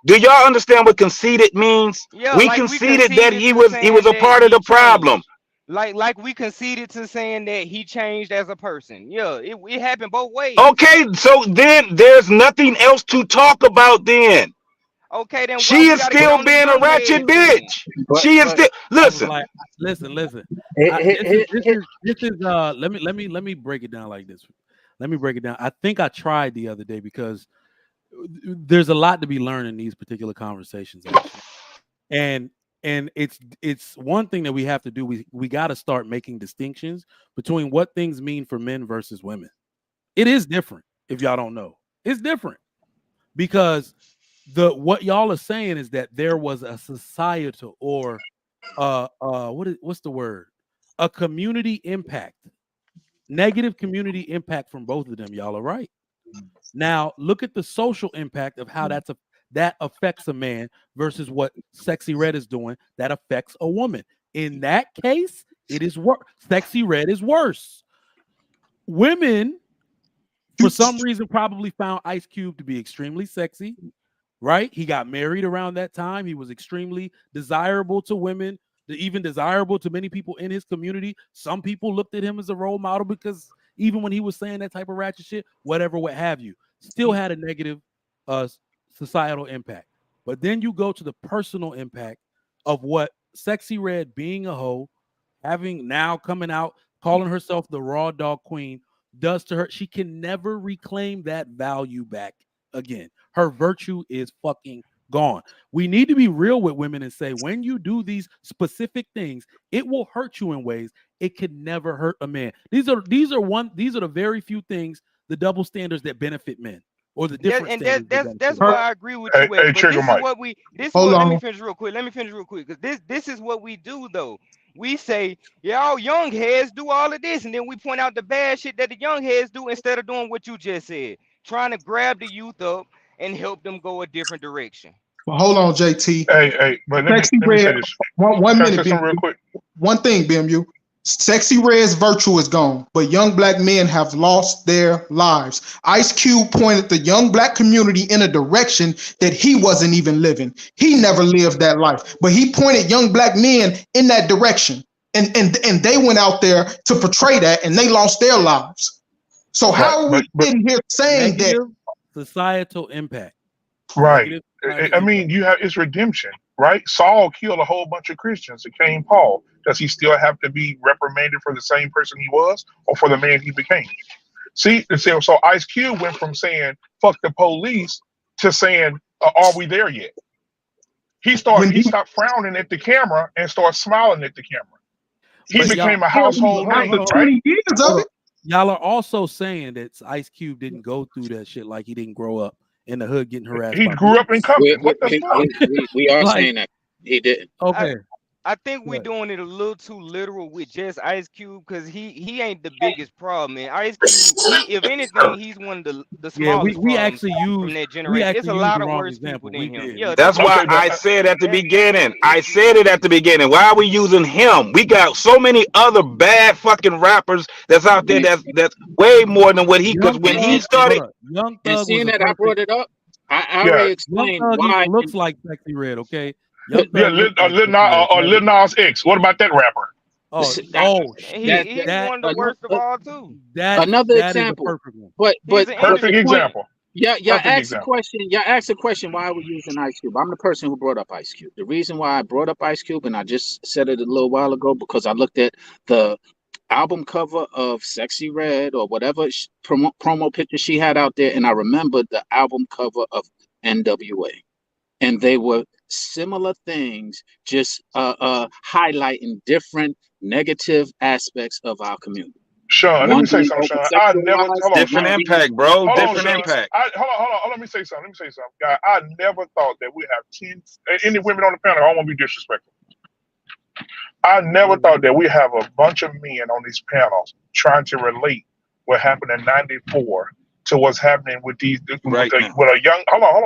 Do y'all understand what conceded means? Yeah, We like we conceded that conceded he to was saying a that part of he the problem. changed. Like we conceded to saying that he changed as a person. Yeah, it happened both ways. Okay, so then there's nothing else to talk about then. Okay, then why She we is gotta get still on the being a young ratchet heads then? bitch. But She is still I was listen. like, listen. it, This is let me break it down like this. Let me break it down. I think I tried the other day because there's a lot to be learned in these particular conversations, actually. And it's one thing that we have to do. We got to start making distinctions between what things mean for men versus women. It is different. If y'all don't know, it's different because what y'all are saying is that there was a societal or what's the word? A community impact, negative community impact from both of them. Y'all are right. Now look at the social impact of how that affects a man versus what Sexy Red is doing that affects a woman. In that case, it is worse. Sexy Red is worse. Women, for some reason, probably found Ice Cube to be extremely sexy. Right? He got married around that time. He was extremely desirable to women, even desirable to many people in his community. Some people looked at him as a role model because even when he was saying that type of ratchet shit, whatever, what have you, still had a negative societal impact. But then you go to the personal impact of what Sexy Red being a hoe, having now coming out, calling herself the raw dog queen, does to her. She can never reclaim that value back again. Her virtue is fucking gone. We need to be real with women and say, when you do these specific things, it will hurt you in ways it could never hurt a man. These are the very few things, the double standards that benefit men, or the different standards. That's where I agree with you at. But Trigger Mike. Let me finish real quick. Because this is what we do though. We say, y'all young heads do all of this, and then we point out the bad shit that the young heads do instead of doing what you just said, trying to grab the youth up and help them go a different direction. Well, hold on, JT. Hey, but Sexy let me say Red, this. one Can I minute, say something real BMU. quick? One thing, BMU. Sexy Red's virtue is gone, but young black men have lost their lives. Ice Cube pointed the young black community in a direction that he wasn't even living. He never lived that life, but he pointed young black men in that direction, and they went out there to portray that, and they lost their lives. So how are we sitting here saying negative societal impact? Right. I mean, it's redemption, right? Saul killed a whole bunch of Christians. It came Paul. Does he still have to be reprimanded for the same person he was, or for the man he became? See, so Ice Cube went from saying "fuck the police" to saying, "Are we there yet?" He stopped frowning at the camera and started smiling at the camera. He became a household name, right? Y'all are also saying that Ice Cube didn't go through that shit, like he didn't grow up in the hood getting harassed. He grew up in Compton. What the fuck? We are saying that he didn't. Okay. I think we're doing it a little too literal with just Ice Cube because he ain't the biggest problem. And Ice Cube, if anything, he's one of the smallest we problems actually use from that generation. It's a lot of worse people than him. Yeah, That's why I said at the beginning. I said it at the beginning. Why are we using him? We got so many other bad fucking rappers that's out there that's way more than what he. Because when he started, Young and Thug seeing was that I brought it up, I already explained Young Thug why. looks like Sexy Red, okay? Lil Nas X. What about that rapper? he's one of the worst of all too. Another example, but perfect example. Y'all Perfect asked example. the question. Y'all asked the question why we're using Ice Cube. I'm the person who brought up Ice Cube. The reason why I brought up Ice Cube, and I just said it a little while ago, because I looked at the album cover of Sexy Red or whatever promo picture she had out there, and I remembered the album cover of NWA, and they were similar things, just highlighting different negative aspects of our community. Sean, let me say One being something, over Sean. I never sexualized hold on, and Different Sean. one being impact, bro. Hold on, Different Sean. impact. Hold on. Let me say something. Guy, I never thought that we have 10 any women on the panel. I don't want to be disrespectful. I never thought that we have a bunch of men on these panels trying to relate what happened in '94 to what's happening with Right now. with a young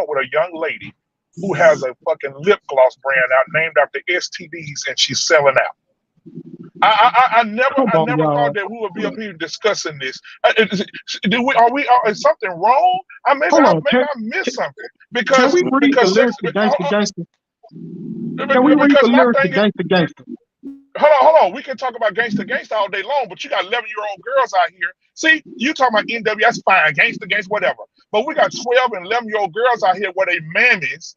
with a young lady who has a fucking lip gloss brand out named after STDs and she's selling out. I never thought that we would be up here discussing this. Is something wrong? Maybe I missed something Can we read the lyrics to Gangsta Gangsta? Can we read the lyrics to Gangsta Gangsta? Hold on. We can talk about gangsta all day long, but you got 11-year-old girls out here. See, you talking about NW, that's fine, gangsta, whatever. But we got 12 and 11-year-old girls out here where they mammies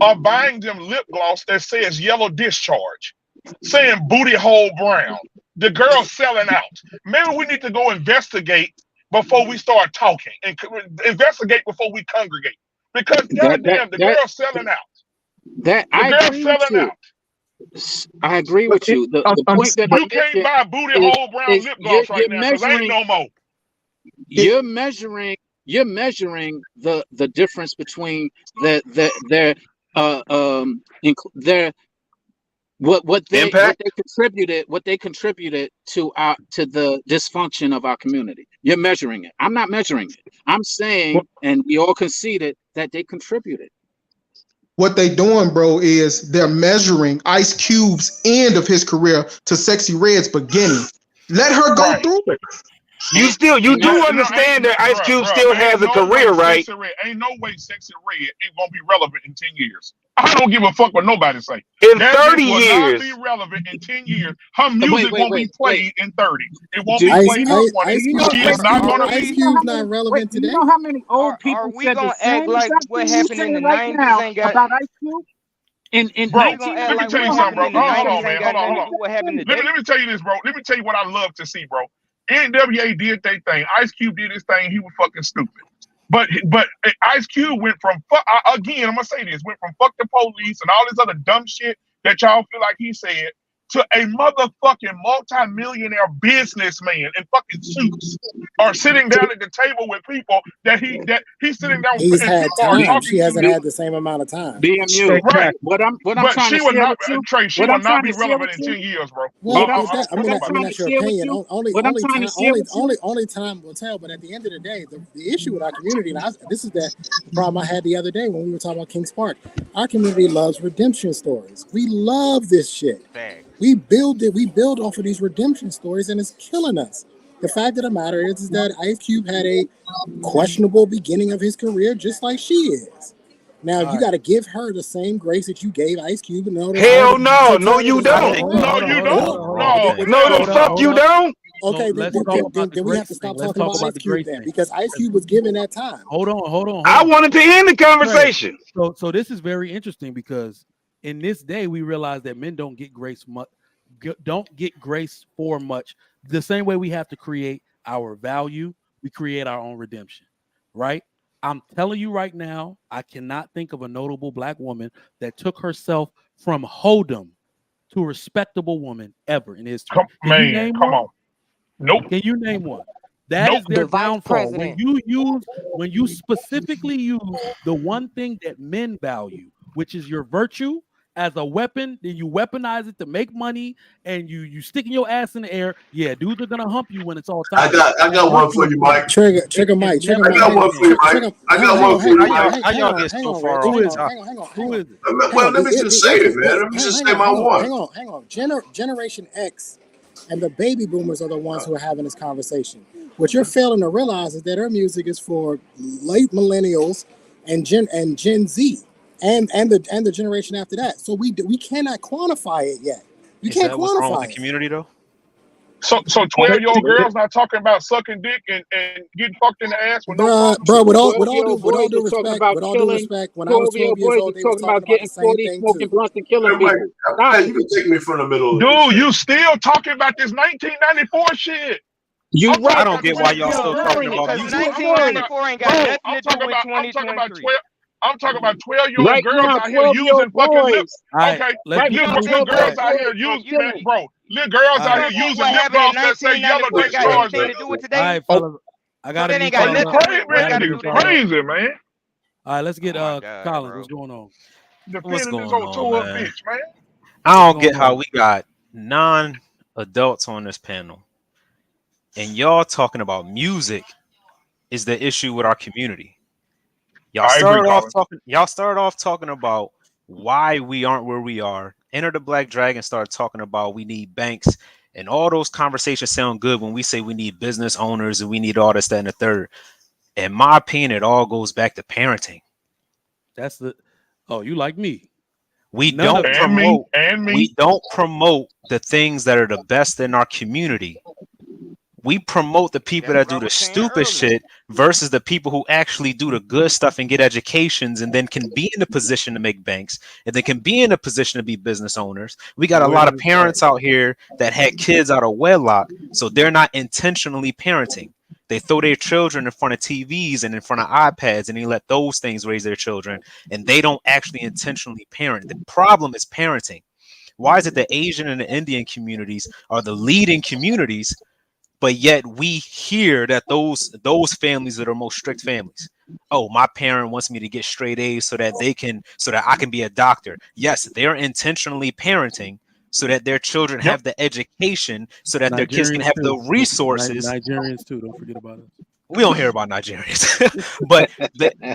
are buying them lip gloss that says yellow discharge, saying booty hole brown. The girl's selling out. Maybe we need to go investigate before we start talking and investigate before we congregate. Because goddamn, the girl's selling out. I agree with you. I agree with you. The point that you can't buy booty hole brown lip gloss right now because ain't no more. You're measuring the difference between what they contributed to the dysfunction of our community. You're measuring it. I'm not measuring it. I'm saying, and we all conceded that they contributed. What they doing, bro, is they're measuring Ice Cube's end of his career to Sexy Red's beginning. Let her go through it. You do understand that Ice Cube still has a career, right? Ain't no way Sexy Red ain't gonna be relevant in 10 years. I don't give a fuck what nobody say. In that 30 will years. not be relevant in 10 years. Her music won't be played in 30. It won't be Ice, played in Ice, 20. Ice, She Ice, is not gonna Ice be. Cube's not relevant today. You know how many old people Are we said the gonna same act like exact what thing you happened in saying the right 90s now ain't got? about Ice Cube? In Bro, We gonna act let me like tell what you something, bro. happened in the Hold 90s on, man. ain't got Hold nothing to on. do with what happened Let today? me tell you this, bro. Let me tell you what I love to see, bro. NWA did their thing. Ice Cube did his thing. He was fucking stupid. But Ice Cube went from again, I'm gonna say this, went from fuck the police and all this other dumb shit that y'all feel like he said to a motherfucking multi-millionaire businessman in fucking suits are sitting down at the table with people that he's sitting down He's and had people are time. talking She hasn't to. had the same amount of time. BMU. Right. What I'm But trying she to will share not, with you. Trey, she What will I'm not trying be to share relevant with in you. 10 years, bro. Well, What I I'm mean, trying to that's your share with opinion. you. Only time will tell. But at the end of the day, the issue with our community, and this is the problem I had the other day when we were talking about Kings Park. Our community loves redemption stories. We love this shit. We build off of these redemption stories, and it's killing us. The fact of the matter is that Ice Cube had a questionable beginning of his career, just like she is. Now you got to give her the same grace that you gave Ice Cube in order Hell no, to no, turn it you around. don't. No, you don't. No, No, the fuck you don't. Okay, Let's talk about the then we have grace to thing. stop Let's talking talk about about Ice the Cube grace then, thing. because Ice Cube was given that time. Hold on. I wanted to end the conversation. Right. So this is very interesting because in this day we realize that men don't get grace for much. The same way we have to create our value, we create our own redemption, right? I'm telling you right now, I cannot think of a notable black woman that took herself from hoedom to a respectable woman ever in history. Can you name one? on. Nope. Can you name one? That is their downfall. When you specifically use the one thing that men value, which is your virtue as a weapon, then you weaponize it to make money, and you sticking your ass in the air. Yeah, dudes are gonna hump you when it's all time. I got one for you, Mike. Trigger Mike. I got one for you, Mike. I got one for you, Mike. Hang on. Who is it? Well, let me just say it, man. Let me just say my one. Hang on. Generation X and the baby boomers are the ones who are having this conversation. What you're failing to realize is that our music is for late millennials and Gen Z and the generation after that. So we cannot quantify it yet. You can't quantify what's wrong with the it. community though? So 12-year-old girls not talking about sucking dick and getting fucked in the ass with no Bro, with all due talking respect, about killing. when I was 12 years old, they were talking about getting the same 40, thing smoking too. blunts and killing Mike, people. hey, you can take me from the middle of Dude, you still talking about this 1994 shit. You right. I don't get why y'all still talking about Because music. 1994 ain't got nothing to do with 2023. I'm talking about 12-year-old Right girls now, out here 12-year-old using fucking boys. lips. All right, Okay, let's Right get now, little 12-year-old girls out boys here are using, killing. bro. Little girls out right. here using What lip happened in gloss that say yellow 1994 got discharge. anything to do with All today? right, fellas. I So got to that ain't mute got Are you y'all up. nothing crazy, with man? what I it got to That got to mute nigga do y'all today. up. crazy, man. All right, let's get Oh my God, Collins. What's bro. going on? What's Defending this going old on, toe up man? bitch, man. I What's don't going get how on? we got non-adults on this panel, and y'all talking about music is the issue with our community. I agree, Colin. Y'all started off talking about why we aren't where we are. Enter the Black Dragon started talking about we need banks, and all those conversations sound good when we say we need business owners and we need all this, that, and the third. In my opinion, it all goes back to parenting. That's the. Oh, you like me? We None of don't it. promote And me. we don't promote the things that are the best in our community. We promote the people That's that what I do the was saying stupid earlier. shit versus the people who actually do the good stuff and get educations and then can be in a position to make banks and they can be in a position to be business owners. We got a Where lot does of it start? parents out here that had kids out of wedlock, so they're not intentionally parenting. They throw their children in front of TVs and in front of iPads and they let those things raise their children and they don't actually intentionally parent. The problem is parenting. Why is it the Asian and the Indian communities are the leading communities, but yet we hear that those families are the most strict families? Oh, my parent wants me to get straight A's so that I can be a doctor. Yes, they're intentionally parenting so that their children Yep. have the education so that their kids can Nigerians have the too. resources. Nigerians too. Don't forget about it. We don't hear about Nigerians, but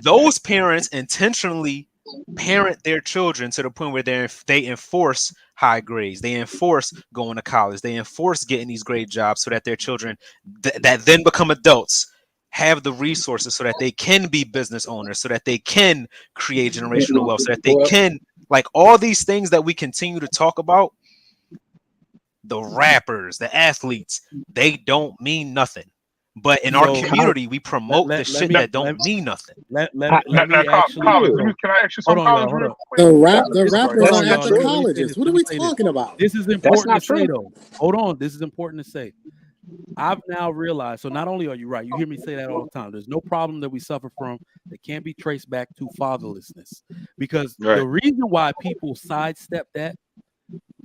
those parents intentionally parent their children to the point where they enforce high grades, they enforce going to college, they enforce getting these great jobs so that their children that then become adults have the resources so that they can be business owners, so that they can create generational wealth, so that they can, like, all these things that we continue to talk about. The rappers, the athletes, they don't mean nothing. But in our So community, we promote the shit that don't mean nothing. Let Now, me actually. Collins, can I ask you Hold something, on, y'all. Collins, Hold real up. quick? The Hold rappers are on, at y'all. the Let me say colleges. this. What Let are me we say this. talking about? This is That's important not to say, true. though. Hold on. This is important to say. I've now realized. So not only are you right, you hear me say that all the time. There's no problem that we suffer from that can't be traced back to fatherlessness, because the reason why people sidestep that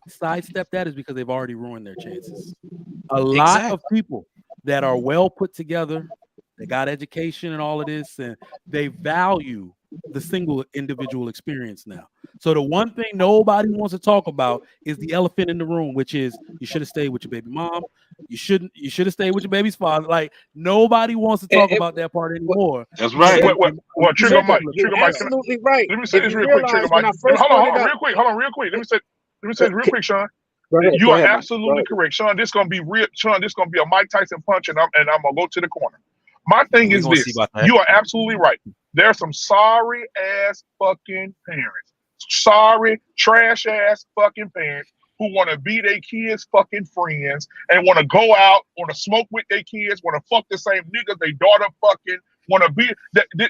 is because they've already ruined their chances. A lot of people that are well put together, they got education and all of this, and they value the single individual experience now. So the one thing nobody wants to talk about is the elephant in the room, which is you should have stayed with your baby mom. You should have stayed with your baby's father. Like, nobody wants to talk about that part anymore. That's because right. Well, Trigger Mike, You're can absolutely right. let me say If this you real quick, Trigger realize when Mike. I first Hold brought it on, up, real quick. Let me say this real quick, Sean. go You are ahead, Mike. Go absolutely ahead. correct, Sean. This gonna be real, Sean. This gonna be a Mike Tyson punch, and I'm gonna go to the corner. My thing We're is gonna see this: about that. you are absolutely right. There are some sorry ass fucking parents, sorry trash ass fucking parents who want to be their kids' fucking friends and want to go out, want to smoke with their kids, want to fuck the same niggas they daughter fucking, want to be.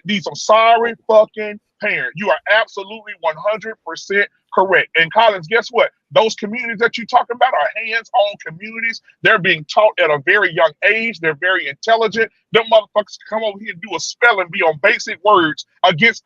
These are sorry fucking parents. You are absolutely 100% correct. And Collins, guess what? Those communities that you're talking about are hands-on communities. They're being taught at a very young age. They're very intelligent. Them motherfuckers come over here and do a spelling bee on basic words against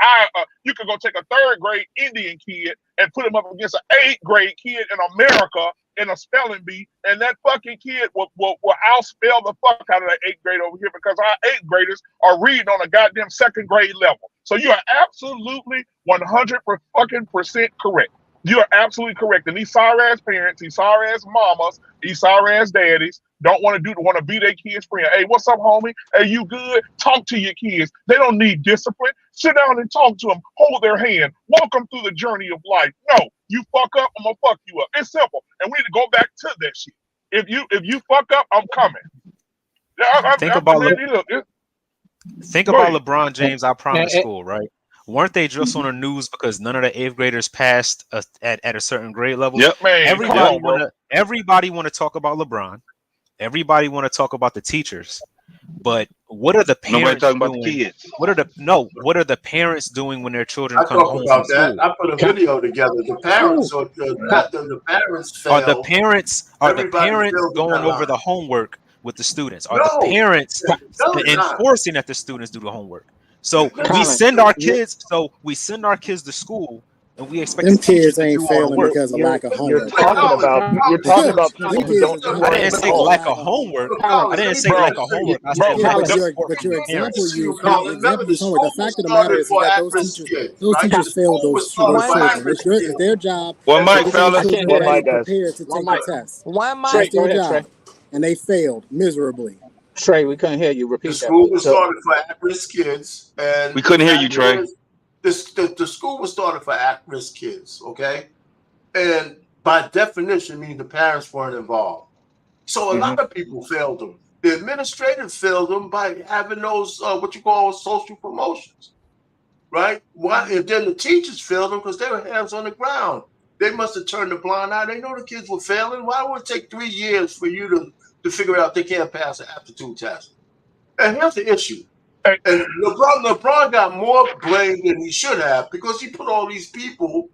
you could go take a third grade Indian kid and put him up against an 8th grade kid in America in a spelling bee, and that fucking kid will outspell the fuck out of that 8th grade over here because our 8th graders are reading on a goddamn 2nd grade level. So you are absolutely 100% correct. You are absolutely correct. And these sorry ass parents, these sorry ass mamas, these sorry ass daddies want to be their kids' friend. Hey, what's up, homie? Hey, you good? Talk to your kids. They don't need discipline. Sit down and talk to them. Hold their hand. Walk them through the journey of life. No, you fuck up, I'm gonna fuck you up. It's simple. And we need to go back to that shit. If you fuck up, I'm coming. Think about ahead. LeBron James. I promise school, right? Weren't they just on the news because none of the 8th graders passed at a certain grade level? Yep, man. Everybody want to talk about LeBron. Everybody want to talk about the teachers. But what are the parents talking doing? about the kids. What are the parents doing when their children I come talk home about from that. school? I put a video together. The parents are the parents fail. Are the parents fails going that over line. the homework with the students? Are No, the parents no, they're not. enforcing that the students do the homework? So we Colin, send our kids. So we send our kids to school, and we expect the Them teachers kids to ain't do all the failing work. because of lack of You're homework. talking about Them people who kids, don't do them I work didn't kids at say ain't all. lack lack of of homework. I Collins, didn't let me say tell lack you, of let me- homework. I bro, said Yeah, lack of but listen, support from your the example parents. you the Collins, example remember you the showing. The school was fact of the matter started is for that at-risk kids, those right? The teachers failed school those was started those for One children. mic. at-risk It's kids. their job One to mic, get those fellas. children One ready, mic, guys. prepared to take the test. One That's mic. Go their ahead, Trey. job, and they failed miserably. Trey, we couldn't hear you. The Repeat that, school please. was started for at-risk kids, We and the couldn't hear you, fact Trey. is, the school was started for at-risk kids, okay? And by definition, means the parents weren't involved. So a Hmm. lot of people failed them. The administrators failed them by having those what you call social promotions, right? Why? And then the teachers failed them because they were hands on the ground. They must have turned a blind eye. They know the kids were failing. Why would it take 3 years for you to figure out they can't pass an aptitude test? And here's the issue. Hey, And LeBron got more blame than he should have because he put all these people.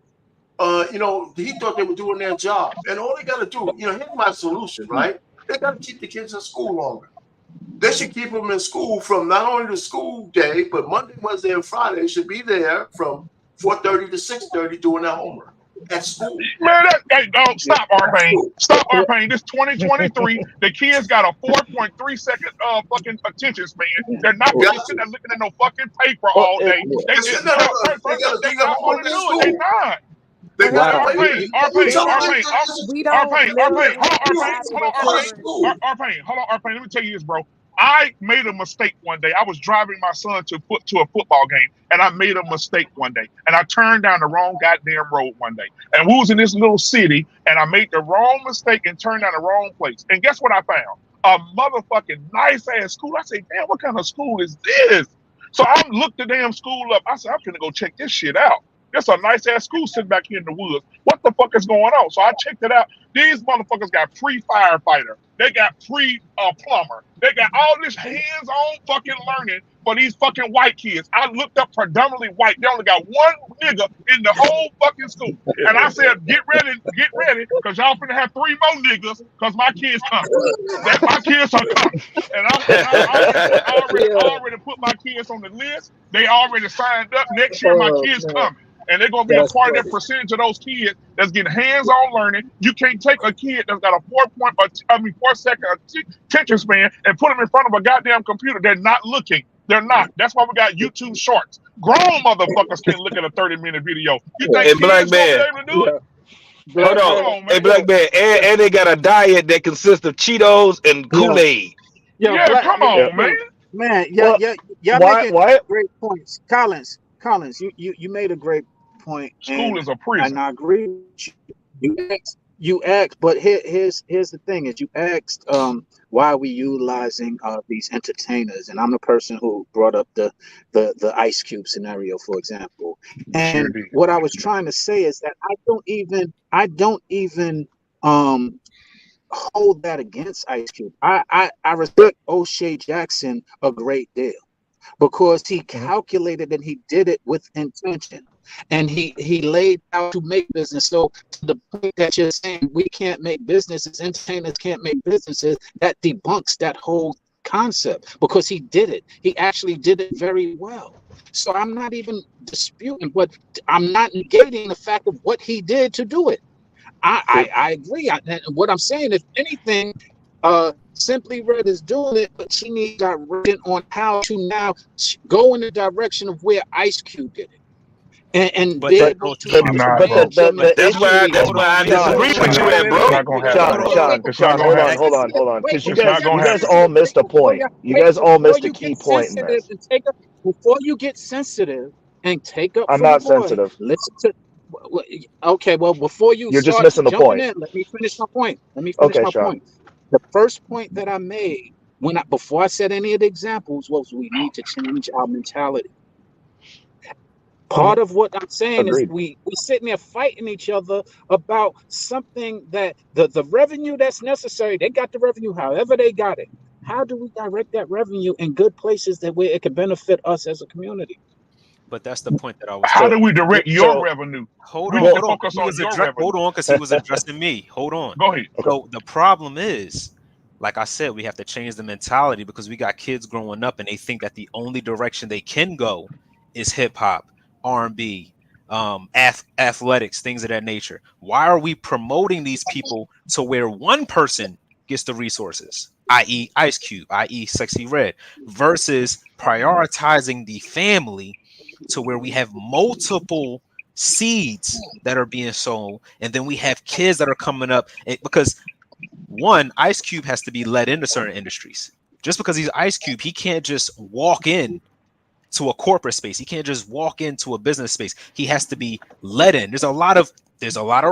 He thought they were doing their job, and all they got to do. Here's my solution, right? They got to keep the kids in school longer. They should keep them in school from not only the school day, but Monday, Wednesday, and Friday. They should be there from 4:30 to 6:30 doing their homework at school. man, hey, don't Yeah. stop our At pain. school. Stop our pain. This 2023, the kids got a 4.3 second fucking attention span. They're not Got gonna be sitting to. there looking at no fucking paper Well, all day. Yeah. They Listen, no, no, no. They first got off, to they do their not homework gonna in do it. They school. not. They But got to here's Wow. the wait. Arpain, thing. You Arpain, tell them Arpain, We don't Arpain, literally Arpain, hold on, have Arpain, to have hold the on, in Arpain, children. school. Arpain, hold on, Arpain. Let me tell you this, bro. I made a mistake one day. I was driving my son to a football game, and I made a mistake one day, and I turned down the wrong goddamn road one day. And we was in this little city, and I made the wrong mistake and turned down the wrong place. And guess what I found? A motherfucking nice ass school. I said, damn, what kind of school is this? So I looked the damn school up. I said, I'm gonna go check this shit out. There's a nice ass school sitting back here in the woods. What the fuck is going on? So I checked it out. These motherfuckers got pre-firefighter. They got pre-plumber. They got all this hands-on fucking learning for these fucking white kids. I looked up predominantly white. They only got one nigga in the whole fucking school. And I said, get ready, because y'all finna have 3 more niggas, because my kids coming. That my kids are coming. And I already put my kids on the list. They already signed up. Next year, my Oh kids man, coming. And they're gonna be a that's part of that funny. percentage of those kids that's getting hands-on learning. You can't take a kid that's got a 4 second attention span and put them in front of a goddamn computer. They're not looking. They're not. That's why we got YouTube Shorts. Grown motherfuckers can't look at a 30-minute video. You Yeah. think Hey, Black kids gonna be Man. able to do it? Yeah. Hold Black Come on. man. on, Hey, man. Yo, Black Man. And they got a diet that consists of Cheetos and yo, Kool-Aid. yo, Yeah, black come Yeah. on, man. yo, man, yeah, Well, yeah, y'all why? making Why? great points. Collins, you made a great point, School is a and prison. I agree with you. You asked, but here's the thing: is you asked why are we utilizing these entertainers, and I'm the person who brought up the Ice Cube scenario, for example. Sure And did. what I was trying to say is that I don't even hold that against Ice Cube. I respect O'Shea Jackson a great deal because he Mhm. calculated and he did it with intention. And he laid out to make business. So to the point that you're saying we can't make businesses, entertainers can't make businesses, that debunks that whole concept because he did it. He actually did it very well. So I'm not even disputing, but I'm not negating the fact of what he did to do it. I agree. And what I'm saying, if anything, Simply Red is doing it, but she needs direction on how to now go in the direction of where Ice Cube did it, and But be that But able goes to to but You're my not, but bro. point. advance your the But That's mission. why. issue, That's hold why on, I real Sean, quick. disagree It's with not. you at, It's bro. not gonna happen. Hold on, wait, Sean, wait, hold wait, on, That, hold wait, on, hold on, wait, because It's not you gonna guys happen. all missed a point. You guys all before missed a you get key point in sensitive this. and take up, before you get sensitive and take up I'm for your not boy, sensitive. listen to. Okay, well, before you You're just start missing the jumping point. in, let me finish my point. Let me finish Okay, my Sean. point. The first point that I made before I said any of the examples was we need to change our mentality. Mhm. Part of what I'm saying is Agreed. we sitting there fighting each other about something that the revenue that's necessary. They got the revenue, however they got it. How do we direct that revenue in good places that where it can benefit us as a community? but that's the point that I was How So, do making. we direct your so revenue? Hold We on, need well, to hold on, because focus he on was your hold revenue. on, because he was addressing me. Hold on. Go ahead. okay. So the problem is, like I said, we have to change the mentality because we got kids growing up and they think that the only direction they can go is hip hop, R&B, athletics, things of that nature. Why are we promoting these people to where one person gets the resources, i.e., Ice Cube, i.e., Sexy Red, versus prioritizing the family to where we have multiple seeds that are being sown, and then we have kids that are coming up because one, Ice Cube has to be led into certain industries. Just because he's Ice Cube, he can't just walk in to a corporate space. He can't just walk into a business space. He has to be led in. There's a lot of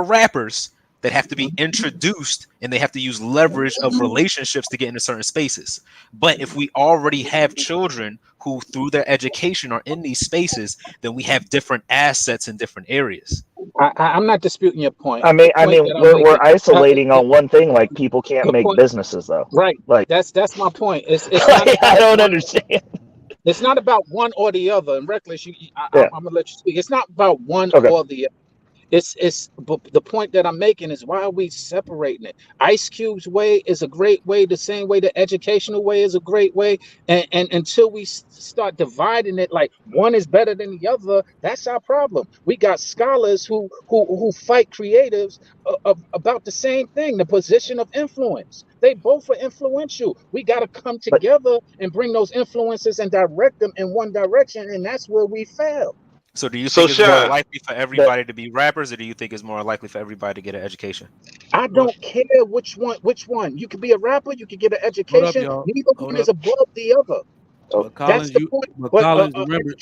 rappers that have to be introduced, and they have to use leverage of relationships to get into certain spaces. But if we already have children who through their education are in these spaces, then we have different assets in different areas. I'm not disputing your point. I mean, The point that I'm we're making, isolating on one thing, like people can't the make point, businesses though. right? Like, That's my point. It's not like, I about don't one. understand. It's not about one or the other. And Reckless, Yeah. I'm gonna let you speak. It's not about one Okay. or the other. But the point that I'm making is, why are we separating it? Ice Cube's way is a great way, the same way the educational way is a great way, and until we start dividing it like one is better than the other, that's our problem. We got scholars who fight creatives about the same thing, the position of influence. They both are influential. We got to come But together and bring those influences and direct them in one direction, and that's where we fail. So do you So think it's more the Shy, likely for the everybody to be rappers, or do you think it's more likely for everybody to get an education? I Well, don't care which one. Which one? You could be a rapper. You could get an hold up, education. y'all. Neither Hold one is up. above the other. oh, But That's Collins, the point. But remember.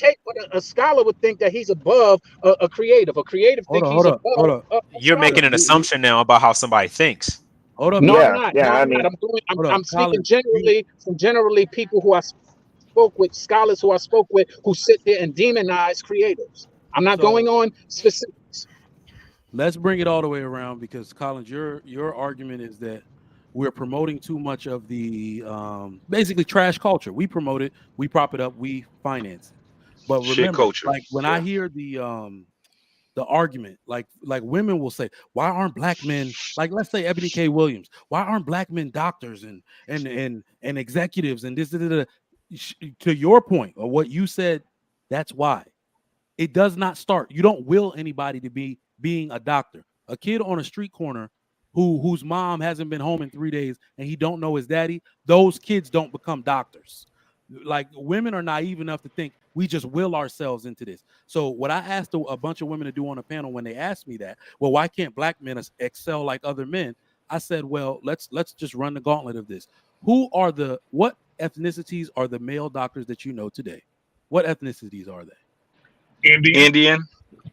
a scholar would think that he's above a creative. A creative Hold think up, he's hold up, hold above up, a You're scholar. making an assumption now about how somebody thinks. hold up, No, y'all. I'm yeah, not. No, yeah. I I'm not. mean, Hold up, I'm speaking Collins. You generally people who I spoke with, scholars who I spoke with, who sit there and demonize creatives. I'm not so going on specifics. let's bring it all the way around because Collins, your argument is that we're promoting too much of the basically trash culture. We promote it, we prop it up, we finance it. But shit remember, culture. like when I Yeah. hear the argument, like women will say, why aren't black men, like let's say Ebony K. Williams, why aren't black men doctors and executives and this, da, da, da. To your point or what you said, that's why. It does not start. You don't will anybody to be being a doctor. A kid on a street corner whose mom hasn't been home in 3 days and he don't know his daddy, those kids don't become doctors. Like women are naive enough to think we just will ourselves into this. So what I asked a bunch of women to do on a panel when they asked me that, well, why can't black men excel like other men? I said, well, let's just run the gauntlet of this. What ethnicities are the male doctors that you know today? What ethnicities are they? Indian. Indian.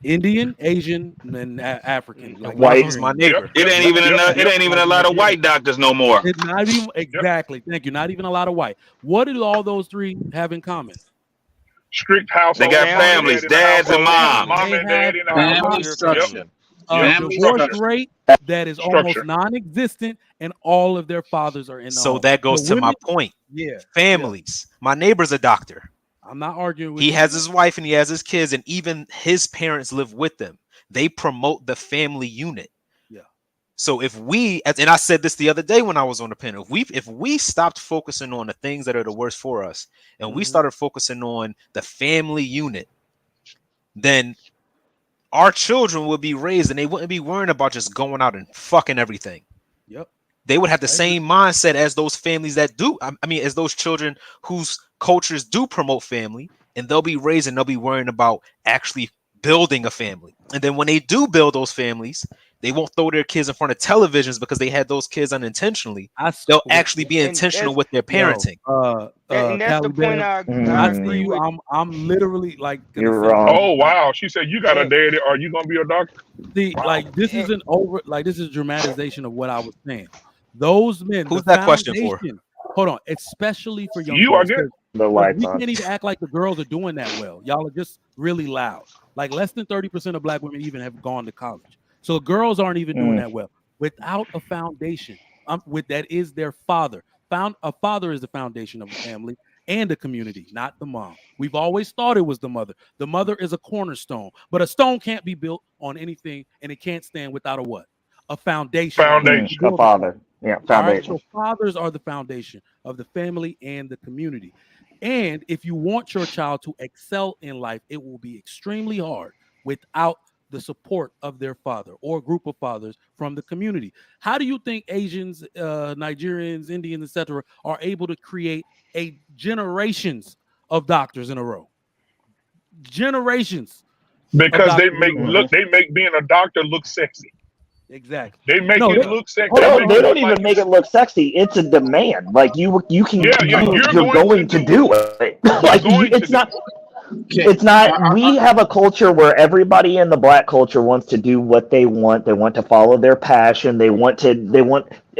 Indian, Asian, and African, like One of white. them's my Nigerian. Yep, neighbor. It yep, ain't yep, even yep, enough. It yep. ain't even Like a lot of Nigerian. white doctors no more. It's not even Yep. exactly. Thank you. Not even a lot of white. What do all those three have in common? Strict They household, got mom and Family, families, dad in the dads and household. moms. Mom They and have dad in the they household. Family have nuclear Yep, structure. family. a yep. Family divorce Structure. structure. rate that is almost Structure. non-existent, and all of their fathers are in the So home. that So goes to my women, point. yeah, yeah. Families. My neighbor's a doctor. I'm not arguing He with you. has his wife and he has his kids, and even his parents live with them. They promote the family unit. Yeah. So if we, and I said this the other day when I was on the panel, if we stopped focusing on the things that are the worst for us, and we Mm-hmm. started focusing on the family unit, then our children would be raised and they wouldn't be worrying about just going out and fucking everything. Yep. They would have the I agree. same mindset as those families that do. I mean, as those children whose cultures do promote family, and they'll be raised and they'll be worrying about actually building a family. And then when they do build those families, they won't throw their kids in front of televisions because they had those kids unintentionally. They'll actually be And intentional that's with their Yo, parenting. and that's the Cali point Bear, I I see agree Mm, you. with. I'm literally like gonna you're send you wrong. this Oh doc. wow. She said you got a And, daddy. Are you gonna be a doctor? See, like this and isn't over. Like this is dramatization of what I was saying. Those men, the Who's that question for? foundation. Hold on, especially for young You, I boys, guess. The because lights we on. can't even act like the girls are doing that well. Y'all are just really loud. Like less than 30% of black women even have gone to college. So girls aren't even doing Mm, that well. Without a foundation, with that is their father. A father is the foundation of a family and a community, not the mom. We've always thought it was the mother. The mother is a cornerstone, but a stone can't be built on anything, and it can't stand without a what? A foundation on which to Foundation. a build upon. father. Yeah, All right. foundation. So fathers are the foundation of the family and the community. And if you want your child to excel in life, it will be extremely hard without the support of their father or group of fathers from the community. How do you think Asians, Nigerians, Indians, etc., are able to create generations of doctors in a row? Generations of Because doctors in a row. they make being a doctor look sexy. Exactly. They make No, it they, look sexy. hold They on, make They it don't look like even make it look sexy. It's a demand. Like you can yeah, you're going to do it. Like going it's to not. Okay. It's not. We have a culture where everybody in the black culture wants to do what they want. They want to follow their passion. They want.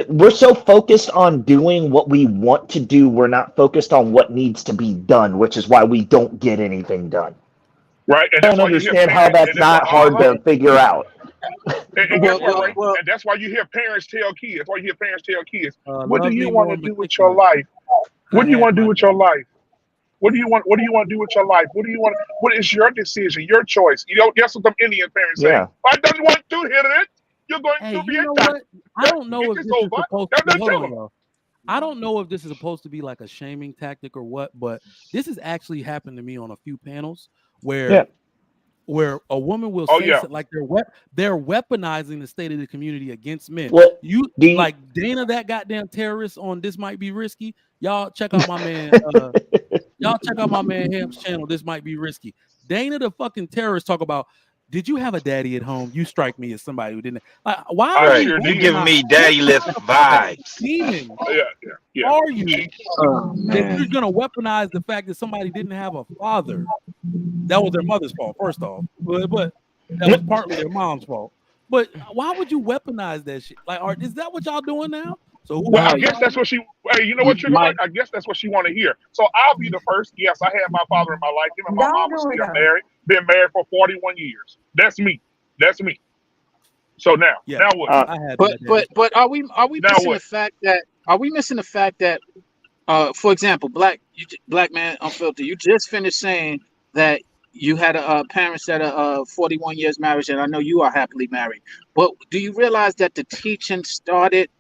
We're so focused on doing what we want to do. We're not focused on what needs to be done, which is why we don't get anything done. right, and I that's don't why you hear understand how parents, that's and that's why not hard to figure out. and guess what, Well, right? And that's why you hear parents tell kids. That's why you hear parents tell kids, "What do love you me want more to do with your meticulous. life? What I do you had want to do my with your life? What do you want? What do you want to do with your life? What do you want? What is your decision? Your choice? You know, that's what some Indian parents say. Yeah. I don't want to hear it. You're going Hey, to be you a know doctor. what? I don't know Get if this this is over. supposed to That's be. what Hold tell on, them. y'all. I don't know if this is supposed to be like a shaming tactic or what, but this has actually happened to me on a few panels where a woman will say something like they're weaponizing the state of the community against men. What You do you? like Dana, that goddamn terrorist on This Might Be Risky. Y'all check out my man. Y'all check out my man Hamp's channel. This Might Be Risky. Dana, the fucking terrorist, talk about. Did you have a daddy at home? You strike me as somebody who didn't. Like, why are Right. you? You giving me What daddyless kind of vibes. demon Yeah. are you oh, that man. you're gonna weaponize the fact that somebody didn't have a father? That was their mother's fault, first off, but that was partly their mom's fault. But why would you weaponize that shit? Like, is that what y'all doing now? So Well, I whoever guess y'all, that's what she. Hey, you know what, Trigger Mike, Mike? I guess that's what she want to hear. So I'll be the first. Yes, I had my father in my life. Him and my Don't mom are do it still though. married. Been married for 41 years. That's me. That's me. So now what? I had my daddy. but are we Now missing the what? fact that for example, black man unfiltered, you just finished saying that you had parents that are 41 years marriage, and I know you are happily married. But do you realize that the teaching started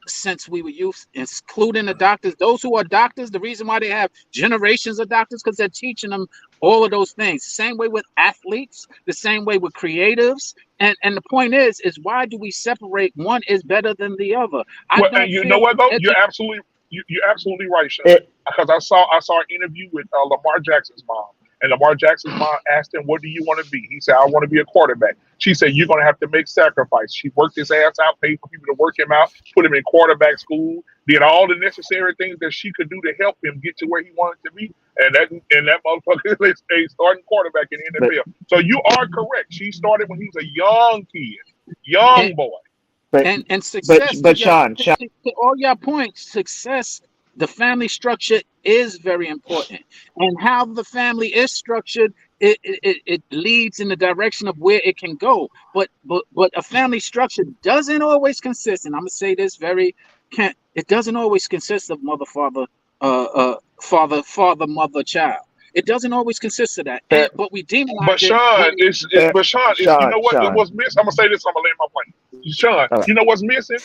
since we were youth, including the doctors, those who are doctors? The reason why they have generations of doctors, because they're teaching them all of those things. Same way with athletes, the same way with creatives. And the point is why do we separate one is better than the other? I Well, and don't you know feel what though? You're absolutely right, Sean. Because I saw an interview with Lamar Jackson's mom, and Lamar Jackson's mom asked him, "What do you want to be?" He said, "I want to be a quarterback." She said, "You're going to have to make sacrifice." She worked his ass out, paid for people to work him out, put him in quarterback school, did all the necessary things that she could do to help him get to where he wanted to be. And that motherfucker is a starting quarterback in the NFL. So you are correct. She started when he was a young kid, young boy. And success, But Sean, to all your points, success, the family structure is very important, and how the family is structured, it leads in the direction of where it can go. But a family structure doesn't always consist, and I'm gonna say this it doesn't always consist of mother, father, father, mother, child. It doesn't always consist of that. But we demonize But it. Sean, you know what? Sean. What's missing? I'm gonna say this. I'm gonna land my plane. Sean, All right. you know what's missing?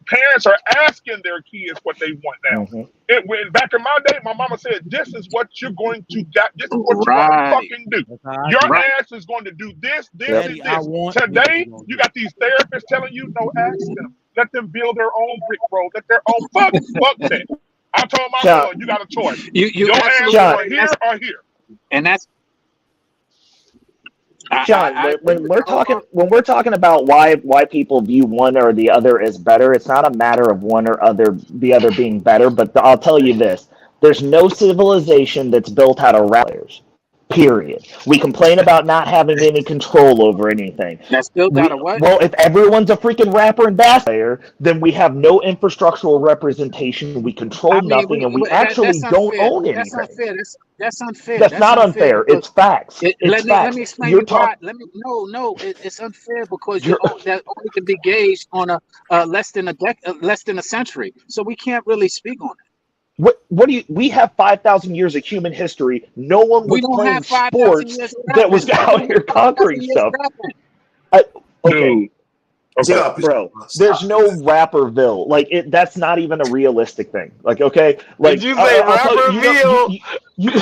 Parents are asking their kids what they want now. Mm-hmm. Back in my day, my mama said, "This is what you're going to get. This is what you're going to Right. fucking do. Your ass is going to do this, Daddy, and this." Today, you got these therapists telling you, "No, ask them. Let them build their own brick road. Let their own fuck that." I told my Sean, son, "You got a choice. You Your ass is absolutely going here or here." And that's Sean, I when we're talking about why people view one or the other as better, it's not a matter of one or the other being better. But I'll tell you this: there's no civilization that's built out of players. Period. We complain about not having any control over anything. That's built out of what? Well, if everyone's a freaking rapper and bass player, then we have no infrastructural representation. We control nothing, and we actually don't own anything. That's unfair. That's unfair. That's not unfair. It's facts. Let me explain You're you why. It's unfair because that only can be gauged on a less than a century. So we can't really speak on it. What do you? We have 5,000 years of human history. No one was playing sports that was out here conquering stuff. Okay. Dude, bro, there's no Rapperville. Like that's not even a realistic thing. Like, okay, like Did you say I'll tell you, Rapperville? you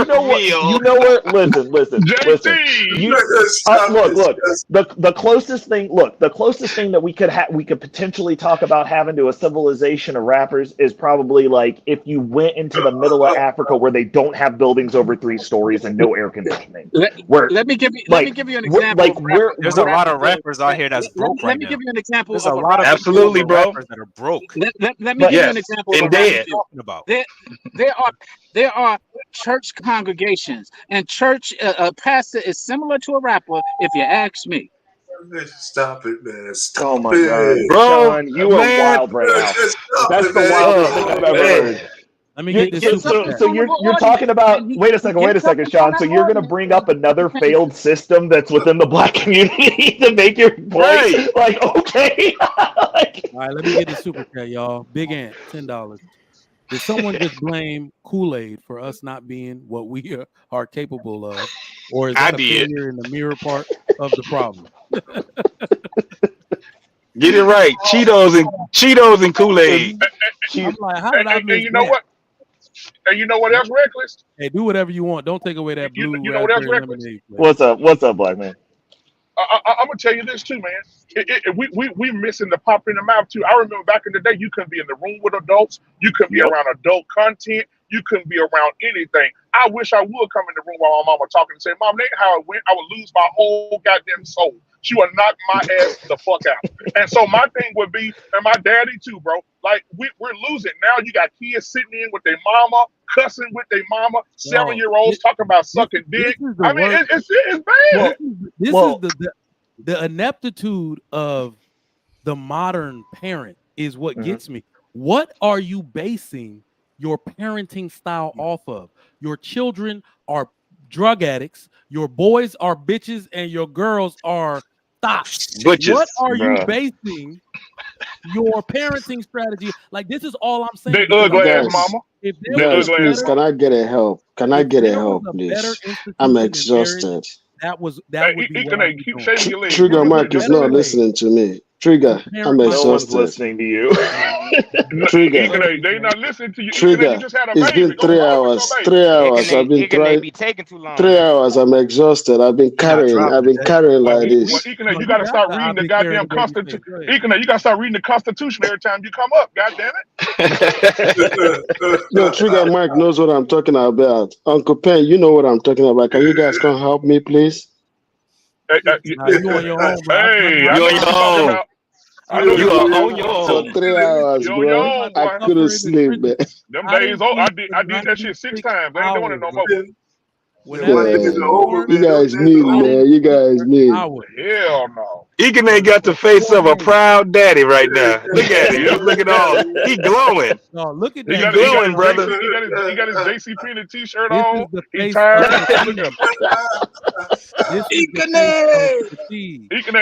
know what? Listen. JT. You look. The closest thing that we could potentially talk about having to a civilization of rappers is probably like if you went into the middle of Africa where they don't have buildings over 3 stories and no air conditioning. Let me give you an example. There's a lot of rappers out here that's broke right Let me now. give you an example. There's of a lot of absolutely, bro. rappers that are broke. Let me give you an example of and what I'm dead. talking about. There are church congregations, and church a pastor is similar to a rapper, if you ask me. Stop it, man. Oh my God, bro, Sean, you are wild right now. That's the wildest thing I've ever heard. Let me get this So you're talking about wait a second, Sean. So you're gonna bring up another failed system that's within the black community to make your point? Right. Like, okay. All right, let me get the super chat, y'all. Big Ant, $10. Did someone just blame Kool-Aid for us not being what we are capable of, or is that a failure in the mirror part of the problem? Get it right. Cheetos and Kool-Aid. I'm like, how did I miss you know that? what? And you know what else reckless? Hey, do whatever you want. Don't take away that blue You know what else raspberry reckless? lemonade flavor. What's up, black man? I'm gonna tell you this too, man. We missing the pop in the mouth too. I remember back in the day, you couldn't be in the room with adults. You couldn't be around adult content. You couldn't be around anything. I wish I would come in the room while my mama talking and say, "Mom, that ain't how it went." I would lose my whole goddamn soul. She would knock my ass the fuck out. And so my thing would be, and my daddy too, bro. Like we're losing now. You got kids sitting in with their mama, cussing with their mama, 7-year-olds talking about sucking dick. I mean, it's bad. This is the ineptitude of the modern parent is what gets me. What are you basing your parenting style off of? Your children are drug addicts, your boys are bitches, and your girls are thoughts. What are you basing your parenting strategy? Like, this is all I'm saying. They ugly ass mama. Guys, please, can I get a help? Can I get a help, please? I'm exhausted. That would be keep shaving your legs. Trigger Mike is not listening to me. Trigger, I'm No one's exhausted. listening to you. Trigger, they not listening to you. Trigger, You just had a it's baby. been 3 hours. 3 hours. I've been trying. Be taking too long. 3 hours. I'm exhausted. I've been carrying like this. You gotta start reading the goddamn Constitution. You gotta start reading the Constitution every time you come up. God damn it. No, Trigger Mike knows what I'm talking about. Uncle Pen, you know what I'm talking about. Can you guys come help me, please? You on your own, bro. Hey, you on your own. You are on your own. For 3 hours, bro. I couldn't sleep, man. Them days old. I did that shit 6 times. They ain't doing it no more. You guys need, man. You guys need. Hell no. Egan ain't got the face of a proud daddy right now. Look at him. He's looking all. He glowing. No, look at that. He glowing, brother. He got his JC Penney t-shirt on. He tired.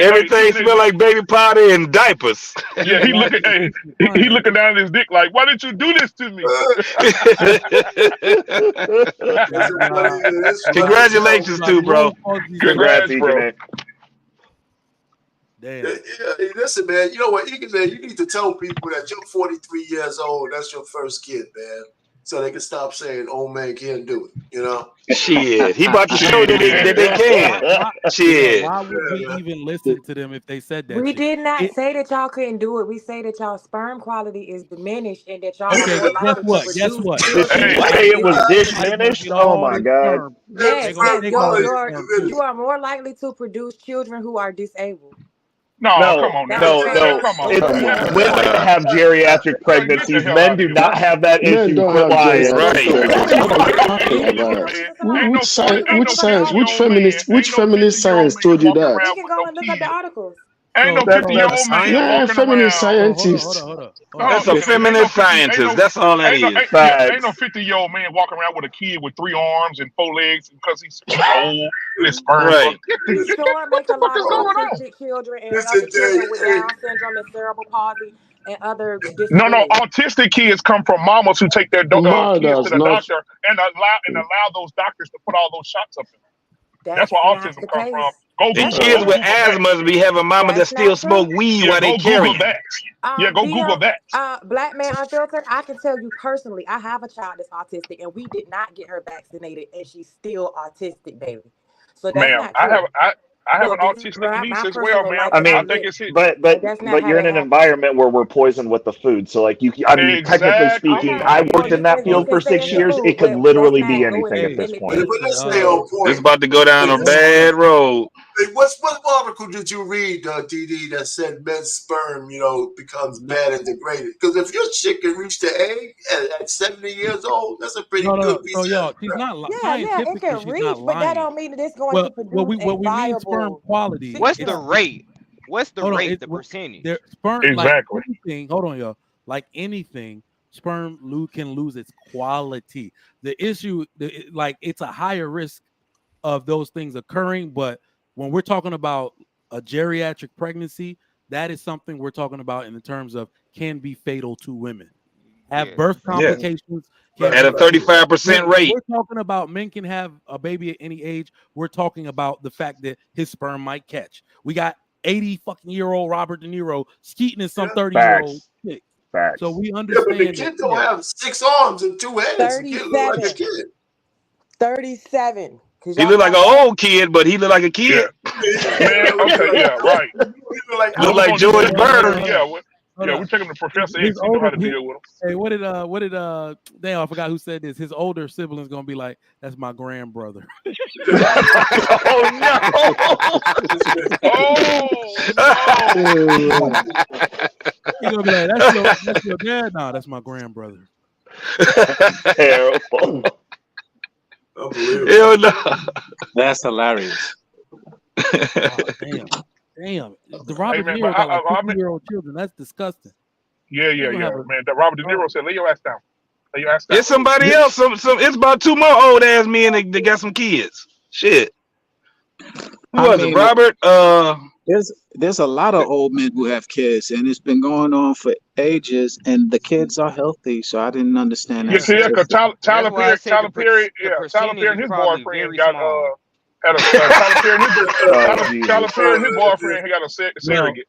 Everything smell like baby powder and diapers. Yeah, he looking down at his dick like, why didn't you do this to me? Congratulations, too, bro. Congrats, bro. Damn. Hey, listen, man. You know what, Egan, man, you need to tell people that you're 43 years old. That's your first kid, man. So they can stop saying old man can't do it, you know? Shit. He about to show that they can. Shit. Why would we even listen to them if they said that? We shit? did not say that y'all couldn't do it. We say that y'all sperm quality is diminished and that y'all Okay, are more likely to Guess produce what? children. Did you say it was diminished? Oh my God. Yes, you are more likely to produce children who are disabled. No, come on now. No. Come on. It's women that have geriatric pregnancies. Men do not have that issue. Quit lying. Which feminist science told you that? You can go and look up the articles. Ain't no 50-year-old man feminist scientist. That's a feminist scientist. That's all that is. Ain't no 50-year-old man walking around with a kid with 3 arms and 4 legs because he's old and his sperm. Right. The store makes a lot of autistic children and other children with Down syndrome and cerebral palsy and other disabilities. No, autistic kids come from mamas who take their kids to the doctor and allow those doctors to put all those shots up in them. That's where autism comes from. Go And Google. kids Go with Google that. asthma be having mama that That's still not smoke true. weed Yeah, while they go Google carrying. that. Yeah, go Google that. Black Man Unfiltered, I can tell you personally, I have a child that's autistic, and we did not get her vaccinated, and she's still autistic, baby. So that's Ma'am, not true. I have So an this is autistic niece my as well, personal ma'am. life I that I I mean, think live, it's it. but and that's not but how you're in that an happens. environment where we're poisoned with the food. So like I mean, technically speaking, Exactly. I Okay, worked well in that you field can for say six it's the Yeah. years. food, It could but let's literally be not go anything into at this limit point. But let's things. stay on It's point. about to go down a bad road. Hey, what article did you read, DD, that said men's sperm, becomes bad and degraded? Because if your shit can reach the egg at 70 years old, that's a pretty good No. piece So of y'all, she's sperm. not Yeah, it scientifically. can She's not reach, but that lying. don't mean that it's going to Well, produce a what we mean sperm viable quality. What's the It's system. rate? What's the hold on. rate? It The what percentage? their sperm like Exactly. anything. Hold on, y'all. Like anything, can lose its quality. The issue, like it's a higher risk of those things occurring. But when we're talking about a geriatric pregnancy, that is something we're talking about in the terms of can be fatal to women. Have Yes. birth Yeah. complications, can At a be fatal. 35% When rate. we're talking about men can have a baby at any age, we're talking about the fact that his sperm might catch. We got 80 fucking year old Robert De Niro skeeting in some 30-year-old Facts. chick. Facts. So we Yeah, but the understand that, kid don't yeah. have 6 arms and 2 heads. The kid look like a 37. kid. 37. Because He y'all look like got an that. old kid, but he look like a Yeah. kid. Man, okay, yeah, right. Like Look What we're like gonna do? George We're gonna Hold take on, him. Burns. hold Yeah, on. Hold we're on. taking him to Professor His X. He know how older, to deal with him. hey, what did damn, I forgot who said this. His older siblings gonna be like, that's my grand brother. Oh no! Oh no! He's gonna be like, that's your dad? Nah, that's my grand brother. Terrible. Hell no! That's hilarious. Oh, damn. The Hey Robert De man, but Niro got like I mean, 50-year-old children. That's disgusting. yeah, He's gonna have a man. That Robert De oh, Niro said, "Lay your ass down. Lay your ass down." It's somebody else. It's about two more old ass men that got some kids. Shit. Who I was it? mean, Robert? there's a lot of old men who have kids, and it's been going on for ages, and the kids are healthy. So I didn't understand that Yeah, Yeah. because statistic. Tyler That's why I Perry, said the Tyler percentage Perry and is his probably boyfriend very got small. had a Tyler Perry and his Oh Tyler Jesus. Perry and his boyfriend had got a well, surrogate.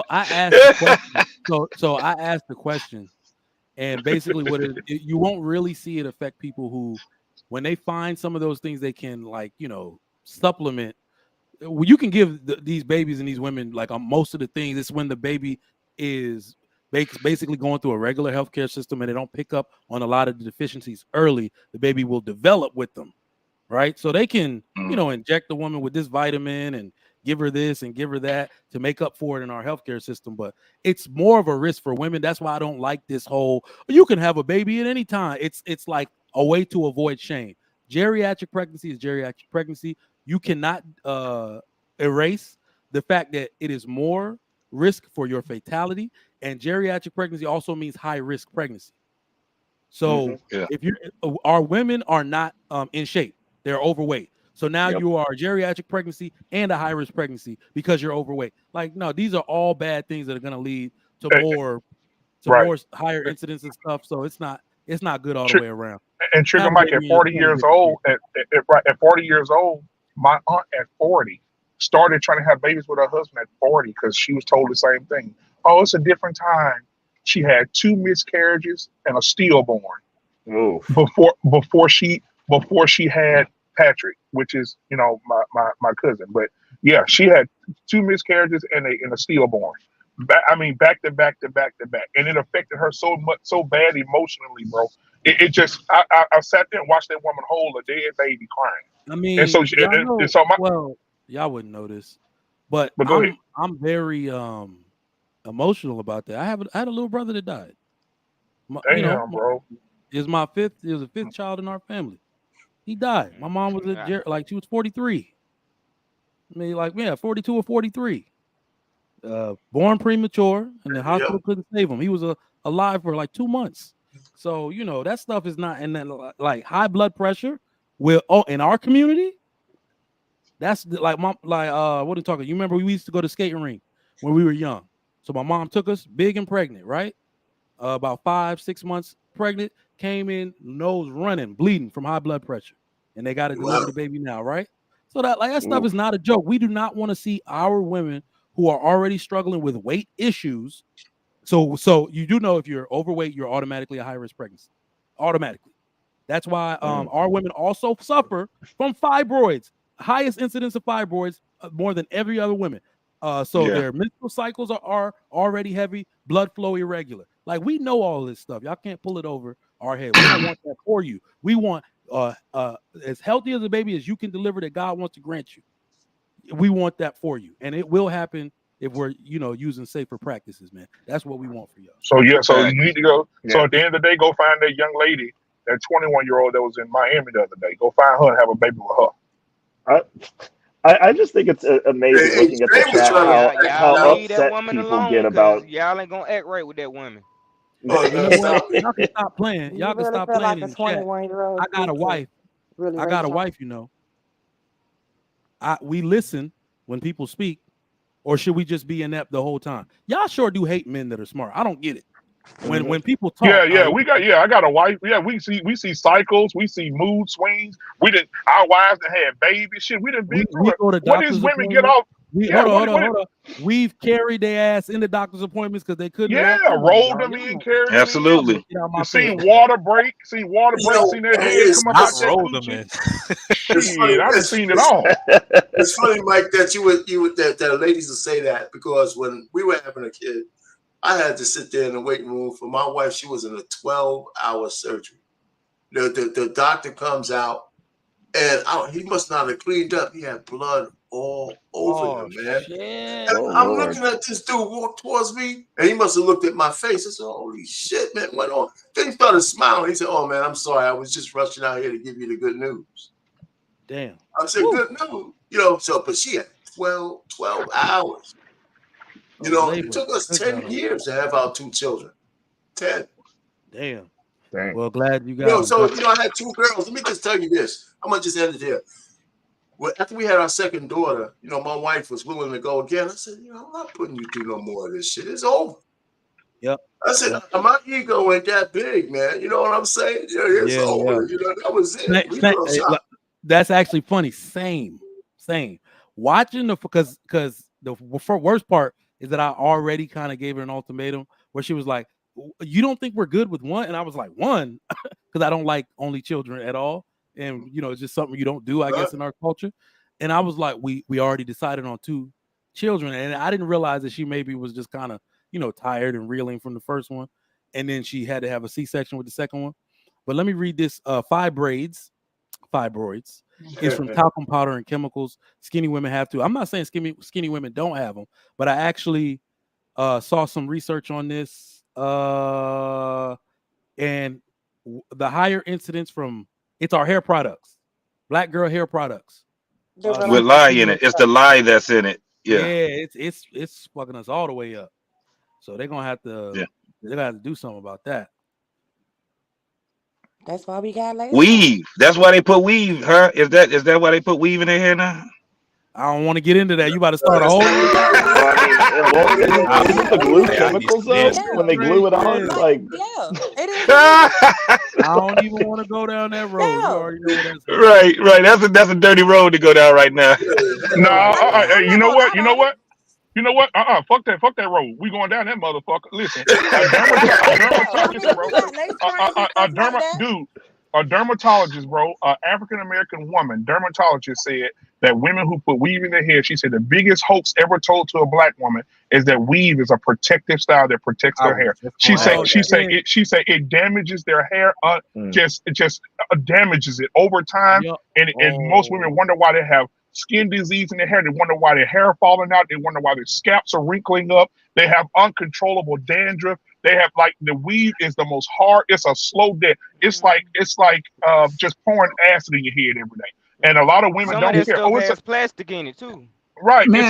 I asked the question. So I asked the question, and basically, you won't really see it affect people who, when they find some of those things, they can supplement. Well, you can give these babies and these women like most of the things. It's when the baby is basically going through a regular healthcare system and they don't pick up on a lot of the deficiencies early. The baby will develop with them, right? So they can, inject the woman with this vitamin and give her this and give her that to make up for it in our healthcare system. But it's more of a risk for women. That's why I don't like this whole you can have a baby at any time. It's like a way to avoid shame. Geriatric pregnancy is geriatric pregnancy. You cannot erase the fact that it is more risk for your fatality, and geriatric pregnancy also means high risk pregnancy. So Yeah. if our women are not in shape, they're overweight. So now Yep. you are a geriatric pregnancy and a high risk pregnancy because you're overweight. Like, no, these are all bad things that are going to lead to more Right. higher incidents and stuff. So it's not good all the Tri- way around. and Trigger Have a Mike at baby in 40 your 20s, years old, at 40 years old, my aunt at 40 started trying to have babies with her husband at 40 because she was told the same thing. Oh, it's a different time. She had 2 miscarriages and a stillborn Oof. before she had Patrick, which is my cousin. But yeah, she had 2 miscarriages and a stillborn. Back to back to back to back, and it affected her so bad emotionally, bro. It just I sat there and watched that woman hold a dead baby crying, I and so mean, she, y'all and know. so my Well, y'all wouldn't know this, but but go ahead. I'm very emotional about that. I had a little brother that died. Damn, bro. He was the fifth child in our family. He died. My mom was she was 43. I mean, 42 or 43. Born premature, and the hospital couldn't save him. He was alive for like 2 months. So that stuff is not. And then like high blood pressure in our community. That's what are you talking? You remember we used to go to skating rink when we were young. So my mom took us big and pregnant, right? About 5-6 months pregnant, came in nose running, bleeding from high blood pressure, and they got to deliver the baby now, right? So that stuff is not a joke. We do not want to see our women who are already struggling with weight issues. So you do know if you're overweight, you're automatically a high-risk pregnancy. Automatically. That's why our women also suffer from fibroids. Highest incidence of fibroids more than every other woman. So their menstrual cycles are already heavy, blood flow irregular. Like, we know all this stuff. Y'all can't pull it over our head. We don't want that for you. We want as healthy as a baby as you can deliver that God wants to grant you. We want that for you, and it will happen if we're using safer practices, man. That's what we want for y'all. So so you need to go. Yeah. So at the end of the day, go find that young lady, that 21-year-old that was in Miami the other day. Go find her and have a baby with her. I just think it's amazing looking at the chat how leave that upset woman people alone, get about. Y'all ain't gonna act right with that woman. Y'all can stop playing. Y'all can stop playing in the chat. I got a wife. I got a wife. We listen when people speak, or should we just be inept the whole time? Y'all sure do hate men that are smart. I don't get it. When people talk, I got a wife. Yeah, we see cycles, we see mood swings. Our wives that had babies. Shit, we done been through it. What these women get off? Hold on. We've carried their ass into doctor's appointments because they couldn't. Rolled them in, carried them Absolutely. in. You seen water break, seen their head come up out that rolled them in. Shit, I done seen it all. It's funny, Mike, that that ladies will say that, because when we were having a kid, I had to sit there in the waiting room for my wife. She was in a 12-hour surgery. The doctor comes out, and he must not have cleaned up. He had blood all over him, man. And I'm looking at this dude walk towards me, and he must have looked at my face. I said, "Holy shit, man, what on?" Then he started smiling. He said, "Oh, man, I'm sorry. I was just rushing out here to give you the good news." Damn. I said, "Good news." But she had 12 hours. It took us 10 years to have our 2 children. 10. Damn. Well, glad you got them. I had 2 girls. Let me just tell you this. I'm going to just end it here. Well, after we had our second daughter, my wife was willing to go again. I said, I'm not putting you through no more of this shit. It's over. Yep. I said, my ego ain't that big, man. You know what I'm saying? It's over. That was it. That's actually funny. Same. Watching because the worst part is that I already kind of gave her an ultimatum where she was like, "You don't think we're good with one?" And I was like, "One," because I don't like only children at all, and it's just something you don't do, I guess, in our culture. And I was like, "We already decided on 2 children," and I didn't realize that she maybe was just kind of tired and reeling from the first one, and then she had to have a C-section with the second one. But let me read this: fibroids. Is from talcum powder and chemicals. Skinny women have to. I'm not saying skinny women don't have them, but I actually saw some research on this, and the higher incidence from it's our hair products, black girl hair products. With lye in it. It's the lye that's in it. Yeah. It's fucking us all the way up. So they're gonna have to. Yeah. They're gonna have to do something about that. That's why we got laser. Weave. That's why they put weave, huh? Is that why they put weave in their hair now? I don't want to get into that. You about to start a whole. Isn't the glue chemicals though? When they glue it on, like. It is. I don't even want to go down that road. You already know what that's. Right. That's a dirty road to go down right now. No, you know what? Fuck that road. We going down that motherfucker. Listen, a dermatologist, bro, African American woman, dermatologist said that women who put weave in their hair, she said the biggest hoax ever told to a black woman is that weave is a protective style that protects their hair. She said it damages their hair, just damages it over time, and most women wonder why they have skin disease in their hair. They wonder why their hair falling out. They wonder why their scalps are wrinkling up. They have uncontrollable dandruff. They have the weave is the most hard. It's a slow death. It's like just pouring acid in your head every day. And a lot of women don't care. It's plastic in it too. Right. Man.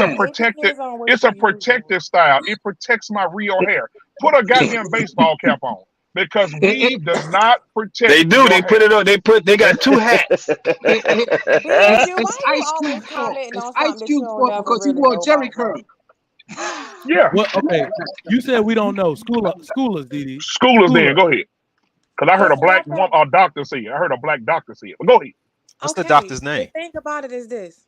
It's a protective style. It protects my real hair. Put a goddamn baseball cap on. Because weave does not protect. They do. They put it on. They got 2 hats. It's Ice Cube fault. It's Ice Cube fault because he wore Jerry curl. Yeah. Well, okay. You said we don't know. Schoolers, Didi. Schoolers, then go ahead. Because I heard a black doctor say it. But go ahead. What's the doctor's name? The thing about it is this.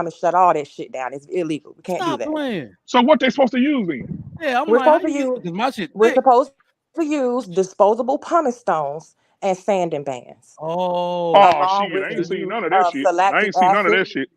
come and shut all that shit down. It's illegal. We can't do Stop that. playing. So what they supposed to use then? Yeah, I'm We're like, how supposed to you get? use. Because my shit We're thick. supposed to use disposable pumice stones and sanding bands. Oh, Oh Along shit, with I the ain't seen use none of that of shit. I ain't lactic seen none of that acid. shit.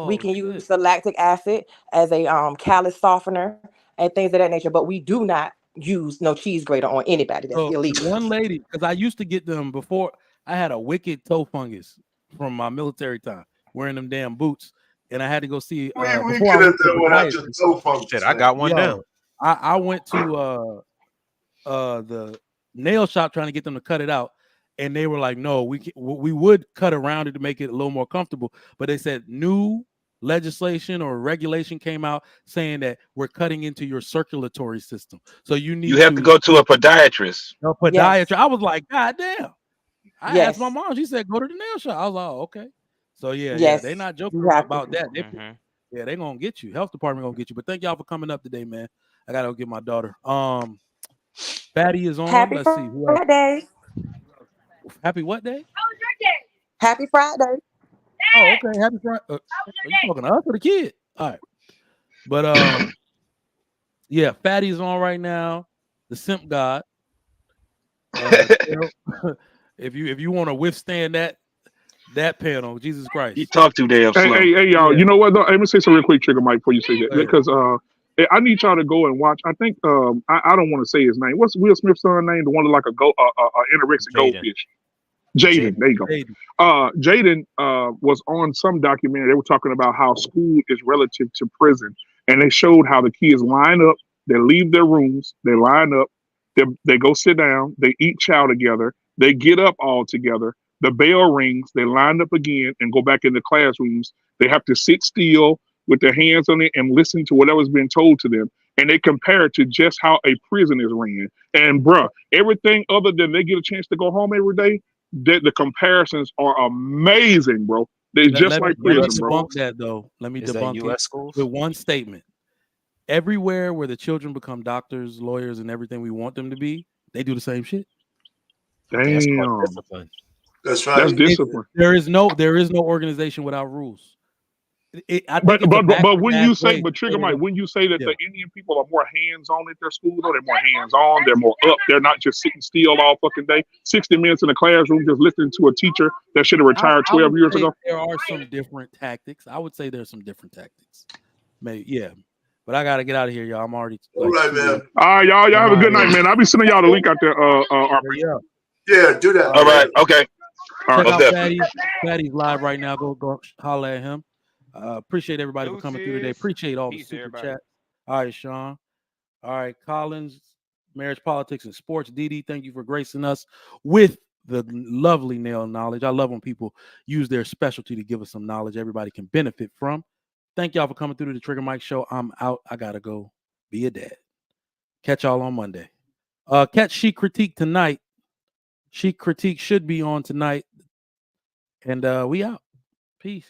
We oh can shit. use lactic acid as a callus softener and things of that nature, but we do not use no cheese grater on anybody. That's So illegal. one lady, because I used to get them before I had a wicked toe fungus from my military time, wearing them damn boots, and I had to go see We before I could have went to done the without your podiatrist. toe fungus, Shit, I man. got one now. Yo, I went to the nail shop trying to get them to cut it out, and they were like, no, we would cut around it to make it a little more comfortable, but they said new legislation or regulation came out saying that we're cutting into your circulatory system, so you You need have to to go to a podiatrist. a Yes. podiatrist. I was like, God damn. I asked my Yes. mom, she said, go to the nail shop. I was like, oh, okay. So yeah, they Yes. not joking You have to. about that. They gonna get you. Health department gonna get you. But thank y'all for coming up today, man. I gotta go get my daughter. Fatty is on. Happy Let's see who else. Friday. Happy what day? Happy Friday. Oh, okay. Happy Friday. Are you talking to us or the kid? All right. But yeah, Fatty is on right now. The Simp God. If you want to withstand that panel, Jesus Christ. You talk too damn slow. Hey, y'all. Yeah. You know what? Though? Let me say something real quick, Trigger Mike, before you say that, Go ahead. because I need y'all to go and watch. I think I don't want to say his name. What's Will Smith's son name? The one that like a anorexic Jaden. goldfish. Jaden. There you go. Jaden was on some documentary. They were talking about how school is relative to prison, and they showed how the kids line up. They leave their rooms. They line up. They go sit down. They eat chow together. They get up all together. The bell rings. They line up again and go back in the classrooms. They have to sit still with their hands on it and listen to whatever's been told to them. And they compare it to just how a prison is ran. And bruh, everything other than they get a chance to go home every day, the comparisons are amazing, bro. They're just like Let me prison, bro. debunk that though. Let me Is that debunk it US schools? with one statement. Everywhere where the children become doctors, lawyers, and everything we want them to be, they do the same shit. That's called Damn. discipline. That's That's right. discipline. There is no organization without rules. I think But it's a but when you backwards-ass say, way but to say Trigger Mike, that. when you say that Yeah. the Indian people are more hands on at their school, though, they're more hands on, they're more up, they're not just sitting still all fucking day, 60 minutes in a classroom just listening to a teacher that should have retired I 12 would years say ago. there are some different tactics. I would say there's some different tactics. Maybe, yeah. But I gotta get out of here, y'all. I'm already All right, man. All right, y'all have a good night, man. I'll be sending y'all the link out there. Yeah. Yeah, do that. All right. Okay. All Check right. out Most definitely. Fatty's live right now. Go holler at him. Appreciate everybody for coming through today. Deuces. Appreciate all the Peace, super everybody. chat. All right, Sean. All right, Collins, marriage, politics, and sports. Dee, thank you for gracing us with the lovely nail knowledge. I love when people use their specialty to give us some knowledge everybody can benefit from. Thank y'all for coming through to the Trigger Mike Show. I'm out. I gotta go be a dad. Catch y'all on Monday. Catch She Critique tonight. She Critique should be on tonight. And we out. Peace.